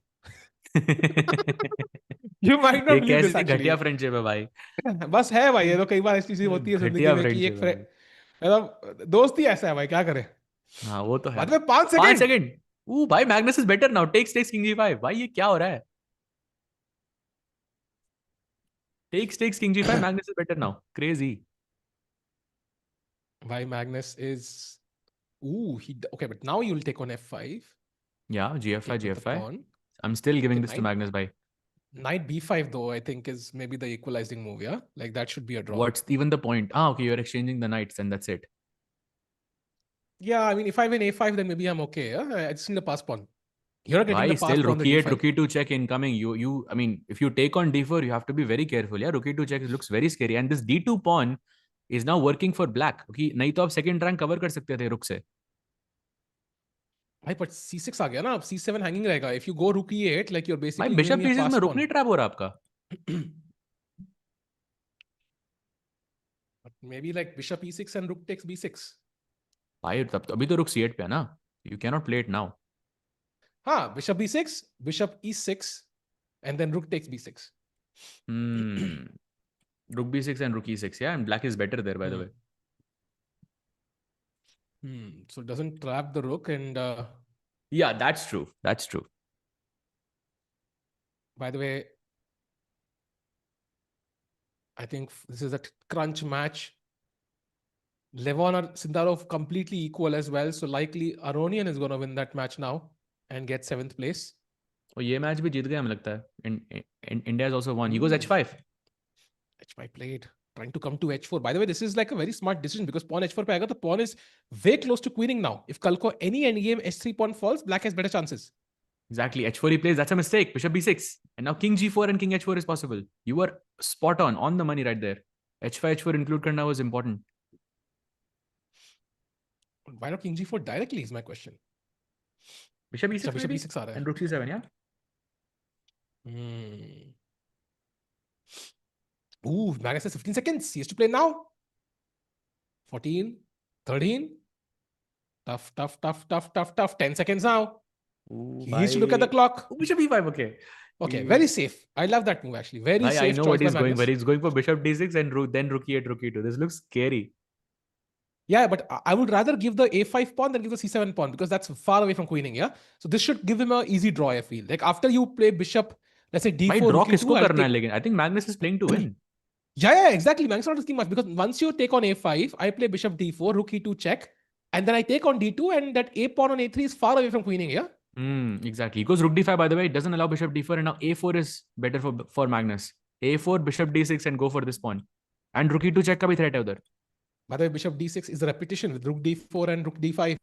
You might not ये believe this कैसी actually. घटिया friendship है भाई. बस है भाई, ये तो कई बार ऐसी चीज होती है जिंदगी घटिया में कि फ्रेंडशिप एक है भाई. मतलब दोस्त ही ऐसा है भाई, क्या करे. हाँ वो तो है. बाद में 5 सेकंड. 5 सेकंड. भाई Magnus is better now. Takes king g5. भाई ये क्या हो रहा है? Takes king g5. Magnus is better now. Crazy. भाई Magnus is, okay, but now you'll take on f5. Yeah, gf5, Take with the gf5. pawn. I'm still Okay, giving this to knight Magnus by. knight b5 though, I think is maybe the equalizing move. Yeah, like that should be a draw. What's even the point? Ah, okay, you're exchanging the knights and that's it. Yeah, I mean, if I win a5, then maybe I'm okay. Yeah? I just need a pass pawn. You're not getting Why the pass still pawn on rook the e8, d5. rook e2 check incoming? I mean, if you take on d4, you have to be very careful. Yeah, rook e2 check looks very scary. And this d2 pawn is now working for black. Okay, नहीं तो आप second rank cover कर सकते थे रुक से. भाई but c6 आ गया ना, अब c7 hanging रहेगा. If you go rook e8, like you're भाई basically giving bishop me a e6 pass में रुक pawn. नहीं ट्रैप हो रहा आपका. But maybe like bishop e6 and rook takes b6. भाई तब तो अभी तो रुक c8 पे है ना. You cannot play it now. हाँ, bishop b6, bishop e6, and then rook takes b6. Hmm. Rook b6 and rook e6. Yeah, and black is better there by the way. So it doesn't trap the rook, and Yeah, that's true. That's true. by the way, I think this is a crunch match. Levon or Sindarov completely equal as well, so likely Aronian is going to win that match now and get 7th place. और ये match भी जीत गया हमें लगता है. India has also won. He goes h5. h5 played. trying to come to h4. By the way, this is like a very smart decision because pawn h4 पे आएगा तो pawn is way close to queening now. If कल को any endgame h3 pawn falls, black has better chances. Exactly. H4 he plays. That's a mistake. Bishop b6. And now king g4 and king h4 is possible. You were spot on the money right there. h5, h4 include karna was important. Why not king g4 directly is my question. Bishop e6 Bishop maybe? e6 आ रहा है. And rook c7, yeah? Ooh, Magnus has 15 seconds. He has to play now. 14, 13. Tough. 10 seconds now. Ooh, He needs to look at the clock. Ooh, bishop e5, okay. Okay, very safe. I love that move actually. Very I safe know choice what by he's going Magnus. for. He's going for bishop d6 and then rook e8, rook e2. This looks scary. Yeah, but I would rather give the a5 pawn than give the c7 pawn because that's far away from queening, yeah? So this should give him an easy draw, I feel. Like after you play bishop, let's say भाई d4, draw rook e2, किसको I'll करना है take... लेकिन I think Magnus is playing to win. Yeah, exactly. Magnus not risking much because once you take on a5, I play bishop d4, rook e2 check, and then I take on d2 and that a pawn on a3 is far away from queening, yeah? Exactly. He goes rook d5, by the way. It doesn't allow bishop d4, and now a4 is better for Magnus. a4, bishop d6, and go for this pawn. And rook e2 check का भी threat है उधर. By the way, bishop d6 is a repetition with rook d4 and rook d5.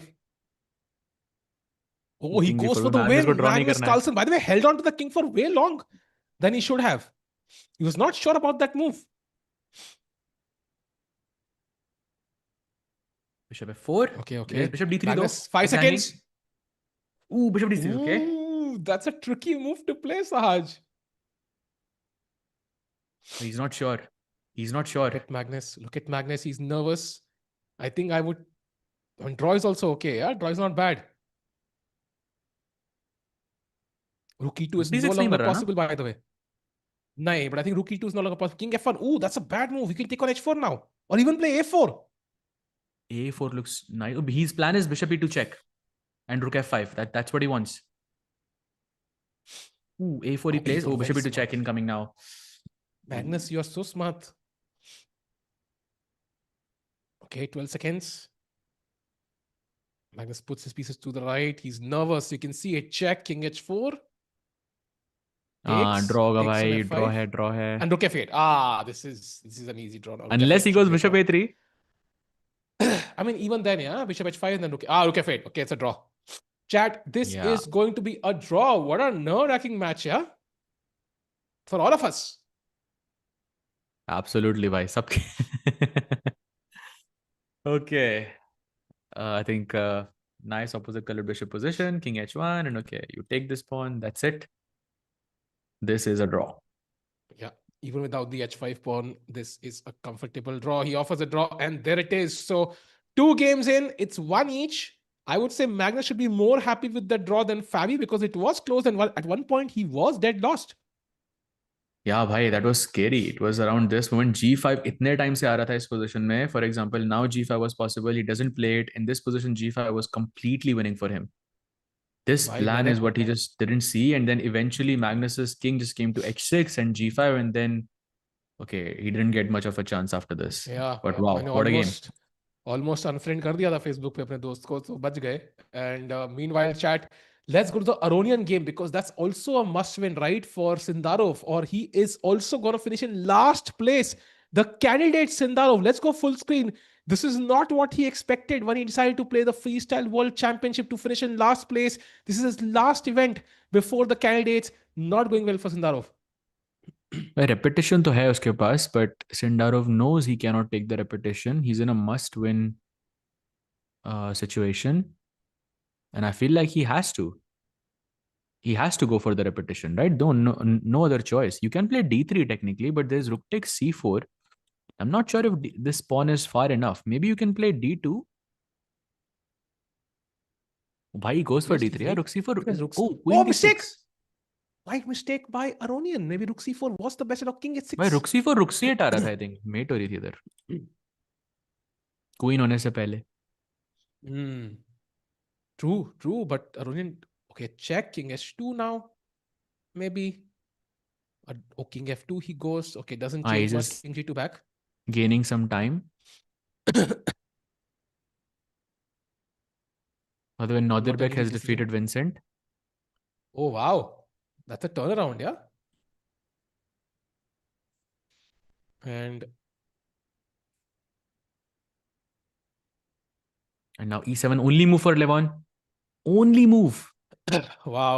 Oh, he King goes g4 for the Magnus को win. draw नहीं Magnus करना है. Carlsen, by the way, held on to the king for way long than he should have. He was not sure about that move. Bishop f4. Okay. There's bishop d3 Magnus, though. 5 It's hanging. seconds. Ooh, bishop d3, okay. Ooh, that's a tricky move to play, Sahaj. He's not sure. He's not sure. Look at Magnus. He's nervous. I think I would... And draw is also okay, yeah? Draw is not bad. Rook e2 is no d6 नहीं longer मर रहा ना? possible, by the way. No, but I think rook e2 is no longer possible. King f1. Ooh, that's a bad move. You can take on h4 now. Or even play a4. a4 looks nice. His plan is bishop e2 check. And rook f5. That's what he wants. Ooh, a4 he plays. A4, Oh, bishop very e2 check smart. incoming now. Magnus, you are so smart. Okay, 12 seconds. Magnus puts his pieces to the right. He's nervous. You can see a check, king h4. Takes, draw होगा takes on भाई. f5. Draw है. And rook f8. This is an easy draw now. Rook Unless f8 he should goes be a bishop draw. a3. I mean, even then, yeah, bishop h5 and then rook f8. Okay, it's a draw. Chat, this Yeah. is going to be a draw. What a nerve-wracking match, yeah? For all of us. Absolutely, bhai. Sabke. Okay. I think nice opposite colored bishop position. King h1. And okay, you take this pawn. That's it. This is a draw. Yeah, even without the h5 pawn, this is a comfortable draw. He offers a draw, and there it is. So 2 games in, it's 1 each. I would say Magnus should be more happy with the draw than Fabi because it was close, and at one point he was dead lost. Yeah, bhai, that was scary. It was around this moment. G5 इतने time से आ रहा था इस position में. For example, now G5 was possible. He doesn't play it. In this position, G5 was completely winning for him. This Bhai, plan मैंने is what he just didn't see. And then eventually Magnus's king just came to h6 and G5. And then, okay, he didn't get much of a chance after this. Yeah, But wow, मैंने what a game. Almost unfriend कर दिया था Facebook पे अपने दोस्त को तो बच गए and meanwhile chat let's go to the Aronian game because that's also a must win, right, for Sindarov, or he is also going to finish in last place. The candidate Sindarov, let's go full screen. This is not what he expected when he decided to play the Freestyle World Championship to finish in last place. This is his last event before the candidates. Not going well for Sindarov. Repetition तो है उसके पास, but Sindarov knows he cannot take the repetition. He's in a must-win situation, and I feel like he has to. He has to go for the repetition, right? No other choice. You can play d3 technically, but there's rook takes c4. I'm not sure if this pawn is far enough. Maybe you can play d2. Bhai he goes for d3. Yeah, rook c4. Oh, queen mistake. d6. Right mistake by Aronian. Maybe rook c4 was the best of king h6. भाई rook c4 rook c8 आ रहा था I think. Mate हो रही थी इधर. Queen होने से पहले. True. But Aronian, okay, check king h2 now. Maybe. King f2 he goes. Okay, doesn't change much. King g2 back. Gaining some time. By the way, Norderbeck has defeated Vincent. Oh, wow. That's a turnaround, yeah? And And now e7, only move for Levon. Only move. Wow.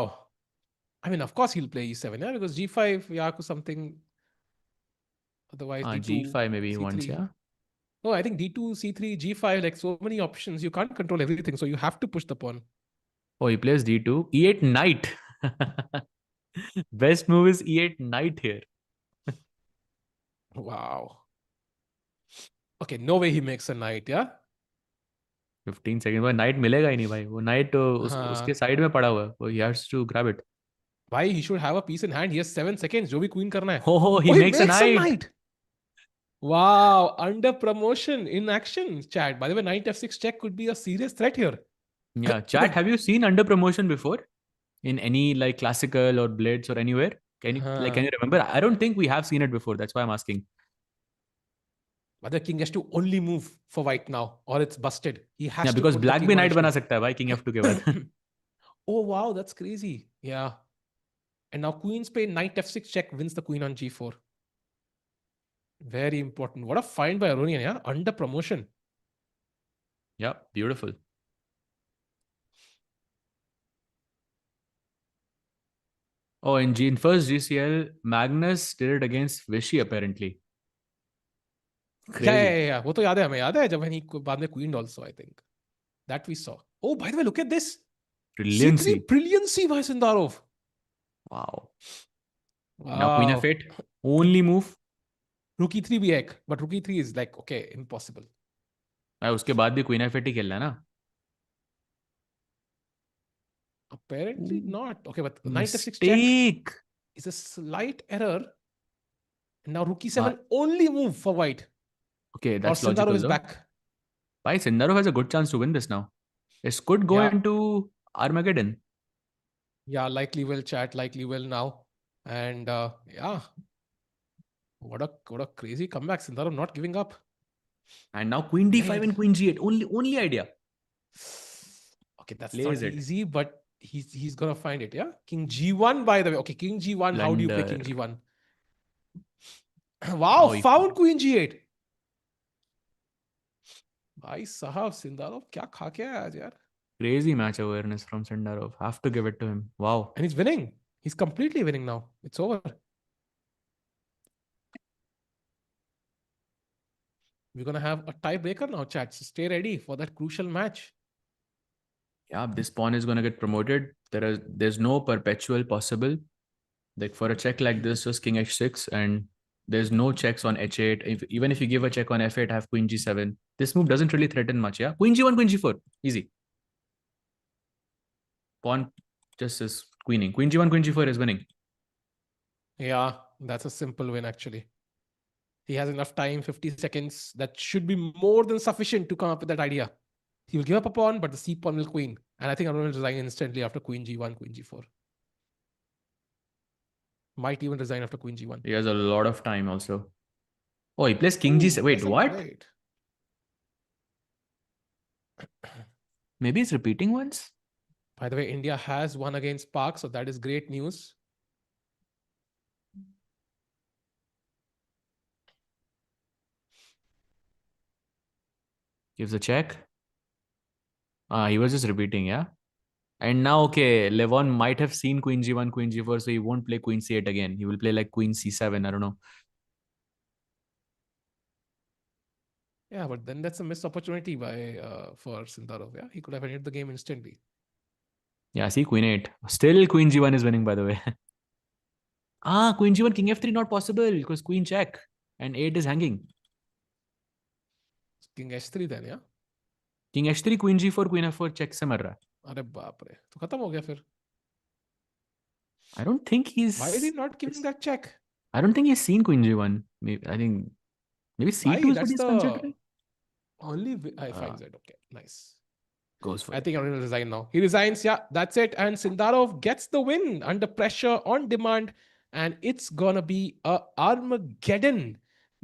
I mean, of course he'll play e7, yeah, because g5, yeah, something. Otherwise, d2, G5 maybe he wants, c3. yeah. No, I think d2, c3, g5, like so many options. You can't control everything, so you have to push the pawn. Oh, he plays d2. e8 knight. Best move is e8 knight here. Wow. Okay, no way he makes a knight, yeah? 15 seconds बाद night मिलेगा ही नहीं भाई वो night उसके हाँ. Side में पड़ा हुआ है वो ही has to grab it Why he should have a piece in hand? He has 7 seconds. जो भी queen करना है. हो ही Oh, he makes a makes a night knight. Wow, under promotion in action, chat. By the way, knight f6 check could be a serious threat here. या chat have you seen under promotion before in any like classical or blitz or anywhere can हाँ. you remember I don't think we have seen it before that's why I'm asking But the king has to only move for white now, or it's busted. He yeah has to because put the black king भी on knight बना h2. सकता है भाई king f2 के बाद Oh, wow, that's crazy. Yeah. And now queen Spain, knight f6 check wins the queen on g4. Very important. What a find by Aronian, yeah? Under promotion. yeah beautiful oh in first GCL Magnus did it against Vishy apparently Yeah, yeah, crazy yeah, yeah. वो तो याद है हमें याद है जब when he बाद में queened also, I think. That we saw. Oh, by the way, look at this. C3 brilliancy brilliancy by Sindarov. wow now queen Wow. f8 only move Rook e3 भी एक, but rook e3 is like, okay, impossible. उसके बाद भी queen f8 ही खेलना है ना Apparently not. Okay, but knight f6 check mistake is a slight error. Now rook e7 only move for white. okay Or that's Sindarov logical is though back. why Sindarov has a good chance to win this now this could go Yeah, into Armageddon yeah, likely will chat, likely will now. And yeah, what a crazy comeback. Sindarov not giving up. and now queen Yeah, d5 yeah. and queen g8 only idea Okay, that's plays not it easy, but he's gonna find it. Yeah, king g1. By the way, okay, king g1. How do you play king blunder g1? Wow, oh he found queen g8. भाई साहब Sindarov क्या खा के आया आज यार. crazy match awareness from Sindarov have to give it to him wow And he's winning. He's completely winning now. It's over. We're gonna have a tiebreaker now, chat. So stay ready for that crucial match. yeah this pawn is going to get promoted there's no perpetual possible like for a check like this just king h6 and there's no checks on h8 even if you give a check on f8 have queen g7 this move doesn't really threaten much yeah queen g1 queen g4 easy pawn just is queening queen g1 queen g4 is winning Yeah, that's a simple win actually. He has enough time, 50 seconds. That should be more than sufficient to come up with that idea. He will give up a pawn, but the c pawn will queen. And I think I'm going to resign instantly after queen g1, queen g4. Might even resign after queen g1. he has a lot of time also oh he plays king Ooh, g7 wait that's a what great. maybe it's repeating once By the way, India has won against Pak, so that is great news. gives a check he was just repeating yeah and now okay Levon might have seen queen g1 queen g4 so he won't play queen c8 again he will play like queen c7 I don't know Yeah, but then that's a missed opportunity by for Sindarov. Yeah, he could have ended the game instantly. yeah see queen 8 still queen g1 is winning by the way queen g1 king f3 not possible because queen check and 8 is hanging King h3 then, yeah. king h3 queen g4 queen f4 check से मर रहा है अरे बाप रे, तो खत्म हो गया फिर. I don't think Why is he not giving that check? I don't think he's seen queen g1 maybe I think maybe c2 Why? is what That's he's the considering only I uh, find that okay. Nice. goes for I it think I'm going to resign now. He resigns. Yeah, that's it. And Sindarov gets the win under pressure, on demand. And it's going to be a Armageddon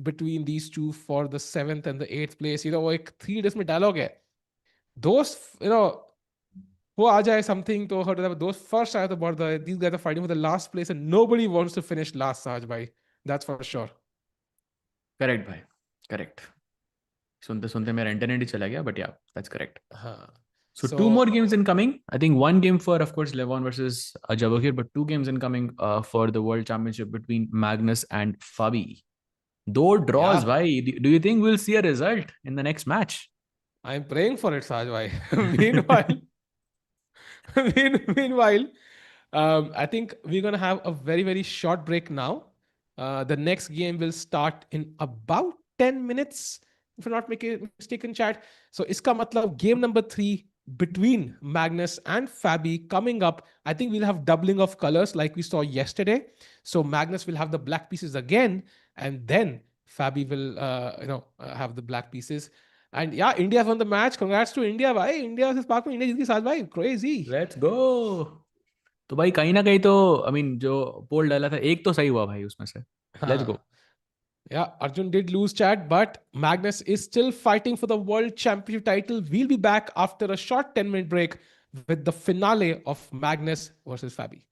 between these two for the 7th and the 8th place. You know, like 3 days में dialogue है. Those, you know, who आ जाए something to hurt those first are about these guys are fighting for the last place and nobody wants to finish last, Saj bhai. That's for sure. correct bhai correct सुनते सुनते मेरा internet ही चला गया, but या that's correct. हाँ. So two So more games incoming. I think one game for, of course, Levon versus Jabakir, but two games incoming for the World Championship between Magnus and Fabi. Though draws, yeah, why? Do you think we'll see a result in the next match? I'm praying for it, Saj bhai. Meanwhile, meanwhile, I think we're gonna have a very very short break now. The next game will start in about 10 minutes, if I'm not making mistaken, chat. So iska matlab game number 3 between Magnus and Fabi coming up. I think we'll have doubling of colors like we saw yesterday. So Magnus will have the black pieces again, and then Fabi will have the black pieces. And yeah, India won the match. Congrats to India, bhai. India versus Pakistan. India जीत गई साथ भाई. Crazy. Let's go. तो भाई कहीं ना कहीं तो I mean जो पोल डाला था एक तो सही हुआ भाई उसमें से. Let's Huh. Go. Yeah, Arjun did lose chat, but Magnus is still fighting for the world championship title. We'll be back after a short 10-minute break with the finale of Magnus versus Fabi.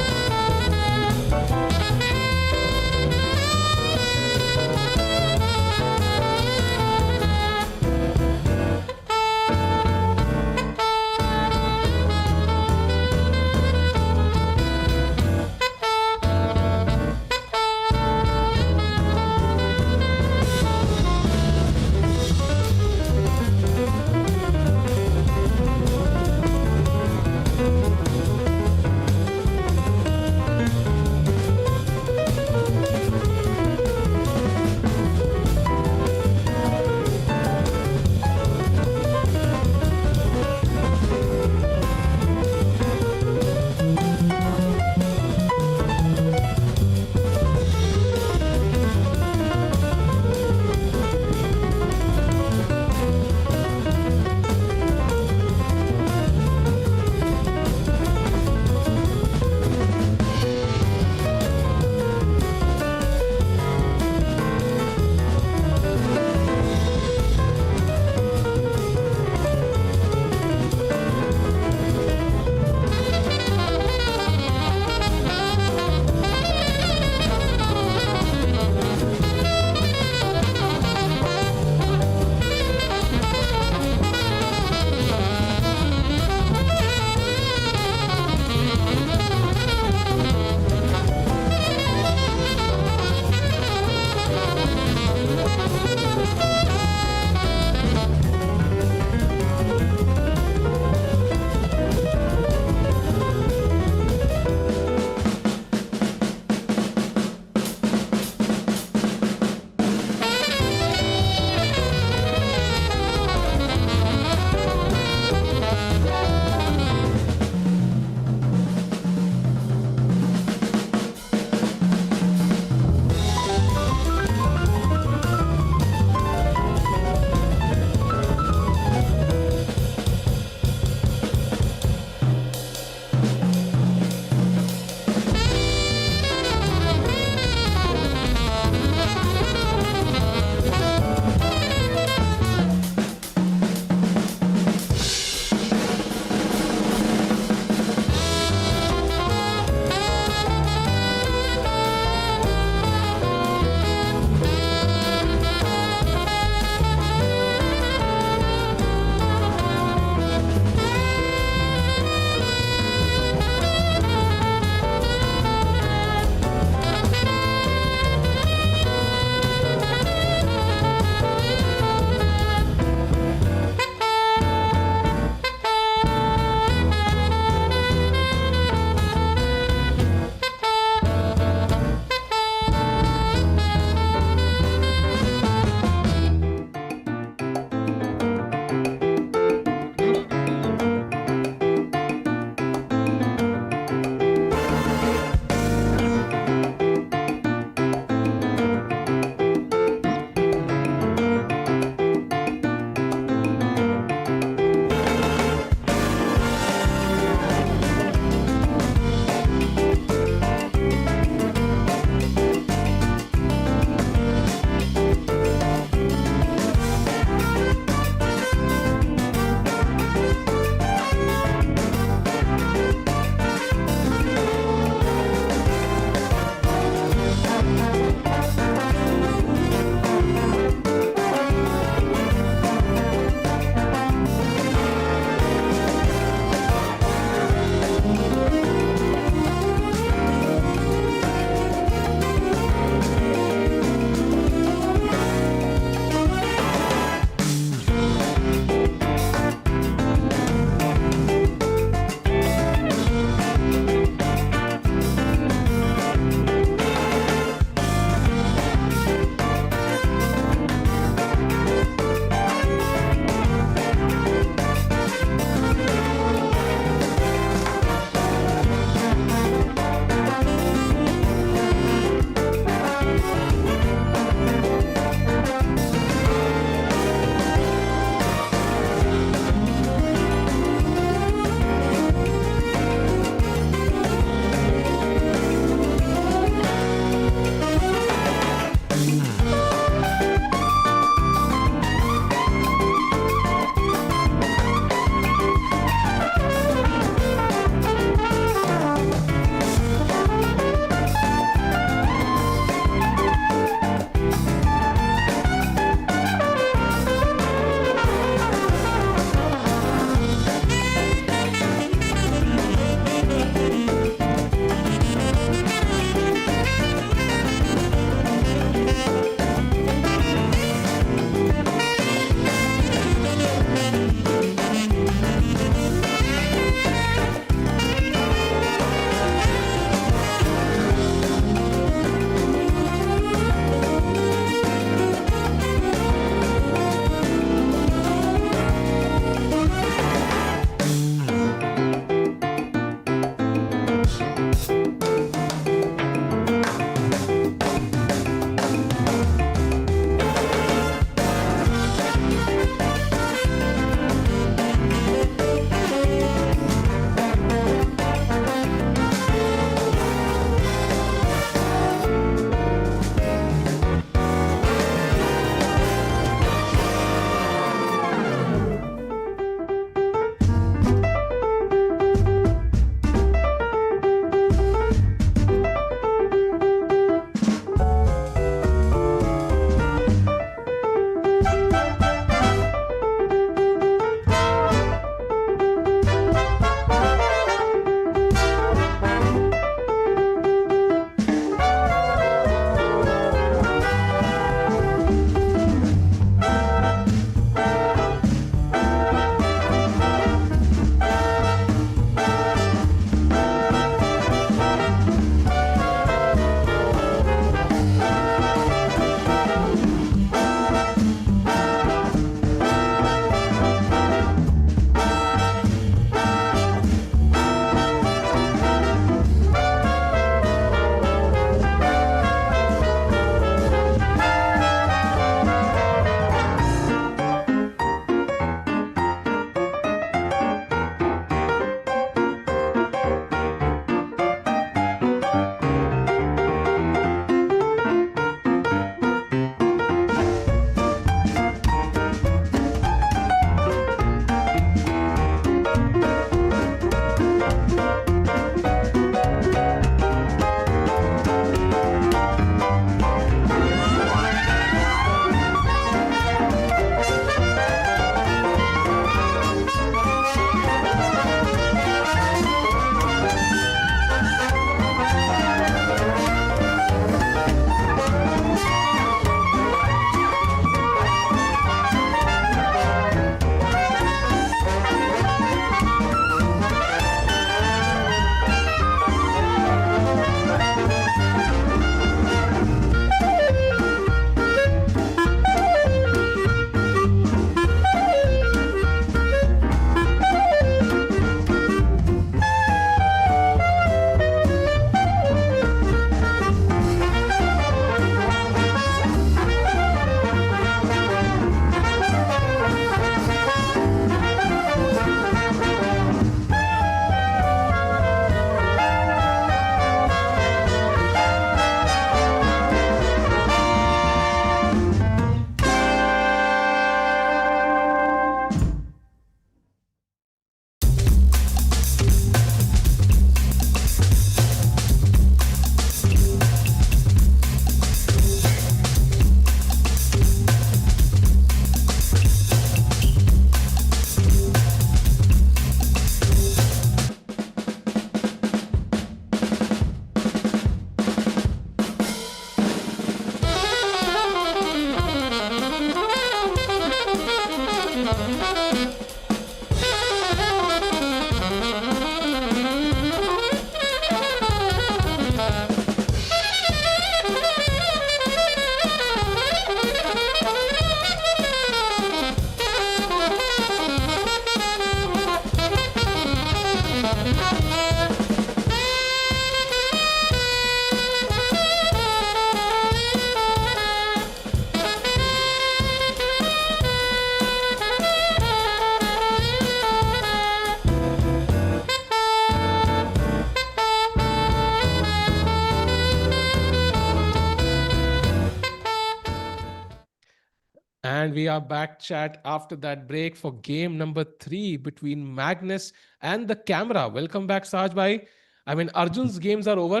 And we are back, chat, after that break for game number 3 between Magnus and the camera. Welcome back, Saj Bhai. I mean, Arjun's games are over.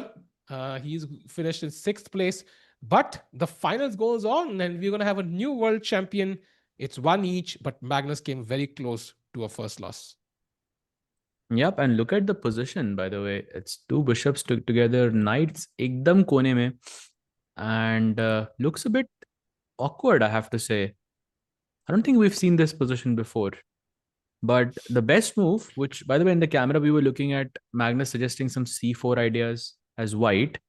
He's finished in 6th place, but the finals goes on, and we're gonna have a new world champion. It's one each, but Magnus came very close to a first loss. Yep, and look at the position, by the way. It's two bishops together, knights ekdam kone mein, and looks a bit awkward, I have to say. I don't think we've seen this position before. But the best move, which, by the way, in the camera, we were looking at Magnus suggesting some c4 ideas as white.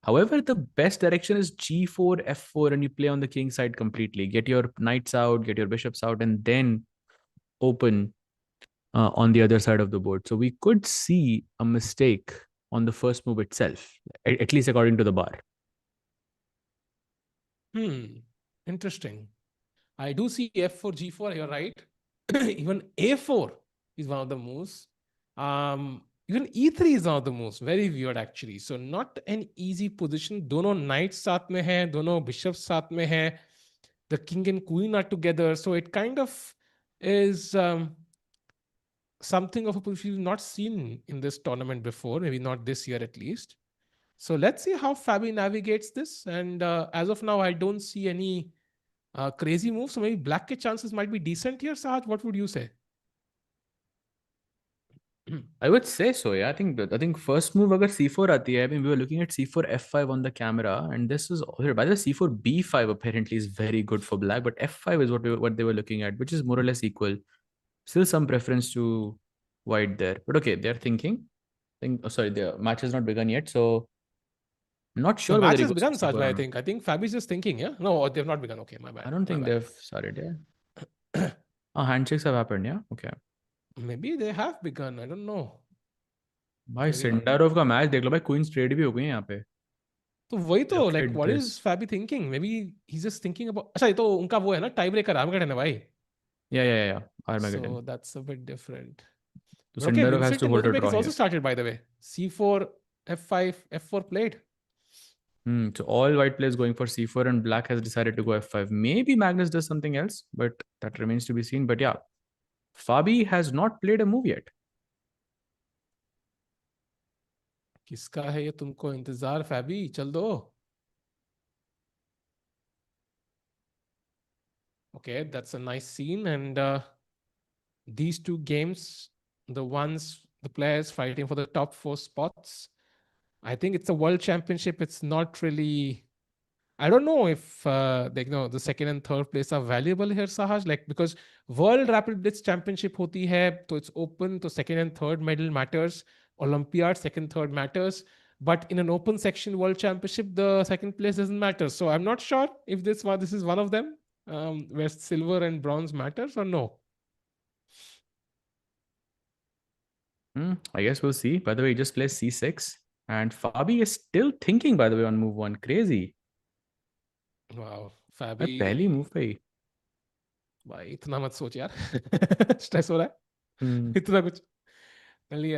However, the best direction is g4, f4, and you play on the king side completely. Get your knights out, get your bishops out, and then open on the other side of the board. So we could see a mistake on the first move itself, at least according to the bar. Interesting. I do see f4, g4. You're right. Even a4 is one of the moves. Even e3 is one of the moves. Very weird, actually. So not an easy position. Dono knights साथ में हैं, दोनों bishops साथ में हैं. The king and queen are together. So it kind of is something of a position we've not seen in this tournament before. Maybe not this year at least. So let's see how Fabi navigates this. And as of now, I don't see any crazy moves. So maybe black ke chances might be decent here. Sahaj, what would you say? I would say so. Yeah, I think first move agar c4 aati hai. I mean, we were looking at c4 f5 on the camera, and this is by the way, c4 b5 apparently is very good for black, but f5 is what they were looking at, which is more or less equal. Still some preference to white there, but okay, they're thinking. Oh, sorry, the match has not begun yet, so I'm not The sure whether match he has goes for begun, c4 Sajbhai, or I not. think. I think Fabi's just thinking, yeah? No, they've not begun. Okay, my I bad. don't My think bad. they've started. Yeah. Handshakes have happened. Yeah. Okay. Maybe they have begun. I don't know. भाई Maybe not. Sindarov का match देख लो भाई queen's trade भी हो गई हैं यहाँ पे तो वही तो look like at what this is Fabi thinking? Maybe he's just thinking about अच्छा ये तो उनका वो है ना टाई ब्रेकर आर्मगेडन है भाई. या Armageddon So that's a bit different. तो But okay, Sindarov has Vincent to and hold a Nurulbeck draw is also here started by the way. C4, F5, F4 played. so all white players going for c4 and black has decided to go f5. Maybe Magnus does something else, but that remains to be seen. But yeah, Fabi has not played a move yet. किसका है ये तुमको इंतजार फैबी चल दो. Okay, that's a nice scene. And these two games, the ones, the players fighting for the top 4 spots, I think it's a world championship. It's not really. I don't know if the second and third place are valuable here, Sahaj. Like because World Rapid Blitz Championship hoti hai, so it's open. So second and third medal matters. Olympiad second, third matters. But in an open section World Championship, the second place doesn't matter. So I'm not sure if this is one of them where silver and bronze matters or no. I guess we'll see. By the way, he just plays c6 and Fabi is still thinking, by the way, on move one. Crazy. Wow, भाई पहली Fabi, move पे ही भाई इतना मत सोच यार. Stress हो रहा हम्म है इतना कुछ. चलिए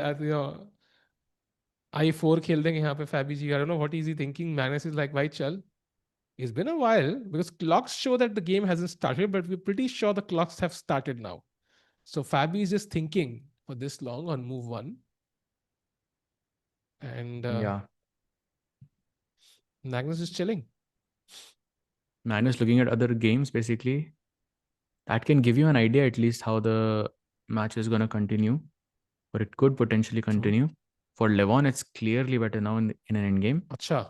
I4 खेल देंगे यहाँ पे फैबी जी. I don't know what is he thinking. Magnus is like, भाई चल. It's been a while because clocks show that the game hasn't started, but we're pretty sure the clocks have started now. So Fabi is just thinking for this long on move one, and yeah, Magnus is chilling. Magnus looking at other games basically. That can give you an idea at least how the match is going to continue, or it could potentially True. continue. For Levon, it's clearly better now in an endgame. Acha.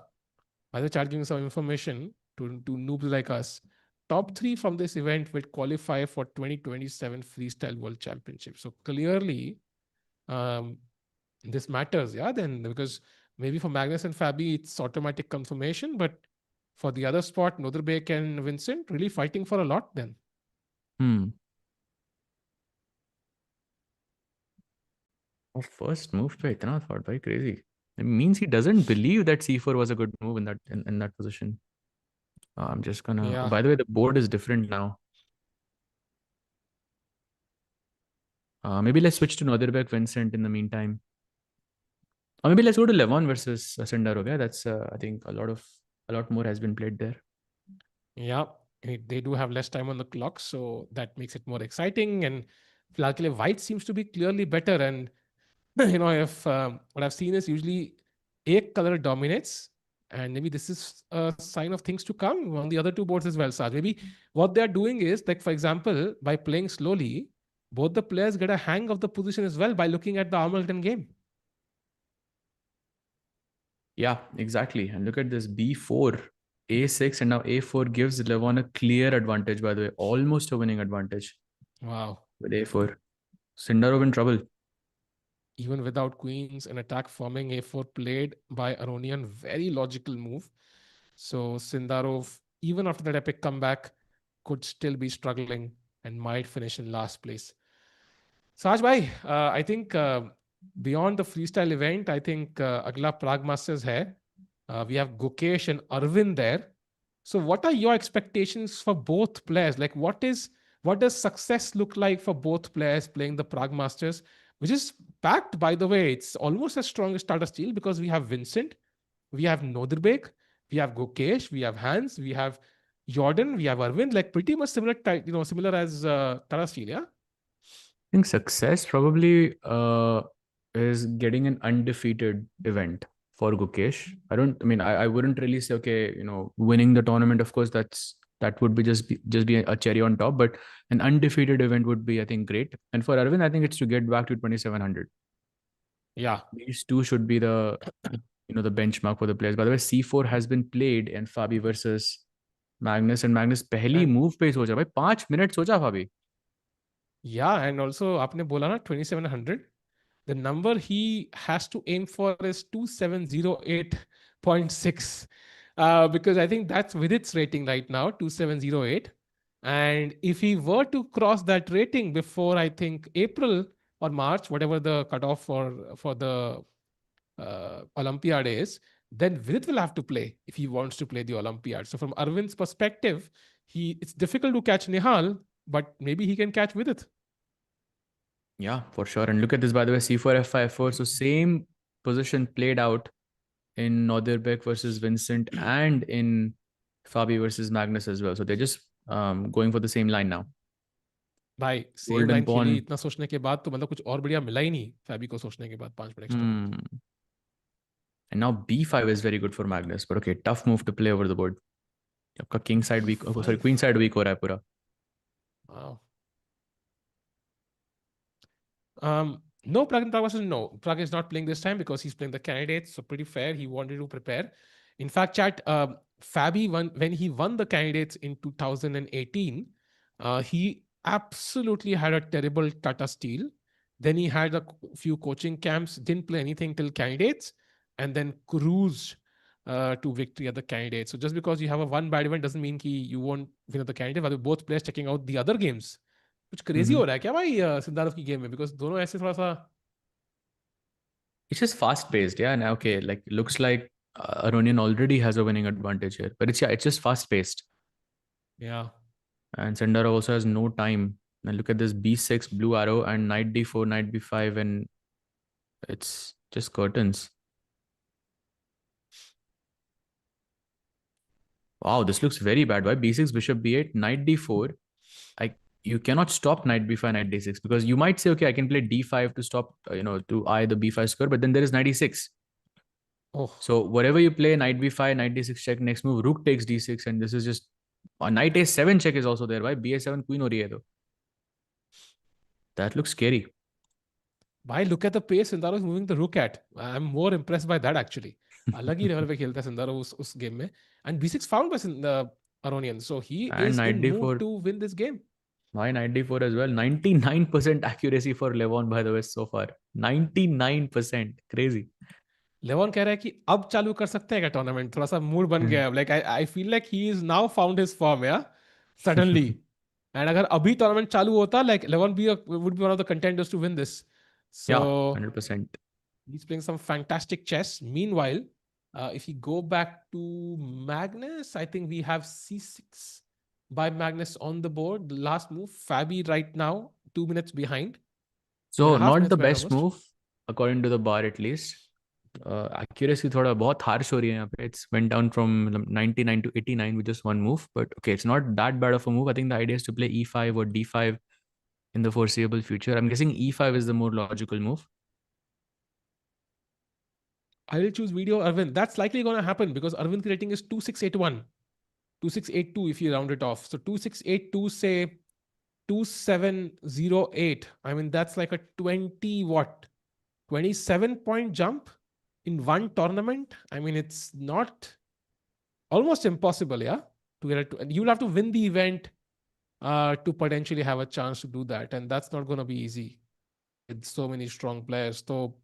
By the chat giving some information to noobs like us. Top 3 from this event will qualify for 2027 Freestyle World Championship. So clearly, um, this matters, yeah. Then because maybe for Magnus and Fabi, it's automatic confirmation, but for the other spot, Nodrbek and Vincent really fighting for a lot then. Hmm. Oh, first move पे इतना thought, very crazy. It means he doesn't believe that c4 was a good move in that position. I'm just gonna. Oh, Yeah. by the way, the board is different now. Maybe let's switch to Northern Vincent in the meantime. Or maybe let's go to Levon versus Sundar. Okay, that's I think a lot more has been played there. Yeah. They do have less time on the clock, so that makes it more exciting. And luckily, white seems to be clearly better. And if what I've seen is usually a color dominates, and maybe this is a sign of things to come on the other two boards as well. Saj, maybe what they are doing is, like, for example, by playing slowly, both the players get a hang of the position as well by looking at the Armageddon game. Yeah, exactly. And look at this B4, A6, and now A4 gives Levon a clear advantage, by the way, almost a winning advantage Wow. with A4. Sindarov in trouble. Even without queens, an attack forming a4 played by Aronian, very logical move. So Sindarov, even after that epic comeback, could still be struggling and might finish in last place. Saj bhai, I think beyond the freestyle event, I think agla Prague Masters hai. We have Gukesh and Arvind there. So what are your expectations for both players? Like what does success look like for both players playing the Prague Masters, which is packed, by the way. It's almost as strong as Tata Steel because we have Vincent, we have Noderbek, we have Gukesh, we have Hans, we have Jordan, we have Arvind, like pretty much similar type, similar as Tata Steel, yeah? I think success probably is getting an undefeated event for Gukesh. I mean, I wouldn't really say, okay, winning the tournament, of course, that would be just be a cherry on top, but an undefeated event would be, I think, great. And for Arvind, I think it's to get back to 2700. Yeah. These two should be the benchmark for the players. By the way, C4 has been played in Fabi versus Magnus, and Magnus पहली And move पे ही सोचा भाई 5 minute सोचा Fabi. yeah, and also आपने बोला ना 2700, the number he has to aim for is 2708.6, because I think that's with its rating right now, 2708. And if he were to cross that rating before, I think, April or March, whatever the cutoff for the Olympiad is, then Vidit will have to play if he wants to play the Olympiad. So from Arvind's perspective, it's difficult to catch Nihal, but maybe he can catch Vidit. Yeah, for sure. And look at this, by the way, C4, F5, F4. So same position played out in Nordirbeck versus Vincent and in Fabi versus Magnus as well. So they're just going for the same line now. भाई same Golden line खेली pawn. इतना सोचने के बाद तो मतलब कुछ और बढ़िया मिला ही नहीं फैबी को सोचने के बाद 5 minute extra. Hmm. And now B5 is very good for Magnus. But okay, tough move to play over the board. आपका king side weak, oh, sorry, queen B5. side weak हो रहा है पूरा. Wow. No, Prague versus no. Prague is not playing this time because he's playing the candidates. So pretty fair. He wanted to prepare. In fact, chat, Fabi when he won the candidates in 2018, he absolutely had a terrible Tata Steel. Then he had a few coaching camps, didn't play anything till candidates, and then cruised to victory at the candidates. So just because you have a one bad event doesn't mean you won't win at the candidate. But both players checking out the other games. कुछ crazy हो Mm-hmm. रहा है क्या भाई सिद्धार्थ की game में because दोनों ऐसे थोड़ा सा. It's just fast paced, yeah. And okay, like looks like Aronian already has a winning advantage here, but it's just fast paced. या And Sendara also has no time. And look at this B6 blue arrow and knight D4, knight B5, and it's just curtains. Wow, this looks very bad. Why B6 bishop B8 knight D4? You cannot stop knight B5 knight D6 because you might say, okay, I can play D5 to stop to eye the B5 square, but then there is knight E6. Oh So whatever you play, knight B5, knight D6 check, next move rook takes D6, and this is just a knight A7 check is also there. Why BA7 queen हो रही है तो that looks scary. भाई look at the pace Sindarov is moving the rook at I am more impressed by that actually. अलग ही level पे खेलता है सिंदारो उस गेम में. And B6 found by Aronian, so he And is knight in mood D4. to win this game. Why knight D4 as well? 99% accuracy for Levon, by the way, so far. 99%. Crazy. लेवन कह रहा है कि अब चालू कर सकते हैं क्या टूर्नामेंट, थोड़ा सा मूड बन गया है. Like I feel like he is now found his form या सडनली. एंड अगर अभी टूर्नामेंट चालू होता, like Levon be would be one of the contenders to win this. So Yeah, 100%. he's playing some fantastic chess. Meanwhile, if you go back to Magnus, I think we have C6 by Magnus on the board. The last move, Fabi right now 2 minutes behind, two So and a half not minutes the behind best almost. move, according to the bar at least. Accuracy थोड़ा बहुत harsh हो रही है यहाँ पे. It's went down from 99 to 89 with just one move. But okay, it's not that bad of a move. I think the idea is to play e5 or d5 in the foreseeable future. I'm guessing e5 is the more logical move. I will choose video Arvind. That's likely going to happen because Arvind's rating is 2681. 2682 if you round it off. So 2682 say 2708. I mean, that's like a 20 what? 27-point jump in one tournament. I mean, it's not almost impossible, yeah, to get it. And you'll have to win the event to potentially have a chance to do that. And that's not going to be easy with so many strong players. So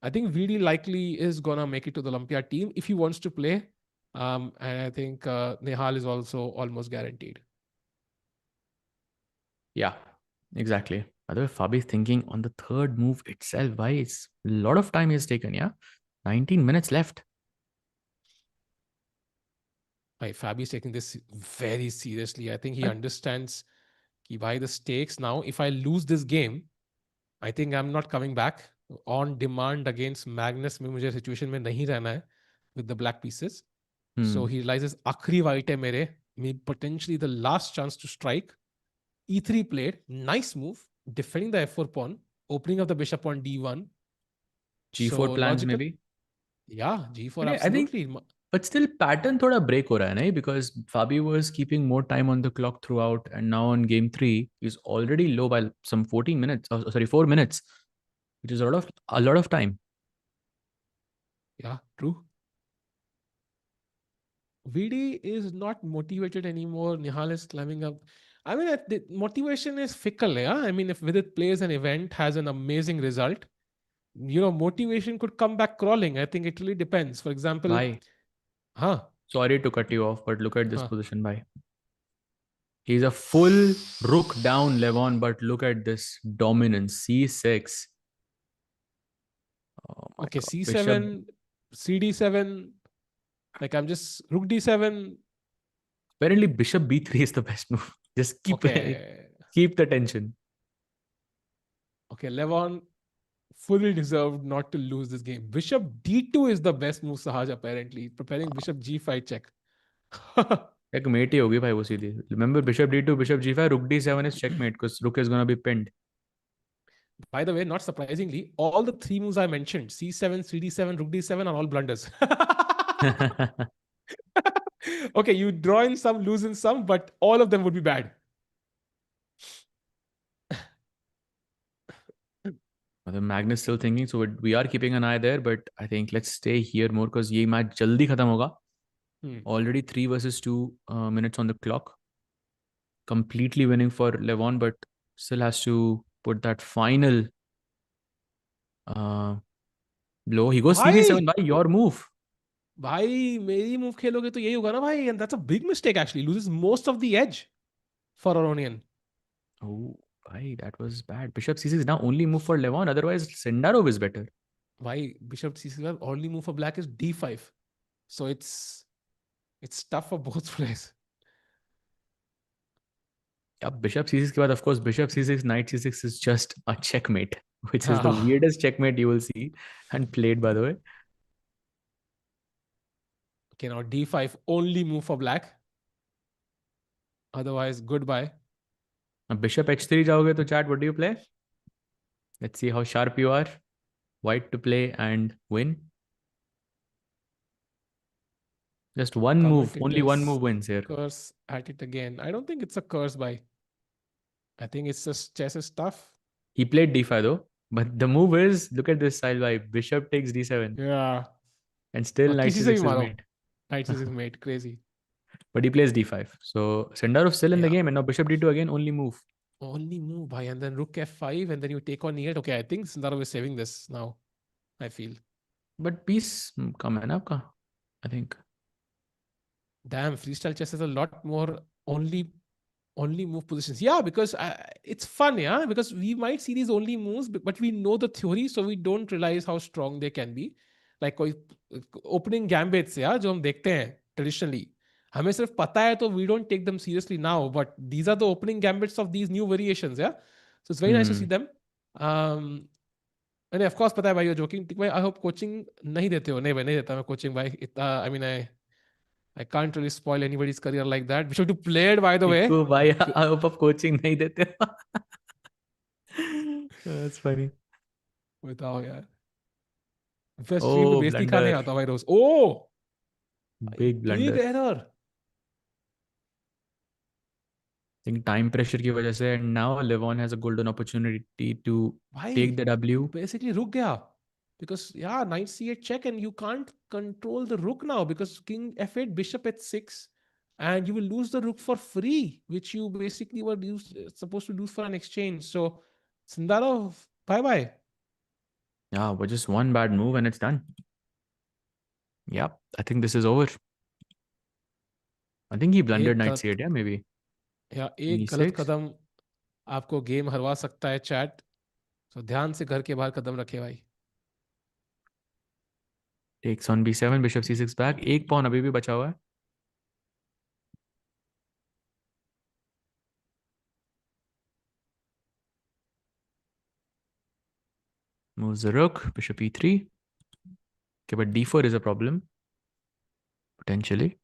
I think VD likely is going to make it to the Olympia team if he wants to play. And I think Nehal is also almost guaranteed. Yeah, exactly. By the way, Fabi is thinking on the third move itself. Why it's a lot of time he's taken. Yeah, 19 minutes left. Fabi is taking this very seriously. I think he But understands why the stakes now. If I lose this game, I think I'm not coming back on demand against Magnus. में मुझे situation में नहीं रहना है with the black pieces. So he realizes आखिरी white है मेरे, maybe potentially the last chance to strike. E3 played, nice move, defending the f4 pawn, opening up the bishop on d1. G4 So plans logical, maybe. yeah, g4 I think, absolutely. but still pattern thoda break ho raha hai, nahi? Because Fabi was keeping more time on the clock throughout, and now on game three he's already low by some 14 minutes. Oh, sorry, 4 minutes, which is a lot of time. Yeah, true. VD is not motivated anymore. Nihal is climbing up. I mean, the motivation is fickle. Yeah, I mean, if with it plays an event, has an amazing result, motivation could come back crawling. I think it really depends. For example, Bhai, huh, sorry to cut you off, but look at this huh. position, bhai. He's a full rook down Levon, but look at this dominance. C6. Oh my Okay, god. Bishop. C7, CD7. Like I'm just rook D7. Apparently, Bishop B3 is the best move. Just Okay, keep the tension. okay, Levon fully deserved not to lose this game. Bishop D2 is the best move, Sahaj, apparently. Preparing Bishop G5 check. Checkmate ही होगी भाई वो सीधी. Remember Bishop D2, Bishop G5, Rook D7 is checkmate because Rook is gonna be pinned. By the way, not surprisingly, all the three moves I mentioned, C7, CD7, Rook D7, are all blunders. Okay, you draw in some, lose in some, but all of them would be bad. The Magnus still thinking, so we are keeping an eye there, but I think let's stay here more because ये match जल्दी खत्म होगा. Already 3 versus 2 minutes on the clock. Completely winning for Levon, but still has to put that final blow. He goes CD7 भाई by your move. भाई मेरी move खेलोगे तो यही होगा ना भाई, and that's a big mistake actually. Loses most of the edge for Aronian. Oh, bhai, that was bad. Bishop C6 is now only move for Levon. Otherwise, Sendarov is better. Why Bishop C6 only move for black is D5. So it's tough for both players. Yeah, Bishop C6 के बाद, of course, Bishop C6, Knight C6 is just a checkmate, which is the Ah, weirdest checkmate you will see and played, by the way. okay, now D5 only move for black. Otherwise, goodbye. Now, Bishop H3 जाओगे तो chat, what do you play? Let's see how sharp you are. White to play and win. Just one move, only one Commentators move wins here. curse at it again. I don't think it's a curse by. I think it's just chess is tough. He played D5 though, but the move is, look at this style by Bishop takes D7 Yeah. and still Knight किसी से भी C6 is मारो. made. Knight C6 mate. Crazy. But he plays D5. So Sendarov still in the Yeah. game, and now Bishop D2 again, only move. Only move by, and then rook F5, and then you take on E8. Okay, I think Sundarov is saving this now. I feel. But piece कम है ना आपका, I think. Damn, freestyle chess has a lot more only move positions. Yeah, because it's fun, yeah, because we might see these only moves, but we know the theory, so we don't realize how strong they can be. Like कोई opening gambits, yeah, जो हम देखते हैं traditionally, हमें सिर्फ पता है तो we don't take them seriously now, but these are the opening gambits of these new variations, yeah. So it's very nice to see them. Um, नहीं ऑफ कोर्स पता है भाई, ये जोकिंग भाई, आई होप कोचिंग नहीं देते हो। नहीं भाई, नहीं देता मैं कोचिंग भाई इतना, I mean I can't really spoil anybody's career like that, we should to play it by the way. Tikku भाई आप कोचिंग नहीं देते हो। That's funny. बताओ यार, फिर स्ट्रीम पे Oh, बेइज्जती खाने blunder. आता भाई रोज। ओ Big big blunder. Error. Think time pressure की वजह से, and now Levon has a golden opportunity to भाई take the W. बेसिकली रुक गया, because yeah, knight c8 check and you can't control the rook now because king f8 bishop h6, and you will lose the rook for free, which you basically were supposed to lose for an exchange. So Sindarov, bye bye. Yeah, but just one bad move and it's done. Yep, I think this is over. I think he blundered एक knight गलत, c8, yeah, maybe. या King एक गलत e6. कदम आपको game हरवा सकता है chat. तो ध्यान से घर के बाहर कदम रखे भाई। Takes on b7, bishop c6 back. एक pawn अभी भी बचा हुआ है. Moves the rook, bishop e3. Okay, but d4 is a problem, potentially.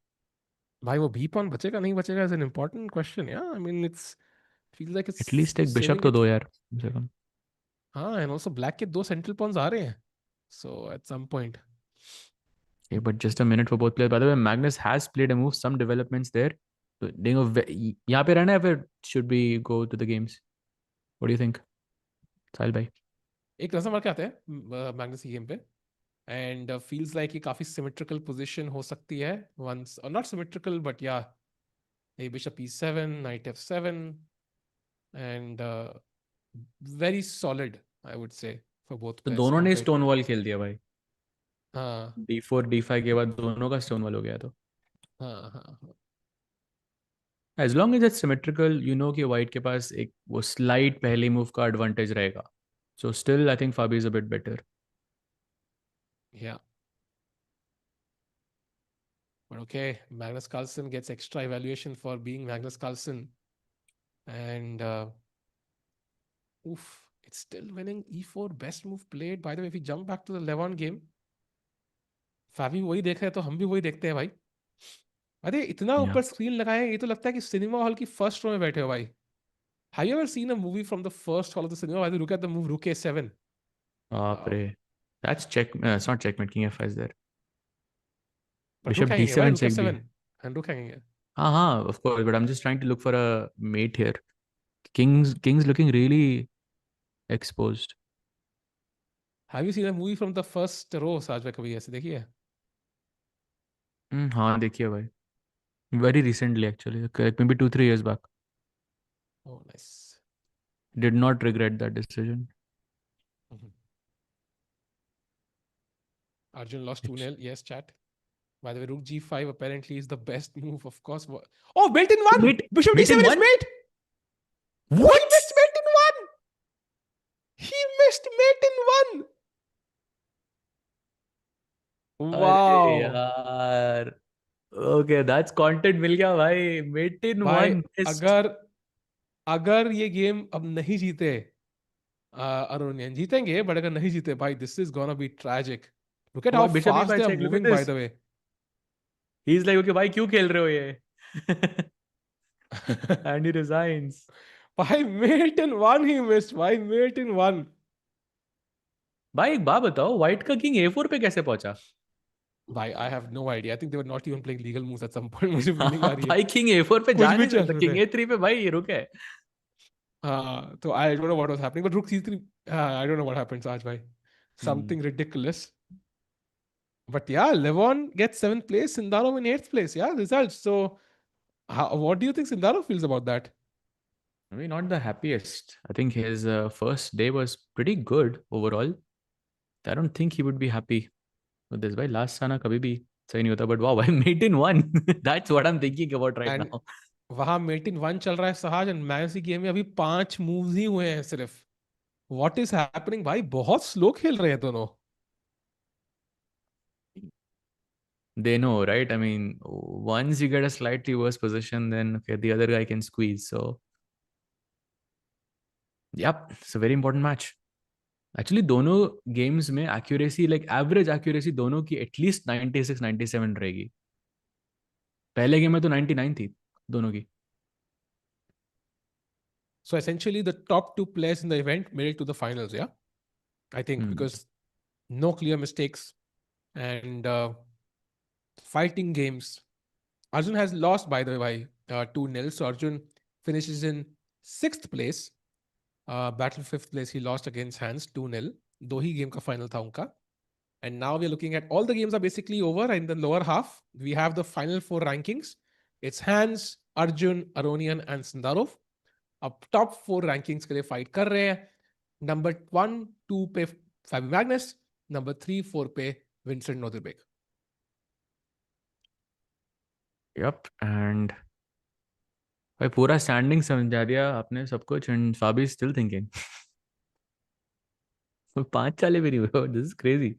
भाई वो बी पॉन बचेगा नहीं बचेगा इज एन इम्पोर्टेंट क्वेश्चन, या I mean it's feel like it's At least एक bishop सेविंग तो इट। दो यार, कम से कम. हाँ, एंड ऑल्सो ब्लैक के दो सेंट्रल पॉन्स आ रहे हैं, so at some point. Okay, but just a minute for both players. By the way, Magnus has played a move, some developments there. तो यहाँ पे रहना है फिर should we go to the games? What do you think, साहिल भाई? एक नजर मार के आते हैं मैग्नस की गेम पे, एंड फील्स लाइक ये काफी सिमेट्रिकल पोजीशन हो सकती है वंस, और not symmetrical but yeah, a bishop e7 knight f7, and very solid I would say for both तो प्लेयर्स दोनों ने कंपेयर। स्टोन वॉल खेल दिया भाई. हाँ d4 d5 के बाद दोनों का स्टोन वॉल हो गया. तो हाँ हाँ हाँ। As long as it's symmetrical, you know कि वाइट के पास एक वो स्लाइट पहले मूव का एडवांटेज रहेगा. So still I think Fabi is a bit better. Yeah, but okay, Magnus Carlsen gets extra evaluation for being Magnus Carlsen, and oof, it's still winning e4. Best move played. By the way, if we jump back to the Levon game, फाबी वही देख रहे हैं तो हम भी वही देखते हैं भाई। अरे इतना या ऊपर स्क्रीन लगाए, ये तो लगता है कि सिनेमा हॉल की फर्स्ट रो में बैठे हो भाई। Have you ever seen a movie from the first hall of the cinema? Why do you look at the move Rook A7? बाप रे. Wow. That's check, it's not checkmate. King f5 there. But bishop Rook hanging है भाई, d7 Rook से एक भी. F7 and Rook hanging है। हाँ हाँ, of course, but I'm just trying to look for a mate here. King's looking really exposed. Have you seen a movie from the first row साज में कभी ऐसे देखी है? हाँ देखिए भाई. Very recently actually, like maybe 2 3 years back. Oh nice. Did not regret that decision. Mhm. Arjun lost It's 2-0. Yes, chat. By the way, Rook G5 apparently is the best move, of course. Oh, built in one! mate. Bishop Mate in D7 is one. mate! He What? missed mate in one! He missed mate in one! अरे Wow! यार. Okay, that's content मिल गया भाई. Mate in भाई one missed. अगर अगर ये game अब नहीं जीते, अरुणियन जीतेंगे, बट अगर नहीं जीते भाई, this is gonna be tragic. Look at Oh, how भाई Bishop fast e5 they are check. Look at moving by this. The way. He's like, okay, भाई क्यों खेल रहे हो ये? And he resigns. भाई mate in one he missed, भाई mate in one. भाई एक बात बताओ, व्हाइट का किंग ए4 पे कैसे पहुंचा? भाई I have no idea, I think they were not even playing legal moves at some point. मुझे फीलिंग आ हाँ रही है भाई, किंग ए4 पे कुछ जा भी नहीं चल सकता. रहे किंग थे। ए3 पे भाई ये रुके. हाँ, तो आई don't know what was happening, but रुक C3, I don't know what happened आज भाई, Hmm. Something ridiculous. But yeah, Levon gets seventh place, Sindarov in eighth place. Yeah, results. So, what do you think Sindarov feels about that? Maybe not the happiest. I think his first day was pretty good overall. I don't think he would be happy with this. भाई last sana कभी भी सही नहीं होता. But wow, भाई mate in one. That's what I'm thinking about right And now. वहां met in one चल रहा है सहाज, एंड मैन सी गेम में अभी 5 मूव्स ही हुए हैं सिर्फ। व्हाट इज हैपनिंग भाई, बहुत स्लो खेल रहे हैं दोनों। They know, right? I mean, once you get a slightly worse position, then okay, the other guy can squeeze. So, yep, it's a very important match. Actually दोनों games में accuracy, like average accuracy दोनों की at least 96 97 रहेगी। पहले game में तो 99 थी दोनों की। So essentially, the top two players in the event made it to the finals. Yeah, I think hmm. because no clear mistakes and fighting games. Arjun has lost, by the way, 2-0. So Arjun finishes in sixth place. Battle fifth place, he lost against Hans 2-0. दो ही game का final था उनका. And now we're looking at all the games are basically over. In the lower half, we have the final four rankings. It's Hans, Arjun, Aronian, and Sundarov. अब top four rankings के लिए fight कर रहे हैं. Number 1-2 पे फैबी Magnus, number 3-4 पे Vincent नोदरबेक. Yup, and भाई पूरा स्टैंडिंग समझा दिया आपने सब कुछ, एंड फाबी स्टिल थिंकिंग। 5 चाले भी नहीं हुए, दिस इज क्रेजी।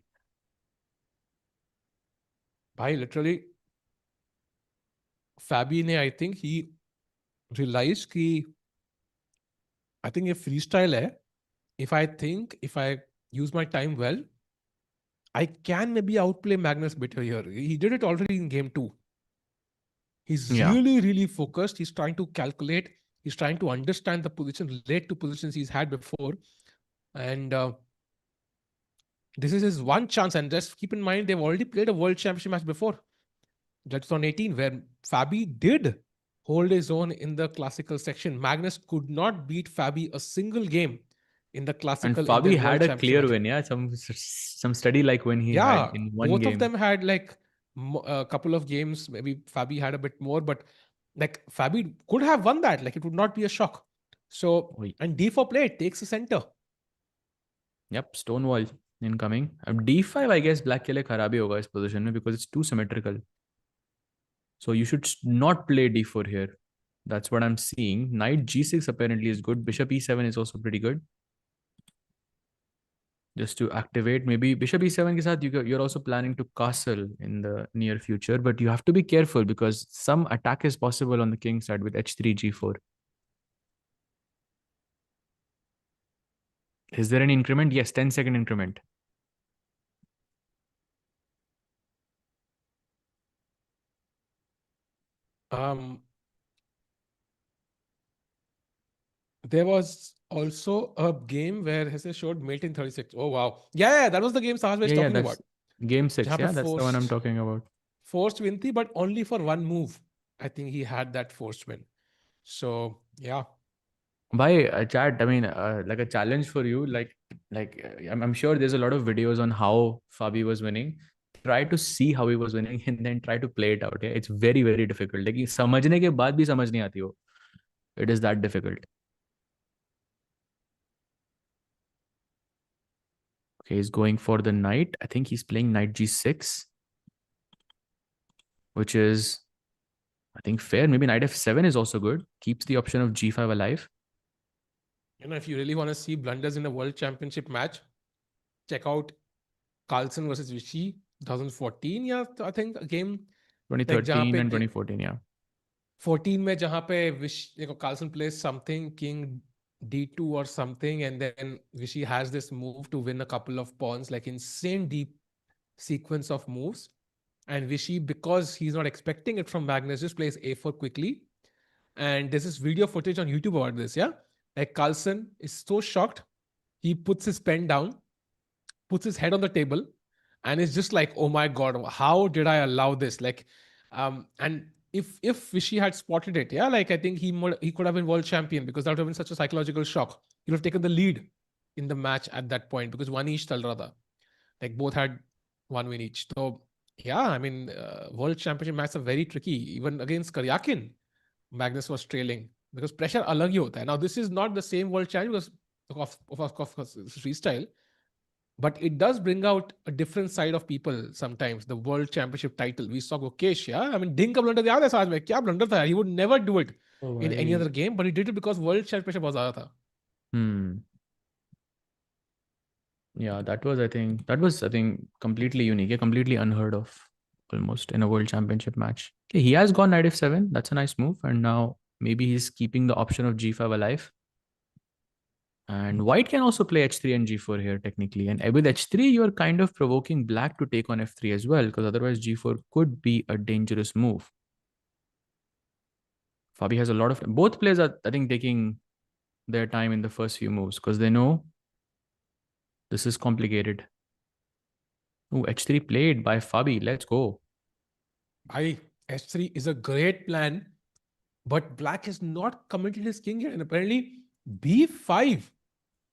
भाई लिटरली फैबी ने, आई थिंक ही रियलाइज कि आई थिंक ये फ्री स्टाइल है. If I use my time well, I can maybe outplay Magnus better here. He did it already in game two. He's या really focused. He's trying to calculate. He's trying to understand the position, relate to positions he's had before. And this is his one chance. And just keep in mind, they've already played a world championship match before. That's on 18, where Fabi did hold his own in the classical section. Magnus could not beat Fabi a single game in the and classical in फाबी their world had a championship clear match. Win, या some steady like when he had Yeah, in one both of game. them had like a couple of games. Maybe Fabi had a bit more, but like Fabi could have won that. Like it would not be a shock. So, वही। and D4 play, it takes the center. Yup, stone wall incoming. अब D5 I guess black के लिए खराबी होगा इस position में, because it's two symmetrical, so you should not play D4 here. That's what I'm seeing. Knight G6 apparently is good. Bishop E7 is also pretty good. Just to activate, maybe Bishop E7 ke saath you're also planning to castle in the near future, but you have to be careful because some attack is possible on the king side with H3 G4. Is there an increment? Yes, 10-second increment. Um, there was also a game where Hesse showed mate in 36. Oh wow. Yeah, that was the game Sahaj was Yeah, talking that's about. game जहाँ 6. पे Yeah, that's the one I'm talking about. forced win थी, but only for one move. I think he had that forced win. So yeah. Bhai, chat, I mean, like a challenge for you. I'm sure there's a lot of videos on how Fabi was winning. Try to see how he was winning and then try to play it out. Yeah, it's very, very difficult. Like, समझने के बाद भी समझ नहीं आती वो. It is that difficult. Okay, he's going for the knight. I think he's playing knight G6, which is, I think, fair. Maybe knight F7 is also good. Keeps the option of G5 alive. You know, if you really want to see blunders in a world championship match, check out CARLSEN versus Vichy 2014. Yeah, I think a game like जहाँ 2013 पे and 2014, yeah. 14 में जहाँ पे Carlsen plays something king d2 or something, and then Vichy has this move to win a couple of pawns, like insane deep sequence of moves. And Vichy, because he's not expecting it from Magnus, just plays a4 quickly. And there's this video footage on YouTube about this. Yeah, like Carlsen is so shocked, he puts his pen down, puts his head on the table, and is just like, oh my god, how did I allow this? Like, and if Vishy had spotted it, yeah, like I think he could have been world champion, because that would have been such a psychological shock. He would have taken the lead in the match at that point, because one each chal raha tha. Like both had one win each. So yeah, I mean, world championship matches are very tricky. Even against Karyakin, Magnus was trailing because pressure alag hi hota hai. Now this is not the same world champion because of course it's freestyle, but it does bring out a different side of people sometimes. The world championship title, we saw Gokesh, yeah, I mean Ding ka blunder yaad hai saaj mein, kya blunder tha, he would never do it Oh, in any bhai. other game, but he did it because world championship was zyada tha. Hmm. Yeah, that was, I think, completely unique, yeah, completely unheard of, almost in a world championship match. Okay, he has gone knight F7. That's a nice move, and now maybe he's keeping the option of G5 alive. And white can also play h3 and g4 here technically. And with h3, you're kind of provoking black to take on f3 as well, because otherwise g4 could be a dangerous move. Fabi has a lot of, both players are, I think, taking their time in the first few moves because they know this is complicated. Oh, h3 played by Fabi. Let's go. I h3 is a great plan, but black has not committed his king yet, and apparently b5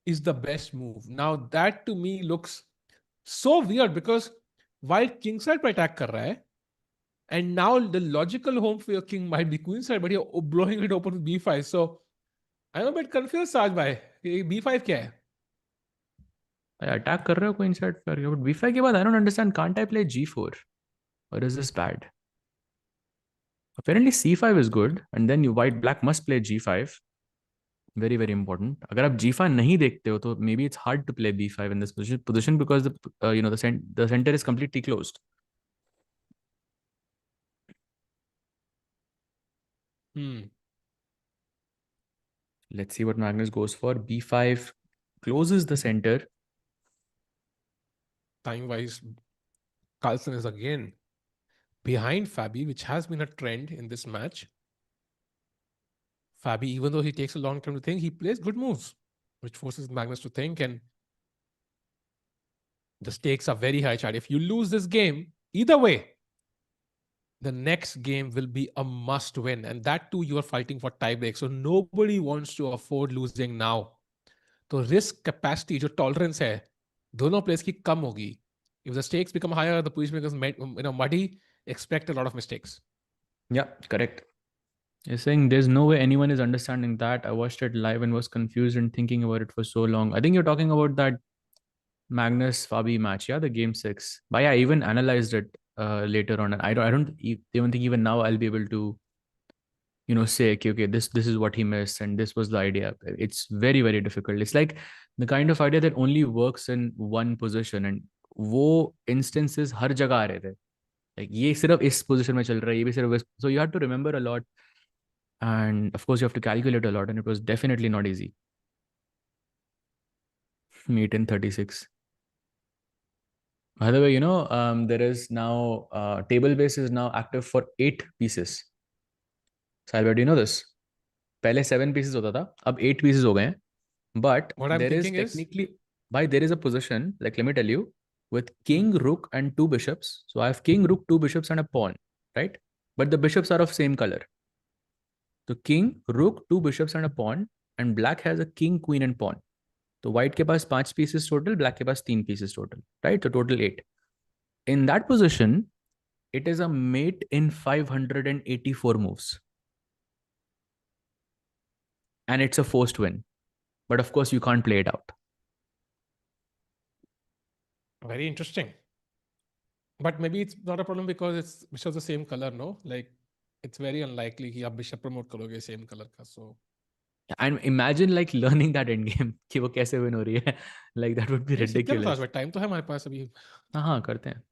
is the best move. Now that to me looks so weird because while king side पर attack कर रहा है, and now the logical home for your king might be queen side, but you're blowing it open with b5. So I'm a bit confused, Saj bhai. ये b5 क्या है? Attack कर रहे हो कोई इनसाइड करके, बट b5 के बाद I don't understand, can't I play g4 or is this bad? Apparently c5 is good and then you white black must play g5. Very very important. अगर आप g5 नहीं देखते हो तो maybe it's hard to play b5 in this position because the center is completely closed. Let's see what Magnus goes for. b5 closes the center. Time wise, Carlsen is again behind Fabi, which has been a trend in this match. Fabi, even though he takes a long time to think, he plays good moves, which forces Magnus to think, and the stakes are very high, Chad. If you lose this game, either way, the next game will be a must win. And that too, you are fighting for tiebreak. So nobody wants to afford losing now. So risk capacity, जो tolerance है, दोनों players की कम होगी. If the stakes become higher, the position becomes muddy. Expect a lot of mistakes. Yeah, correct. You're saying there's no way anyone is understanding that. I watched it live and was confused and thinking about it for so long. I think you're talking about that Magnus Fabi match, yeah, the game 6. But yeah, I even analyzed it later on, and I don't think even now I'll be able to, say, okay, this is what he missed, and this was the idea. It's very very difficult. It's like the kind of idea that only works in one position, and वो instances हर जगह आ रहे थे. Like ये सिर्फ इस position में चल रहा है, ये भी सिर्फ इस. So you have to remember a lot, and of course you have to calculate a lot, and it was definitely not easy. Mate in 36. By the way, there is now table base is now active for 8 pieces. Salva, do you know this? पहले 7 pieces होता था, अब 8 pieces हो गए हैं. But What I'm there is thinking is, technically, there is a position, like let me tell you, with hmm, king, rook, and 2 bishops. So I have king, rook, 2 bishops, and a pawn, right? But the bishops are of same color. So king, rook, 2 bishops, and a pawn, and black has a king, queen, and pawn. तो white के पास 5 pieces total, black के पास 3 pieces total, right? So total 8. In that position, it is a mate in 584 moves. And it's a forced win. But of course, you can't play it out. very interesting. But maybe it's not a problem because it's bishops the same color, no? Like, it's very unlikely कि आप bishop promote करोगे same color का. So And imagine like learning that endgame कि वो कैसे win हो रही है. Like that would be नहीं सीखते हैं ना ridiculous. साथ में, टाइम तो है हमारे पास अभी. हाँ करते हैं.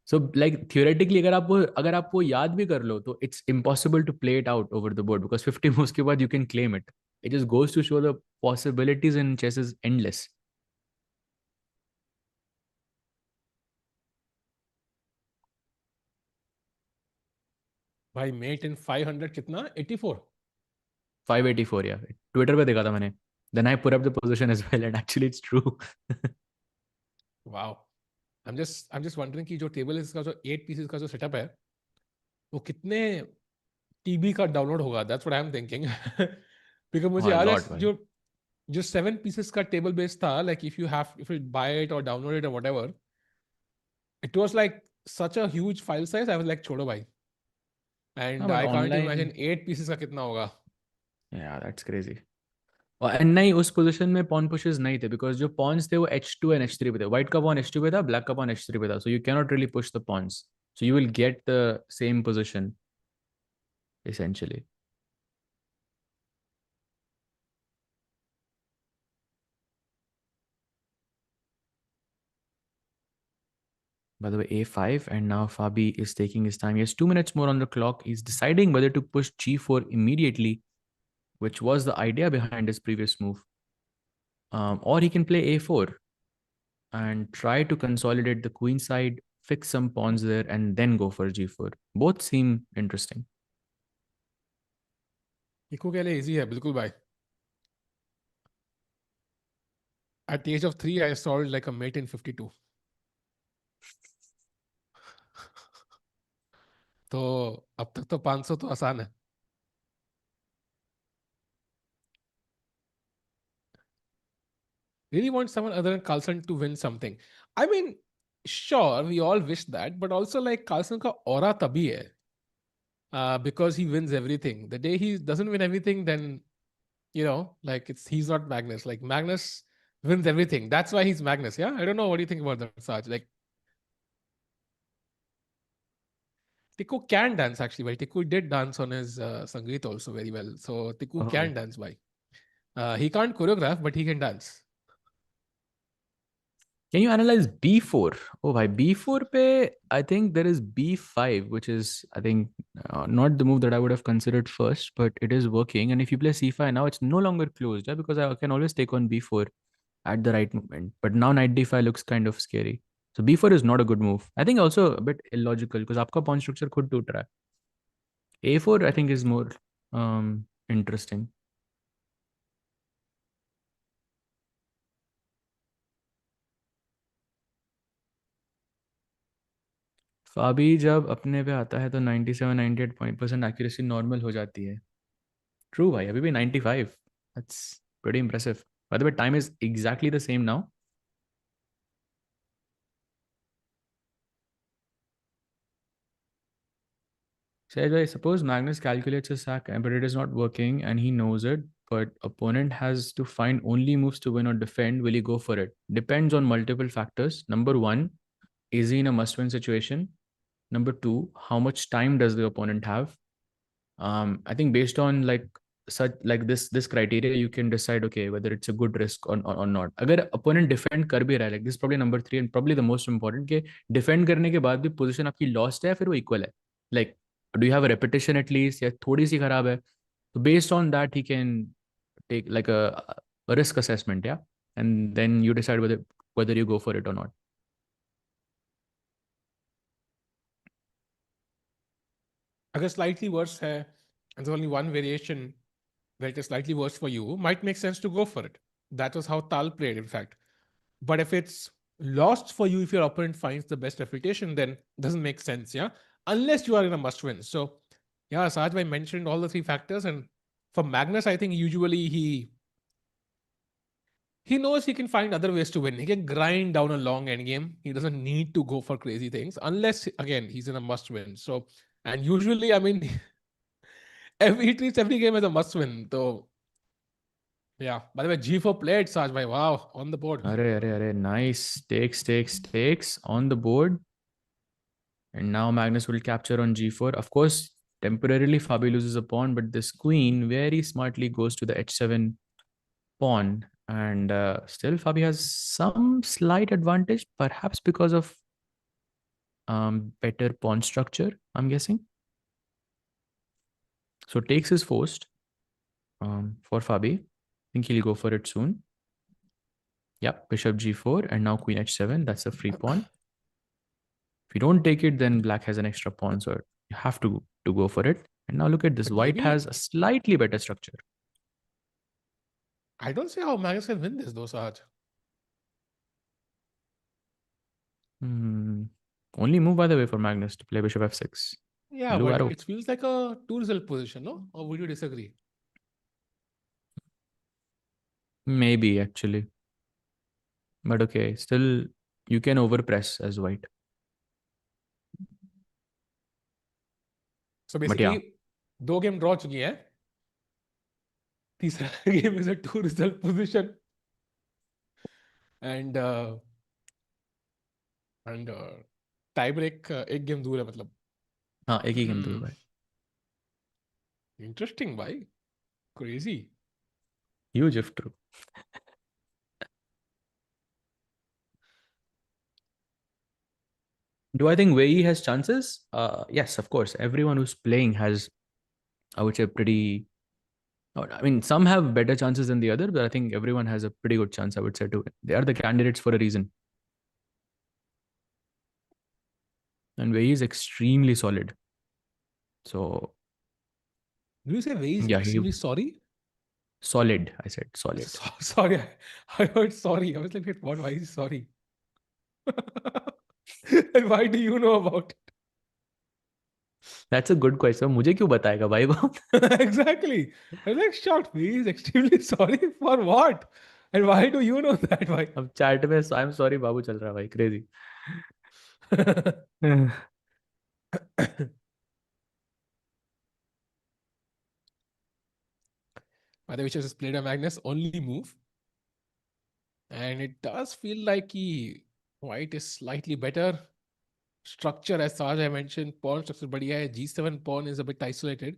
So like theoretically अगर आप वो याद भी कर लो तो it's impossible to play it out over the board because 50 moves के बाद you can claim it. It just goes to show the possibilities in chess is endless. भाई mate in 500 कितना? 84. 584, yeah. Twitter पे देखा था मैंने. Then I put up the position as well and actually it's true. Wow. I'm just wondering कि जो table इसका जो 8 pieces का जो सेटअप है वो कितने टीबी का डाउनलोड होगा. That's what I am thinking. Because Oh, मुझे a याद है lot, भाई. जो जो 7 pieces का टेबल बेस था, like if you buy it और डाउनलोड इट और whatever, it was like such a huge file size. I was like छोड़ो भाई. हाँ and but I can't online, imagine 8 pieces का कितना होगा. yeah, that's crazy. और नहीं उस पोजीशन में पॉन पुशेस नहीं थे बिकॉज जो पॉन्स थे वो h2 एंड h3 पे थे. व्हाइट का पॉन h2 पे था, ब्लैक का पॉन h3 पे था. So you cannot really push the pawns. So you will get the same position essentially. By the way, a5, and now Fabi is taking his time. He has 2 minutes more on the clock. He's deciding whether to push g4 immediately which was the idea behind his previous move. Or he can play a4 and try to consolidate the queen side, fix some pawns there, and then go for g4. Both seem interesting. टिकू के लिए easy है बिल्कुल भाई. At the age of 3, I sold like a mate in 52. तो अब तक तो 500 तो आसान है. Really want someone other than Carlson to win something. I mean, sure, we all wish that, but also like Carlson का aura तभी है. Because he wins everything. The day he doesn't win everything, then like he's not Magnus. Like Magnus wins everything. That's why he's Magnus. Yeah, I don't know. What do you think about that, Saj? Like Tiku can dance actually. Why Tiku did dance on his Sangeet also very well. So Tiku Oh. can dance. Why? He can't choreograph, but he can dance. Can you analyze b4? Oh, by b4 pe, I think there is b5, which is, I think, not the move that I would have considered first, but it is working. And if you play c5 now, it's no longer closed, yeah, because I can always take on b4 at the right moment. But now knight d5 looks kind of scary. So b4 is not a good move. I think also a bit illogical because आपका pawn structure खुद टूट रहा है. a4 I think is more interesting. फाबी जब अपने पे आता है तो 97-98% एक्यूरेसी नॉर्मल हो जाती है. ट्रू भाई, अभी भी 95. That's pretty impressive. Bye the way, time is exactly the same now. Says, I suppose Magnus calculates a sack, but it is not working and he knows it. But opponent has to find only moves to win or defend. Will he go for it? Depends on multiple factors. Number one, is he in a must win situation? Number two, how much time does the opponent have? I think based on such like this criteria, you can decide, okay, whether it's a good risk or not. अगर opponent defend कर भी रहा है, like this is probably number three and probably the most important, कि defend करने के बाद भी position आपकी lost है या फिर वो equal है. Like, do you have a repetition at least या थोड़ी सी खराब है? So based on that, he can take like a risk assessment, yeah, and then you decide whether you go for it or not. अगर slightly worse है, and there's only one variation where it is slightly worse for you, might make sense to go for it. That was how Tal played, in fact. But if it's lost for you, if your opponent finds the best reputation, then it doesn't make sense, yeah? Unless you are in a must win. So, yeah, Sajbhai mentioned all the three factors. And for Magnus, I think usually he knows he can find other ways to win. He can grind down a long end game. He doesn't need to go for crazy things unless, again, he's in a must win. So, and usually, I mean, he treats every game as a must win. So, yeah. By the way, G4 played, Sajbhai. Wow, on the board. Arre, nice. Takes on the board. And now Magnus will capture on g4. Of course, temporarily Fabi loses a pawn, but this queen very smartly goes to the h7 pawn. And still Fabi has some slight advantage, perhaps because of better pawn structure, I'm guessing. So takes is forced for Fabi. I think he'll go for it soon. Yep, bishop g4 and now queen h7. That's a free pawn. If you don't take it, then black has an extra pawn, so you have to go for it. And now look at this. But White maybe has a slightly better structure. I don't see how Magnus can win this though, Saj. Only move, by the way, for Magnus to play bishop f6. Yeah, Blue but arrow. it feels like a two result position, no? Or would you disagree? Maybe, actually. But okay, still, you can overpress as white. So But yeah, basically, दो game draw चुकी है. तीसरा game is a two result position and and tie break एक game दूर है मतलब. हाँ, एक ही गेम दूर भाई. इंटरेस्टिंग भाई. Crazy. Huge if true. Do I think Wei has chances? Yes, of course. Everyone who's playing has, I would say, pretty I mean, some have better chances than the other, but I think everyone has a pretty good chance, I would say, to win. They are the candidates for a reason. And Wei is extremely solid. So, Did you say Wei is yeah, he extremely sorry? solid. I said solid. Sorry, I heard sorry. I was like, wait, what? Why is he sorry? And why do you know about That's a good question. मुझे क्यों बताएगा भाई वो? it? Exactly. I was like, shocked. Wei is extremely sorry for what? And why do you know that? Why? अब chat में I am sorry बाबू चल रहा है भाई, crazy. By the way, just played a Magnus only move. And it does feel like white is slightly better. Structure, as Saj I mentioned, pawn structure बढ़िया है. G7 pawn is a bit isolated.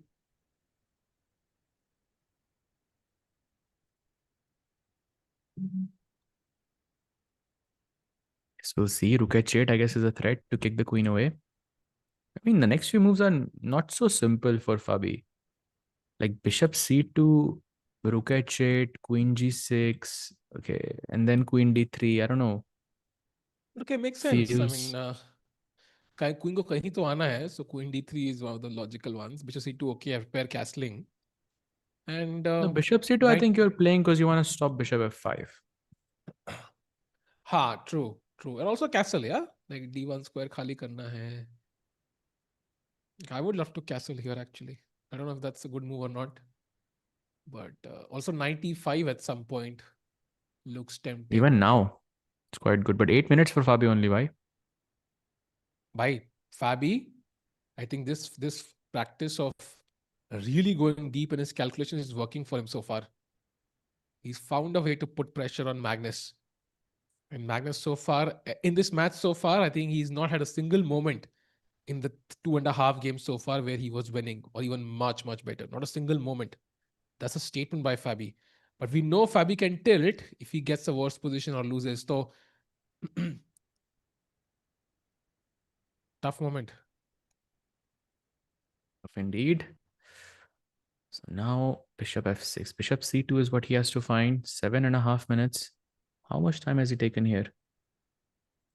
So we'll see. Rook h8, I guess, is a threat to kick the queen away. I mean, the next few moves are not so simple for Fabi. Like bishop c2, rook h8, queen g6, okay, and then queen d3. I don't know. Okay, makes sense. I mean, Feels queen को कहीं तो आना है. So queen d3 is one of the logical ones. Bishop c2, okay, pair castling. And no, bishop c2. I knight. think you're playing because you want to stop bishop f5. हाँ, true, true. And also castle, yeah? Like d1 square खाली करना है. I would love to castle here actually. I don't know if that's a good move or not. But also knight e5 at some point looks tempting. Even now, it's quite good. But 8 minutes for Fabi only. Why? By Fabi, I think this practice of really going deep in his calculations is working for him so far. He's found a way to put pressure on Magnus. And Magnus so far, in this match so far, I think he's not had a single moment in the 2.5 games so far where he was winning or even much, much better. Not a single moment. That's a statement by Fabi. But we know Fabi can tilt if he gets a worse position or loses. So, tough moment. Indeed. So now bishop f6. Bishop c2 is what he has to find. 7.5 minutes. How much time has he taken here?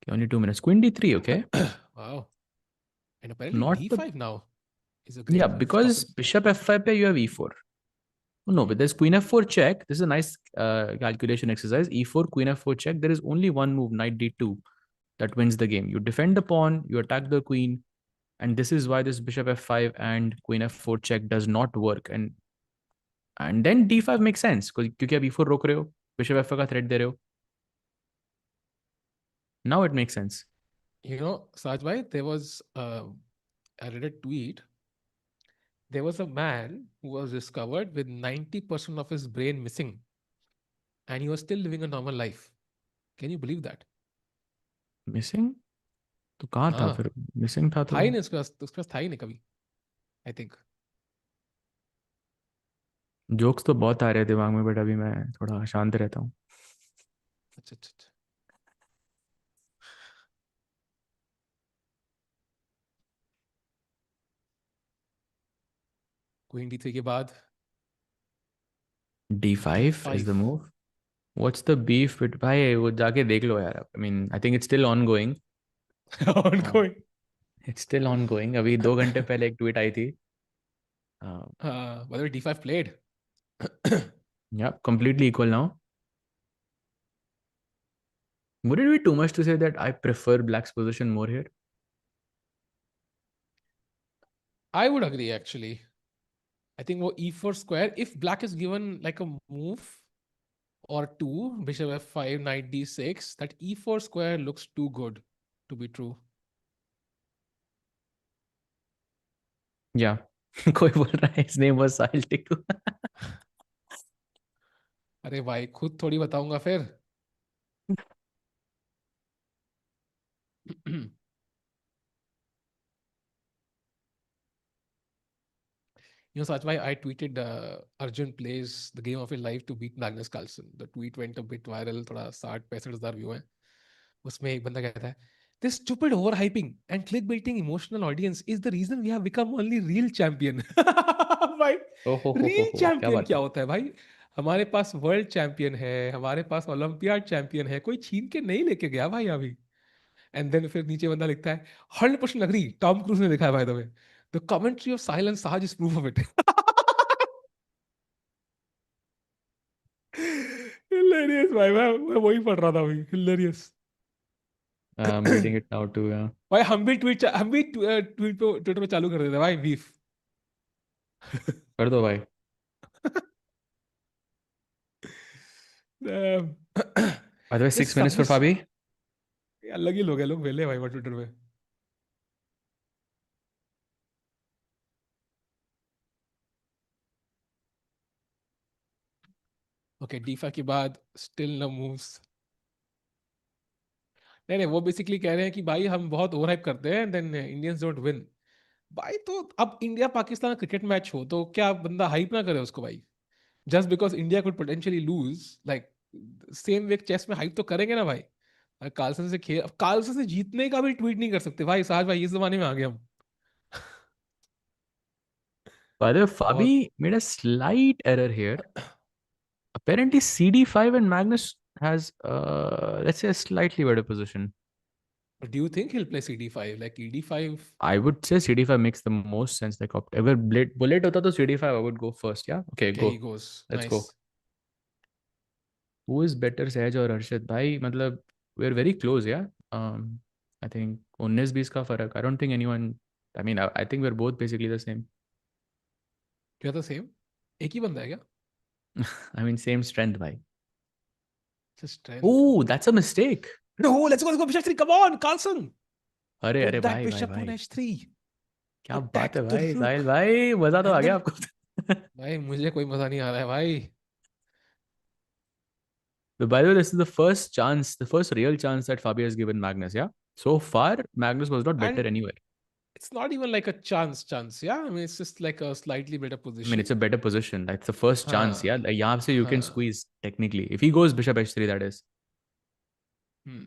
Okay, only 2 minutes. Queen d3, okay. Wow. And apparently Not the d5 now is a Yeah, great move. because bishop f5 pe you have e4. Oh, no, but there's queen f4 check. This is a nice calculation exercise. E4, queen f4 check. There is only one move, knight d2, that wins the game. You defend the pawn, you attack the queen, and this is why this bishop f5 and queen f4 check does not work. And then d5 makes sense क्योंकि आप e4 रोक रहे हो, bishop f5 का threat दे रहे हो. Now it makes sense. Saj bhai, I read a tweet. There was a man who was discovered with 90% of his brain missing and he was still living a normal life. Can you believe that? Missing? तो कहाँ था हाँ, फिर? Missing था था तो ही नहीं उसके पास था ही नहीं कभी, आई थिंक. जोक्स तो बहुत आ रहे हैं दिमाग में, बट अभी मैं थोड़ा शांत रहता हूँ. अच्छा अच्छा अच्छा. क्वीन d3 के बाद d5 is the d5. move. What's the beef with भाई? वो जाके देख लो यार. I mean, I think it's still ongoing. Ongoing. It's still ongoing. अभी 2 घंटे पहले एक ट्वीट आई थी. By the way, d5 played. Yeah, completely equal now. Would it be too much to say that I prefer black's position more here? I would agree actually. I think वो e4 square, if black is given like a move or two, bishop f5, knight d6, that e4 square looks too good to be true. Yeah. कोई बोल रहा है his name was Sahil Tikku. अरे भाई खुद थोड़ी बताऊंगा फिर. Sachbhai, I tweeted Arjun plays the game of his life to beat Magnus Carlsen. The tweet went a bit viral, थोड़ा 60-65 हजार व्यू है. उसमें एक बंदा कहता है, this stupid overhyping and clickbaiting emotional audience is the reason we have become only real champion. भाई, real हो क्या चैंपियन बात क्या है। होता है भाई? हमारे पास वर्ल्ड चैंपियन है, हमारे पास ओलंपियाड चैंपियन है, कोई छीन के नहीं लेके गया भाई अभी। एंड देन फिर नीचे बंदा लिखता है 100% अग्री, टॉम क्रूज ने लिखा है by the way, the commentary of silence Sahaj is proof of it. Hilarious भाई, मैं वही पढ़ रहा था अभी, hilarious. I am reading it now too. भाई हम भी ट्वीट पे ट्विटर पे चालू कर देते हैं भाई बीफ। कर दो भाई। बाय द वे ये 6 minutes सब फॉर फाबी। अलग ही लोग हैं, लोग वेले हैं भाई ट्विटर पे। ओके, डीफा के बाद स्टिल नो मूव्स। नहीं नहीं, वो बेसिकली कह रहे हैं कि भाई हम बहुत ओवरहाइप करते हैं, देन इंडियंस डोंट विन। भाई तो अब इंडिया पाकिस्तान क्रिकेट मैच हो तो क्या बंदा हाइप ना करे उसको भाई? Just because India could potentially lose, like same way chess में हाइप तो करेंगे ना भाई। कार्लसन से खेल, अब कार्लसन से जीतने का भी ट्वीट नहीं कर सकते भाई, साहज भाई इस जमाने में आ गए हम। By the way, बहुत। Fabi made a slight error here. Apparently, CD5 and Magnus has, let's say, a slightly better position. Do you think he'll play CD5 like ED5? I would say CD5 makes the most sense. Like, अगर bullet होता तो CD5 I would go first. Yeah. Okay, Okay, he go. goes Let's go. nice. Who is better, सहज और हर्षित भाई? मतलब we're very close. Yeah. I think 19-20 का फर्क. I don't think anyone. I mean, I think we're both basically the same. क्या था same? एक ही बंदा है क्या? I mean, same strength, भाई. Strength, Oh, okay. that's a mistake. No, let's go bishop 3, come on Carlson, अरे put अरे that भाई भाई bishop on भाई, h3, क्या बात है attack the भाई साहिल rook, भाई, मजा तो आ and गया then आपको। भाई मुझे कोई मजा नहीं आ रहा है भाई। But by the way, this is the first chance, the first real chance that Fabi has given Magnus. Yeah. So far, Magnus was not better And anywhere. it's not even like a chance, yeah, I mean it's just like a slightly better I mean, it's position. a better position. That's the first chance. Yeah. हाँ Like, यहाँ से you can हाँ। squeeze technically. If he goes bishop h3, that is. Hmm.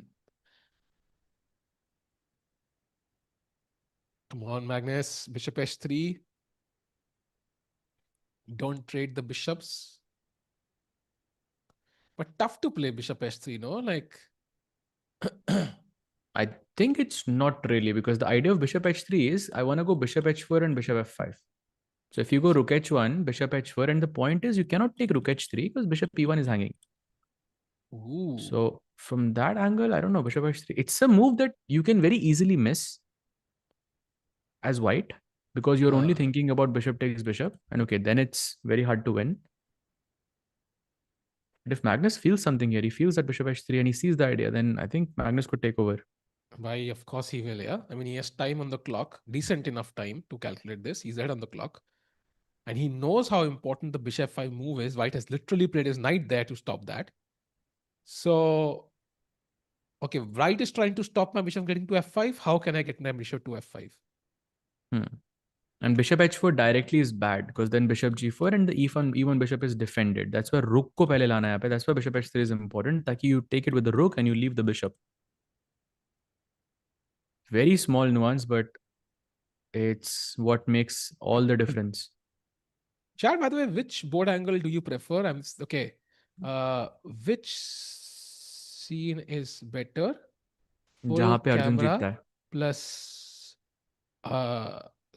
Come on Magnus, bishop h3, don't trade the bishops, but tough to play bishop h3, no, like I think it's not really because the idea of bishop h3 is I want to go bishop h4 and bishop f5. So if you go rook h1, bishop h4, and the point is you cannot take rook h3 because bishop p1 is hanging. ooh. So from that angle, I don't know, bishop h3. It's a move that you can very easily miss as white because you're only हाँ thinking about bishop takes bishop, and okay, then it's very hard to win. But if Magnus feels something here, he feels that bishop h3 and he sees the idea, then I think Magnus could take over. भाई of course he will, yeah, I mean he has time on the clock, decent enough time to calculate this, he's ahead on the clock. And he knows how important the bishop 5 move is. White has literally played his knight there to stop that. So, okay, White is trying to stop my bishop getting to f5. How can I get my bishop to f5? Hmm. And bishop h4 directly is bad because then bishop g4 and the e1 bishop is defended. That's why rook को पहले लाना है यहाँ पे. That's why bishop h3 is important ताकि you take it with the rook and you leave the bishop. Very small nuance, but it's what makes all the difference. Chad, by the way, which board angle do you prefer? Okay. Which scene is better? Full जहाँ पे Arjun camera जीतता है. plus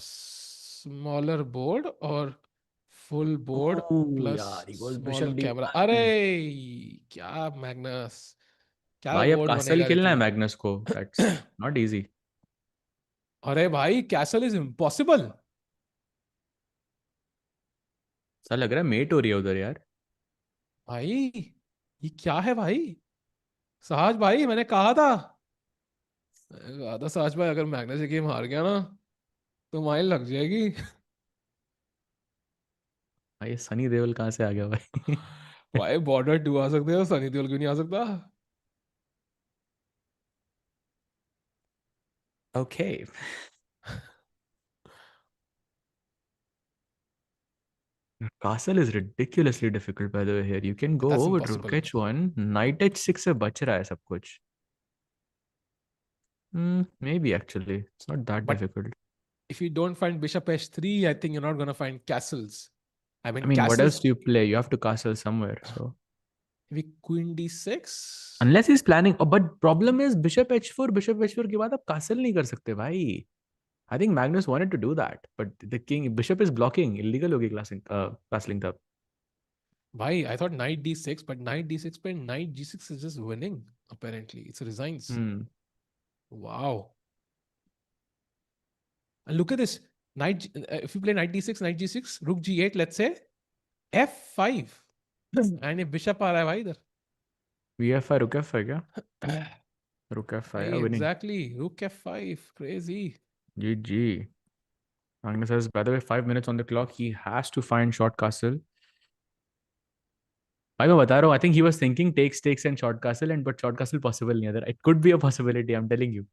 smaller board or full board Oh plus यार, he goes smaller bishop camera? d1. अरे क्या Magnus, क्या भाई अब बोर्ड कासल बनेगा खेलना है लेकिन। मैग्नस को. That's not easy. अरे भाई कैसल इज इम्पॉसिबल। ऐसा लग रहा है मेट हो रही है उधर यार. भाई ये क्या है भाई? सहज भाई मैंने कहा था सहज भाई, अगर मैग्नस ये गेम हार गया ना तो माइन लग जाएगी। भाई ये सनी देओल कहाँ से आ गया भाई. भाई बॉर्डर 2 आ सकते हो, सनी देओल क्यों नहीं आ सकता? Okay. Castle is ridiculously difficult by the way here. You can that's go with rook impossible. h1, knight h6 से बच रहा है सब कुछ. Maybe actually it's not that but difficult. If you don't find bishop h3, I think you're not going to find castles. I I mean, mean, what else castles. do you play? You have to castle somewhere. So Maybe queen d6. unless he's planning, oh, but problem is bishop h4 के बाद आप castle नहीं कर सकते भाई. I think Magnus wanted to do that, but the king bishop is blocking. Illegal होगी castling तब. Why? I thought knight d6, but knight d6 पे knight g6 is just winning. Apparently, it's resigns. Hmm. Wow. And look at this. If you play knight d6, knight g6, rook g8, let's say f5. And if bishop आ रहा है भाई इधर. VF5 rook f5 क्या? Rook f5 भाई yeah, winning. exactly. Rook f5. Crazy. GG. Magnus says, by the way, 5 minutes on the clock. He has to find short castle. भाई मैं बता रहा हूँ, I think he was thinking takes and short castle, and but short castle possible नहीं है. It could be a possibility. I'm telling you.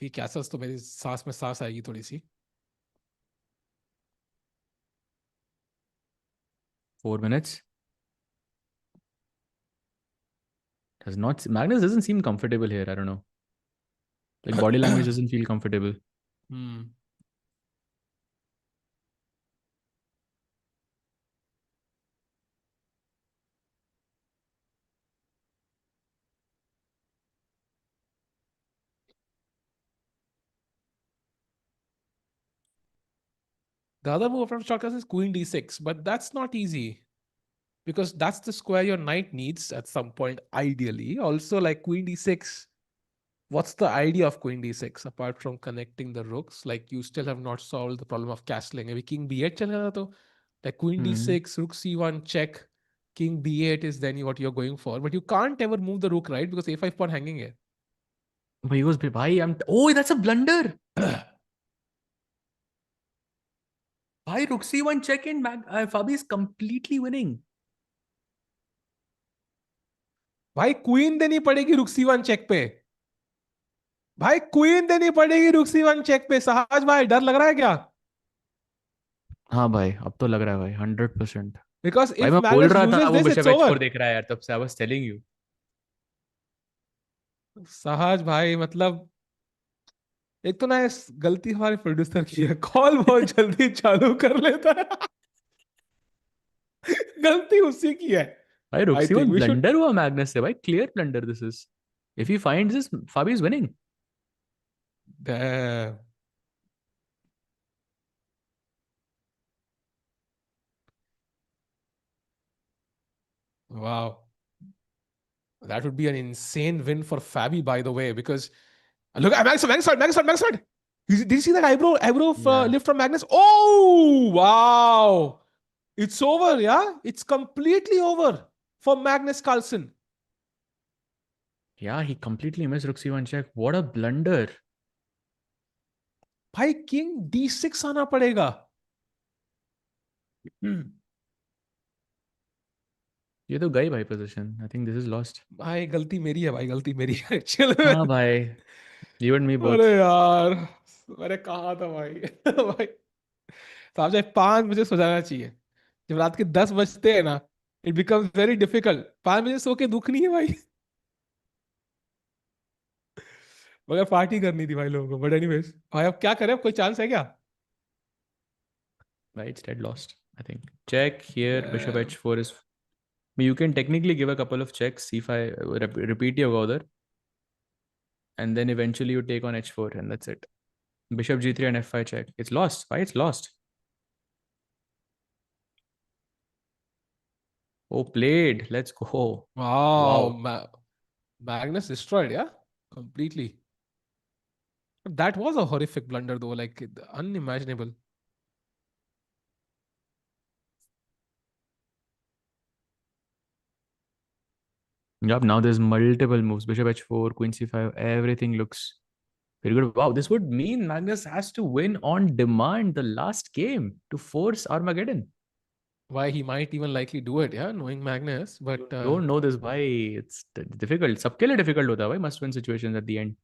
ये castles तो मेरी सांस में सांस आएगी थोड़ी सी. 4 minutes. Does not Magnus doesn't seem comfortable here. I don't know. Like body language doesn't feel comfortable. Hmm. The other move from short castle is queen d6, but that's not easy because that's the square your knight needs at some point, ideally. Also, like queen d6, what's the idea of queen d6 apart from connecting the rooks? Like you still have not solved the problem of castling. Maybe king b8 चल रहा तो like queen Hmm. d6, rook c1 check, king b8 is then what you're going for. But you can't ever move the rook, right? Because a5 pawn hanging here. But he was bhai, oh, that's a blunder. Bhai, rook c1 check in. Fabi is completely winning. भाई queen देनी पड़ेगी रुक c1 check पे. भाई queen देनी पड़ेगी रुक c1 check पे. सहज भाई डर लग रहा है क्या? हाँ भाई, अब तो लग रहा है भाई 100%. Because भाई if मैं बोल Magnus रहा था loses वो this, bishop it's h4 over. देख रहा है यार, तब से आई वाज टेलिंग यू. सहज भाई मतलब एक तो ना इस गलती हमारे प्रोड्यूसर की है. कॉल बहुत जल्दी चालू कर लेता है. गलती उसी की है. भाई रुक I think c1 we should. Blunder हुआ मैग्नस से भाई, clear blunder this is. If he finds this, Fabi is winning. Wow, that would be an insane win for Fabi, by the way. Because look at Magnus. Did you see that eyebrow Yeah. lift from Magnus? Oh wow, it's over. Yeah, it's completely over for Magnus Carlsen. Yeah, he completely missed rook c1 check. What a blunder. भाई king d6 आना पड़ेगा. ये तो गई भाई position. I think this is lost. भाई गलती मेरी है भाई, गलती मेरी है एक्चुअल हाँ में. भाई, यू एंड मी अरे बोथ. यार, मैंने कहा था भाई. भाई साहब जब 5 बजे सो जाना चाहिए. जब रात के 10 बजते हैं ना, इट बिकम्स वेरी डिफिकल्ट. 5 बजे सो के दुख नहीं है भाई. मगर पार्टी करनी थी भाई लोगों को. बट एनीवेज भाई अब क्या करें, अब कोई चांस है क्या? Right, it's dead lost. I think. Check here. Bishop Damn. h4 is. You can technically give a couple of checks. c5, repeat your order, and then eventually you take on h4, and that's it. Bishop g3 and f5 check. It's lost. Why it's lost? Oh, played. Let's go. Wow, Wow. Magnus destroyed, yeah, completely. That was a horrific blunder though, like unimaginable. Yep. Now there's multiple moves. Bishop h4, queen c5. Everything looks very good. Wow. This would mean Magnus has to win on demand the last game to force Armageddon. Why he might even likely do it, yeah, knowing Magnus. You But don't know this. Why it's difficult. सबके लिए difficult होता है भाई must win situations at the end.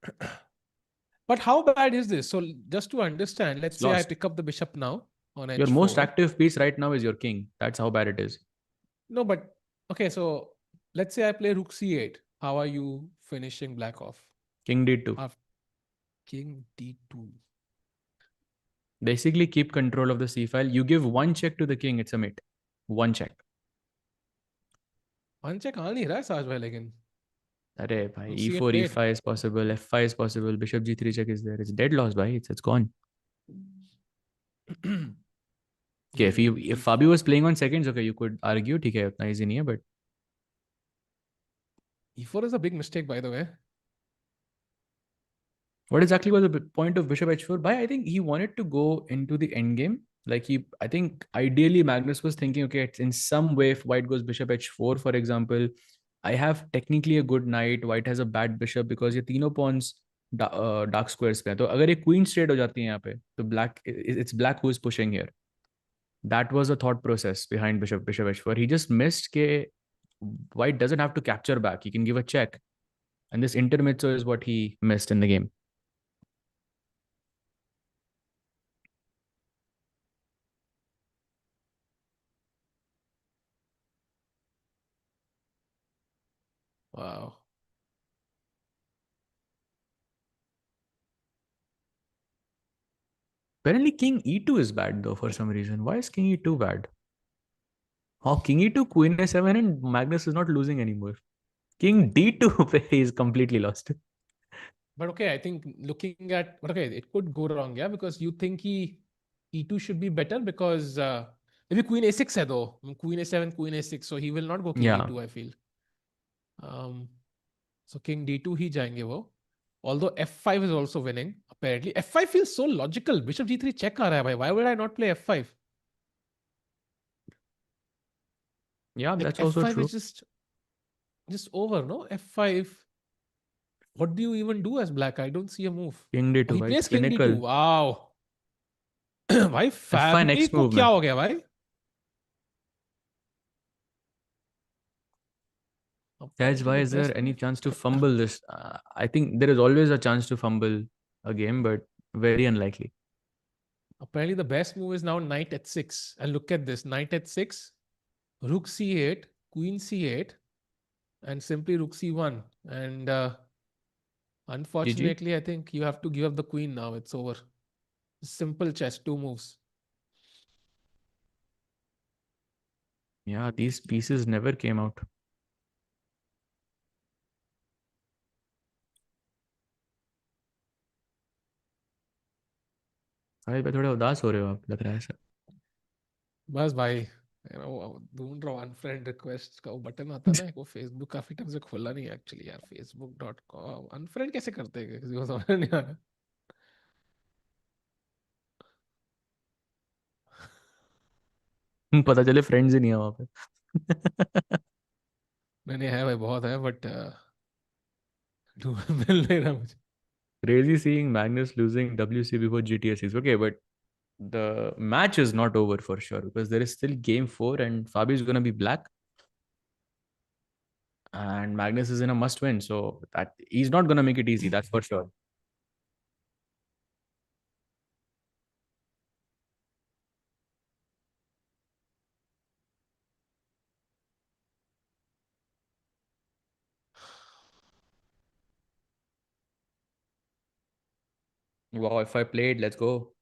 but how bad is this? So just to understand, let's It's say I lost. pick up the bishop now on Your most h4. active piece right now is your king. That's how bad it is. No, but okay, so let's say I play rook c8. How are you finishing black off? King d2. After king d2. Basically, keep control of the c file. You give one check to the king, it's a mate. One check. One check आ नहीं रहा है साज भाई लेकिन अरे भाई rook c8 e4 played. e5 is possible, f5 is possible, bishop g3 check is there. It's dead loss, bhai. It's gone. Okay, if e4. Fabi was playing on seconds, okay, you could argue, ठीक है, उतना easy नहीं है, but e4 is a big mistake, by the way. what exactly was the point of bishop h4? Bhai, I think he wanted to go into the end game. Like I think ideally Magnus was thinking, okay, it's in some way if white goes bishop h4, for example, I have technically a good knight. White has a bad bishop because ये तीनों pawns dark squares पे हैं. तो अगर ये queen straight हो जाती है यहाँ पे, तो black, it's black who is pushing here. That was a thought process behind bishop h4. He just missed ke white doesn't have to capture back. He can give a check, and this intermezzo is what he missed in the game. Wow. Apparently, king e2 is bad though for some reason. Why is king e2 bad? Oh, king e2, queen a7, and Magnus is not losing anymore. King d2, he is completely lost. But okay, I think looking at, but okay, it could go wrong, yeah, because you think e2 should be better because maybe queen a6 hai though. Queen a7, queen a6, so he will not go king Yeah, e2, I feel. Um, so king d2 ही जाएंगे वो. Although f5 is also winning, apparently. f5 feels so logical. Bishop g3 check आ रहा है भाई. Why would I not play f5? yeah, Like that's also f5 true. is just over, no? f5. What do you even do as black? I don't see a move. King Oh, d2, he भाई, it's plays king d2. clinical. Wow. भाई f5 फैबी next को move, क्या man. हो गया भाई? That's Apparently why the is there best any move. chance to fumble this? I think there is always a chance to fumble a game, but very unlikely. Apparently the best move is now knight h6. And look at this. Knight h6, rook c8, queen c8, and simply rook c1. And GG. unfortunately, I think you have to give up the queen now. It's over. Simple chess, two moves. Yeah, these pieces never came out. भाई पे थोड़े उदास हो रहे हो आप, लग रहा है सर. बस भाई ढूंढ रहा हूँ अनफ्रेंड रिक्वेस्ट का वो बटन आता है ना वो फेसबुक काफी टाइम से खोला नहीं है एक्चुअली यार facebook.com अनफ्रेंड कैसे करते हैं किसी को समझ नहीं आ रहा पता चले फ्रेंड्स ही नहीं है वहां पे. नहीं नहीं है भाई बहुत है बट मिल नहीं रहा मुझे Crazy seeing Magnus losing WC before GTA 6. Okay, but the match is not over for sure because there is still game 4 and Fabi is going to be black and Magnus is in a must win. So that he's not going to make it easy, that's for sure. Wow, if I played, let's go.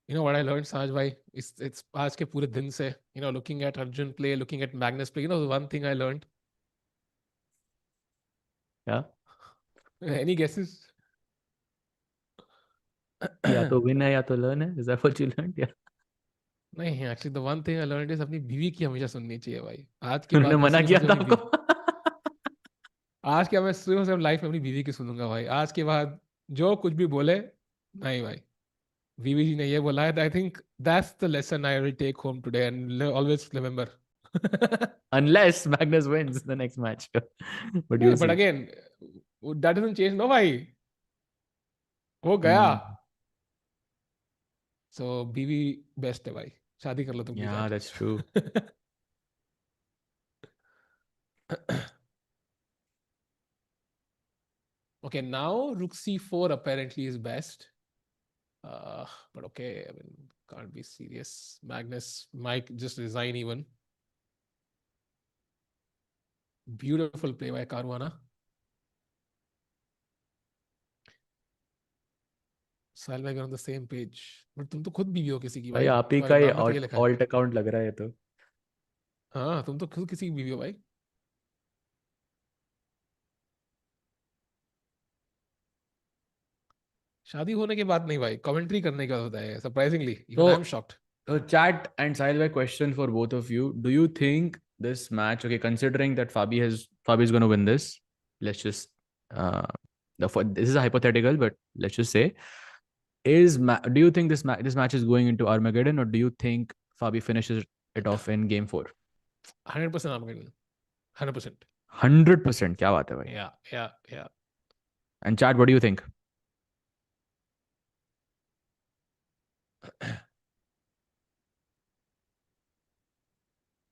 you know what I learned Saj bhai it's आज के पूरे दिन से looking at Arjun play looking at Magnus play the one thing I learned Yeah. any guesses या तो win है या तो learn है. Is that what you learned? Yeah. नहीं actually the one thing I learned is अपनी बीवी की हमेशा सुननी चाहिए भाई आज के उन्होंने बाद मैं मना सिर्फ और किया सिर्फ था अपनी आपको. बीवी आज क्या मैं सिर्फ और सिर्फ लाइफ में अपनी बीवी की सुनूंगा भाई आज के बाद जो कुछ भी बोले नहीं भाई बीवी जी ने ये बोला है I think that's the lesson I will take home today and always remember Unless Magnus wins the next match. But you'll नहीं but see. Again that doesn't change no भाई हो गया Hmm. सो बीवी बेस्ट है भाई शादी कर लो तुम भी Yeah, जाके that's true. okay now rook c4 apparently is best but okay, I mean, can't be serious. Magnus might just resign even. Beautiful play by Caruana. साहिल भाई on the same page, but तुम तो खुद बीवी हो किसी की भाई भाई, आप ही का तुम्हारे ये नाम में तो ये लिखा है। ऑल्ट अकाउंट लग रहा है ये तो। हाँ तुम तो खुद किसी की बीवी हो भाई। शादी होने के बाद नहीं भाई, कमेंट्री करने के बाद होता है surprisingly, even I am So, shocked. so chat and Sahil, my question for both of you: do you think this match? Okay, considering that Fabi is going to win this, let's just uh, this is a hypothetical, but let's just say do you think this match is going into Armageddon, or do you think Fabi finishes it off in game four? 100% I'm getting 100%। 100%. क्या बात है भाई? या And chat, what do you think?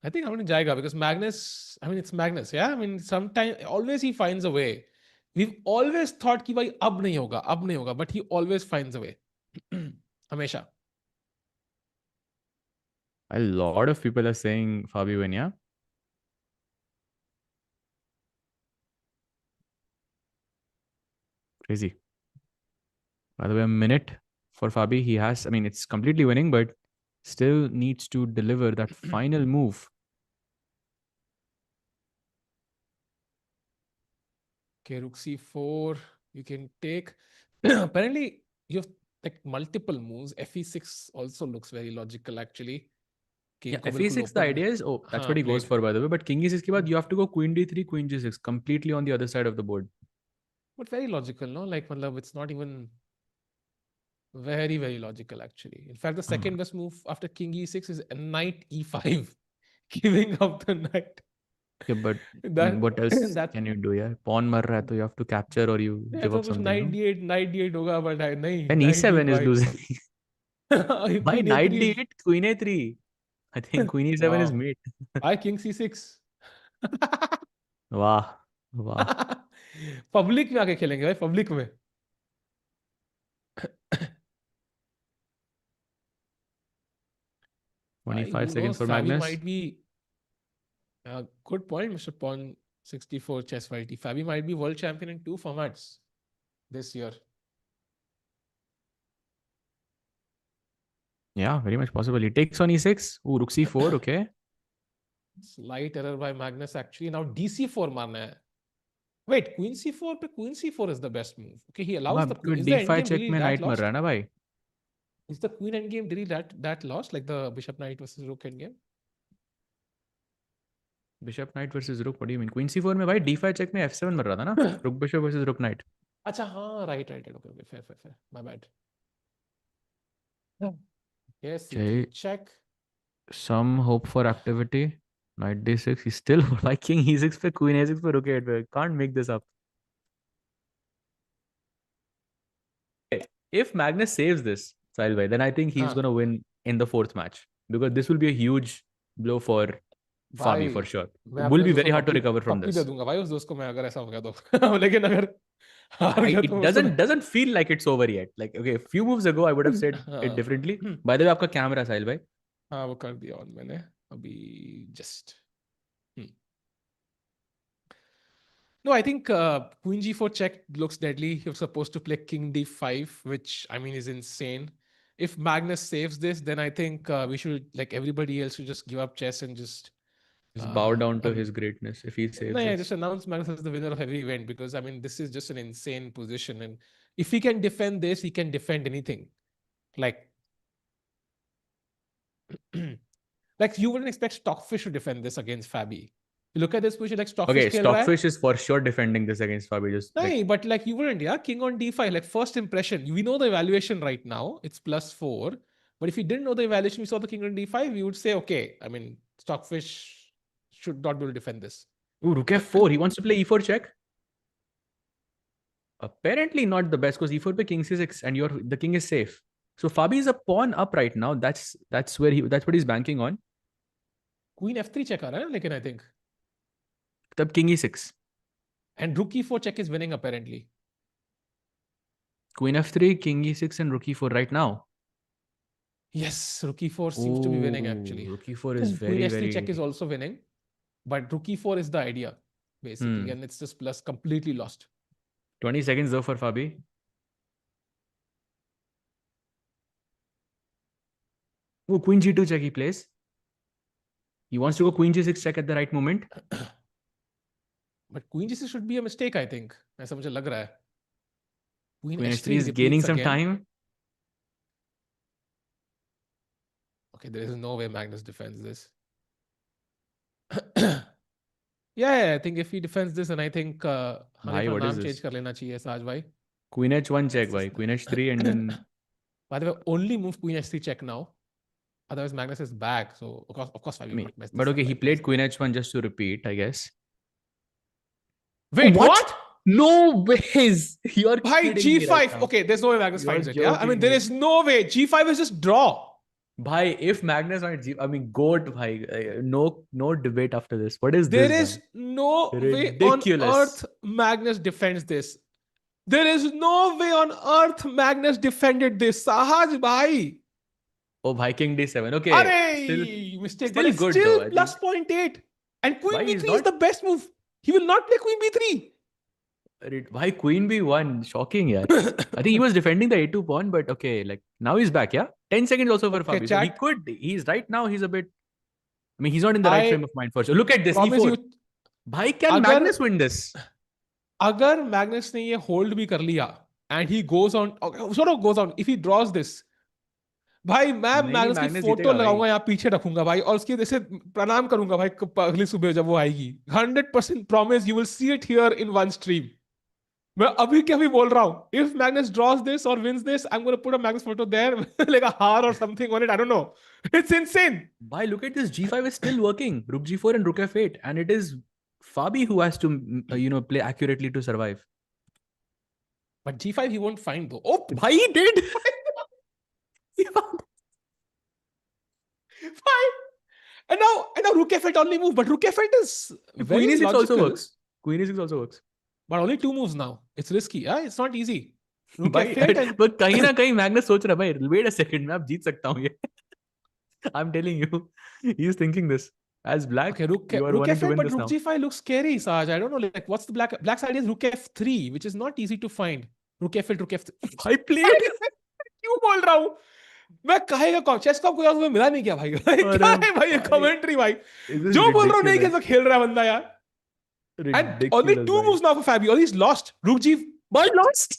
I think Hamilton जाएगा because Magnus, I mean it's Magnus, yeah, I mean sometimes always he finds a way. We've always thought कि भाई अब नहीं होगा, but he always finds a way. हमेशा। A lot of people are saying Fabi win, yeah? Crazy. By the way, a minute for Fabi. He has, I mean, it's completely winning, but still needs to deliver that final move. Okay, rook c4, you can take. Apparently, you have like multiple moves. fe6 also looks very logical actually. Yeah, King को बिल्कुल fe6, the open, idea is, oh, that's हाँ what he goes played. for, by the way. But king e6 ke baad, you have to go queen d3, queen g6, completely on the other side of the board. But very logical, no? Like, मतलब it's not even very logical actually. In fact, the second best move after king e6 is knight e5, giving up the knight. Okay, but That what else that can you do? Yeah, pawn mar raha hai, so you have to capture or you मैं give तो up कुछ something, no? Knight d eight होगा, but नहीं, Then knight e7 is d5। losing. Why queen a knight थ्री is d8, queen a3? I think queen e7 is वाह, mate. आई king c6। वाह, वाह. Public में आके खेलेंगे भाई, पब्लिक में। भाई who 25 seconds knows, for Fabi Magnus. Might be, good point mister pawn 64 chess whitey, Fabi might be world champion in 2 formats this year. Yeah, very much possible. He takes on e6. Ooh, rook c4. Okay. Slight error by Magnus actually. Now dc4 मारना है। Wait, queen c4 पे queen c4 is the best move. Okay, he allows the queen. Is the d5 endgame check really में that knight मर रहा lost? है ना भाई. Is the queen endgame really that lost? Like the bishop knight versus rook endgame? Bishop knight versus rook. What do you mean? Queen c4 में भाई d5 check में f7 मर रहा था ना. Rook bishop versus rook knight. अच्छा हाँ, right, okay, fair, my bad. Yes, c3 Okay. check. Some hope for activity. Knight d6. He's still like king e6 पे queen a6 पे rook a8 पे. Can't make this up. If Magnus saves this, Sahil bhai, then I think he's हाँ gonna win in the fourth match because this will be a huge blow for Fabi भाई, for sure. मैं Will अपने be दोस्त very को hard to Pappi recover from Pappi they this. दूंगा भाई उस दोस्त को मैं, अगर ऐसा हो गया तो। लेकिन अगर हार गया It तो उसको मैं, doesn't feel like it's over yet. Like okay, a few moves ago I would have said it हाँ differently. By the way, आपका camera Sahil bhai. हाँ वो कर दिया ऑन मैंने अभी just. No, I think Queen G4 check looks deadly. You're supposed to play King D5, which I mean is insane. If Magnus saves this, then I think we should, like everybody else, should just give up chess and just, Just bow down to um, his greatness if he no, saves yeah, this. just announce Magnus as the winner of every event, because I mean this is just an insane position, and if he can defend this, he can defend anything. Like, like you wouldn't expect Stockfish to defend this against Fabi. You look at this position, like Stockfish Okay, खेल रहा है, Stockfish is for sure defending this against Fabi. Just like no, but like you wouldn't, yeah. King on d5, like first impression. We know the evaluation right now, it's +4. But if you didn't know the evaluation, we saw the king on d5, we would say, okay, I mean, Stockfish should not be able to defend this. ooh, rook f4. He wants to play e4 check. Apparently not the best because e4 पे king c6 and the king is safe. So Fabi is a pawn up right now. That's what he's banking on. Queen f3 check आ रहा है, लेकिन I think. तब king e6. And rook e4 check is winning apparently. Queen f3, king e6 and rook e4 right now. Yes, rook e4 seems to be winning Oh, actually. rook e4 is Queen very, s3 check very. is also winning, but rook e4 is the idea basically, Hmm. and it's just plus completely lost. 20 seconds though for Fabi. Oh, queen g2 check he plays. He wants to go queen g6 check at the right moment. But queen g6 should be a mistake, I think. ऐसा मुझे लग रहा है. Queen Queen h3 h3 is gaining repeats some again. time. Okay, there is no way Magnus defends this. Yeah, I think if he defends this, then I think हमें Bhai, अपना what is नाम change this? कर लेना चाहिए साज भाई. Queen h1 check, It's bhai. just Queen h3 and then by the way, only move queen h3 check now. Otherwise, Magnus is back. So of course, I FABI will mean, not mess but this okay, up. he Like, played queen h1 just to repeat, I guess. wait, What? what? No ways. You're Bhai, kidding me right g5. now. Okay, there's no way Magnus You're finds it. Yeah, I mean, joking there me. is no way. G5 is just draw. Bhai, if Magnus on G, I mean, goat, bhai. No debate after this. What is There this, bhai? is no way on Ridiculous. earth Magnus defends this. There is no way on earth Magnus defended this. Sahaj bhai. Oh, bhai, king d7. Okay, still, Arey, mistake, but still it's good though. still I plus think. 0.8. And queen Bhai, he's b3 is not. the best move. He will not play queen b3. Bhai, queen b1. Shocking, yeah. I think he was defending the a2 pawn, but okay, like now he's back, yeah. 10 seconds also for Okay, Fabi. So he chat. could. He's right now. He's a bit. I mean, he's not in the right frame I of mind for sure. Look at this promise e4. you, Bhai, can अगर Magnus win this? अगर Magnus ने ये hold भी कर लिया and he goes on sort of goes on if he drawers this भाई मैं नहीं नहीं मैग्नस की मैग्नस फोटो जीतेगा भाई. लगाऊंगा यहाँ पीछे रखूंगा भाई और उसके जैसे प्रणाम करूंगा भाई अगली सुबह जब वो आएगी 100% promise you will see it here in one stream मैं अभी के अभी बोल रहा हूं इफ मैग्नस ड्रॉज दिस और wins this I am gonna put a Magnus photo there like a हार और something on it I don't know it's insane Bhai, look at this. G5 is still working. Rook G4 and Rook F8. And it is Fabi who has to, play accurately to survive. But g5 he won't find though oh Bhai, he did. fine and now rook f8 only move but rook f8 is Queen very E6 also logical. works. Queen E6 also works. But only two moves now. It's risky. Yeah? It's not easy. Rook Bhai, f8 and but कहीं ना कहीं Magnus सोच रहा है भाई, wait a second, मैं अब जीत सकता हूँ ये. I'm telling you, he is thinking this. As black, okay, you are rook wanting to f8, win but this rook now. g5 looks scary, Saj. I don't know. Like, what's the black side is rook f3, which is not easy to find. Rook f8, rook f3. Bhai played. क्यों बोल रहा हूँ मैं कहेगा chess com को तुम्हें मिला नहीं क्या भाई क्या अरे है भाई ये भाई, कमेंट्री भाई this is जो बोल रहा हूँ नहीं ridiculous. कैसे खेल रहा है बंदा यार and only Ridiculous, two bhai. moves now for Fabi or he's lost rook g Bhai lost.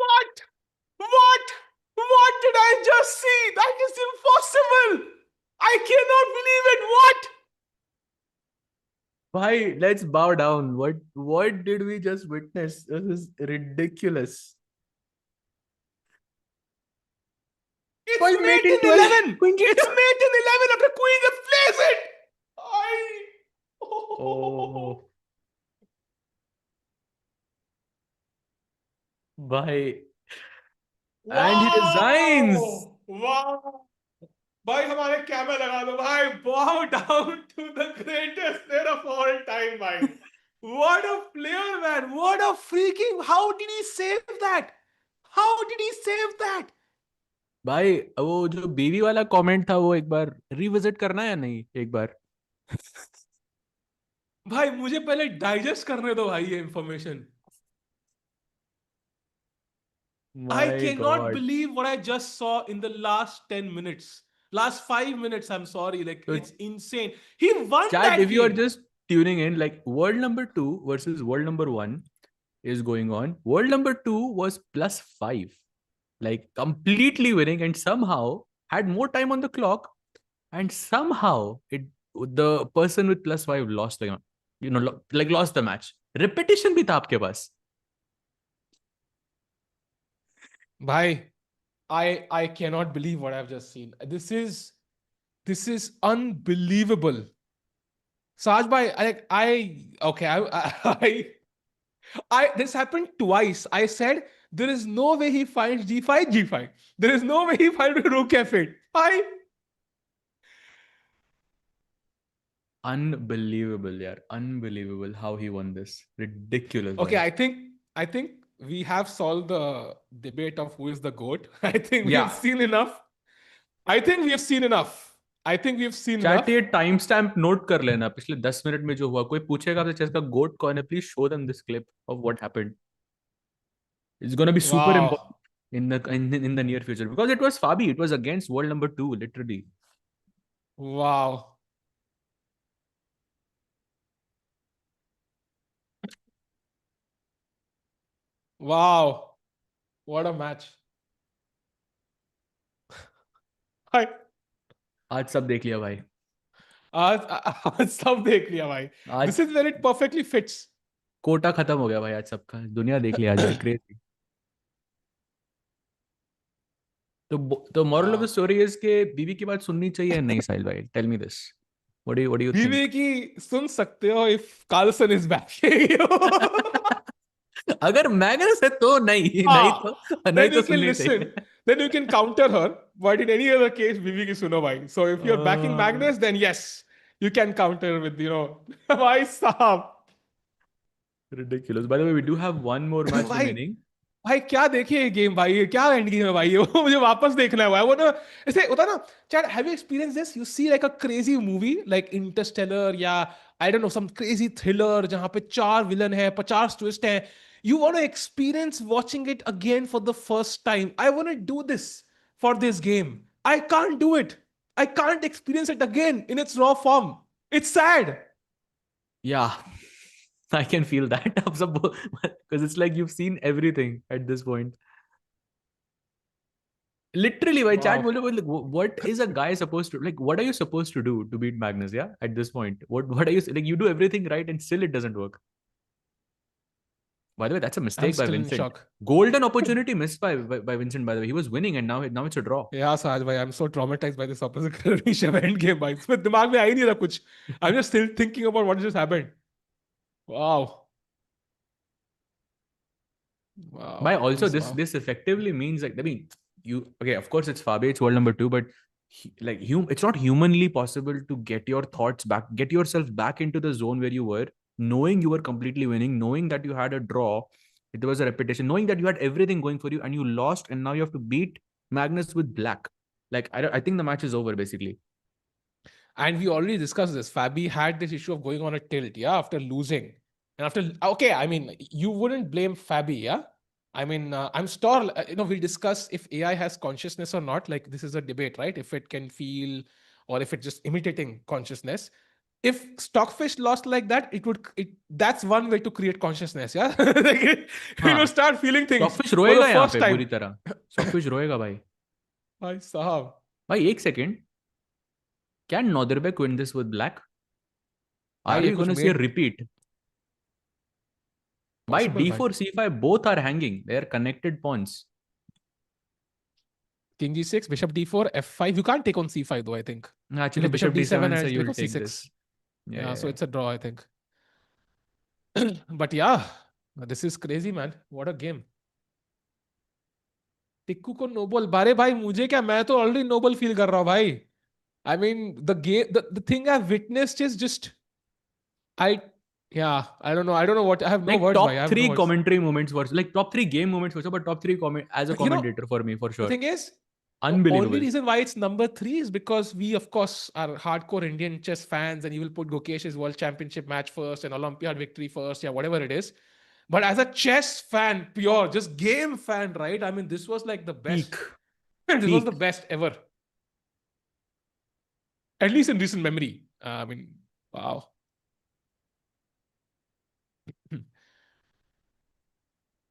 what What? What did I just see? That is impossible. I cannot believe it. What? Bhai, let's bow down. What did we just witness? This is ridiculous. It's Bhai, mate mate in in 12. 11. Queen It's K2. mate in 11 after queen just plays it. I... Oh, bhai. And he resigns. Wow. Wow. भाई हमारे camera लगा दो भाई bow down to the greatest player of all time भाई what a player man what a freaking how did he save that how did he save that भाई वो जो बीवी वाला कमेंट था वो एक बार रिविजिट करना है या नहीं एक बार. भाई मुझे पहले डाइजेस्ट करने दो भाई ये information I My cannot God. believe what I just saw in the last 10 minutes. Last 5 minutes, I'm sorry. Like, So it's insane. He won chat, that if you are game. just tuning in, like world number 2 versus world number 1 is going on. World number 2 was +5, like completely winning, and somehow had more time on the clock, and somehow the person with +5 lost the, like lost the match. Repetition भी था आपके पास. Bhai, I cannot believe what I've just seen. This is unbelievable. Saj bhai, okay, this happened twice. I said there is no way he finds G5, G5. There is no way he finds Rook F8. Unbelievable, yeah. Unbelievable how he won this. Ridiculous, Okay, bhai. I think we have solved the debate of who is the GOAT. I think we have Yeah. seen enough. I think we have seen enough. I think we have seen chat enough. ये time stamp note कर लेना पिछले 10 minute में जो हुआ. कोई पूछेगा आपसे चेस का गोट कौन है, please show them this clip of what happened. It's gonna be super Wow. important in the near future because it was Fabi. It was against world number 2, literally. Wow. Wow. What a match. I आज सब देख लिया भाई. आज आज सब देख लिया भाई. आज This is where it perfectly fits. Kota खत्म हो गया भाई आज सबका. दुनिया देख लिया आज भाई. क्रेजी. तो moral of the Wow. story is कि बीवी की बात सुननी चाहिए या नहीं साहिल भाई. Tell me this. What do you बीवी think? की सुन सकते हो if Carlsen is back. अगर मैग्नस है तो नहीं, नहीं Ah, तो नहीं then तो you can सुननी listen. चाहिए. Then you can counter her. But in any other case, Vivi ki suno bhai. So if you're backing Uh, Magnus, then yes, you can counter with, bhai sahab. ridiculous. By the way, we do have one more match भाई remaining. भाई क्या देखे ये game भाई, ये क्या end game है भाई, ये वो मुझे वापस देखना है भाई वो ना. ऐसे होता है ना. Chat, have you experience this? You see like a crazy movie like Interstellar या I don't know some crazy thriller जहां पे 4 विलन है, 50 ट्विस्ट है. You want to experience watching it again for the first time. I want to do this for this game. I can't do it. I can't experience it again in its raw form. It's sad. Yeah, I can feel that. Because it's like you've seen everything at this point. Literally, by chat, Wow. like, what is a guy supposed to like? What are you supposed to do to beat Magnus? Yeah, at this point, what are you like? You do everything right, and still it doesn't work. By the way, that's a I'm mistake by still in Vincent. shock. Golden opportunity missed by Vincent. By the way, he was winning, and now it's a draw. Yeah, Saj bhai, I'm so traumatized by this opposite Karnisha Endgame bhai. इसमें दिमाग में आ ही नहीं रहा कुछ. I'm just still thinking about what just happened. Wow. By Wow. also Just this wow. this effectively means like, I mean, you okay, of course it's Fabi, it's world number 2, but it's not humanly possible to get your thoughts back, get yourself back into the zone where you were, knowing you were completely winning, knowing that you had a draw, it was a repetition, knowing that you had everything going for you and you lost, and now you have to beat Magnus with black. Like I think the match is over basically. And we already discussed this. Fabi had this issue of going on a tilt, yeah, after losing. And after, okay, I mean, you wouldn't blame Fabi, yeah? I mean, I'm still, we'll discuss if AI has consciousness or not. Like, this is a debate, right? If it can feel or if it's just imitating consciousness. If Stockfish lost like that, that's one way to create consciousness, yeah? Like it will हाँ, start feeling things Stockfish for the रोएगा यहाँ first पे time. बुरी तरह. Stockfish रोएगा भाई. भाई साहब. भाई एक second. Can Nodrbek win this with black? Are यार ये you कुछ going to see a made repeat? By possible भाई. d4, c5, both are hanging. They are connected pawns. King g6, bishop d4, f5. You can't take on c5 though, I think. Actually, Because bishop bishop d7 d7, so and you take will on take c6. this. Yeah, Yeah, yeah, so yeah. it's a draw, I think. But yeah, this is crazy, man. What a game. Tikku को Nobel, बारे भाई मुझे क्या, मैं तो already Nobel feel कर रहा हूँ भाई. I mean, the thing I've witnessed is just, I, yeah, I don't know what, I have no Like words, bhai. I top have no three words. commentary moments for like top three game moments for sure, but top three comment as a You know, commentator for me for the sure. thing is, only Unbelievable. reason why it's number 3 is because we, of course, are hardcore Indian chess fans, and you will put Gokesh's World Championship match first and Olympiad victory first, yeah, whatever it is. But as a chess fan, pure, just game fan, right? I mean, this was like the Peak, best. This was the peak. best ever, at least in recent memory. I mean, wow.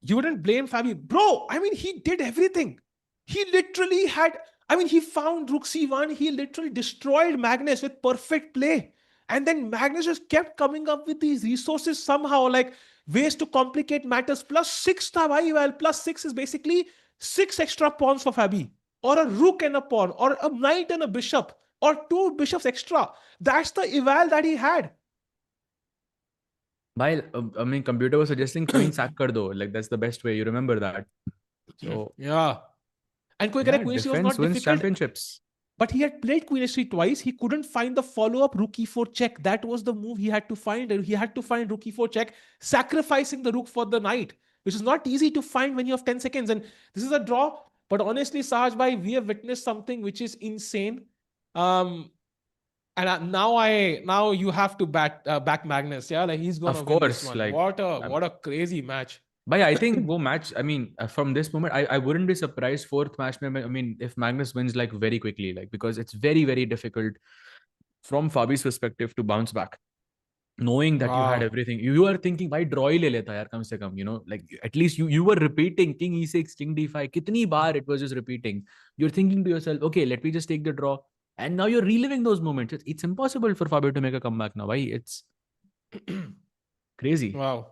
You wouldn't blame Fabi. Bro, I mean, he did everything. He literally had, I mean, he found Rook C1. He literally destroyed Magnus with perfect play. And then Magnus just kept coming up with these resources somehow, like ways to complicate matters. +6 tha bhai, well, +6 is basically 6 extra pawns for Fabi, or a rook and a pawn, or a knight and a bishop, or 2 bishops extra. That's the eval that he had. By I mean, computer was suggesting queen sack kar do. Like that's the best way. You remember that. So Yeah. And koi kare yeah, Queen h was defense not wins difficult. championships. But he had played Queen h3 twice. He couldn't find the follow-up Rook e4 check. That was the move he had to find. And he had to find Rook e4 check, sacrificing the Rook for the knight, which is not easy to find when you have 10 seconds. And this is a draw. But honestly, Sahaj bhai, we have witnessed something which is insane. And now you have to back Magnus. Yeah, like he's gonna Of win this course, one. like What a um, what a crazy match. But I think वो match, I mean, from this moment, I wouldn't be surprised fourth match में, I mean, if Magnus wins like very quickly, like because it's very, very difficult from Fabi's perspective to bounce back. Knowing that you had Wow. everything, you are thinking, भाई draw ही ले लेता यार कम से कम, you know, like at least you were repeating king e6, king d5, कितनी बार it was just repeating. You're thinking to yourself, okay, let me just take the draw, and now you're reliving those moments. It's impossible for Fabio to make a comeback now, भाई. It's crazy. Wow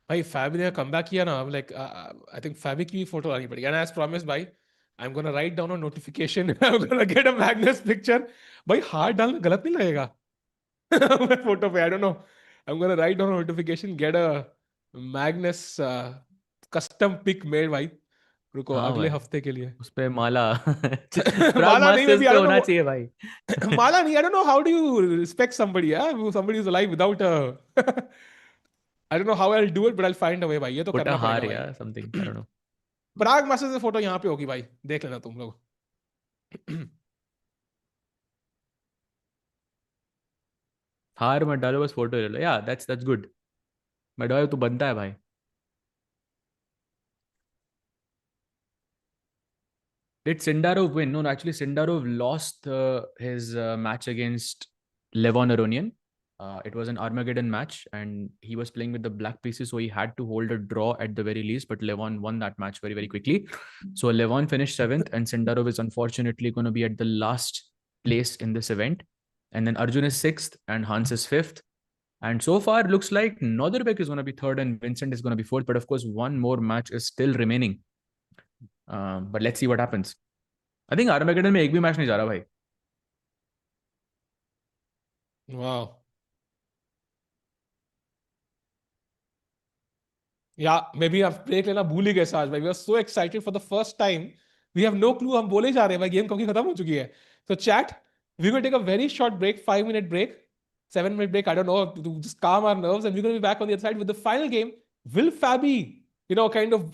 भाई Fabi ने come back किया ना like I think फैबी की भी photo आनी पड़ेगी and as promise भाई I am gonna write down a notification I am gonna get a Magnus picture भाई हाथ डालना गलत नहीं लगेगा फोटो पे I don't know I am gonna write down a notification get a Magnus custom pic made भाई रुको हाँ अगले भाई, हफ्ते के लिए उस पे माला प्राग माला नहीं मे मास्टर्स बी आई पे डोंट होना नो चाहिए भाई. माला नहीं I don't know how do you respect somebody somebody is alive without a I don't know how I'll do it but I'll find a way भाई ये तो Put a करना हार पड़ेगा भाई या something, I don't know. Parag master से photo यहाँ पे होगी भाई देख लेना तुम लोग हार मत डालो, बस फोटो ले लो. या दैट्स गुड. मेडोय तो बनता है भाई. Did Sindarov win? No, actually, Sindarov lost his match against Levon Aronian. It was an Armageddon match, and he was playing with the black pieces, so he had to hold a draw at the very least. But Levon won that match very, very quickly. So Levon finished seventh, and Sindarov is unfortunately going to be at the last place in this event. And then Arjun is sixth, and Hans is fifth. And so far, looks like Norderbeck is going to be third, and Vincent is going to be fourth. But of course, one more match is still remaining. But let's see what happens. I think आर्मेगेडन में एक भी match नहीं जा रहा भाई. वाह या may be आप ब्रेक लेना भूल ही गए आज भाई we are so excited for the first time we have no clue हम बोले जा रहे हैं भाई गेम कब की खत्म हो चुकी है तो chat we gonna take a very short break 5 minute break 7 minute break I don't know to just calm our nerves and we're going to be back on the other side with the final game will Fabi kind of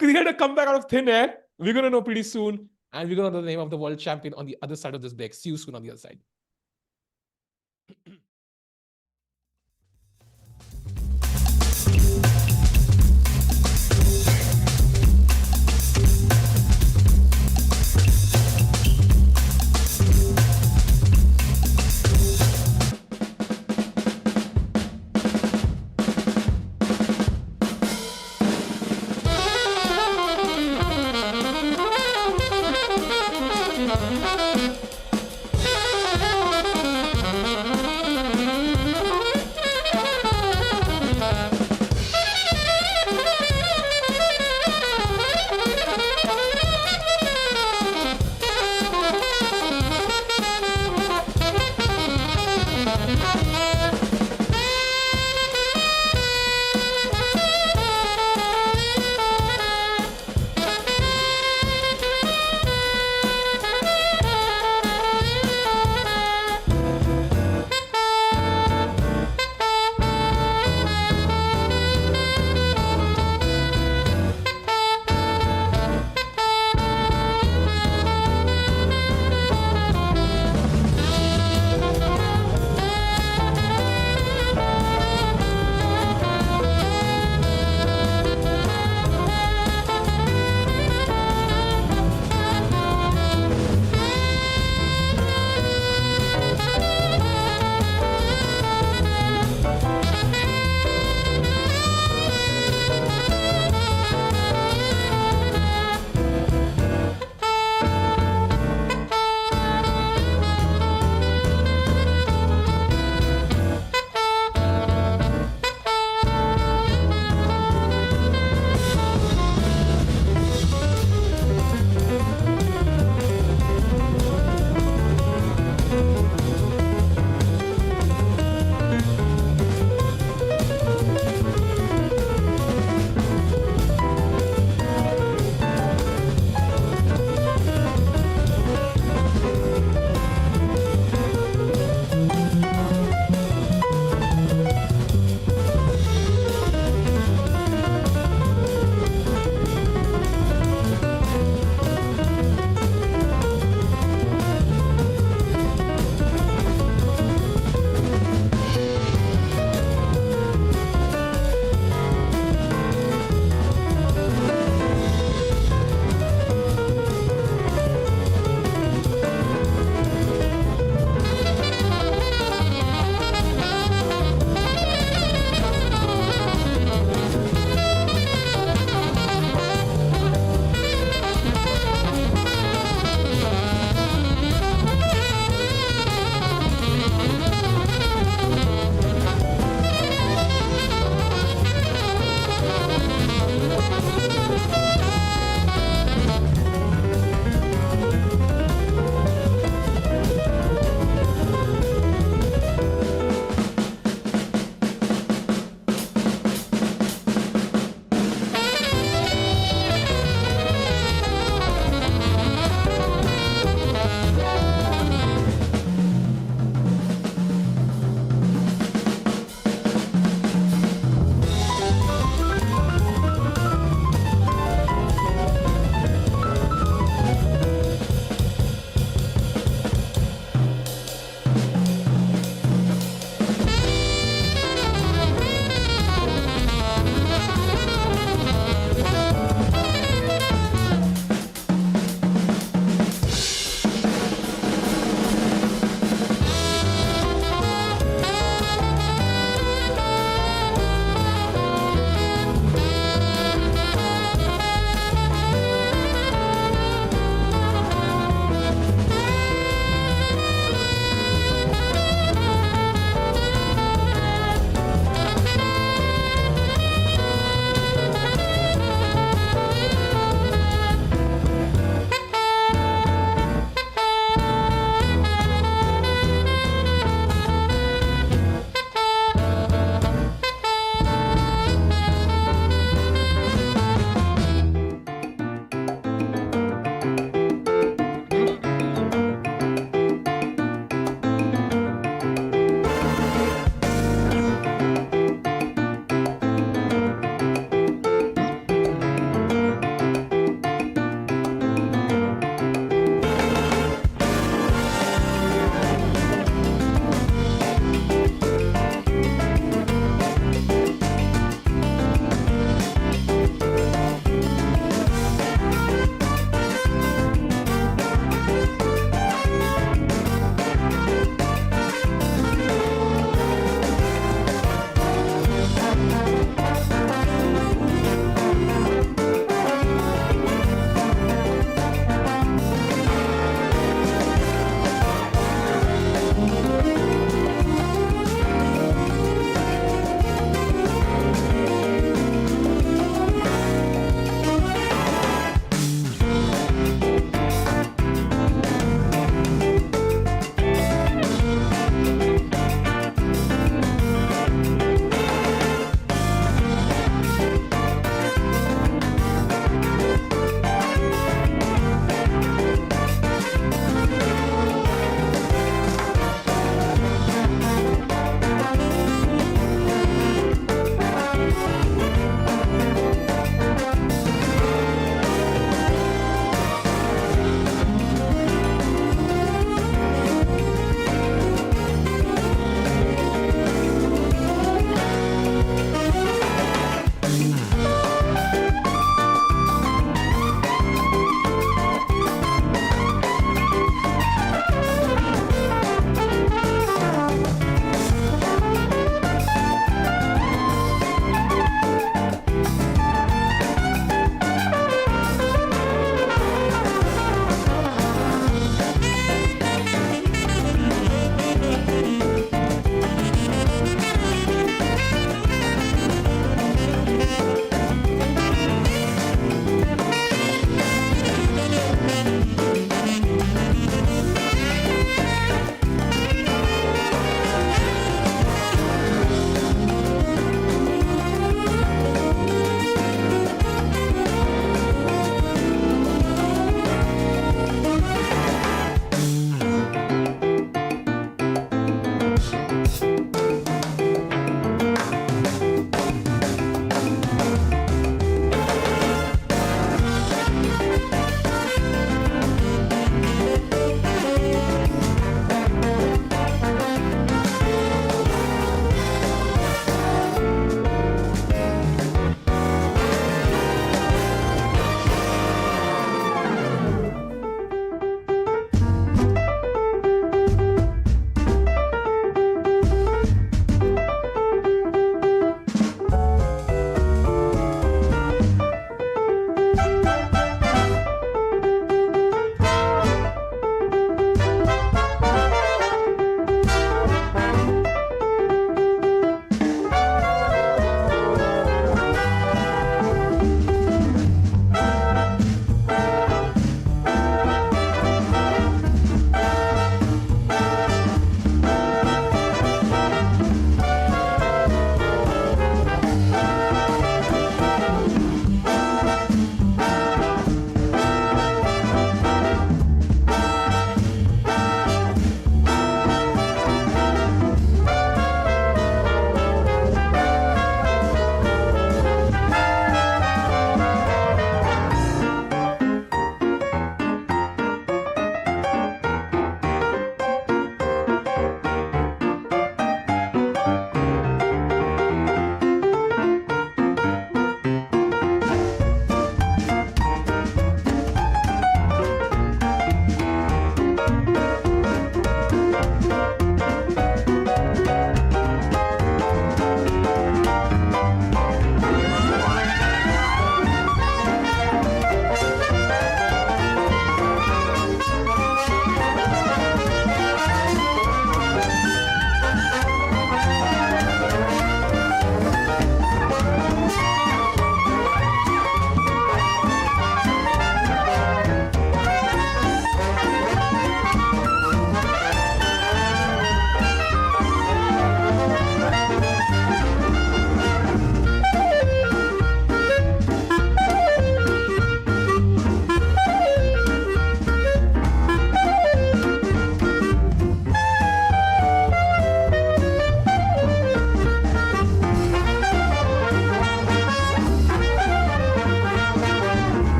create a comeback out of thin air we're going to know pretty soon and we're going to know the name of the world champion on the other side of this break see you soon on the other side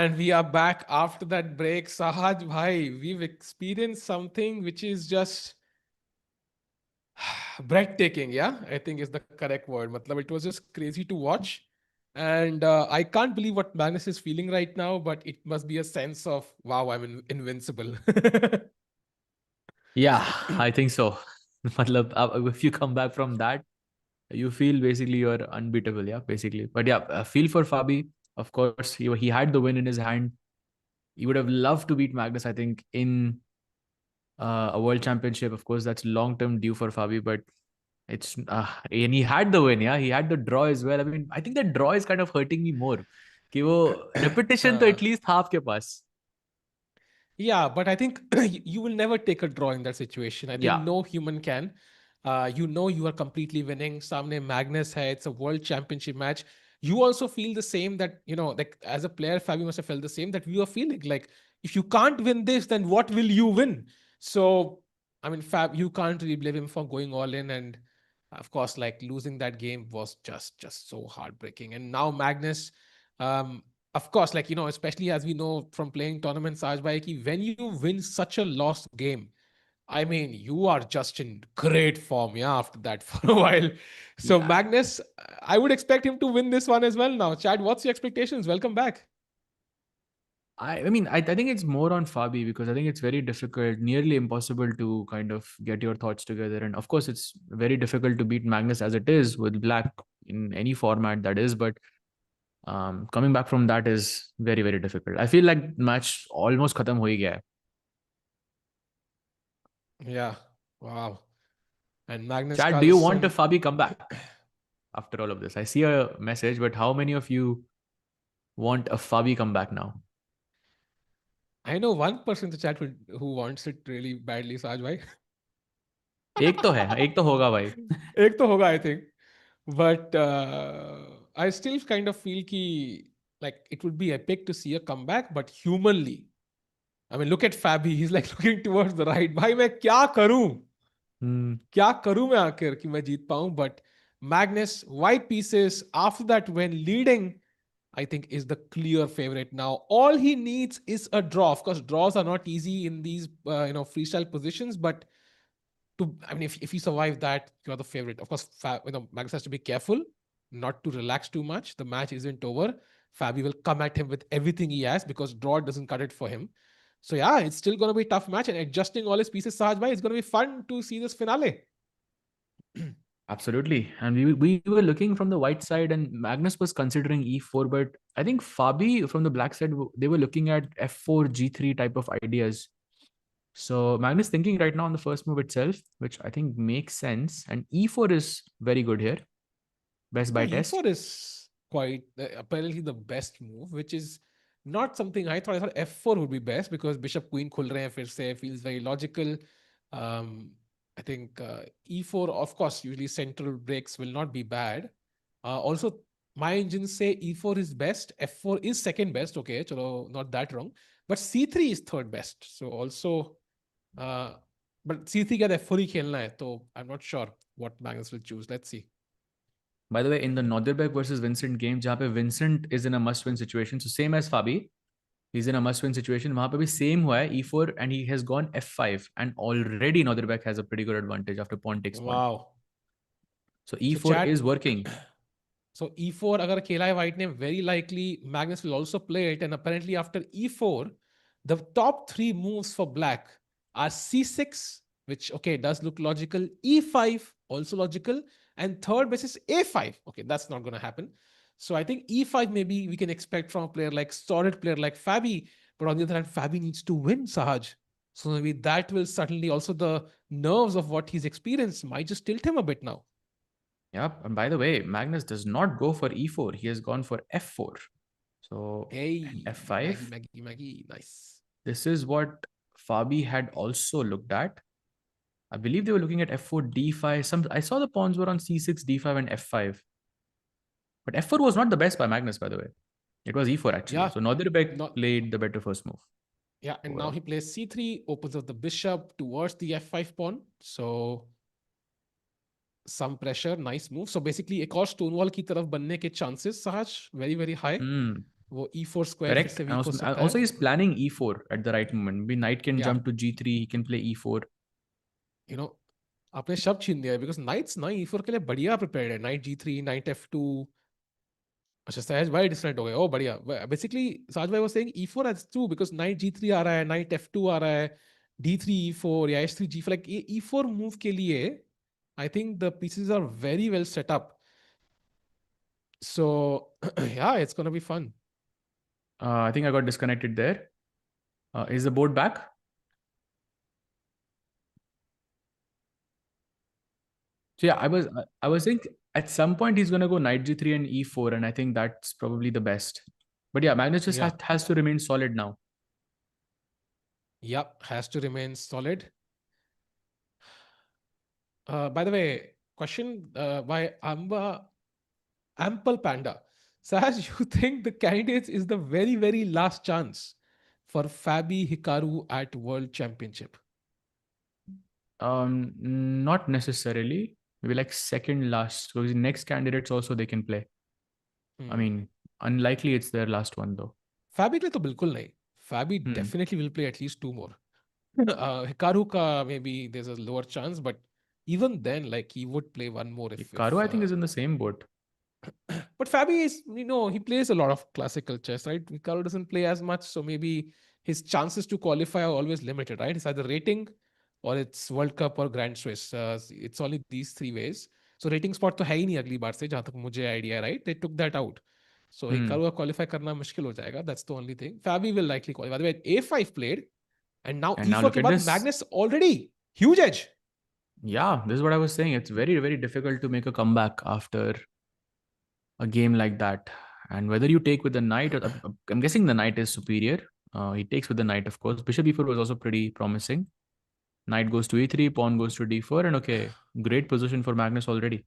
And we are back after that break. Sahaj bhai, we've experienced something which is just breathtaking. Yeah, I think is the correct word. Matlab, it was just crazy to watch. And I can't believe what Magnus is feeling right now, but it must be a sense of, wow, I'm invincible. Yeah, I think so. Matlab, if you come back from that, you feel basically you're unbeatable. Yeah, basically. But yeah, feel for Fabi. Of course, he had the win in his hand. He would have loved to beat Magnus, I think, in a world championship. Of course, that's long term due for Fabi, but it's and he had the win. Yeah, he had the draw as well. I mean, I think the draw is kind of hurting me more. कि वो repetition तो uh, at least half के पास. Yeah, but I think you will never take a draw in that situation. I think Yeah. no human can. You know you are completely winning. Samne Magnus hai. It's a world championship match. You also feel the same that, like as a player, Fabi must have felt the same that you are feeling. Like, if you can't win this, then what will you win? So, I mean, Fab, you can't really blame him for going all in. And of course, like losing that game was just so heartbreaking. And now Magnus, of course, like, especially as we know from playing tournaments, Ajbhai, ki when you win such a lost game, I mean, you are just in great form, yeah, after that for a while. So, Yeah. Magnus, I would expect him to win this one as well now. Chad, what's your expectations? Welcome back. I mean, I think it's more on Fabi because I think it's very difficult, nearly impossible to kind of get your thoughts together. And of course, it's very difficult to beat Magnus as it is with Black in any format that is. But coming back from that is very, very difficult. I feel like match almost khatam ho hi gaya hai. Yeah. Wow. And Magnus Chad, do you want a Carlsen, Fabi comeback after all of this? I see a message, but how many of you want a Fabi comeback now? I know one person in the chat who wants it really badly, Saj bhai. एक तो है, एक तो होगा भाई. एक तो होगा, I think. But I still kind of feel ki, like it would be epic to see a comeback, but humanly. I mean, look at Fabi. He's like looking towards the right. भाई मैं क्या करूं? Hmm. क्या करूं मैं आखिर कि मैं जीत पाऊं? But Magnus, white pieces after that when leading, I think is the clear favorite now. All he needs is a draw. Of course, draws are not easy in these freestyle positions, but I mean, if you survive that, you're the favorite. Of course, Magnus has to be careful not to relax too much. The match isn't over. Fabi will come at him with everything he has because draw doesn't cut it for him. So yeah, it's still going to be a tough match, and adjusting all his pieces, Sahaj bhai, it's going to be fun to see this finale. Absolutely. And we were looking from the white side, and Magnus was considering e4, but I think Fabi from the black side, they were looking at f4, g3 type of ideas. So Magnus thinking right now on the first move itself, which I think makes sense. And e4 is very good here. Best Yeah, by test. E4 is quite apparently the best move, which is not something I thought. I thought F4 would be best because Bishop Queen khul rahe hain fir se, feels very logical. Um, I think E4, of course, usually central breaks will not be bad. Also, my engines say E4 is best, F4 is second best. Okay, chalo, not that wrong. But C3 is third best. So also, uh, but C3 के बाद F4 ही खेलना है, तो I'm not sure what Magnus will choose. Let's see. By the way, in the Norderbeck versus Vincent game, जहाँ पे Vincent is in a must-win situation, so same as Fabi, he's in a must-win situation. वहाँ पे भी same हुआ है e4 and he has gone f5 and already Norderbeck has a pretty good advantage after pawn takes pawn. Wow. So So e4 chat. is working. So e4 अगर खेला है white ने, very likely Magnus will also play it, and apparently after e4 the top three moves for black are c6, which okay does look logical, e5 also logical, and third base is a5. Okay, that's not going to happen. So I think e5 maybe we can expect from a player like solid player like Fabi, but on the other hand Fabi needs to win, Sahaj. So maybe that will suddenly also the nerves of what he's experienced might just tilt him a bit now. Yep. And by the way, Magnus does not go for e4. He has gone for f4. So, and Hey, Maggie, f5. Maggie, Maggie, nice. This is what Fabi had also looked at. I believe they were looking at f4, d5. Some I saw the pawns were on c6, d5, and f5. But f4 was not the best by Magnus, by the way. It was e4 actually. Yeah, So Nordirbeck not played the better first move yeah, and now overall. he plays c3, opens up the bishop towards the f5 pawn. So some pressure, nice move. So basically, एक और Stonewall की तरफ बनने के chances, Sahaj, very very high. Hmm. वो e4 square फिर Correct. से And week हो also, सकता है. also he's planning e4 at the right moment. Maybe knight can Yeah, jump to g3. He can play e4. you know, आपने शब्द छीन दिया है बिकॉज नाइट्स ना e4 के लिए बढ़िया प्रिपेयर्ड है. Night g3, night f2. अच्छा सहज भाई डिस्कनेक्ट हो गए. ओ बढ़िया. बेसिकली साज भाई was saying e4 has 2 because night g3 आ रहा है, नाइट f2 आ रहा है, d3 e4 या h3 g4. लाइक ये e4 मूव के लिए I think the pieces are very well set up. So yeah it's gonna be fun. I think I got disconnected there. Is the board back? So yeah, I was saying at some point he's gonna go knight g3 and e4, and I think that's probably the best. But yeah, Magnus just या has to remain solid now. या has to remain solid. By the way, question by Ample Panda. Sahaj, you think the candidates is the very, very last chance for Fabi Hikaru at World Championship? Not necessarily. Maybe like second last. So the next candidates also they can play. I Hmm. mean, unlikely it's their last one though. Fabi के लिए तो बिल्कुल नहीं. Fabi Hmm. definitely will play at least two more. Hikaru ka maybe there's a lower chance, but even then, like he would play one more Karu, if I think, is in the same boat. but Fabi is, he plays a lot of classical chess, right? Ricardo doesn't play as much, so maybe his chances to qualify are always limited, right? It's either rating or it's World Cup or Grand Swiss. It's only these three ways. So rating spot तो है ही नहीं अगली बार से जहां तक मुझे idea, right? They took that out. So Hmm. Hikaru का qualify करना मुश्किल हो जाएगा. That's the only thing. Fabi will likely qualify. By the way, A5 played, and now And now E4 look के at बाद this. Magnus already huge edge. Yeah, this is what I was saying. It's very, very difficult to make a comeback after a game like that. And whether you take with the knight, or I'm guessing the knight is superior. He takes with the knight, of course. Bishop e4 was also pretty promising. Knight goes to e3, pawn goes to d4, and okay, great position for Magnus already.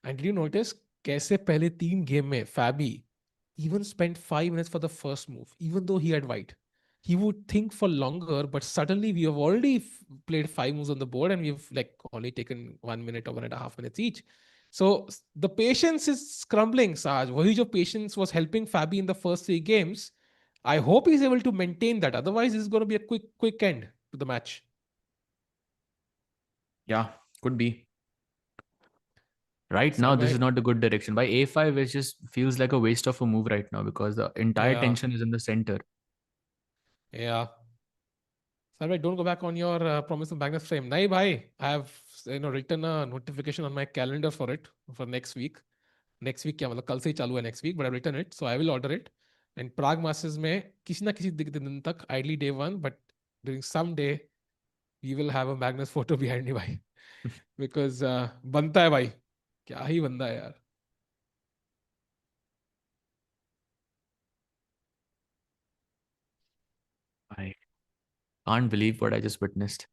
And did you notice कैसे पहले तीन game में Fabi even spent 5 minutes for the first move, even though he had white. He would think for longer, but suddenly we have already played 5 moves on the board and we've like only taken 1 minute or 1.5 minutes each. So the patience is crumbling, Saj. Wahi jo patience was helping Fabi in the first three games. I hope he's able to maintain that. Otherwise, this is going to be a quick end to the match. Yeah, could be. Right now, Saj this bhai, is not a good direction. By a5, it just feels like a waste of a move right now because the entire yeah, tension is in the center. yeah. Sarvaj, don't go back on your promise of Magnus frame. Nahi, bhai. I have written a notification on my calendar for it for next week. Next week क्या मतलब कल से ही चालू है next week, but I've written it, so I will order it. And Prague Masters में किसी ना किसी दिन तक ideally day one, but during some day we will have a Magnus photo behind me भाई. Because बनता है भाई. क्या ही बंदा है यार. I can't believe what I just witnessed.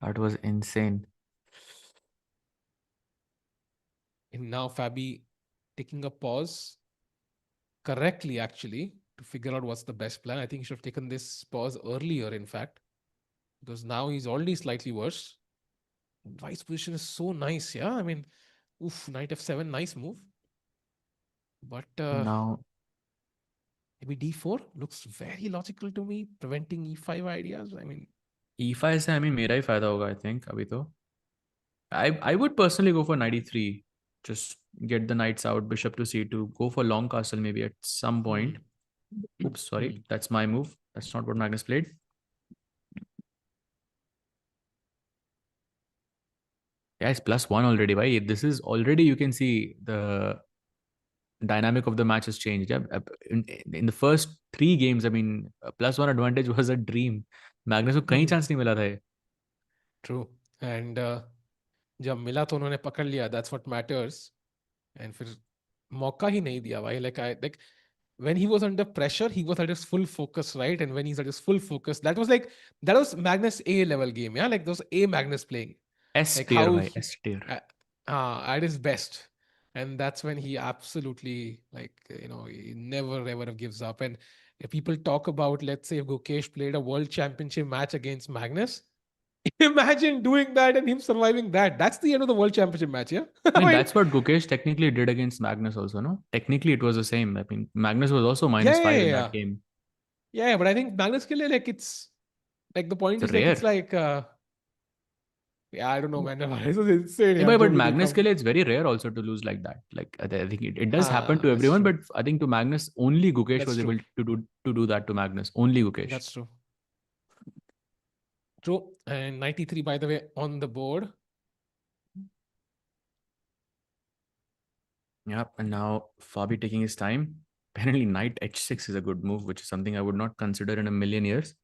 That was insane. And now Fabi taking a pause correctly actually to figure out what's the best plan. I think he should have taken this pause earlier, in fact, because now he's already slightly worse. Vice position is so nice, yeah. I mean, oof, knight f7, nice move. But Now, maybe d4 looks very logical to me, preventing e5 ideas. I mean, e5 से I mean मेरा ही फायदा होगा I think अभी तो. I would personally go for knight e3. Just get the knights out, bishop to c2, go for long castle maybe at some hmm, point. Oops, hmm. sorry, that's my move. That's not what Magnus played. Yeah, it's +1 already. Why? This is already you can see the dynamic of the match has changed. Yeah, in the first three games, I mean, +1 advantage was a dream. Magnus को कहीं chance नहीं मिला था ये. True. And जब मिला तो उन्होंने पकड़ लिया. That's what matters. And फिर मौका ही नहीं दिया भाई. Like when he was under pressure, he was at his full focus, right? And when he's at his full focus, that was Magnus A level game, yeah. Like those A Magnus playing, S like tier how भाई, he, S tier. uh, at his best. And that's when he absolutely, like, he never ever gives up. And if people talk about, let's say, if Gukesh played a world championship match against Magnus, Imagine doing that and him surviving that. That's the end of the world championship match, yeah? I I mean, mean, that's what Gukesh technically did against Magnus also, no? Technically, it was the same. I mean, Magnus was also yeah, minus yeah, five yeah, in yeah. that game. Yeah, but I think Magnus Kille, like it's like the point It's is like it's rare. like yeah, I don't know, man. This was insane, Yeah, yeah. but Genuinely Magnus come. Kille, it's very rare also to lose like that. Like I think it does happen to That's everyone, true. but I think to Magnus, only Gukesh That's was true. able to do that to Magnus. Only Gukesh. That's true. True. And 93, by the way, on the board. Yeah, and now Fabi taking his time. Apparently, knight h6 is a good move, which is something I would not consider in a million years.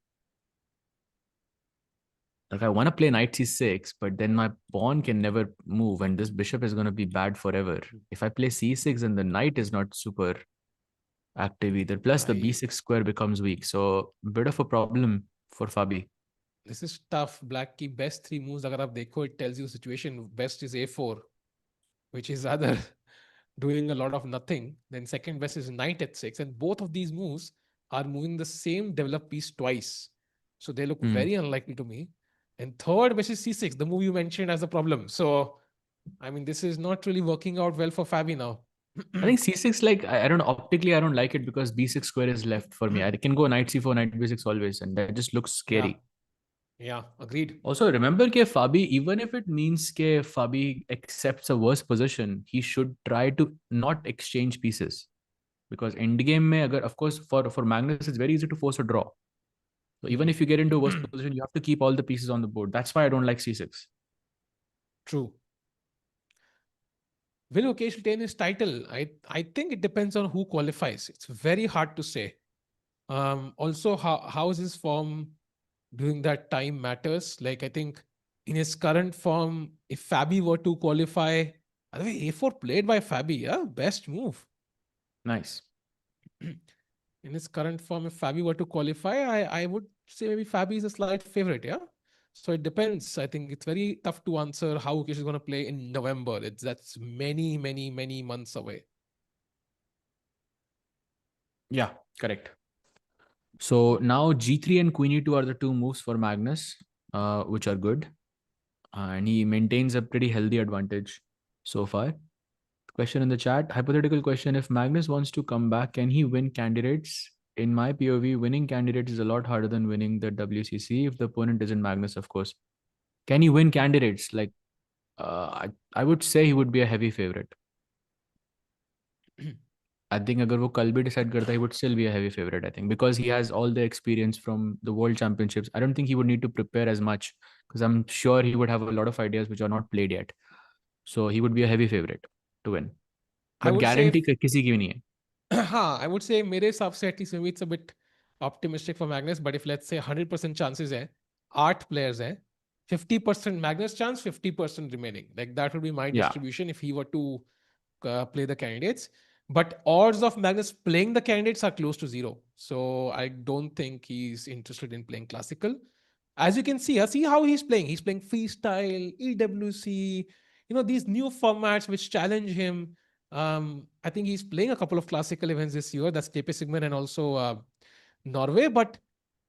Like I want to play knight c6, but then my pawn can never move, and this bishop is going to be bad forever. If I play c6, and the knight is not super active either. Plus, the I b6 square becomes weak, so bit of a problem for Fabi. This is tough. Black की best three moves अगर आप देखो, it tells you situation. Best is a4, which is rather doing a lot of nothing. Then second best is knight h6, and both of these moves are moving the same developed piece twice, so they look Hmm. very unlikely to me. And third best is c6, the move you mentioned as a problem. So I mean, this is not really working out well for Fabi now. I think c6, like I don't know, optically I don't like it because b6 square is left for me. I can go knight c4, knight b6 always, and that just looks Yeah, scary. yeah, agreed. Also, remember that Fabi, even if it means that Fabi accepts a worse position, he should try to not exchange pieces. Because endgame mein, agar, of course, for Magnus, it's very easy to force a draw. So even if you get into a worse position, you have to keep all the pieces on the board. That's why I don't like c6. True. Will Mukesh retain his title? I think it depends on who qualifies. It's very hard to say. Also, how is his form during that time matters. Like I think in his current form, if Fabi were to qualify, by the way, a4 played by Fabi, yeah, best move. Nice. In his current form, if Fabi were to qualify, I would say maybe Fabi is a slight favorite, yeah. So it depends. I think it's very tough to answer how Ukesh is going to play in November. That's many, many, many months away. Yeah, correct. So now g3 and queen e2 are the two moves for Magnus, which are good. And he maintains a pretty healthy advantage so far. Question in the chat, hypothetical question: if Magnus wants to come back, can he win candidates? In my POV, winning candidates is a lot harder than winning the WCC if the opponent isn't Magnus, of course. Can he win candidates? Like, I would say he would be a heavy favorite. I think अगर वो कल भी decide करता, he would still be a heavy favorite. I think because he has all the experience from the World Championships. I don't think he would need to prepare as much because I'm sure he would have a lot of ideas which are not played yet. So he would be a heavy favorite to win. I But would say guarantee किसी की भी नहीं है. हाँ, I would say मेरे हिसाब से at least maybe it's a bit optimistic for Magnus, but if let's say 100% chances है, 8 players है, 50% Magnus chance, 50% remaining. Like that would be my Yeah. distribution if he were to play the candidates. But odds of Magnus playing the candidates are close to zero. So I don't think he's interested in playing classical. As you can see how he's playing. He's playing freestyle, EWC, these new formats which challenge him. I think he's playing a couple of classical events this year. That's TP Sigmund and also Norway. But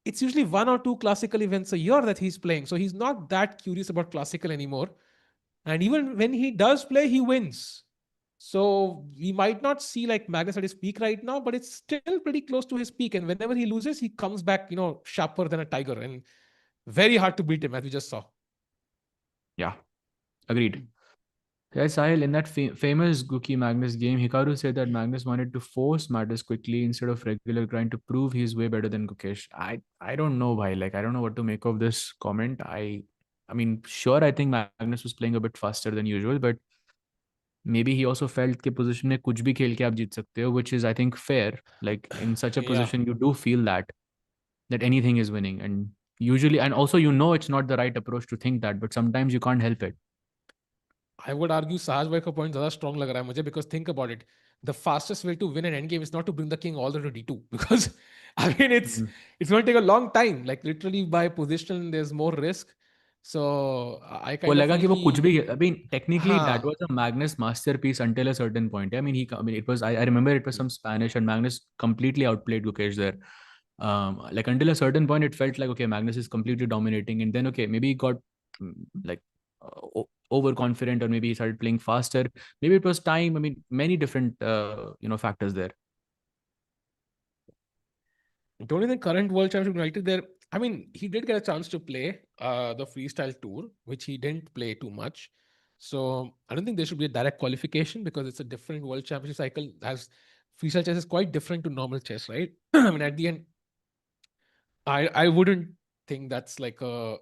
it's usually one or two classical events a year that he's playing. So he's not that curious about classical anymore. And even when he does play, he wins. So we might not see like Magnus at his peak right now, but it's still pretty close to his peak. And whenever he loses, he comes back, sharper than a tiger and very hard to beat him, as we just saw. Yeah. Agreed. Yes, Sahil, in that famous Guki Magnus game, Hikaru said that Magnus wanted to force matters quickly instead of regular grind to prove he's way better than Gukesh. I don't know why. Like I don't know what to make of this comment. I mean, sure, I think Magnus was playing a bit faster than usual, but maybe he also felt कि position में कुछ भी खेल के आप जीत सकते हो, which is I think fair. Like in such a Yeah. position, you do feel that anything is winning, and usually, and also it's not the right approach to think that, but sometimes you can't help it. I would argue Sahaj bhai ka point zyada strong lag raha hai mujhe, because think about it. The fastest way to win an endgame is not to bring the king all the way to d2 because I mean Mm. it's going to take a long time. Like literally by position, there's more risk. So I वो kind of लगा feel कि वो ki कुछ भी I mean technically that हाँ, was a Magnus masterpiece until a certain point. I mean it was I remember it was some Spanish and Magnus completely outplayed Gukesh there. Like until a certain point, it felt like okay, Magnus is completely dominating, and then okay, maybe he got like overconfident, or maybe he started playing faster. Maybe it was time. I mean, many different factors there. Don't you think current World Championship United there? I mean, he did get a chance to play the freestyle tour, which he didn't play too much. So I don't think there should be a direct qualification because it's a different World Championship cycle. As freestyle chess is quite different to normal chess, right? I mean, at the end, I wouldn't think that's like a.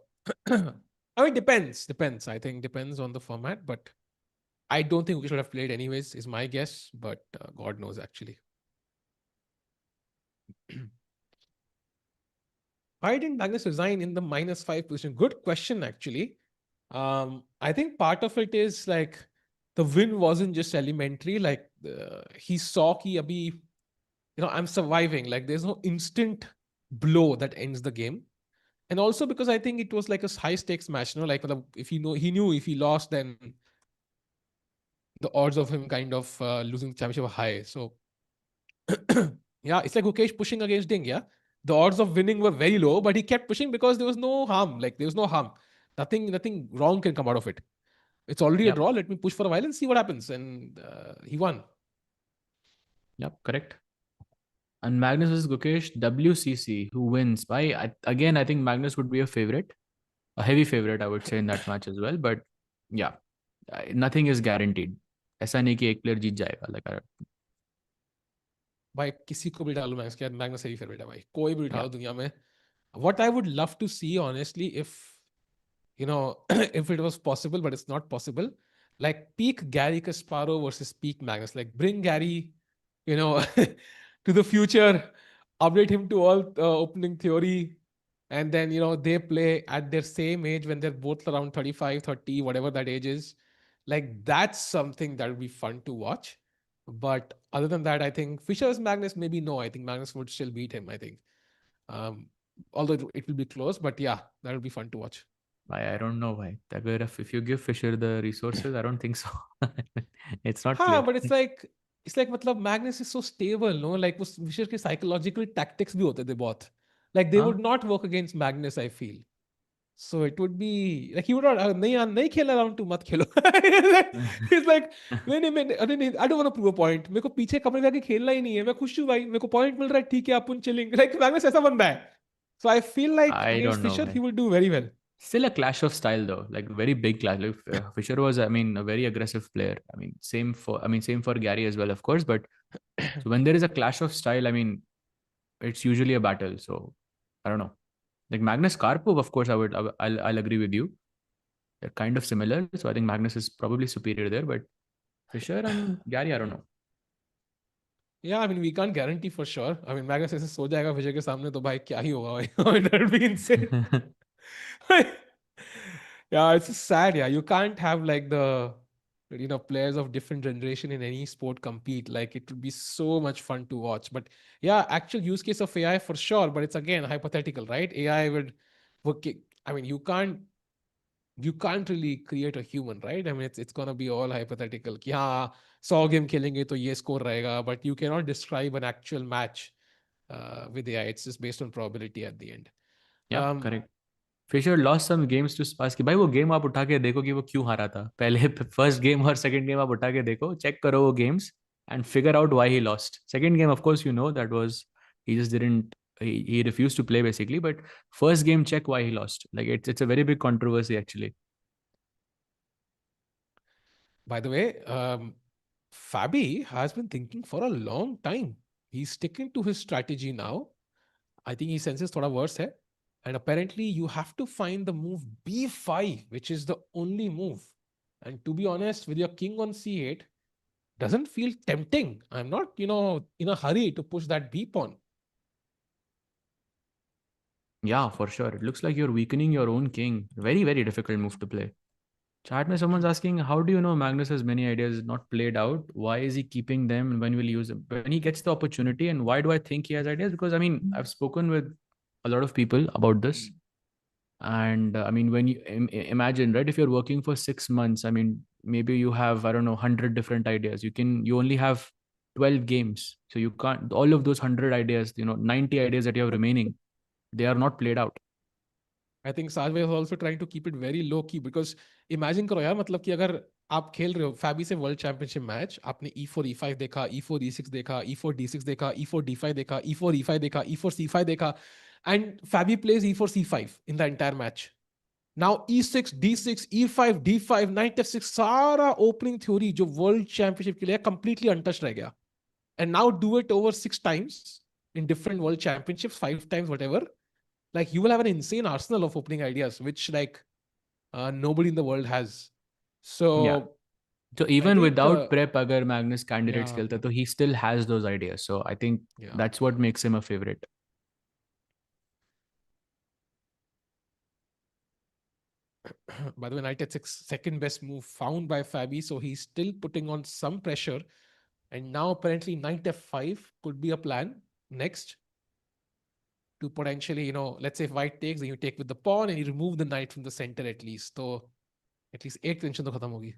I mean, depends. I think depends on the format, but I don't think we should have played anyways. Is my guess, but God knows actually. Why didn't Magnus resign in the -5 position? Good question, actually. I think part of it is like the win wasn't just elementary. Like he saw ki abhi, I'm surviving. Like there's no instant blow that ends the game. And also because I think it was like a high stakes match. Like if he knew if he lost, then the odds of him kind of losing the championship were high. So yeah, it's like Mukesh pushing against Ding. Yeah, the odds of winning were very low, but he kept pushing because there was no harm. Like there was no harm. Nothing wrong can come out of it. It's already a Yep. draw. Let me push for a while and see what happens. And he won. Yep. Correct. And Magnus versus Gukesh, WCC, who wins? Again, I think Magnus would be a heavy favorite, I would say, in that match as well. But yeah, nothing is guaranteed. ऐसा नहीं कि एक player जीत जाएगा. भाई किसी को भी डालो मैक्स के मैग्नस सही फेवरेट है भाई कोई भी Yeah, उठाओ दुनिया में what I would love to see honestly if if it was possible but it's not possible like peak Gary Kasparov versus peak Magnus like bring Gary you know to the future update him to all opening theory and then they play at their same age when they're both around 35, 30, whatever that age is like that's something that would be fun to watch but other than that I think Fischer's Magnus maybe no I think Magnus would still beat him I think um although it will be close but yeah that would be fun to watch. I don't know why. If you give Fisher the resources, I don't think so. It's not हाँ clear. but it's like मतलब Magnus is so stable no like उस विशेष के psychological tactics भी होते थे बहुत like they would हाँ. not work against Magnus I feel so it would be like he would not नहीं खेलना round two मत खेलो it's like नहीं अरे नहीं I don't want to prove a point मेरे को पीछे कमरे में आके खेलना ही नहीं है मैं खुश हूँ भाई मेरे को point मिल रहा है ठीक है अपन chilling like Magnus ऐसा बंदा है so I feel like I against don't know Fischer he why. will do very well. Still a clash of style though, like very big clash. Like, Fisher was, I mean, a very aggressive player. Same for Gary as well, of course. But so when there is a clash of style, I mean, it's usually a battle. So I don't know. Like Magnus Karpov, of course, I'll agree with you. They're kind of similar. So I think Magnus is probably superior there. But Fisher and Gary, I don't know. Yeah, I mean, we can't guarantee for sure. I mean, Magnus ऐसे सो जाएगा विजय के सामने तो भाई क्या ही होगा भाई. I mean, that would be insane. Yeah, it's just sad. Yeah, you can't have like the players of different generation in any sport compete. Like it would be so much fun to watch. But yeah, actual use case of AI for sure. But it's again hypothetical, right? AI would work. I mean, you can't really create a human, right? I mean, it's gonna be all hypothetical. कि हाँ 100 game खेलेंगे तो ये score रहेगा but you cannot describe an actual match with AI. It's just based on probability at the end. Yeah, Um, correct. Fischer lost some games to Spassky की भाई वो game आप उठा के देखो कि वो क्यों हारा था पहले फर्स्ट गेम और सेकंड गेम आप उठा के देखो चेक करो वो games and figure out why he lost second game of course you know that was he just didn't he refused to play basically but first game check why he lost like it's a very big controversy actually. by the way, Fabi has been thinking for a long time. He's sticking to his strategy now. I think he senses थोड़ा worse है. And apparently you have to find the move b5, which is the only move. And to be honest, with your king on c8, doesn't feel tempting. I'm not, in a hurry to push that b pawn. Yeah, for sure, it looks like you're weakening your own king. Very, very difficult move to play. Chat mein someone's asking, how do you know Magnus has many ideas not played out? Why is he keeping them and when will he use them? When he gets the opportunity, and why do I think he has ideas? Because I mean, I've spoken with a lot of people about this. And I mean, when you imagine, right, if you're working for 6 months, I mean, maybe you have, I don't know, 100 different ideas. You only have 12 games. So you can't, all of those 100 ideas, 90 ideas that you have remaining, they are not played out. I think साजवे is also trying to keep it very low key, because imagine करो यार, मतलब कि अगर आप खेल रहे हो फैबी से वर्ल्ड चैंपियनशिप मैच, आपने E4 E5 देखा, E4 E6 देखा, E4 D6 देखा, E4 D5 देखा, E4 E5 देखा, E4 C5 देखा, and Fabi plays E4 C5 in the entire match. Now E6 D6 E5 D5 knight F6, सारा opening theory जो world championship के लिए कंप्लीटली अनटच्ड रह गया. And now do it over 6 times in different world championships, 5 times, whatever. Like you will have an insane arsenal of opening ideas, which like nobody in the world has. So Yeah. So I even think without prep, agar Magnus candidates yeah, खेलता तो he still has those ideas. So I think yeah. that's what makes him a favorite. By the way, knight at 6, second best move found by Fabi, so he's still putting on some pressure. And now apparently knight F5 could be a plan next to potentially, let's say if white takes, then you take with the pawn and you remove the knight from the center at least. So at least एक tension तो खत्म होगी.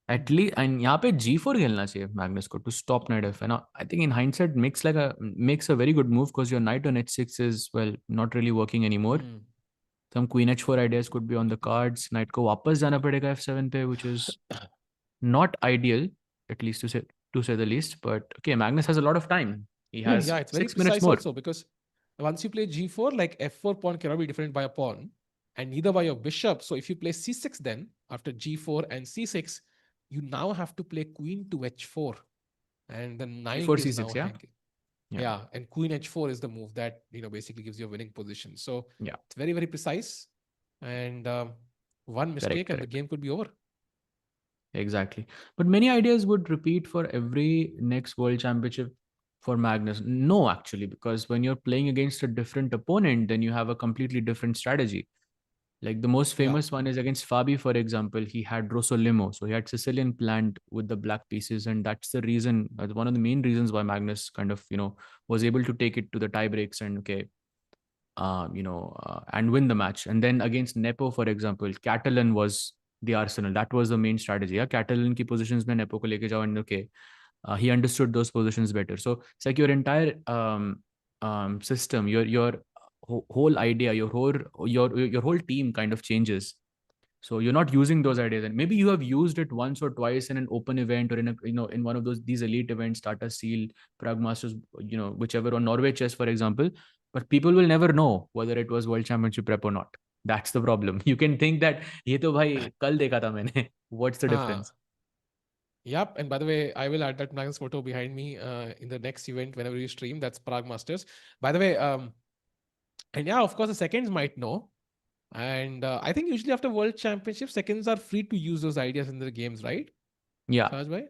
At least, and यहाँ पे G4 खेलना चाहिए Magnus को to stop knight F. And I think in hindsight makes a very good move because your knight on H6 is well not really working anymore. Hmm. Some queen H4 ideas could be on the cards. Knight को वापस जाना पड़ेगा F7 पे, which is not ideal, at least to say the least. But okay, Magnus has a lot of time. He has Yeah, it's very 6 minutes precise more. also, because once you play G4, like F4 pawn cannot be defended by a pawn and neither by your bishop. So if you play C6, then after G4 and C6, you now have to play queen to H4, and the knight Before is now C6, yeah? hanging. Yeah. Yeah, and queen H4 is the move that basically gives you a winning position. So Yeah. it's very, very precise, and one Correct, mistake and the correct. game could be over. Exactly. But many ideas would repeat for every next world championship for Magnus. No, actually, because when you're playing against a different opponent, then you have a completely different strategy. Like the most Yeah. famous one is against Fabi, for example. He had Rosso Limo. So he had Sicilian planned with the black pieces. And that's the reason, one of the main reasons why Magnus kind of, was able to take it to the tie breaks and, okay, and win the match. And then against Nepo, for example, Catalan was the arsenal. That was the main strategy. Yeah, Catalan ki positions mein Nepo ko leke jao, and okay, he understood those positions better. So it's like your entire system, your whole idea, your whole team kind of changes. So you're not using those ideas, and maybe you have used it once or twice in an open event or in a in one of these elite events, Tata Steel, Prague Masters, whichever, on Norway Chess, for example. But people will never know whether it was World Championship prep or not. That's the problem. You can think that ये तो भाई कल देखा था मैंने. What's the Ah, difference? yep. And by the way, I will add that Magnus photo behind me in the next event whenever you stream. That's Prague Masters. By the way, and yeah, of course, the seconds might know. And I think usually after World Championship, seconds are free to use those ideas in their games, right? Yeah. Sahaj bhai?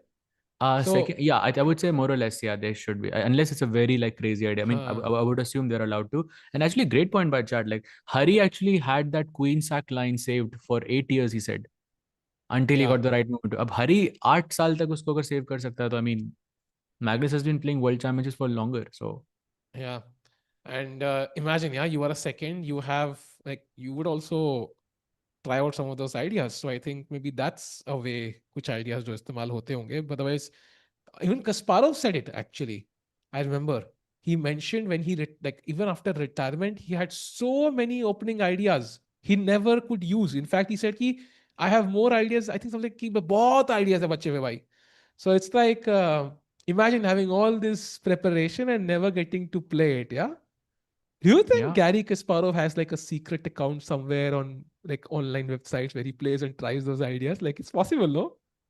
Second, So, yeah, I would say more or less, yeah, they should be, unless it's a very like crazy idea. I mean, huh, I would assume they're allowed to. And actually, great point by Chad. Like Hari actually had that queen sack line saved for 8 years. He said until he yeah, got the right moment. अब Hari 8 साल तक उसको अगर save कर सकता है तो I mean, Magnus has been playing world championships for longer. So yeah. And imagine, yeah, you are a second, you have like, you would also try out some of those ideas. So I think maybe that's a way which ideas do istemal hote honge. But otherwise, even Kasparov said it actually. I remember he mentioned when like even after retirement, he had so many opening ideas he never could use. In fact, he said कि I have more ideas. I think something कि बहुत ideas है बच्चे में भाई. So it's like imagine having all this preparation and never getting to play it. Yeah. Do you think yeah, Gary Kasparov has like a secret account somewhere on like online websites where he plays and tries those ideas? Like it's possible, no?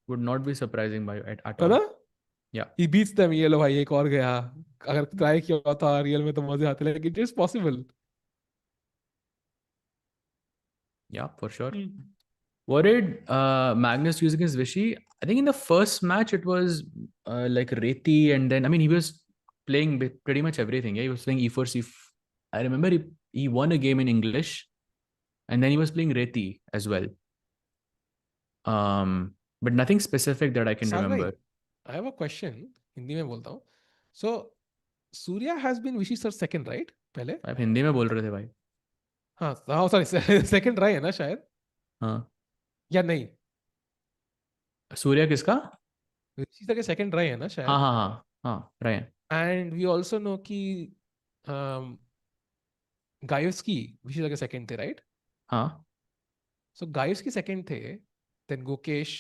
would not be surprising by at है all. ना? Yeah, He beats them. ये लो भाई एक और गया. अगर try किया होता रियल में तो मजे आते, लेकिन it is possible. yeah, for sure. What did Magnus use against Vishy? I think in the first match it was like Reti, and then I mean he was playing pretty much everything. Yeah, he was playing E4 C. I remember he won a game in English, and then he was playing Reti as well. But nothing specific that I can साज भाई, remember. I have a question. Hindi में बोलता हूँ. So Surya has been Vishy sir second, right? पहले. आप हिंदी में बोल रहे थे भाई. हाँ हाँ सॉरी सेकंड रहे है ना शायद, हाँ. या नहीं? सूर्या किसका? ऋषि सर के सेकंड रहे हैं ना हाँ शायद. हाँ हाँ. हाँ रहे हैं। एंड वी ऑल्सो नो कि गायोस्की विच इज सेकंड थे, राइट? हाँ सो गायोस्की सेकंड थे, देन गोकेश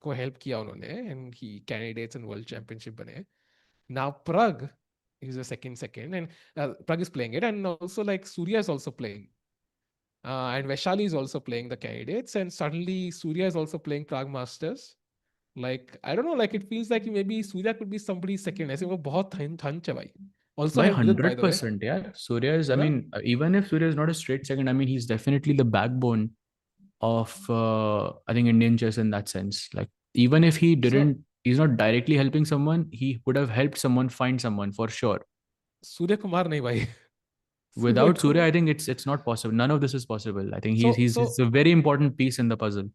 को हेल्प किया उन्होंने and he candidates in world championship बने. Now Pragg is the second and Prag is playing it, and also like Surya is also playing, and Vaishali is also playing the candidates, and suddenly Surya is also playing Prague Masters. Like I don't know, like it feels like maybe Surya could be somebody second. ऐसे वो बहुत hunch है भाई. Also भाई helped Vidit, by the way. 100% यार, Surya is, है आई ना? Mean even if Surya is not a straight second, I mean he is definitely the backbone of I think Indian chess in that sense. Like even if he So didn't, he's not directly helping someone, he would have helped someone find someone for sure. Surya Kumar नहीं भाई. सूर्य Without Surya, Kumar. I think it's not possible. None of this is possible. I think So he's so a very important piece in the puzzle.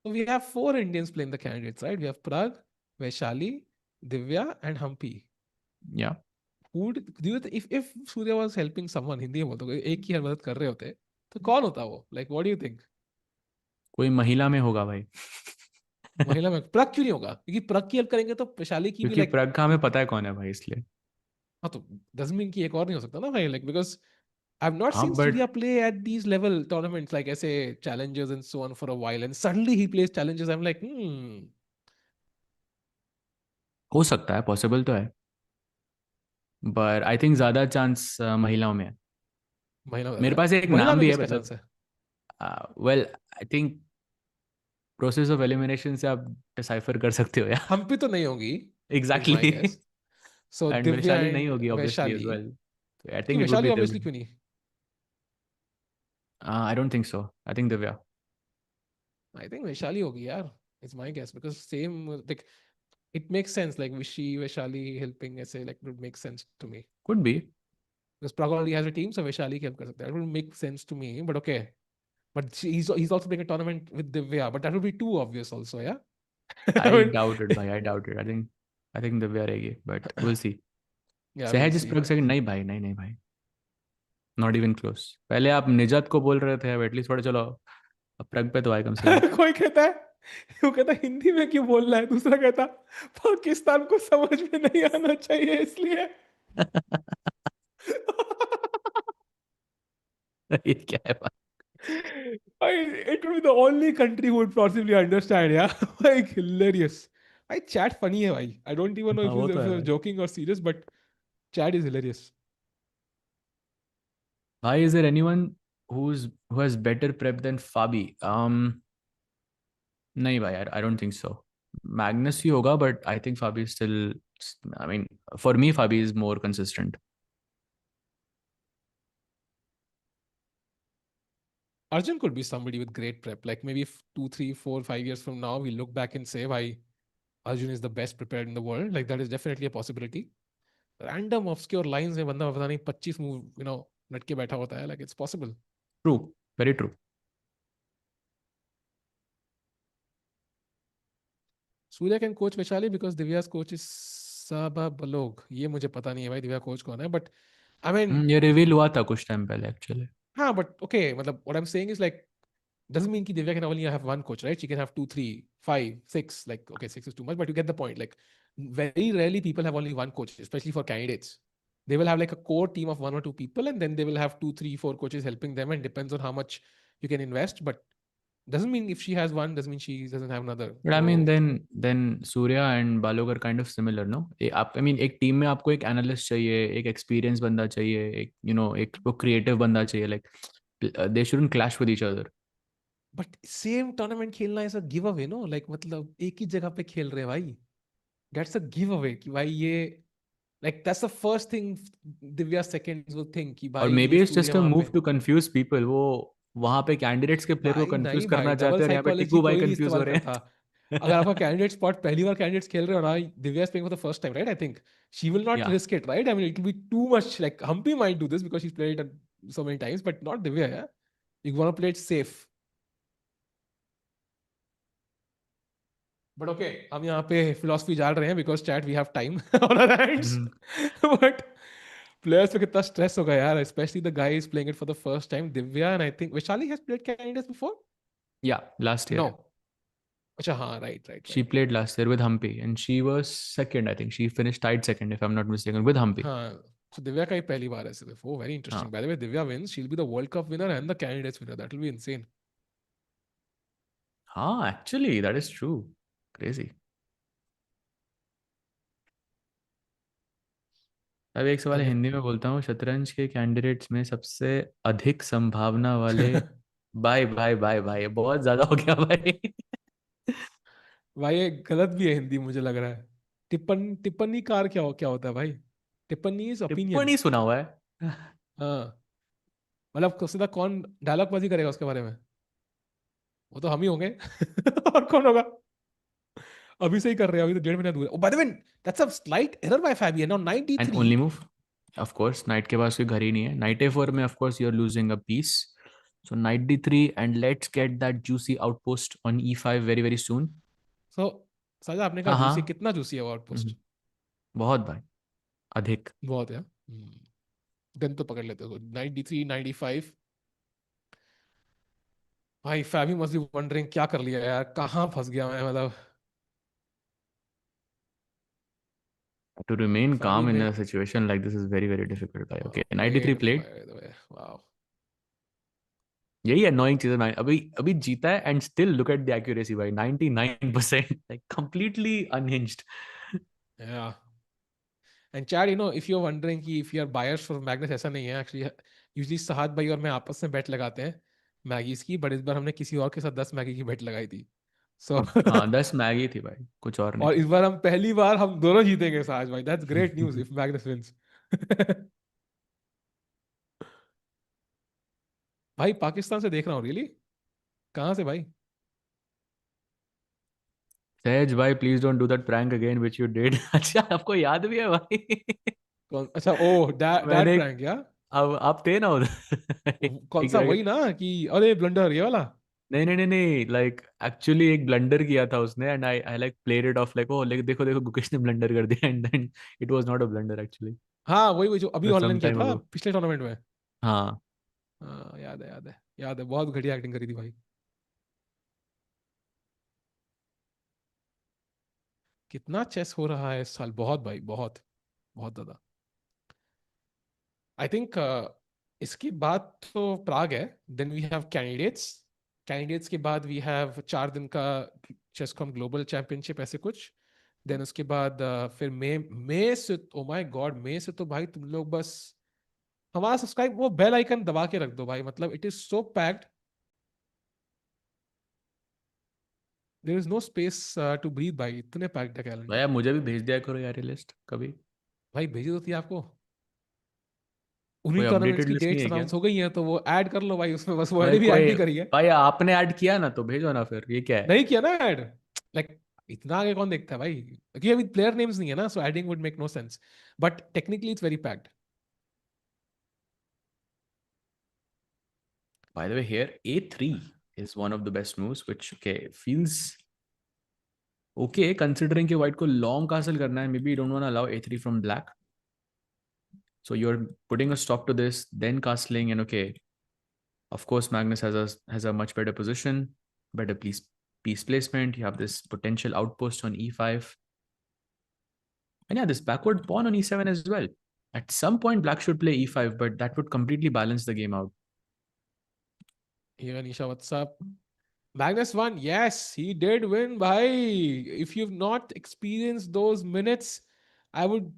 so we have four Indians playing the candidates, right? We have Prag, Vaishali, Divya, and Hampi. Yeah, Who would, do you if Surya was helping someone, Hindi में बोलते हो, एक की हर मदद कर रहे होते, तो कौन होता वो? Like what do you think? कोई महिला में होगा भाई. महिला में प्रग क्यों नहीं होगा? क्योंकि प्रग की हेल्प करेंगे तो वैशाली की भी क्योंकि लाइक. प्रज्ञा हमें पता है कौन है भाई, इसलिए. हाँ तो doesn't mean कि एक और नहीं हो सकता ना भाई, like because I've not हाँ seen but Surya play at these level tournaments like ऐसे challenges and so on for a while, and suddenly he plays challenges. I'm like, हो सकता है, पॉसिबल तो है, बट आई थिंक ज्यादा chance महिलाओं में है. महिला में मेरे ज्यादा है. पास एक महिला नाम में भी है, किसका मतलब चांस है? Well I think process of elimination से आप डिसाइफर कर सकते हो यार. हम्पी तो नहीं होगी, is my exactly. guess. So and Divya Vaishali नहीं and होगी obviously as Vaishali. Well. I क्यों think it would Vaishali be obviously Divya. क्यों नहीं? I don't think so, I think Divya. I think Vaishali होगी यार. It's my guess because same like it makes sense like Vishy, Vaishali helping ऐसे like it would make sense to me. Could be. Because Prague already has a team, so Vaishali can help कर सकता है. It would make sense to me, but okay. But he's also playing a tournament with Divya, but that would be too obvious also, yeah. I I mean, doubt it भाई, I doubt it. I think Divya रहेगी, but will see. yeah, we'll सहज इस see. प्रग second नहीं भाई, नहीं नहीं भाई, not even close. पहले आप निजात को बोल रहे थे, अब एटलीस्ट थोड़ा चलो, अब प्रग पे तो आए कम से कम. कोई कहता है, वो कहता है हिंदी में क्यों बोल रहा है, दूसरा कहता पाकिस्तान को समझ में नहीं आना चाहिए इसलिए. ये क्या है भाई. It would be the only country who would possibly understand, yeah. Like hilarious. I chat funny है भाई. I don't even know हाँ वो तो if है you're भाई. joking or serious, but chat is hilarious. भाई is there anyone who has better prep than Fabi? नहीं भाई, I don't think so. Magnus ही होगा, but I think Fabi still, I mean for me Fabi is more consistent. Arjun could be somebody with great prep. Like maybe 2, 3, 4, 5 years from now, we look back and say, why Arjun is the best prepared in the world. Like that is definitely a possibility. Random obscure lines में बंदा पता नहीं 25 move लटके बैठा होता है. Like it's possible. True, very true. Surya can coach Vaishali because Divya's coach is Saba Balog. ये मुझे पता नहीं है भाई दिव्या कोच कौन है, but I mean ये रिवील हुआ था कुछ टाइम पहले एक्चुअली. हाँ, but okay, मतलब what I'm saying is like doesn't mean कि Divya can only have one coach, right? She can have 2, 3, 5, 6. Like okay, 6 is too much, but you get the point. Like very rarely people have only one coach, especially for candidates. They will have like a core team of 1 or 2 people, and then they will have 2, 3, 4 coaches helping them, and depends on how much you can invest. But doesn't mean if she has one, doesn't mean she doesn't have another. But I mean So then Surya and Balogh are kind of similar, no? आप, I mean एक team में आपको एक analyst चाहिए, एक experience बंदा चाहिए, एक एक वो क्रिएटिव बंदा चाहिए. Like they shouldn't clash with each other. But same tournament खेलना ऐसा गिव अवे, नो? लाइक मतलब एक ही जगह पे खेल रहे हैं भाई. दैट्स अ गिव अवे कि भाई ये like that's the first thing Divya seconds will think कि और भाई मे ये be it's Surya just a वहां मूव पे. To confuse people. वो वहां पे कैंडिडेट्स के प्लेयर को भाई कंफ्यूज नहीं भाई, करना डबल चाहते हैं, और यहाँ पे साइकोलॉजी टिग्गू भाई कोई नहीं कंफ्यूज हो इस्तेमाल रहे करता. अगर आपका कैंडिडेट स्पॉट पहली बार कैंडिडेट्स खेल रहे हो ना, Divya is playing for the first time, right? I think she will not हैं. Risk it, right? I mean it will be too much. Like Humpy might do this because she played it so many times, but not Divya, yeah. You want to play it safe. But okay, हम यहाँ पे philosophy जान रहे हैं because chat we have time on our hands. या but players पे कितना stress होगा यार, specially the guy is playing it for the first time. Divya and I think Vaishali has played candidates before. Last no. Year. अच्छा हाँ, right right She right. played last year with Humpy, and she was second. I think she finished tied second, if I'm not mistaken, with Humpy. हाँ, तो दिव्या का ही पहली बार है सिर्फ। वो very हाँ, interesting. By the way, Divya wins, she will be the world cup winner and the candidates winner, that will be insane. हाँ, actually, that is true. Crazy. अब एक सवाल एंड हिंदी में बोलता हूँ, शतरंज के कैंडिडेट्स में सबसे अधिक संभावना वाले। बाय बाय बाय बाय, बहुत ज्यादा हो गया भाई। भाई ये गलत भी है हिंदी, मुझे लग रहा है। टिप्पणी कार क्या होता है भाई? टिप्पणी इज ओपिनियन। टिप्पणी सुना हुआ है। हाँ, मतलब सीधा कौन डायलॉग बाजी करेगा उसके बारे में? वो तो हम ही होंगे। और कौन होगा? अभी से ही कर रहे हैं, अभी तो 1.5 महीना दूर है। By the way, that's a slight error by Fabi, now and 93। Only move, of course knight के पास कोई घर ही नहीं है। नाइट ए4 में of course you are losing a piece, so knight d3 and let's get that juicy outpost on e5 very very soon. So Sahaj, आपने कहा हाँ जूसी, हाँ। कितना जूसी है वो हम्म, आउटपोस्ट? बहुत भाई, अधिक। बहुत है। देन तो पकड़ लेते हो 93 95। भाई फैबी मस्ट बी वंडरिंग क्या कर लिया यार, कहाँ फंस गया मैं, मतलब। To remain फैबी calm in ने, a situation like this is very very difficult भाई। Okay, knight d3 played played। By the way, wow. यही अनोइंग चीज है अभी अभी जीता है and still look at the accuracy भाई, 99%, like completely unhinged. Yeah and chat, you know, if you are wondering कि इफ यू आर बायर्स फॉर मैग्नेस, ऐसा नहीं है एक्चुअली। यूजली साहत भाई और मैं आपस में बेट लगाते हैं मैगीज की, बट इस बार हमने किसी और के साथ 10 मैगी की बेट लगाई थी। सो हाँ, 10 मैगी थी भाई, कुछ और नहीं और था। इस बार हम पहली बार हम दोनों जीतेंगे साज भाई, that's great news if Magnus wins. भाई पाकिस्तान से देख रहा हूँ, रियली? कहाँ से भाई? सहज भाई, please don't do that prank again which you did. अच्छा, आपको याद भी है भाई? कौन? अच्छा, ओ डैड मैंने प्रैंक क्या? अब आप थे ना उधर। कौन एक सा? वही ना कि अरे ब्लंडर ये वाला? नहीं नहीं नहीं नहीं, लाइक एक्चुअली एक ब्लंडर किया था उसने, and I I like played it off like, oh like देखो देखो गुकेश ने ब्लंडर कर दिया, and then it was not a blunder actually. हाँ, वही वही जो अभी सम ऑनलाइन किया टाइम था अगो। पिछले टूर्नामेंट में। हाँ। हाँ, याद है याद है याद है, बहुत घटिया एक्टिंग करी थी भाई। कितना चेस हो रहा है इस साल, बहुत भाई, बहुत बहुत ज्यादा। आई थिंक इसके बाद तो प्राग है, then we have candidates. Candidates के बाद वी हैव 4 दिन का चेसकॉम ग्लोबल चैंपियनशिप, ऐसे कुछ। देन उसके बाद फिर मई से, ओ माय गॉड, मई से तो भाई तुम लोग बस हमारा सब्सक्राइब वो बेल आइकन दबा के रख दो भाई, मतलब it is so packed, there is no space to breathe भाई, इतने पैक्ड है भाई कैलेंडर। आप मुझे भी भेज दिया करो यार ये लिस्ट कभी। भाई भेजी तो थी आपको, उन्हीं कोई टूर्नामेंट्स अपडेटेड की लिस्ट नहीं डेट्स है क्या? अनाउंस हो गई हैं, तो वो ऐड कर लो भाई उसमें, बस वो भाई मैंने भी ऐड कोई, नहीं करी है। भाई आपने ऐड किया ना तो भेजो ना, फिर ये क्या है? नहीं किया ना ऐड, लाइक इतना आगे कौन देखता है भाई, क्योंकि अभी प्लेयर नेम्स नहीं है ना, so adding would make no sense, but technically it's very packed. By the way, here A3 is one of the best moves, which okay feels okay considering कि white को long castle करना है. Maybe you don't want to allow A3 from black, so you're putting a stop to this, then castling, and okay, of course Magnus has a much better position, better piece placement. You have this potential outpost on E5, and yeah, this backward pawn on E7 as well. At some point, black should play E5, but that would completely balance the game out. Here Anisha, what's up? Magnus won, yes he did win bhai. If you've not experienced those minutes, I would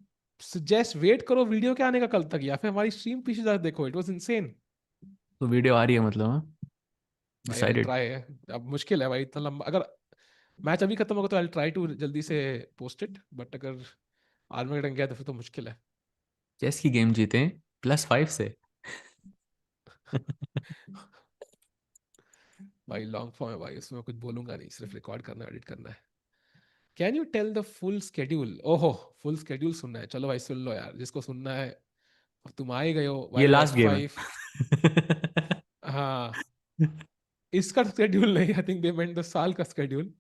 suggest wait करो video के आने का कल तक, या फिर हमारी stream पीछे जाकर देखो, इट वाज इनसेन। तो वीडियो आ रही है मतलब, हाँ? भाई आई Decided. ट्राई है, अब मुश्किल है भाई इतना लंबा, अगर मैच अभी खत्म होगा तो आई ट्राई टू जल्दी से पोस्ट इट, बट अगर आर्मेगेडन गया तो फिर तो मुश्किल है। चेस की गेम जीते +5 से। भाई लॉन्ग फॉर्म है भाई, उसमें कुछ बोलूंगा नहीं, सिर्फ रिकॉर्ड करना, एडिट करना है। Can you tell the full schedule? ओहो, फुल स्केड्यूल सुनना है, चलो भाई सुन लो यार जिसको सुनना है। और तुम आए गए हो ये भाई, लास्ट गेम F5। है। हाँ, इसका स्केड्यूल नहीं, आई थिंक दे मेंट द साल का स्केड्यूल।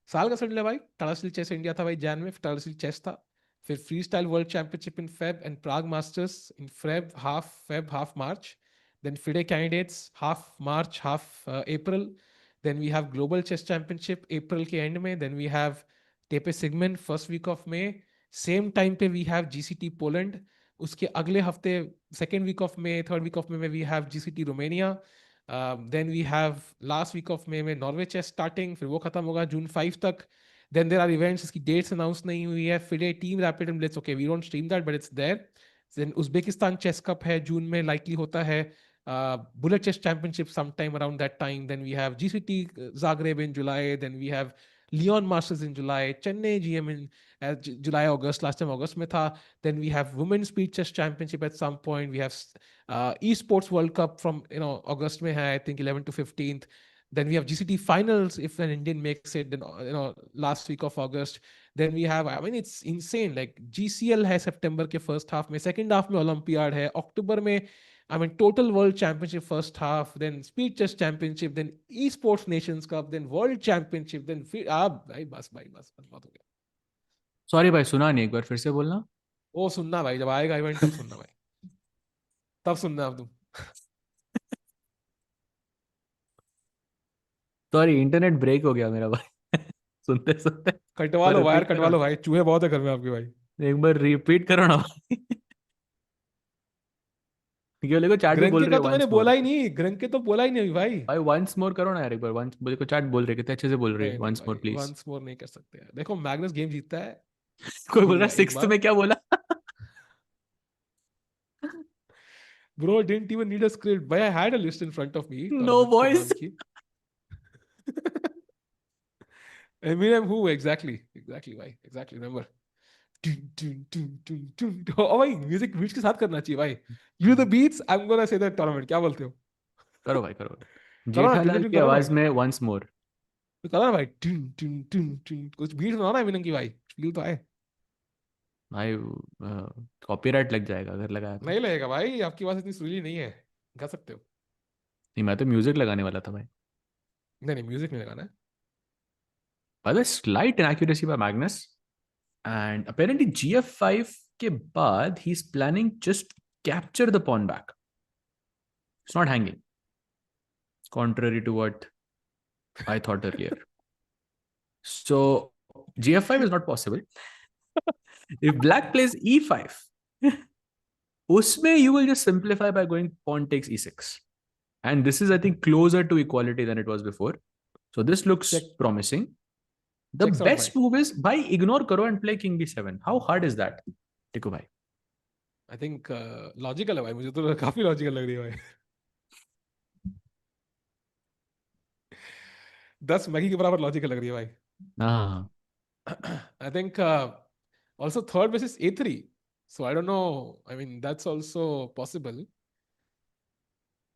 साल का शेड्यूल है भाई, टाडासिल चेस इंडिया था भाई जैन में, टाडासिल चेस था। फिर freestyle world championship in Feb and Prague masters in Feb half March. Then FIDE candidates half March half April. Then we have Global Chess Championship April के end में. Then we have Tepe Sigmund first week of May. Same time पे we have GCT Poland. उसके अगले हफ्ते second week of May, third week of May में we have GCT Romania. Then we have last week of May में Norway Chess starting. फिर वो खत्म होगा June 5 तक. Then there are events इसकी dates announce नहीं हुई है. FIDE Team Rapid and Blitz. Okay, we don't stream that, but it's there. Then Uzbekistan Chess Cup है जून में likely होता है. Bullet Chess Championship sometime around that time. Then we have GCT Zagreb in July. Then we have Leon Masters in July. Chennai GM in July, August. Last time August mein tha. Then we have Women's Speed Chess Championship at some point. We have Esports World Cup from August mein hai, I think 11 to 15th. Then we have GCT finals if an Indian makes it. Then last week of August. Then we have, I mean, it's insane. Like GCL है September के first half में, second half में Olympiad है, October में, I mean, total world championship first half, then speed chess championship, then esports nations cup, then world championship, then भाई बस बहुत हो गया. सॉरी भाई, सुना नहीं, एक बार फिर से बोलना. ओ सुनना भाई, जब आएगा इवेंट तब सुनना भाई, तब सुनना अब तुम. सॉरी, इंटरनेट ब्रेक हो गया मेरा भाई. सुनते सुनते. कटवा पर लो वायर, रिपीट कटवा करो लो ना. भाई, चूहे बहुत है घर में आपके भाई. एक बार रिपीट करो ना भाई. ये देखो चैट भी बोल ग्रंके रही का है तो मैंने वंस मोर. बोला ही नहीं, ग्रंके तो बोला ही नहीं अभी भाई. भाई वंस मोर करो ना यार एक बार. वंस देखो चैट बोल रही है, कितने अच्छे से बोल रही है. नहीं नहीं वंस मोर भाई, प्लीज. वंस मोर नहीं कर सकते यार. देखो मैग्नस गेम जीतता है, कोई बोल रहा है जीतेगा एक सिक्स्थ बार. में क्या बोला. Bro, didn't even need a script. But I had a list in front of me, no tournaments के वॉइस. नाम की. Eminem who? Exactly. Exactly भाई. Exactly. Remember. ओ भाई, म्यूजिक बीट्स के साथ करना चाहिए भाई. You the beats, I'm gonna say that tournament. क्या बोलते हो? करो भाई करो. करो ना, जेठालाल की करो ना. आवाज में वंस मोर. तो करो ना भाई. कुछ बीट्स बनाओ ना एमिनेम की भाई. फील तो आए. भाई कॉपीराइट लग जाएगा अगर लगाया तो. नहीं लगेगा भाई, आपकी आवाज इतनी सुरीली नहीं है. गा सकते हो. नहीं, मैं तो म्यूजिक लगाने वाला था भाई. नहीं नहीं, म्यूजिक नहीं लगाना है. By the way, slight inaccuracy by Magnus. And apparently gf5 के बाद he's planning just capture the pawn back. It's not hanging. Contrary to what I thought earlier. So gf5 is not possible. If black plays e5, usme you will just simplify by going pawn takes e6. And this is, I think, closer to equality than it was before. So this looks Check. promising. The Checks out best भाई. move is by ignore karo and play king b7. How hard is that, Tiku bhai? I think logical है भाई, मुझे तो काफी logical लग रही है भाई. 10 मैगी के बराबर लॉजिकल लग रही है भाई. Ah, I think also third basis A3. So I don't know. I mean, that's also possible.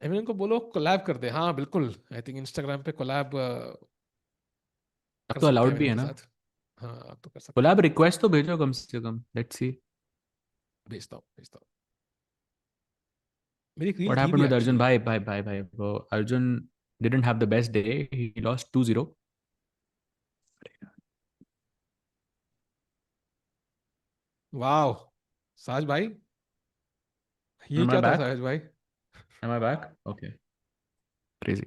I mean, उनको बोलो कोलैब कर दे. हाँ बिल्कुल. I think Instagram पे कोलैब अब कर तो सकते हैं अलाउड भी इनके है ना. साथ. हाँ आप तो कर सकते कोलैब हैं. रिक्वेस्ट तो भेजो कम से कम. Let's see. भेजता हूँ, भेजता हूँ. मेरी एक रील What थी happened भी with Arjun? एक्चुअली. Bhai. वो Arjun didn't have the best day. He lost 2-0. वाह साज भाई, ये Am I क्या था back? साज भाई? Am I back? Okay. Crazy.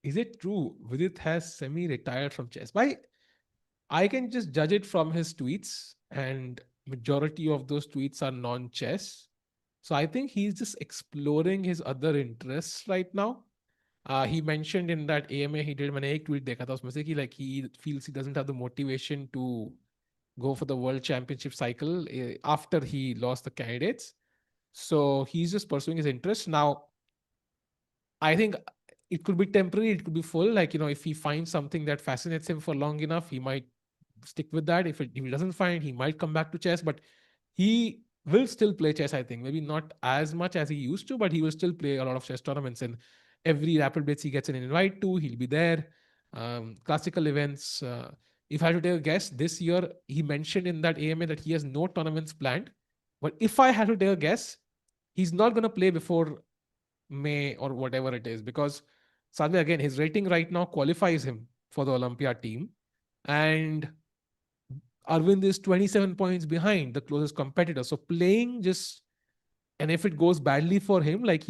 Is it true Vidit has semi-retired from chess? भाई, I can just judge it from his tweets, and majority of those tweets are non-chess. So I think he's just exploring his other interests right now. He mentioned in that AMA he did, मैंने एक tweet देखा था उसमें से कि like he feels he doesn't have the motivation to go for the world championship cycle after he lost the candidates. So he's just pursuing his interests. Now, I think it could be temporary, it could be full. Like, if he finds something that fascinates him for long enough, he might stick with that. If he doesn't find, he might come back to chess, but he will still play chess, I think. Maybe not as much as he used to, but he will still play a lot of chess tournaments. And every Rapid Blitz he gets an invite to, he'll be there. Classical events. If I had to take a guess, this year he mentioned in that AMA that he has no tournaments planned. But if I had to take a guess, he's not going to play before May or whatever it is, because sadly, again, his rating right now qualifies him for the Olympia team. And Arvind is 27 points behind the closest competitor. So playing just and if it goes badly for him, like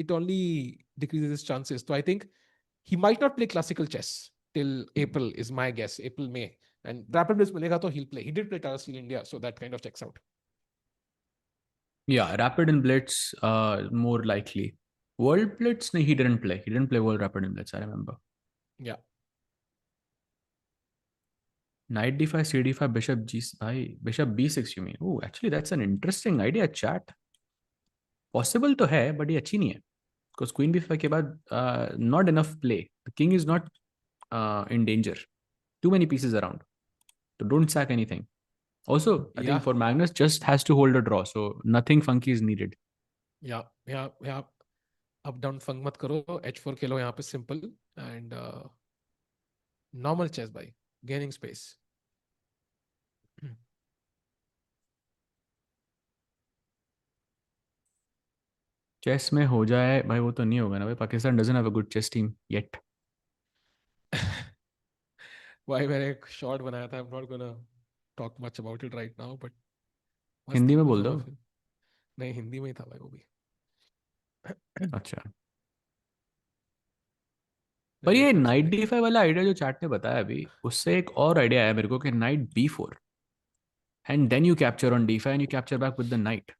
it only decreases his chances. So I think he might not play classical chess till April is my guess. April, May. And rapid blitz milega to he'll play. He did play Tara Steel India, so that kind of checks out. Yeah, Rapid and Blitz, more likely. World Blitz, no, he didn't play. He didn't play World Rapid and Blitz, I remember. Yeah. Knight d5, c d5, bishop g, bishop b6 you mean? Oh, actually that's an interesting idea, chat. Possible तो है, but ये अच्छी नहीं है. Because queen b5 के बाद not enough play. The king is not in danger. Too many pieces around. So don't sack anything. Also, I think Yeah. for Magnus, just has to hold a draw. So nothing funky is needed. Yeah. Yeah. Yeah. Up down funk mat karo. H4 खेलो यहाँ पे simple and normal chess भाई. Gaining space. Chess में हो जाए भाई, वो तो नहीं होगा ना भाई. Pakistan doesn't have a good chess team yet. भाई मैंने एक शॉट बनाया था. I'm not gonna talk much about it right now, but मस्त हिंदी में बोल दो. performance. नहीं हिंदी में ही था भाई वो भी. अच्छा. पर नहीं ये अच्छा नाइट नहीं. डी फाइव वाला आइडिया जो चैट ने बताया अभी, उससे एक और आइडिया आया मेरे को कि knight b four and then you capture on d five and you capture back with the knight.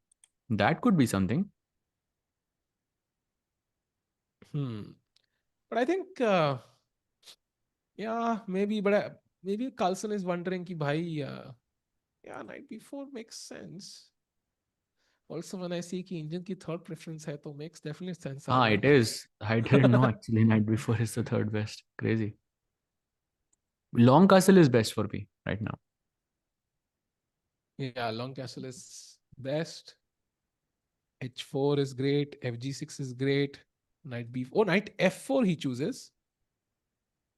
That could be something. But I think yeah, maybe, but maybe Carlson is wondering कि भाई yeah, night before makes sense. Also, when I see कि Indian की third preference है तो makes definitely sense हाँ, as it is. I didn't no well. Actually night before is the third best. Crazy. Long castle is best for me right now. Yeah, long castle is best. H4 is great. FG6 is great. Knight B. Oh, knight F4 he chooses.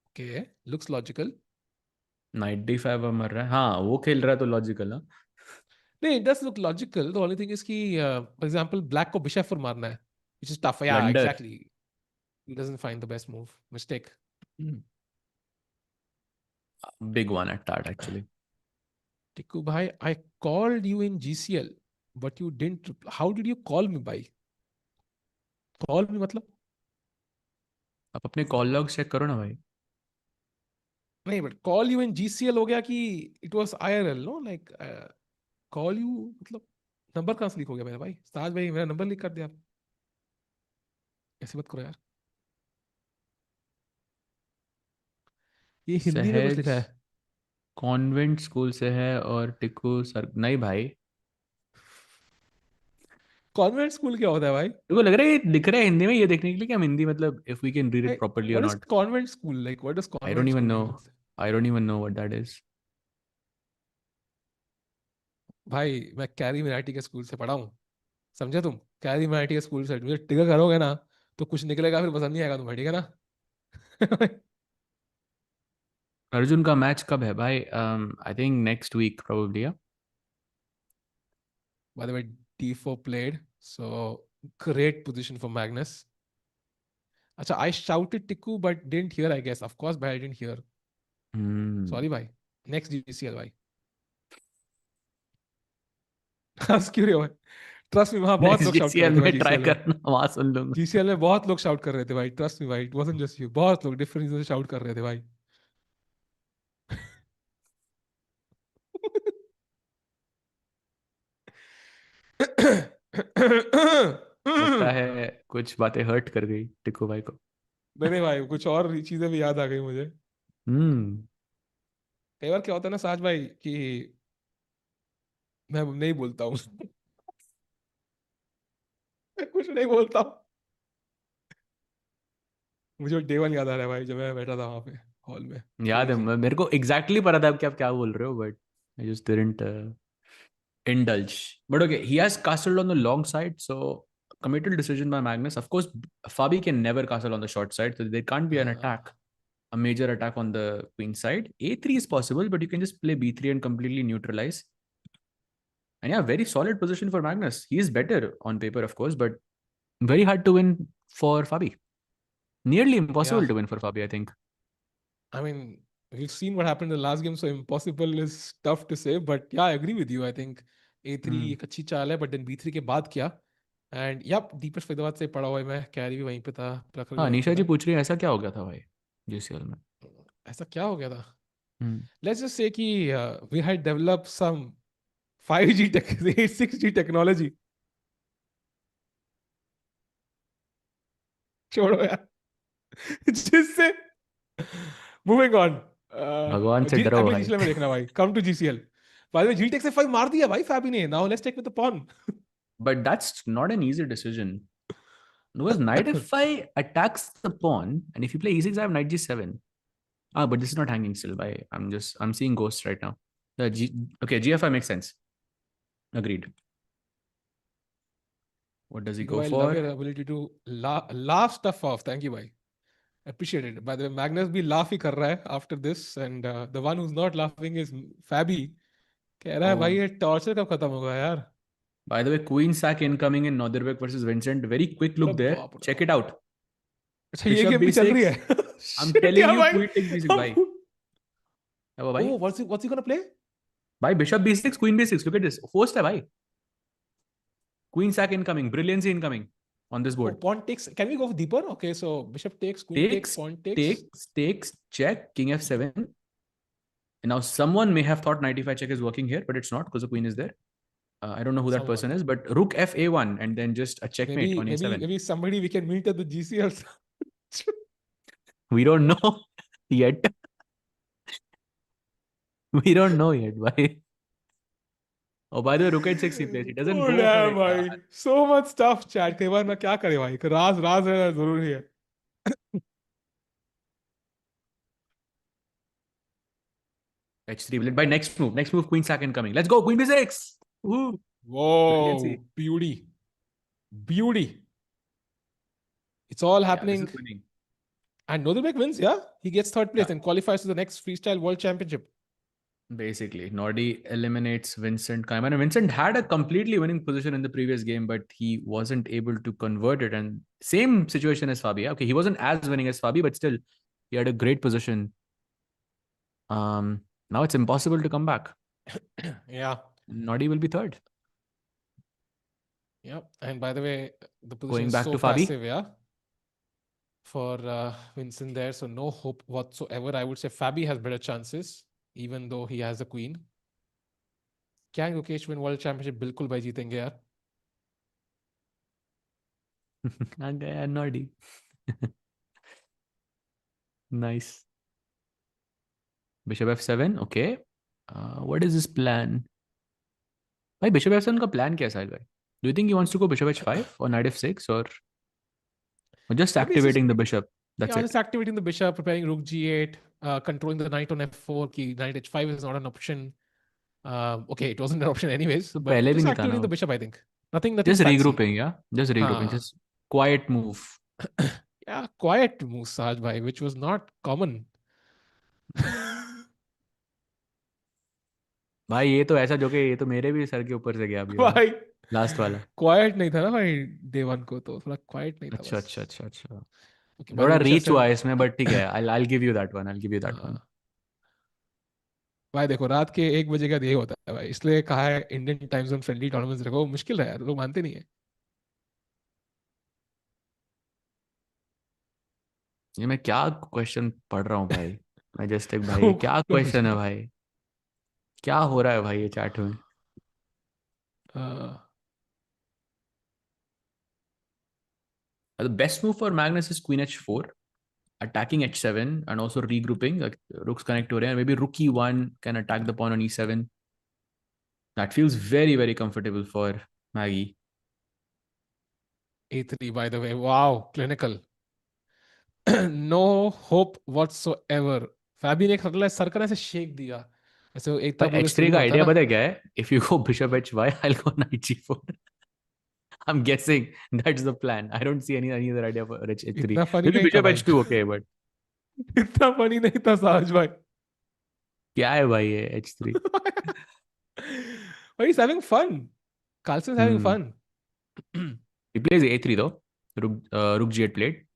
Okay, looks logical. Night D five मर रहा है, हाँ वो खेल रहा है तो logical. हाँ. No, it does look logical. The only thing is कि, for example, black को bishop 4 मारना है, which is tough. Yeah, blunder. exactly. He doesn't find the best move. Mistake. Big one at that actually. Tiku bhai, I called you in GCL, but you didn't. How did you call me, bhai? Call me मतलब? आप अपने call log check करो ना भाई. नहीं, but call you in GCL हो गया कि it was IRL, no? Like call you मतलब नंबर कहाँ से लीक हो गया मेरा भाई? साज भाई मेरा नंबर लीक कर दिया आप. ऐसे मत करो यार. ये हिंदी में कुछ लिखा सहज है. कॉन्वेंट स्कूल से है और टिकू सर नहीं भाई. कॉन्वेंट स्कूल क्या होता है भाई? मेरे को लग रहा है ये लिख रहा है हिंदी में, ये देखने के लिए कि हम हिंदी मतलब if we can read it properly और What is not. convent school? Like what does I don't convent even school know. mean? I don't even know what that is. भाई मैं कैरी मिनाटी के स्कूल से पढ़ा हूँ. समझे तुम? कैरी मिनाटी के स्कूल से मुझे टिका करोगे ना तो कुछ निकलेगा, फिर पसंद नहीं आएगा तुम्हें, ठीक है ना? अर्जुन का मैच कब है भाई? I think next week probably. By the way, D4 played. So great position for Magnus. Acha, I shouted Tiku but didn't hear, I guess. Of course, but I didn't hear. Sorry, bhai. Next GCL, bhai. Ask curious, bhai. Trust me, वहां बहुत next लोग shout कर GCL रहे थे भाई में try GCL में. करना, वहां सुन लूंगा. GCL में बहुत लोग शाउट कर रहे थे भाई. ट्रस्ट मी भाई, इट वाजंट जस्ट यू. बहुत लोग डिफरेंट से शाउट कर रहे थे भाई. लगता है कुछ बातें हर्ट कर गई टिकू भाई को. नहीं नहीं भाई, कुछ और चीजें भी याद आ गई मुझे. हम्म. कई बार क्या होता है ना साज भाई कि मैं नहीं बोलता हूँ. मैं कुछ नहीं बोलता हूँ. मुझे डे वन याद आ रहा है भाई, जब मैं बैठा था वहां पे हॉल में. याद है, क्रेजी. मेरे को एग्जैक्टली पता था कि आप क्या बोल रहे हो, but I just didn't indulge. But okay, he has castled on the long side, so committal decision by Magnus. Of course, Fabi can never castle on the short side, so there can't be an attack, हाँ. a major attack on the queen side. A3 is possible, but you can just play B3 and completely neutralize. And yeah, very solid position for Magnus. He is better on paper, of course, but very hard to win for Fabi. Nearly Yeah, impossible to win for Fabi, I think. I mean, we've seen what happened in the last game, so impossible is tough to say. But yeah, I agree with you. I think A3 Hmm. एक अच्छी चाल है, but then B3 के बाद क्या? And yup Dipesh Faridabad से पढ़ा हुआ है मैं, कैरी भी वहीं पे था, प्रखर भी हाँ, वहीं पे निशा जी था। पूछ रही है ऐसा क्या हो गया था भाई जीसीएल में। ऐसा क्या हो गया था? हम्म। लेट्स जस्ट से कि we had developed some 5G tech 6G technology. छोड़ो यार। जिससे मूविंग ऑन। भगवान से जी डरो अगले भाई। जीसीएल में देखना भाई, कम टू जीसीएल। बाद में जी टेक से 5 मार दिया भाई फैबी ने, now let's take with the pawn. But that's not an easy decision. Because knight f5 attacks the pawn, and if you play e6, I have knight g7. Ah, but this is not hanging still. By I'm seeing ghosts right now. Okay, gf5 makes sense. Agreed. What does he Though go I love for? your ability to laugh stuff off. Thank you, bhai. Appreciate it. By the way, Magnus भी laugh ही कर रहा है after this, and the one who's not laughing is Fabi. कह रहा है भाई Oh, ये torture कब खत्म होगा यार? by the way, queen sack incoming in Nordirbeck versus Vincent. Very quick अरे look there. बाप रे Check बाप। it out. अच्छा ये Bishop गेम भी चल रही b6. है? I'm Shit telling यार you, भाई। queen takes b6. हम Bye. Bye. oh what's he gonna play? Bye. Bishop b6, queen b6. Look at this. Forced hai bhai. Queen sack incoming. Brilliancy incoming on this Oh board. pawn takes. Can we go deeper? Okay, so bishop takes, queen takes, Takes, pawn takes. takes, check, king f7. And now someone may have thought knight e5 check is working here, but it's not because the queen is there. I don't know who that Someone. person is, but rook fa1 and then just a checkmate Maybe on maybe e7. maybe somebody we can meet at the GCLs. We don't know yet. We don't know yet. Why? Oh, by the way, rook h6 he plays. He doesn't Oh go for damn it. भाई, so much stuff chat। कई बार मैं क्या करे भाई, राज राज रहना जरूरी है। h3 led by next move. Next move, queen sack incoming. Let's go, queen b6. Woo! Whoa, Brilliancy. beauty, beauty. It's all Yeah, this is happening. winning. And Nodalbeck wins, yeah? He gets third Yeah, place and qualifies to the next Freestyle World Championship. basically. Nordi eliminates Vincent Kaiman. And Vincent had a completely winning position in the previous game, but he wasn't able to convert it. And same situation as Fabi. Okay, he wasn't as winning as Fabi, but still, he had a great position. Now it's impossible to come back. Yeah. Nordi will be third. Yeah. And by the way, the position Going is back so to Fabi. passive, yeah, for Vincent there. So no hope whatsoever. I would say Fabi has better chances, even though he has a queen. क्या Yogesh win world championship? बिल्कुल भाई जीतेंगे यार। Nordi. Nice. Bishop f7. Okay. What is his plan? Why Bishop f7 का plan क्या है साहिल भाई? Do you think he wants to go Bishop h5 or Knight f6 or just Maybe it's just, activating the bishop? That's yeah, it. just activating the bishop, preparing rook g8, controlling the knight on f4. Key knight h5 is not an option. Okay, it wasn't an option anyways, तो but पहले भी just नहीं था ना activating the वो. bishop, I think. Nothing Just fancy. regrouping, yeah. Just regrouping. हाँ. Just quiet move. Yeah, quiet move, Sahaj bhai, which was not common. भाई ये तो ऐसा जो कि ये तो मेरे भी सर के ऊपर से गया अभी भाई. भाई लास्ट वाला. क्वाइट नहीं था ना भाई, डे वन को तो थोड़ा क्वाइट नहीं था अच्छा बस। अच्छा अच्छा अच्छा. ओके बाय द थोड़ा वे विश रीच हुआ सेंड। है इसमें बट ठीक है. I'll give you that one. I'll give you that one. भाई देखो रात के 1 बजे का ये होता है भाई, इसलिए कहा है Indian time zone friendly tournaments रखो। मुश्किल है यार, लोग मानते नहीं है। ये मैं क्या क्वेश्चन पढ़ रहा हूँ भाई. मैं जस्ट एक भाई क्या क्वेश्चन है भाई. क्या हो रहा है भाई ये चैट में. The best move for Magnus is queen h4, attacking h7 and also regrouping. Like rooks connect to and maybe rook e1 can attack the pawn on e7. That feels very very comfortable for Maggie. A3 by the way, wow, clinical. No hope whatsoever. Fabi ने अगला circle ऐसे shake दिया, ऐसे एक भाई तब उधर h3 शुरू का होता है आइडिया ना। पता है क्या है. If you go bishop h5, I'll go knight g4. I'm guessing that's the plan. I don't see any other idea for h3. इतना फनी Maybe नहीं था bishop भाई। h2 okay, but इतना फनी नहीं था साहज भाई। क्या है भाई ये h3. भाई is having fun, Carlsen having Hmm. Fun. He plays a3 though. Rook g8 played.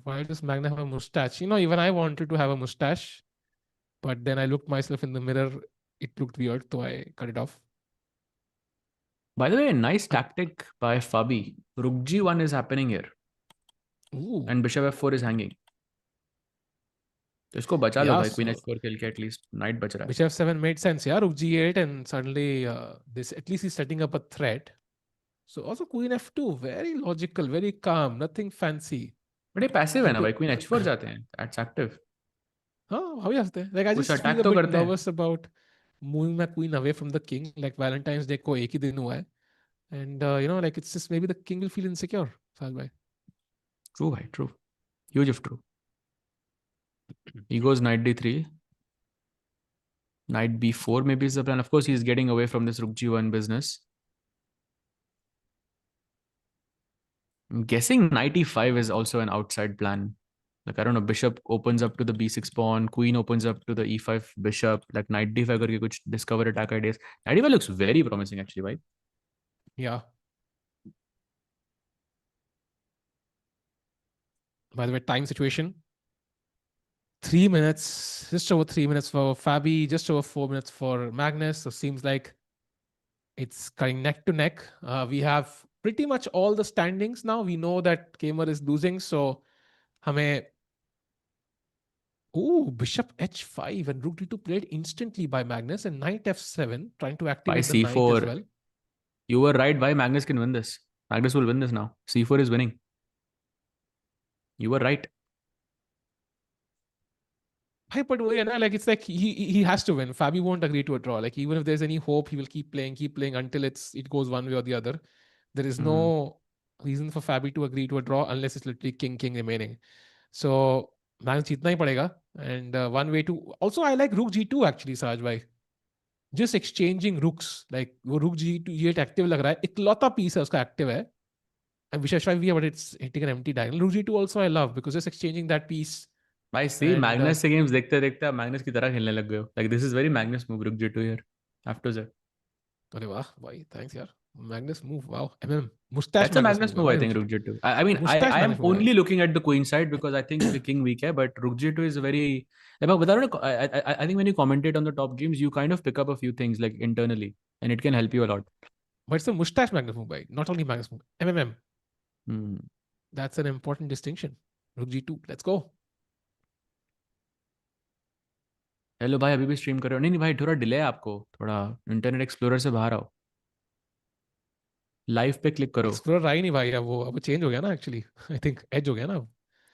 Why does Magna have a mustache? You know, even I wanted to have a mustache, but then I looked myself in the mirror. It looked weird, so I cut it off. By the way, a nice tactic by Fabi. Rook G1 is happening here, Ooh, and Bishop F4 is hanging. तो इसको बचा लो yeah. भाई, queen So H4 खेल के at least night बच रहा है. bishop 7 made sense. Yeah, rook g8, and suddenly this at least he's setting up a threat. So also queen f2, very logical, very calm, nothing fancy. But ये passive है You ना भाई, could, queen H4 जाते हैं, that's active. huh? How you say? Like I कुछ just attack feel a तो bit करते हैं. nervous about moving my queen away from the king. Like Valentine's Day को एक ही दिन हुआ है, and like it's just maybe the king will feel insecure. Sahil bhai. True भाई, true. Huge of true. He goes knight d3. Knight b4 maybe is the plan. Of course, he's getting away from this rook g1 business. I'm guessing knight e5 is also an outside plan. Like, I don't know, bishop opens up to the b6 pawn, queen opens up to the e5 bishop, like knight d5 करके कुछ discover attack ideas. Knight e5 looks very promising actually, right? Yeah. By the way, time situation. 3 minutes, just over 3 minutes for Fabi, just over 4 minutes for Magnus. So seems like it's going neck to neck. We have pretty much all the standings now. We know that Kamer is losing, so हमें bishop h5 and rook d2 played instantly by Magnus, and knight f7 trying to By activate the knight as c4. well. You were right, why Magnus can win this. Magnus will win this now. c4 is winning. You were right. Hey, but like it's like he has to win. Fabi won't agree to a draw. Like even if there's any hope, he will keep playing until it goes one way or the other. There is Hmm. no reason for Fabi to agree to a draw unless it's literally king remaining. So Magnus जीतना ही पड़ेगा. And one way to also I like rook g2 actually, Saj bhai. Just exchanging rooks, like वो rook g2 ये active लग रहा है. इकलौता piece है उसका active है. And bishop h5 भी है, but it's hitting an empty diagonal. Rook g2 also I love because just exchanging that piece. भाई सी And मैग्नस से गेम्स देखते देखते आप मैग्नस की तरह खेलने लग गए हो. Like this is very Magnus move, रुक G2 हियर. हैव टू से. अरे वाह भाई, थैंक्स यार. Magnus move, wow. MM moustache That's a Magnus Magnus move है move, I भाई, think, रुक Rook G2. I mean, moustache I am Magnus move है only looking at the queen side because I think the king weak है, but Rook G2 is a very. like, I think when you commentate on the top games, you kind of pick up a few things like internally, and it can help you a lot. But it's a moustache Magnus move भाई, not only Magnus move. Hmm, Hmm. That's an important distinction. Rook जी2, let's go. Hello भाई, अभी भी stream कर रहे हो? नहीं नहीं भाई, थोड़ा डिले है आपको, थोड़ा इंटरनेट एक्सप्लोरर से बाहर आओ, लाइव पे क्लिक करो. एक्सप्लोरर आई नहीं भाई, अब वो चेंज हो गया ना एक्चुअली. आई थिंक एज हो गया ना.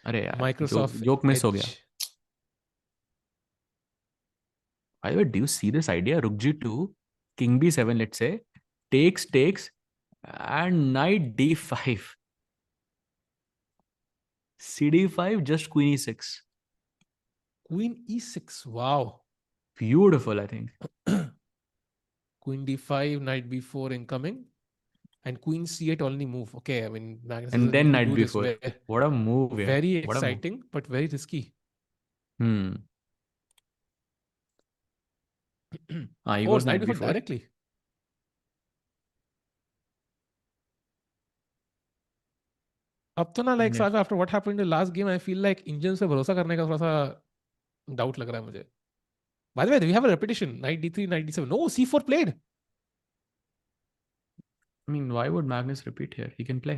अरे यार, जोक माइक्रोसॉफ्ट जोक मिस हो एज. गया. By the way, do you see this idea? Rook G2, King B7, let's say, takes, and Knight D5. CD5, just Queen E6. Queen e6, wow. Beautiful, I think. Queen d5, knight b4 incoming, and queen c8 only move. Okay, I mean Magnus And doesn't then need to Knight do this. B4. What a move, yeah. Very What a move. exciting, but very risky. Hmm. He Oh, goes it's knight Knight before B4. directly. अब तो ना like Yes. साहब, after what happened in the last game, I feel like engine से भरोसा करने का थोड़ा सा डाउट लग रहा है मुझे. By the way, we have a repetition. Knight d3, knight d7. No, c4 played. I mean, why would Magnus repeat here? He can play.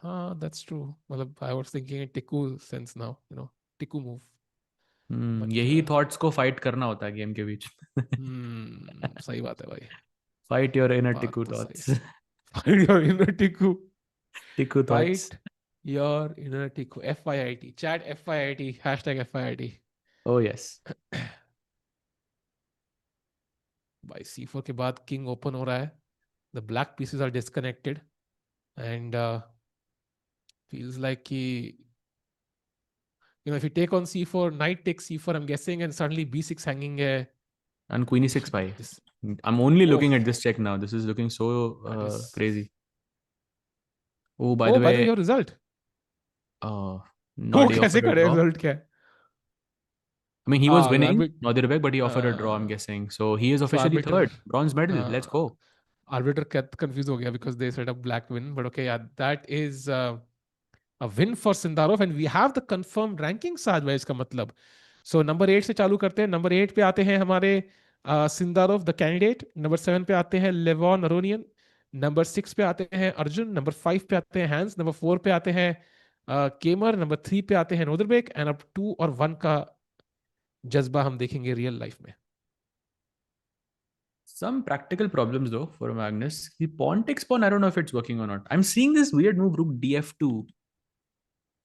हाँ, दैट्स ट्रू. मतलब I was thinking in Tiku sense now, Tiku move. But यही thoughts को fight करना होता है game के बीच. सही बात है भाई. Fight your inner बात Tiku तो सही thoughts. है. Fight your inner Tiku. Tiku thoughts. Fight your inner Tiku. FIIT chat, FIIT #FIIT. Oh, yes. भाई c4 के बाद किंग ओपन हो रहा है. The black pieces are disconnected, and feels like if you take on c4, knight takes c4, I'm guessing, and suddenly b6 hanging. And Queen E6 by. This, I'm only oh, looking at this check now. This is looking so that is. crazy. Oh, by Oh, the by the way, way, your result. uh, Oh, Nodi कैसे offered a करे draw. result क्या है? I mean, he was Ah, winning, Nodi Rebek, but he offered a draw, I'm uh, guessing. So he is so officially arbiter, third. Bronze medal. Let's uh, go. arbiter get confused हो गया because they set up black win. But okay, yeah, that is a win for Sindarov, and we have the confirmed ranking. साज भाई इसका मतलब. So number 8 से चालू करते हैं. Number 8 पे आते हैं हमारे सिंदारोव द कैंडिडेट, नंबर 7 पे आते हैं लेवॉन अरोनियन, नंबर 6 पे आते हैं अर्जुन, नंबर 5 पे आते हैं हैंस, नंबर 4 पे आते हैं केमर, नंबर 3 पे आते हैं नोदरबेक, एंड अब 2 और 1 का जज्बा हम देखेंगे रियल लाइफ में। Some practical problems though for Magnus. The pawn takes pawn, I don't know if it's working or not. I'm seeing this weird move, rook df2,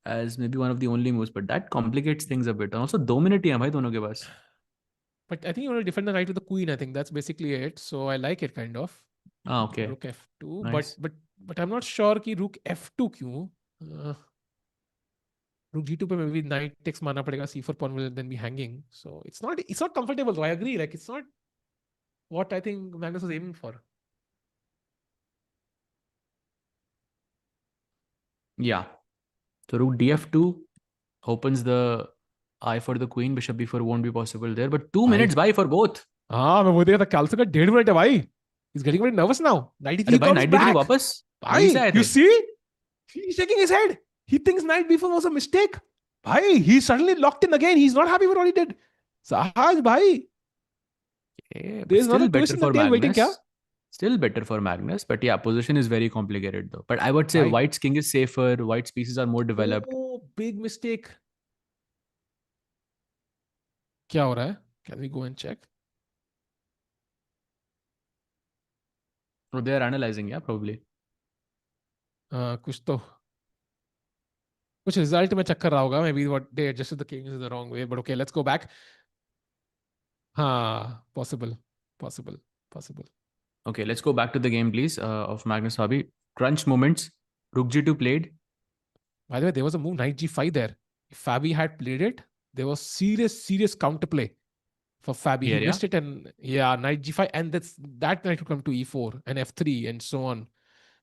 as maybe one of the only moves, but that complicates things a bit. And also dominate hai bhai dono ke paas. But I think you want to defend the knight with the queen. I think that's basically it. So I like it kind of. Ah, okay. Rook f2, Nice. but I'm not sure कि rook f2 क्यों. Rook g2 पे maybe knight takes मानना पड़ेगा, c4 pawn will then be hanging. So it's not comfortable. So I agree. Like it's not what I think Magnus was aiming for. Yeah. So rook df2 opens the eye for the queen. Bishop b4 won't be possible there. But 2 minutes भाई bhai for both. हाँ मैं वो देखा था, Kelsen का 1.5 minute है भाई. He's getting very nervous now. Knight अरे e3 भाई comes knight d3 back. वापस वहीं से भाई आए you थे. see, he's shaking his head. He thinks knight b4 was a mistake. भाई he's suddenly locked in again. He's not happy with what he did. Sahaj भाई, Okay, there but is still another better twist in the for tail waiting क्या. Magnus. Still better for Magnus. But yeah, position is very complicated though. But I would say भाई White's king is safer. White's pieces are more developed. oh big mistake. क्या हो रहा है? Can we go and check? So they are analyzing, yeah, probably. कुछ तो कुछ result में check कर रहा होगा, maybe what they adjusted the kings in the wrong way, but okay let's go back. हाँ possible, possible, possible. Okay, let's go back to the game, please, of Magnus Fabi. Crunch moments. Rook G2 played. By the way, there was a move knight g5 there. If Fabi had played it, there was serious counterplay for Fabi. He Here, yeah. missed it, and yeah, knight g5, and that knight would come to e4 and f3 and so on.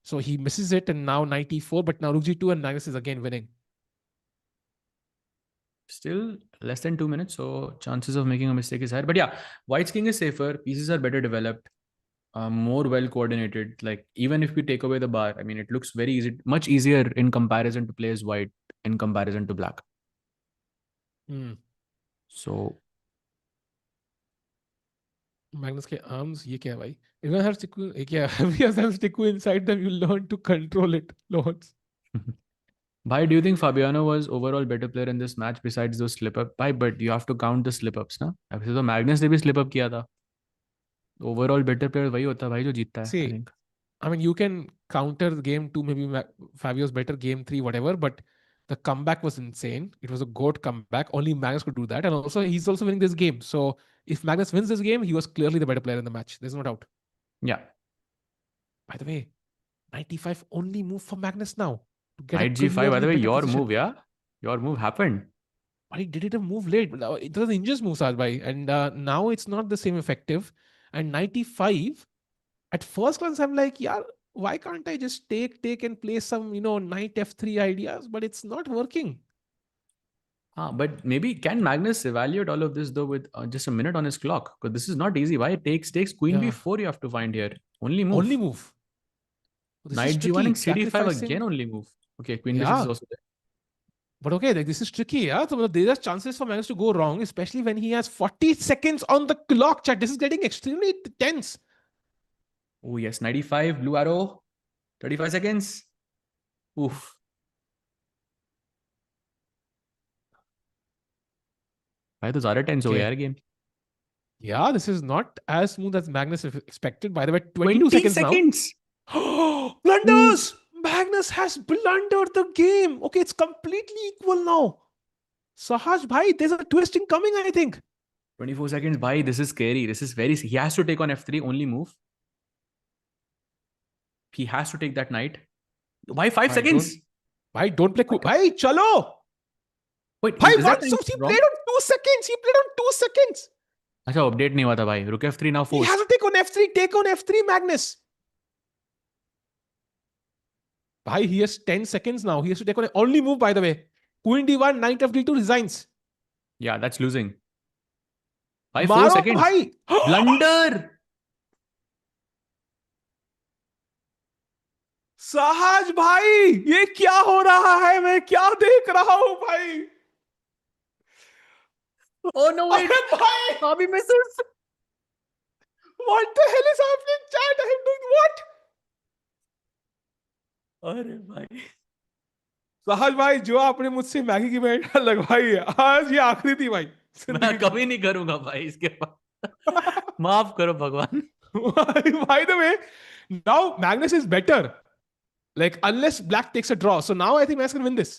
So he misses it, and now knight e4, but now rook g2 and Magnus is again winning. Still less than 2 minutes, so chances of making a mistake is higher. But yeah, White's king is safer. Pieces are better developed, more well coordinated. Like even if we take away the bar, I mean, it looks very easy, much easier in comparison to play as White in comparison to Black. Hmm. So Magnus के arms ये क्या है भाई? Even has Tikku, ये क्या है? He has Tikku inside them. You learn to control it, Lords. Bhai, do you think Fabiano was overall better player in this match besides those slip ups? Bhai, but you have to count the slip ups, na? अभी तो Magnus ने भी slip up किया था. Overall better player वही होता है भाई जो जीतता है, I See, think. I mean, you can counter game two, maybe Fabio's better game three, whatever, but the comeback was insane. It was a goat comeback. Only Magnus could do that. And also, he's also winning this game. So if Magnus wins this game, he was clearly the better player in the match. There's no doubt. Yeah. By the way, 95 only move for Magnus now to get a Knight G5, by the clearly way, better your position. move, yeah? Your move happened. But he did it a move late. It was an injured move, Sajbhai. And now it's not the same effective. And 95, at first glance, I'm like, yeah, why can't I just take and play some, knight f3 ideas? But it's not working. But maybe can Magnus evaluate all of this though with just a minute on his clock? Because this is not easy. Why it takes Queen Yeah. B4 you have to find here. Only move. Only move. This is Knight G1 tricky. and CD5 again Sacrificing. only move. Okay, Queen B6 is Yeah. also there. But okay, like this is tricky. Yeah. So there are chances for Magnus to go wrong, especially when he has 40 seconds on the clock, chat. This is getting extremely tense. Oh yes, 95, blue arrow, 35 seconds. Oof. भाई तो ज़्यादा tense हो गया Okay. यार game. Yeah, this is not as smooth as Magnus expected. By the way, 22 20 seconds now. seconds. Oof. Blunders! Magnus has blundered the game. Okay, it's completely equal now. Sahaj bhai, there's a twisting coming, I think. 24 seconds. Bhai, this is scary. This is very. He has to take on F3, only move. He has to take that knight. Why 5 Bhai, seconds? don't play cool. Bhai, chalo! Wait, Bhai, is that what? time So he wrong? played on 2 seconds. He played on 2 seconds. अच्छा update नहीं हुआ था भाई. Rook F3 now He has forced. to take on F3. Take on F3, Magnus. Bhai, he has 10 seconds now. He has to take on only move, by the way. Queen D1, Knight of D2 resigns. Yeah, that's losing. Bhai, 4 Maro seconds. bhai. Blunder. साहज भाई, ये क्या हो रहा है? मैं क्या देख रहा हूं भाई? Oh no, wait. अरे भाई, Fabi misses. What the hell is happening, chat? I am doing what? अरे भाई सहज भाई, जो आपने मुझसे मैगी की मेड लगवाई है, आज ये आखिरी थी भाई मैं जिंदगी कभी नहीं करूंगा भाई इसके बाद माफ करो भगवान में. By the way, now Magnus is better. Like, unless black takes a draw. So now I think Magnus can win this.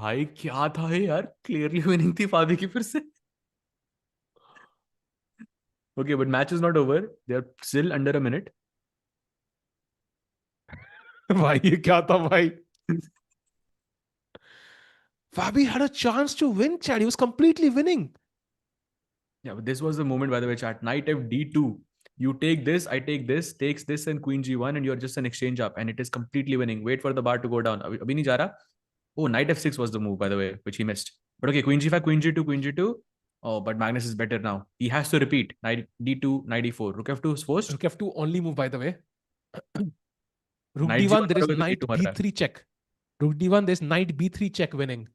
भाई क्या था ये यार क्लियरली विनिंग थी फाबी की फिर से okay but match is not over they are still under a minute भाई ये क्या था भाई? Fabi had a chance to win, Chad. He was completely winning. Yeah, but this was the moment, by the way, chat. Knight f d2. You take this, I take this, takes this, and queen g1, and you're just an exchange up, and it is completely winning. Wait for the bar to go down. Abhi nahi ja raha. Oh, knight f6 was the move, by the way, which he missed. But okay, queen g5, queen g2, queen g2. Oh, but Magnus is better now. He has to repeat. Knight d2, knight e4. Rook f2 is forced. Rook f2 only move, by the way. Rook Knight d1, g1 there is maroge to knight d2 mar raha hai. b3 check. Rook d1, there's knight b3 check winning.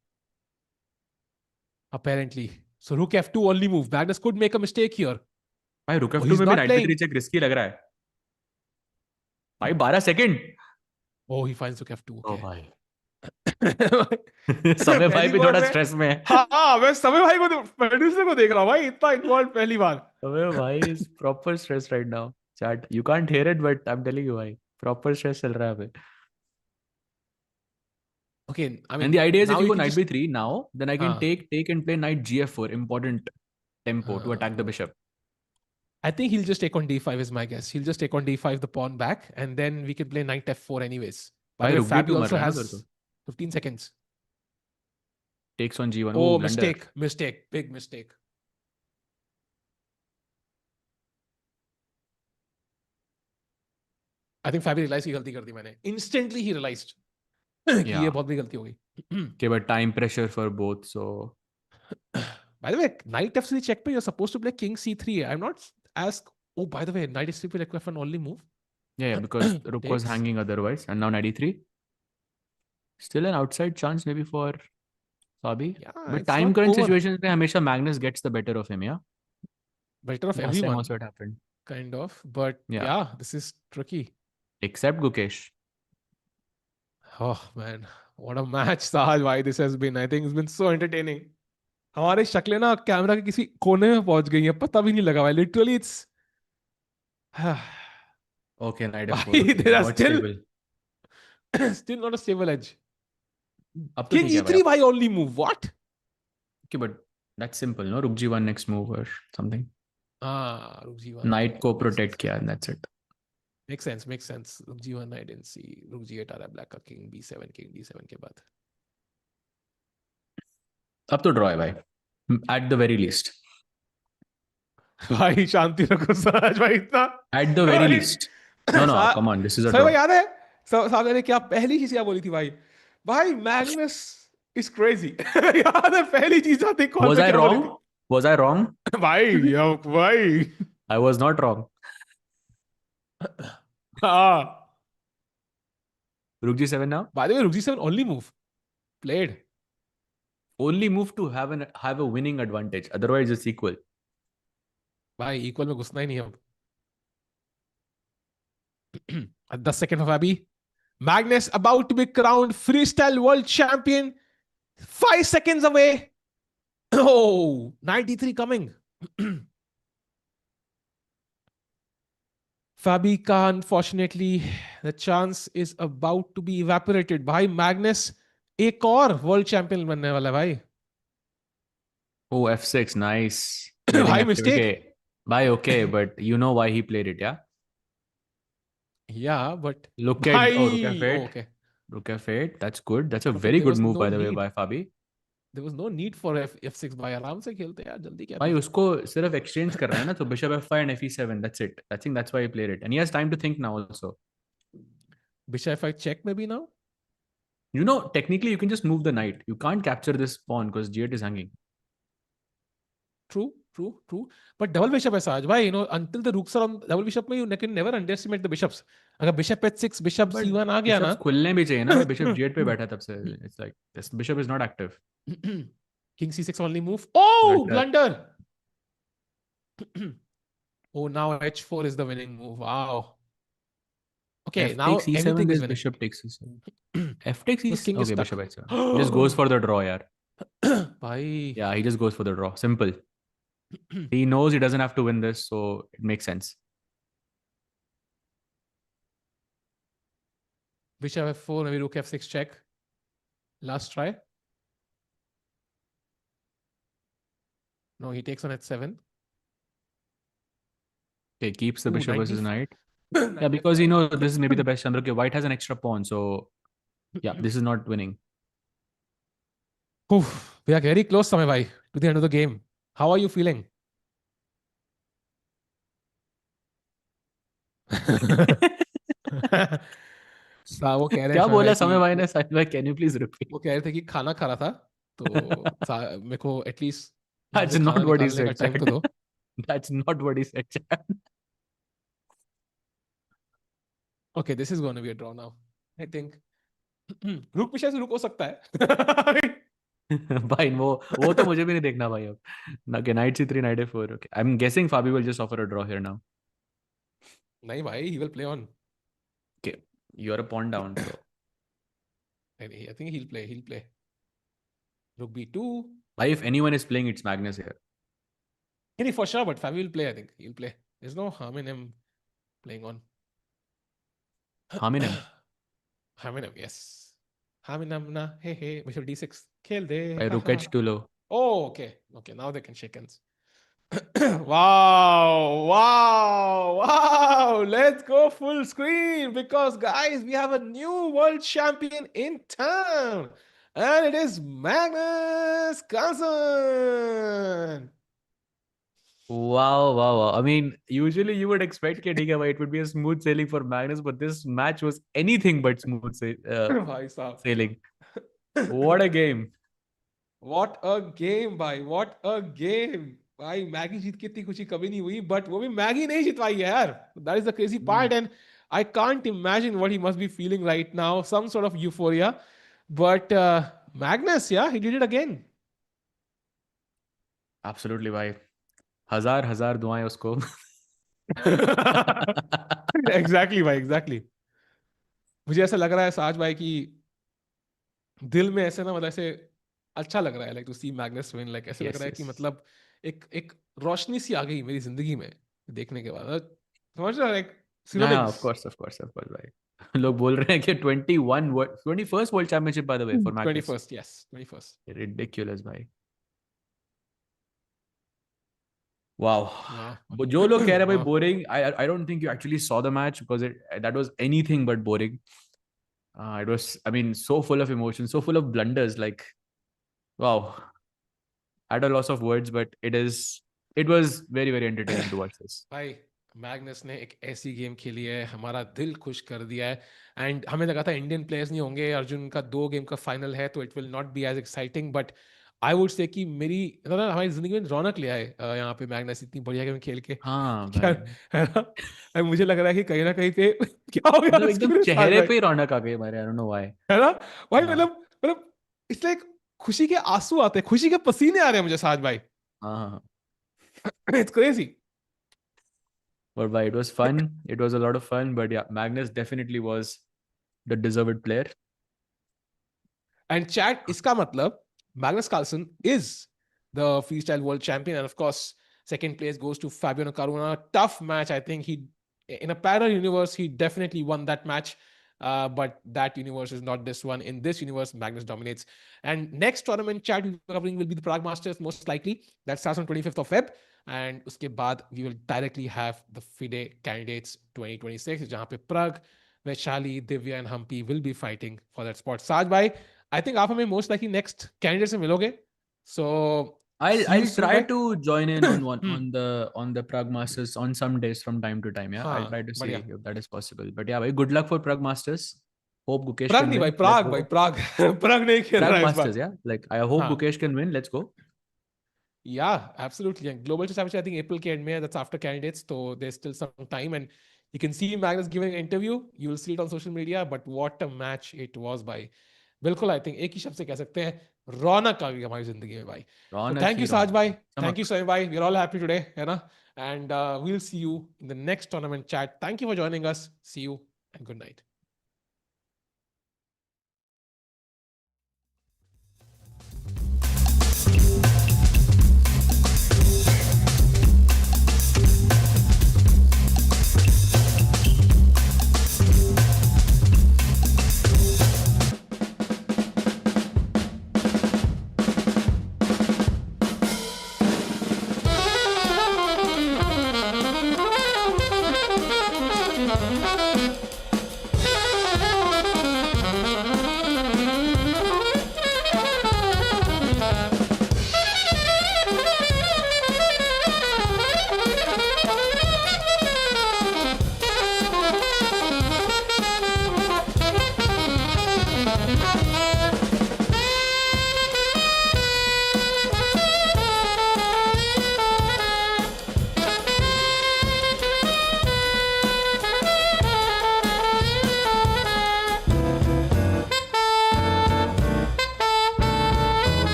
Apparently. So rook f2 only move. Magnus could make a mistake here. भाई rook Oh, f2 he's में भी not knight playing. b3 check risky लग रहा है. भाई 12 second. Oh, he finds rook f2. Oh Okay. भाई समय भाई पहली भी बार थोड़ा मैं, स्ट्रेस में है. हाँ मैं समय भाई को, प्रोड्यूसर को देख रहा हूँ भाई, इतना इन्वॉल्व पहली बार. अबे भाई is proper stress right now. Chat, you can't hear it, but I'm telling you, भाई proper stress चल रहा है अबे. Okay, I And the mean, idea is if now you you go can knight just, b3 now, then I can हाँ, take and play knight gf4, important tempo to attack the हाँ. bishop. I think he'll just take on d5 is my guess. He'll just take on d5 the pawn back, and then we can play knight f4 anyways. By भाई the way, रुक Fabi d2 मर also रहा है ना फिर तो. has 15 seconds. Takes on g1. Ooh, Oh, blunder. mistake, big mistake. I think Fabi realized कि गलती कर दी मैंने. Instantly he realized कि ये Yeah. बहुत बड़ी गलती हो गई. Okay, but time pressure for both, so. By the way, knight f3 check पे you're supposed to play king c3. I'm not as. Oh, by the way, knight h3 पे like f1 only move. Yeah, because rook was Takes. hanging otherwise, and now knight e3. Still an outside chance maybe for Fabi. Yeah, But it's time not crunch over. situations में हमेशा Magnus gets the better of him, yeah? Better of Last time everyone, also it happened. kind of. But Yeah. yeah, this is tricky. Except Gukesh. Oh man, what a match, Sahaj. Why this has been? I think it's been so entertaining. हमारे शक्लें ना camera के किसी कोने में पहुंच गई हैं, पता भी नहीं लगा भाई. Literally, it's Okay, knight f4. भाई Okay, there are now it's still stable. still not a stable edge. अब तो King ठीक है भाई. e3 भाई only move. What? Okay, but that's simple, no? Rook g1 next move or something. Ah, rook g1. Knight Okay, को makes protect sense. किया and that's it. Makes sense. Makes sense. Rook g1 I didn't see. Rook g8 आ रहा है black का, king b7, king d7 के बाद. अब तो draw है भाई. At the very least. भाई शांति रखो सहज भाई, इतना At the very भाई. least. No, no, come on. This is a sir भाई draw. याद है साहब ने क्या पहली चीज क्या बोली थी भाई? भाई मैग्नस इज क्रेजी. याद है पहली चीज आती कॉल Was पे I क्या बोली wrong? थी? Was I wrong? भाई यो भाई. I was not wrong. हाँ. Rook g7 now. By the way, rook g7 only move played. Only move to have a winning advantage. Otherwise, it's equal. भाई equal में घुसना ही नहीं अब. 10 seconds of Abby. Magnus about to be crowned freestyle world champion. 5 seconds away. Oh, 93 coming. Fabi ka, unfortunately, the chance is about to be evaporated. भाई Magnus एक और world champion बनने वाला है भाई. Oh, f6. Nice. Letting भाई f6. Mistake. Okay. Bye, okay. But you know why he played it, yeah? Yeah, but Look at. Oh, Rook भाई. Oh, f8. okay. Rook f8. That's good. That's a But very there good was move, no by the way, need. by Fabi. There was no need for f6 भाई, आराम से खेलते यार, जल्दी क्या भाई था. उसको सिर्फ एक्सचेंज कर रहा है ना तो bishop f5 and fe7 that's it. I think that's why he played it and he has time to think now also. Bishop f5 check maybe now. You know, technically you can just move the knight. You can't capture this pawn because g8 is hanging. True, true, true. But double bishop है Saj भाई, until the rooks are on double bishop में, you can never underestimate the bishops. अगर bishop h6, bishop But c1 आ गया ना. bishops खुलने भी चाहिए ना भाई. bishop g8 पे बैठा है तब से. It's like this bishop is not active. King c6 only move. Oh, Blunder. blunder. Oh, now h4 is the winning move. Wow. Okay, F takes now e7, everything is this winning. bishop takes e7. F takes Because king e7. is Okay, stuck. bishop h7. He just goes for the draw, yeah. Bhai. Yeah, he just goes for the draw. Simple. He knows he doesn't have to win this, so it makes sense. Bishop f4, maybe rook f6 check. Last try. No, he takes on h7. Okay, keeps the Ooh, bishop knight versus d4. knight. Yeah, Knight because you f5. know this is maybe the best Chandra. Okay, white has an extra pawn, so yeah, this is not winning. Oof, we are very close, Samay bhai, to the end of the game. How are you feeling? वो कह रहे हैं क्या समय बोला भाई कि समय भाई ने? साहिल भाई, कैन यू प्लीज रिपीट? वो कह रहे थे कि खाना खा रहा था तो मेरे को एटलीस्ट मुंह That's से not खाना what he निकालने का said, टाइम तो chat. दो. That's not what he said, chat. Okay, this is going to be a draw now. I think. रुक पीछे से रुक हो सकता है. भाई वो तो मुझे भी नहीं देखना भाई अब. ना के night c3 night a4. Okay, I'm guessing Fabi will just offer a draw here now. नहीं भाई, he will play on. Okay, you're a pawn down, so I think he'll play. He'll play. Rook b2. why if anyone is playing, it's Magnus here. Yeah, for sure, but Fabi will play. I think he'll play. There's no harm in him playing on. Haminem. Haminam, yes. Haminam na hey hey. Bishop d6. Khel de. By Ha rook ha ha. h too low. Oh, okay. Okay, now they can shake hands. Wow, wow, wow. Let's go full screen because, guys, we have a new world champion in town. And it is Magnus Carlsen. Wow, wow, wow. I mean, usually you would expect Kedika, it would be a smooth sailing for Magnus, but this match was anything but smooth Bhai sahab. sailing. What a game. What a game, भाई. What a game. भाई Maggi जीत के इतनी खुशी कभी नहीं हुई but वो भी मैगी नहीं जितवाई है यार. That is the crazy Hmm. part and I can't imagine what he must be feeling right now. Some sort of euphoria. But Magnus, yeah, he did it again. Absolutely, भाई. हजार हजार दुआएं उसको. Exactly भाई, exactly. मुझे ऐसा लग रहा है साज भाई कि दिल में ऐसे ना मतलब ऐसे अच्छा लग रहा है like to see Magnus win. Like ऐसे लग Yes, रहा है कि yes. मतलब एक एक रोशनी सी आ गई मेरी जिंदगी में देखने के बाद. समझ रहा है like Yeah, synonyms. of course, भाई. लोग बोल रहे हैं कि 21st world championship bye the way for Magnus. 21st, yes, 21st. Ridiculous भाई. वाओ. Wow. वो जो लोग कह रहे हैं भाई Wow. Boring, I don't think you actually saw the match because it that was anything but boring. It was, I mean, so full of emotion, so full of blunders. Like, wow, at a loss of words, but it was very, very entertaining to watch this. भाई Magnus ने एक ऐसी game खेली है हमारा दिल खुश कर दिया है. एंड हमें लगा था इंडियन प्लेयर्स नहीं होंगे. अर्जुन का 2 गेम का फाइनल है तो it will not be as exciting but I would say कि मेरी मतलब हमारी जिंदगी में रौनक ले आए यहाँ पे मैग्नस इतनी बढ़िया गेम खेल के. हाँ क्या भाई. है ना. And मुझे लग रहा है कि कहीं ना कहीं पे क्या हो गया मतलब उसके एकदम मेरे साथ चेहरे भाई. पे ही रौनक आ गई हमारे. आई डोंट नो व्हाई. है ना भाई. हाँ मतलब इसलिए खुशी के आंसू आते हैं. खुशी के पसीने आ रहे हैं मुझे साज भाई. हाँ हाँ. It's crazy. But भाई, it was fun. It was a lot of fun. But yeah, Magnus definitely was the deserved player. And chat, इसका मतलब Magnus Carlsen is the freestyle world champion, and of course, second place goes to Fabiano Caruana. Tough match, I think. He, in a parallel universe, he definitely won that match. But that universe is not this one. In this universe, Magnus dominates. And next tournament chat we'll be covering will be the Prague Masters, most likely. That starts on 25th of Feb. And उसके बाद we will directly have the FIDE candidates 2026, जहाँ पे Prague, Vaishali, Divya, and Humpy will be fighting for that spot. Saj bhai, I think आप हमें most likely next candidate से मिलोगे. So see you I'll soon, try भाई. to join in on one Hmm. on the Prague Masters on some days from time to time. Yeah, I'll हाँ try to see बढ़िया. if that is possible. But yeah, भाई, good luck for Prague Masters. Hope Gukesh Prague can नहीं भाई, win. Let's प्राग भाई, go. प्राग. प्राग नहीं खेल रहा Prague है इस Masters, bar. yeah. Like, I hope हाँ. Gukesh can win. Let's go. Yeah, absolutely. And Global Chess Championship, I think April के end में, that's after candidates, so there's still some time. And you can see Magnus giving an interview. You will see it on social media. But what a match it was, भाई. बिल्कुल, I think एक ही शब्द से कह सकते हैं रौनक आ गई हमारी जिंदगी में भाई. तो रौनक थैंक ही यू साज रौनक भाई. है. थैंक यू चमक. सोहेल भाई. We are all happy today, है ना. And we'll see you in the next tournament chat. Thank you for joining us. See you and good night.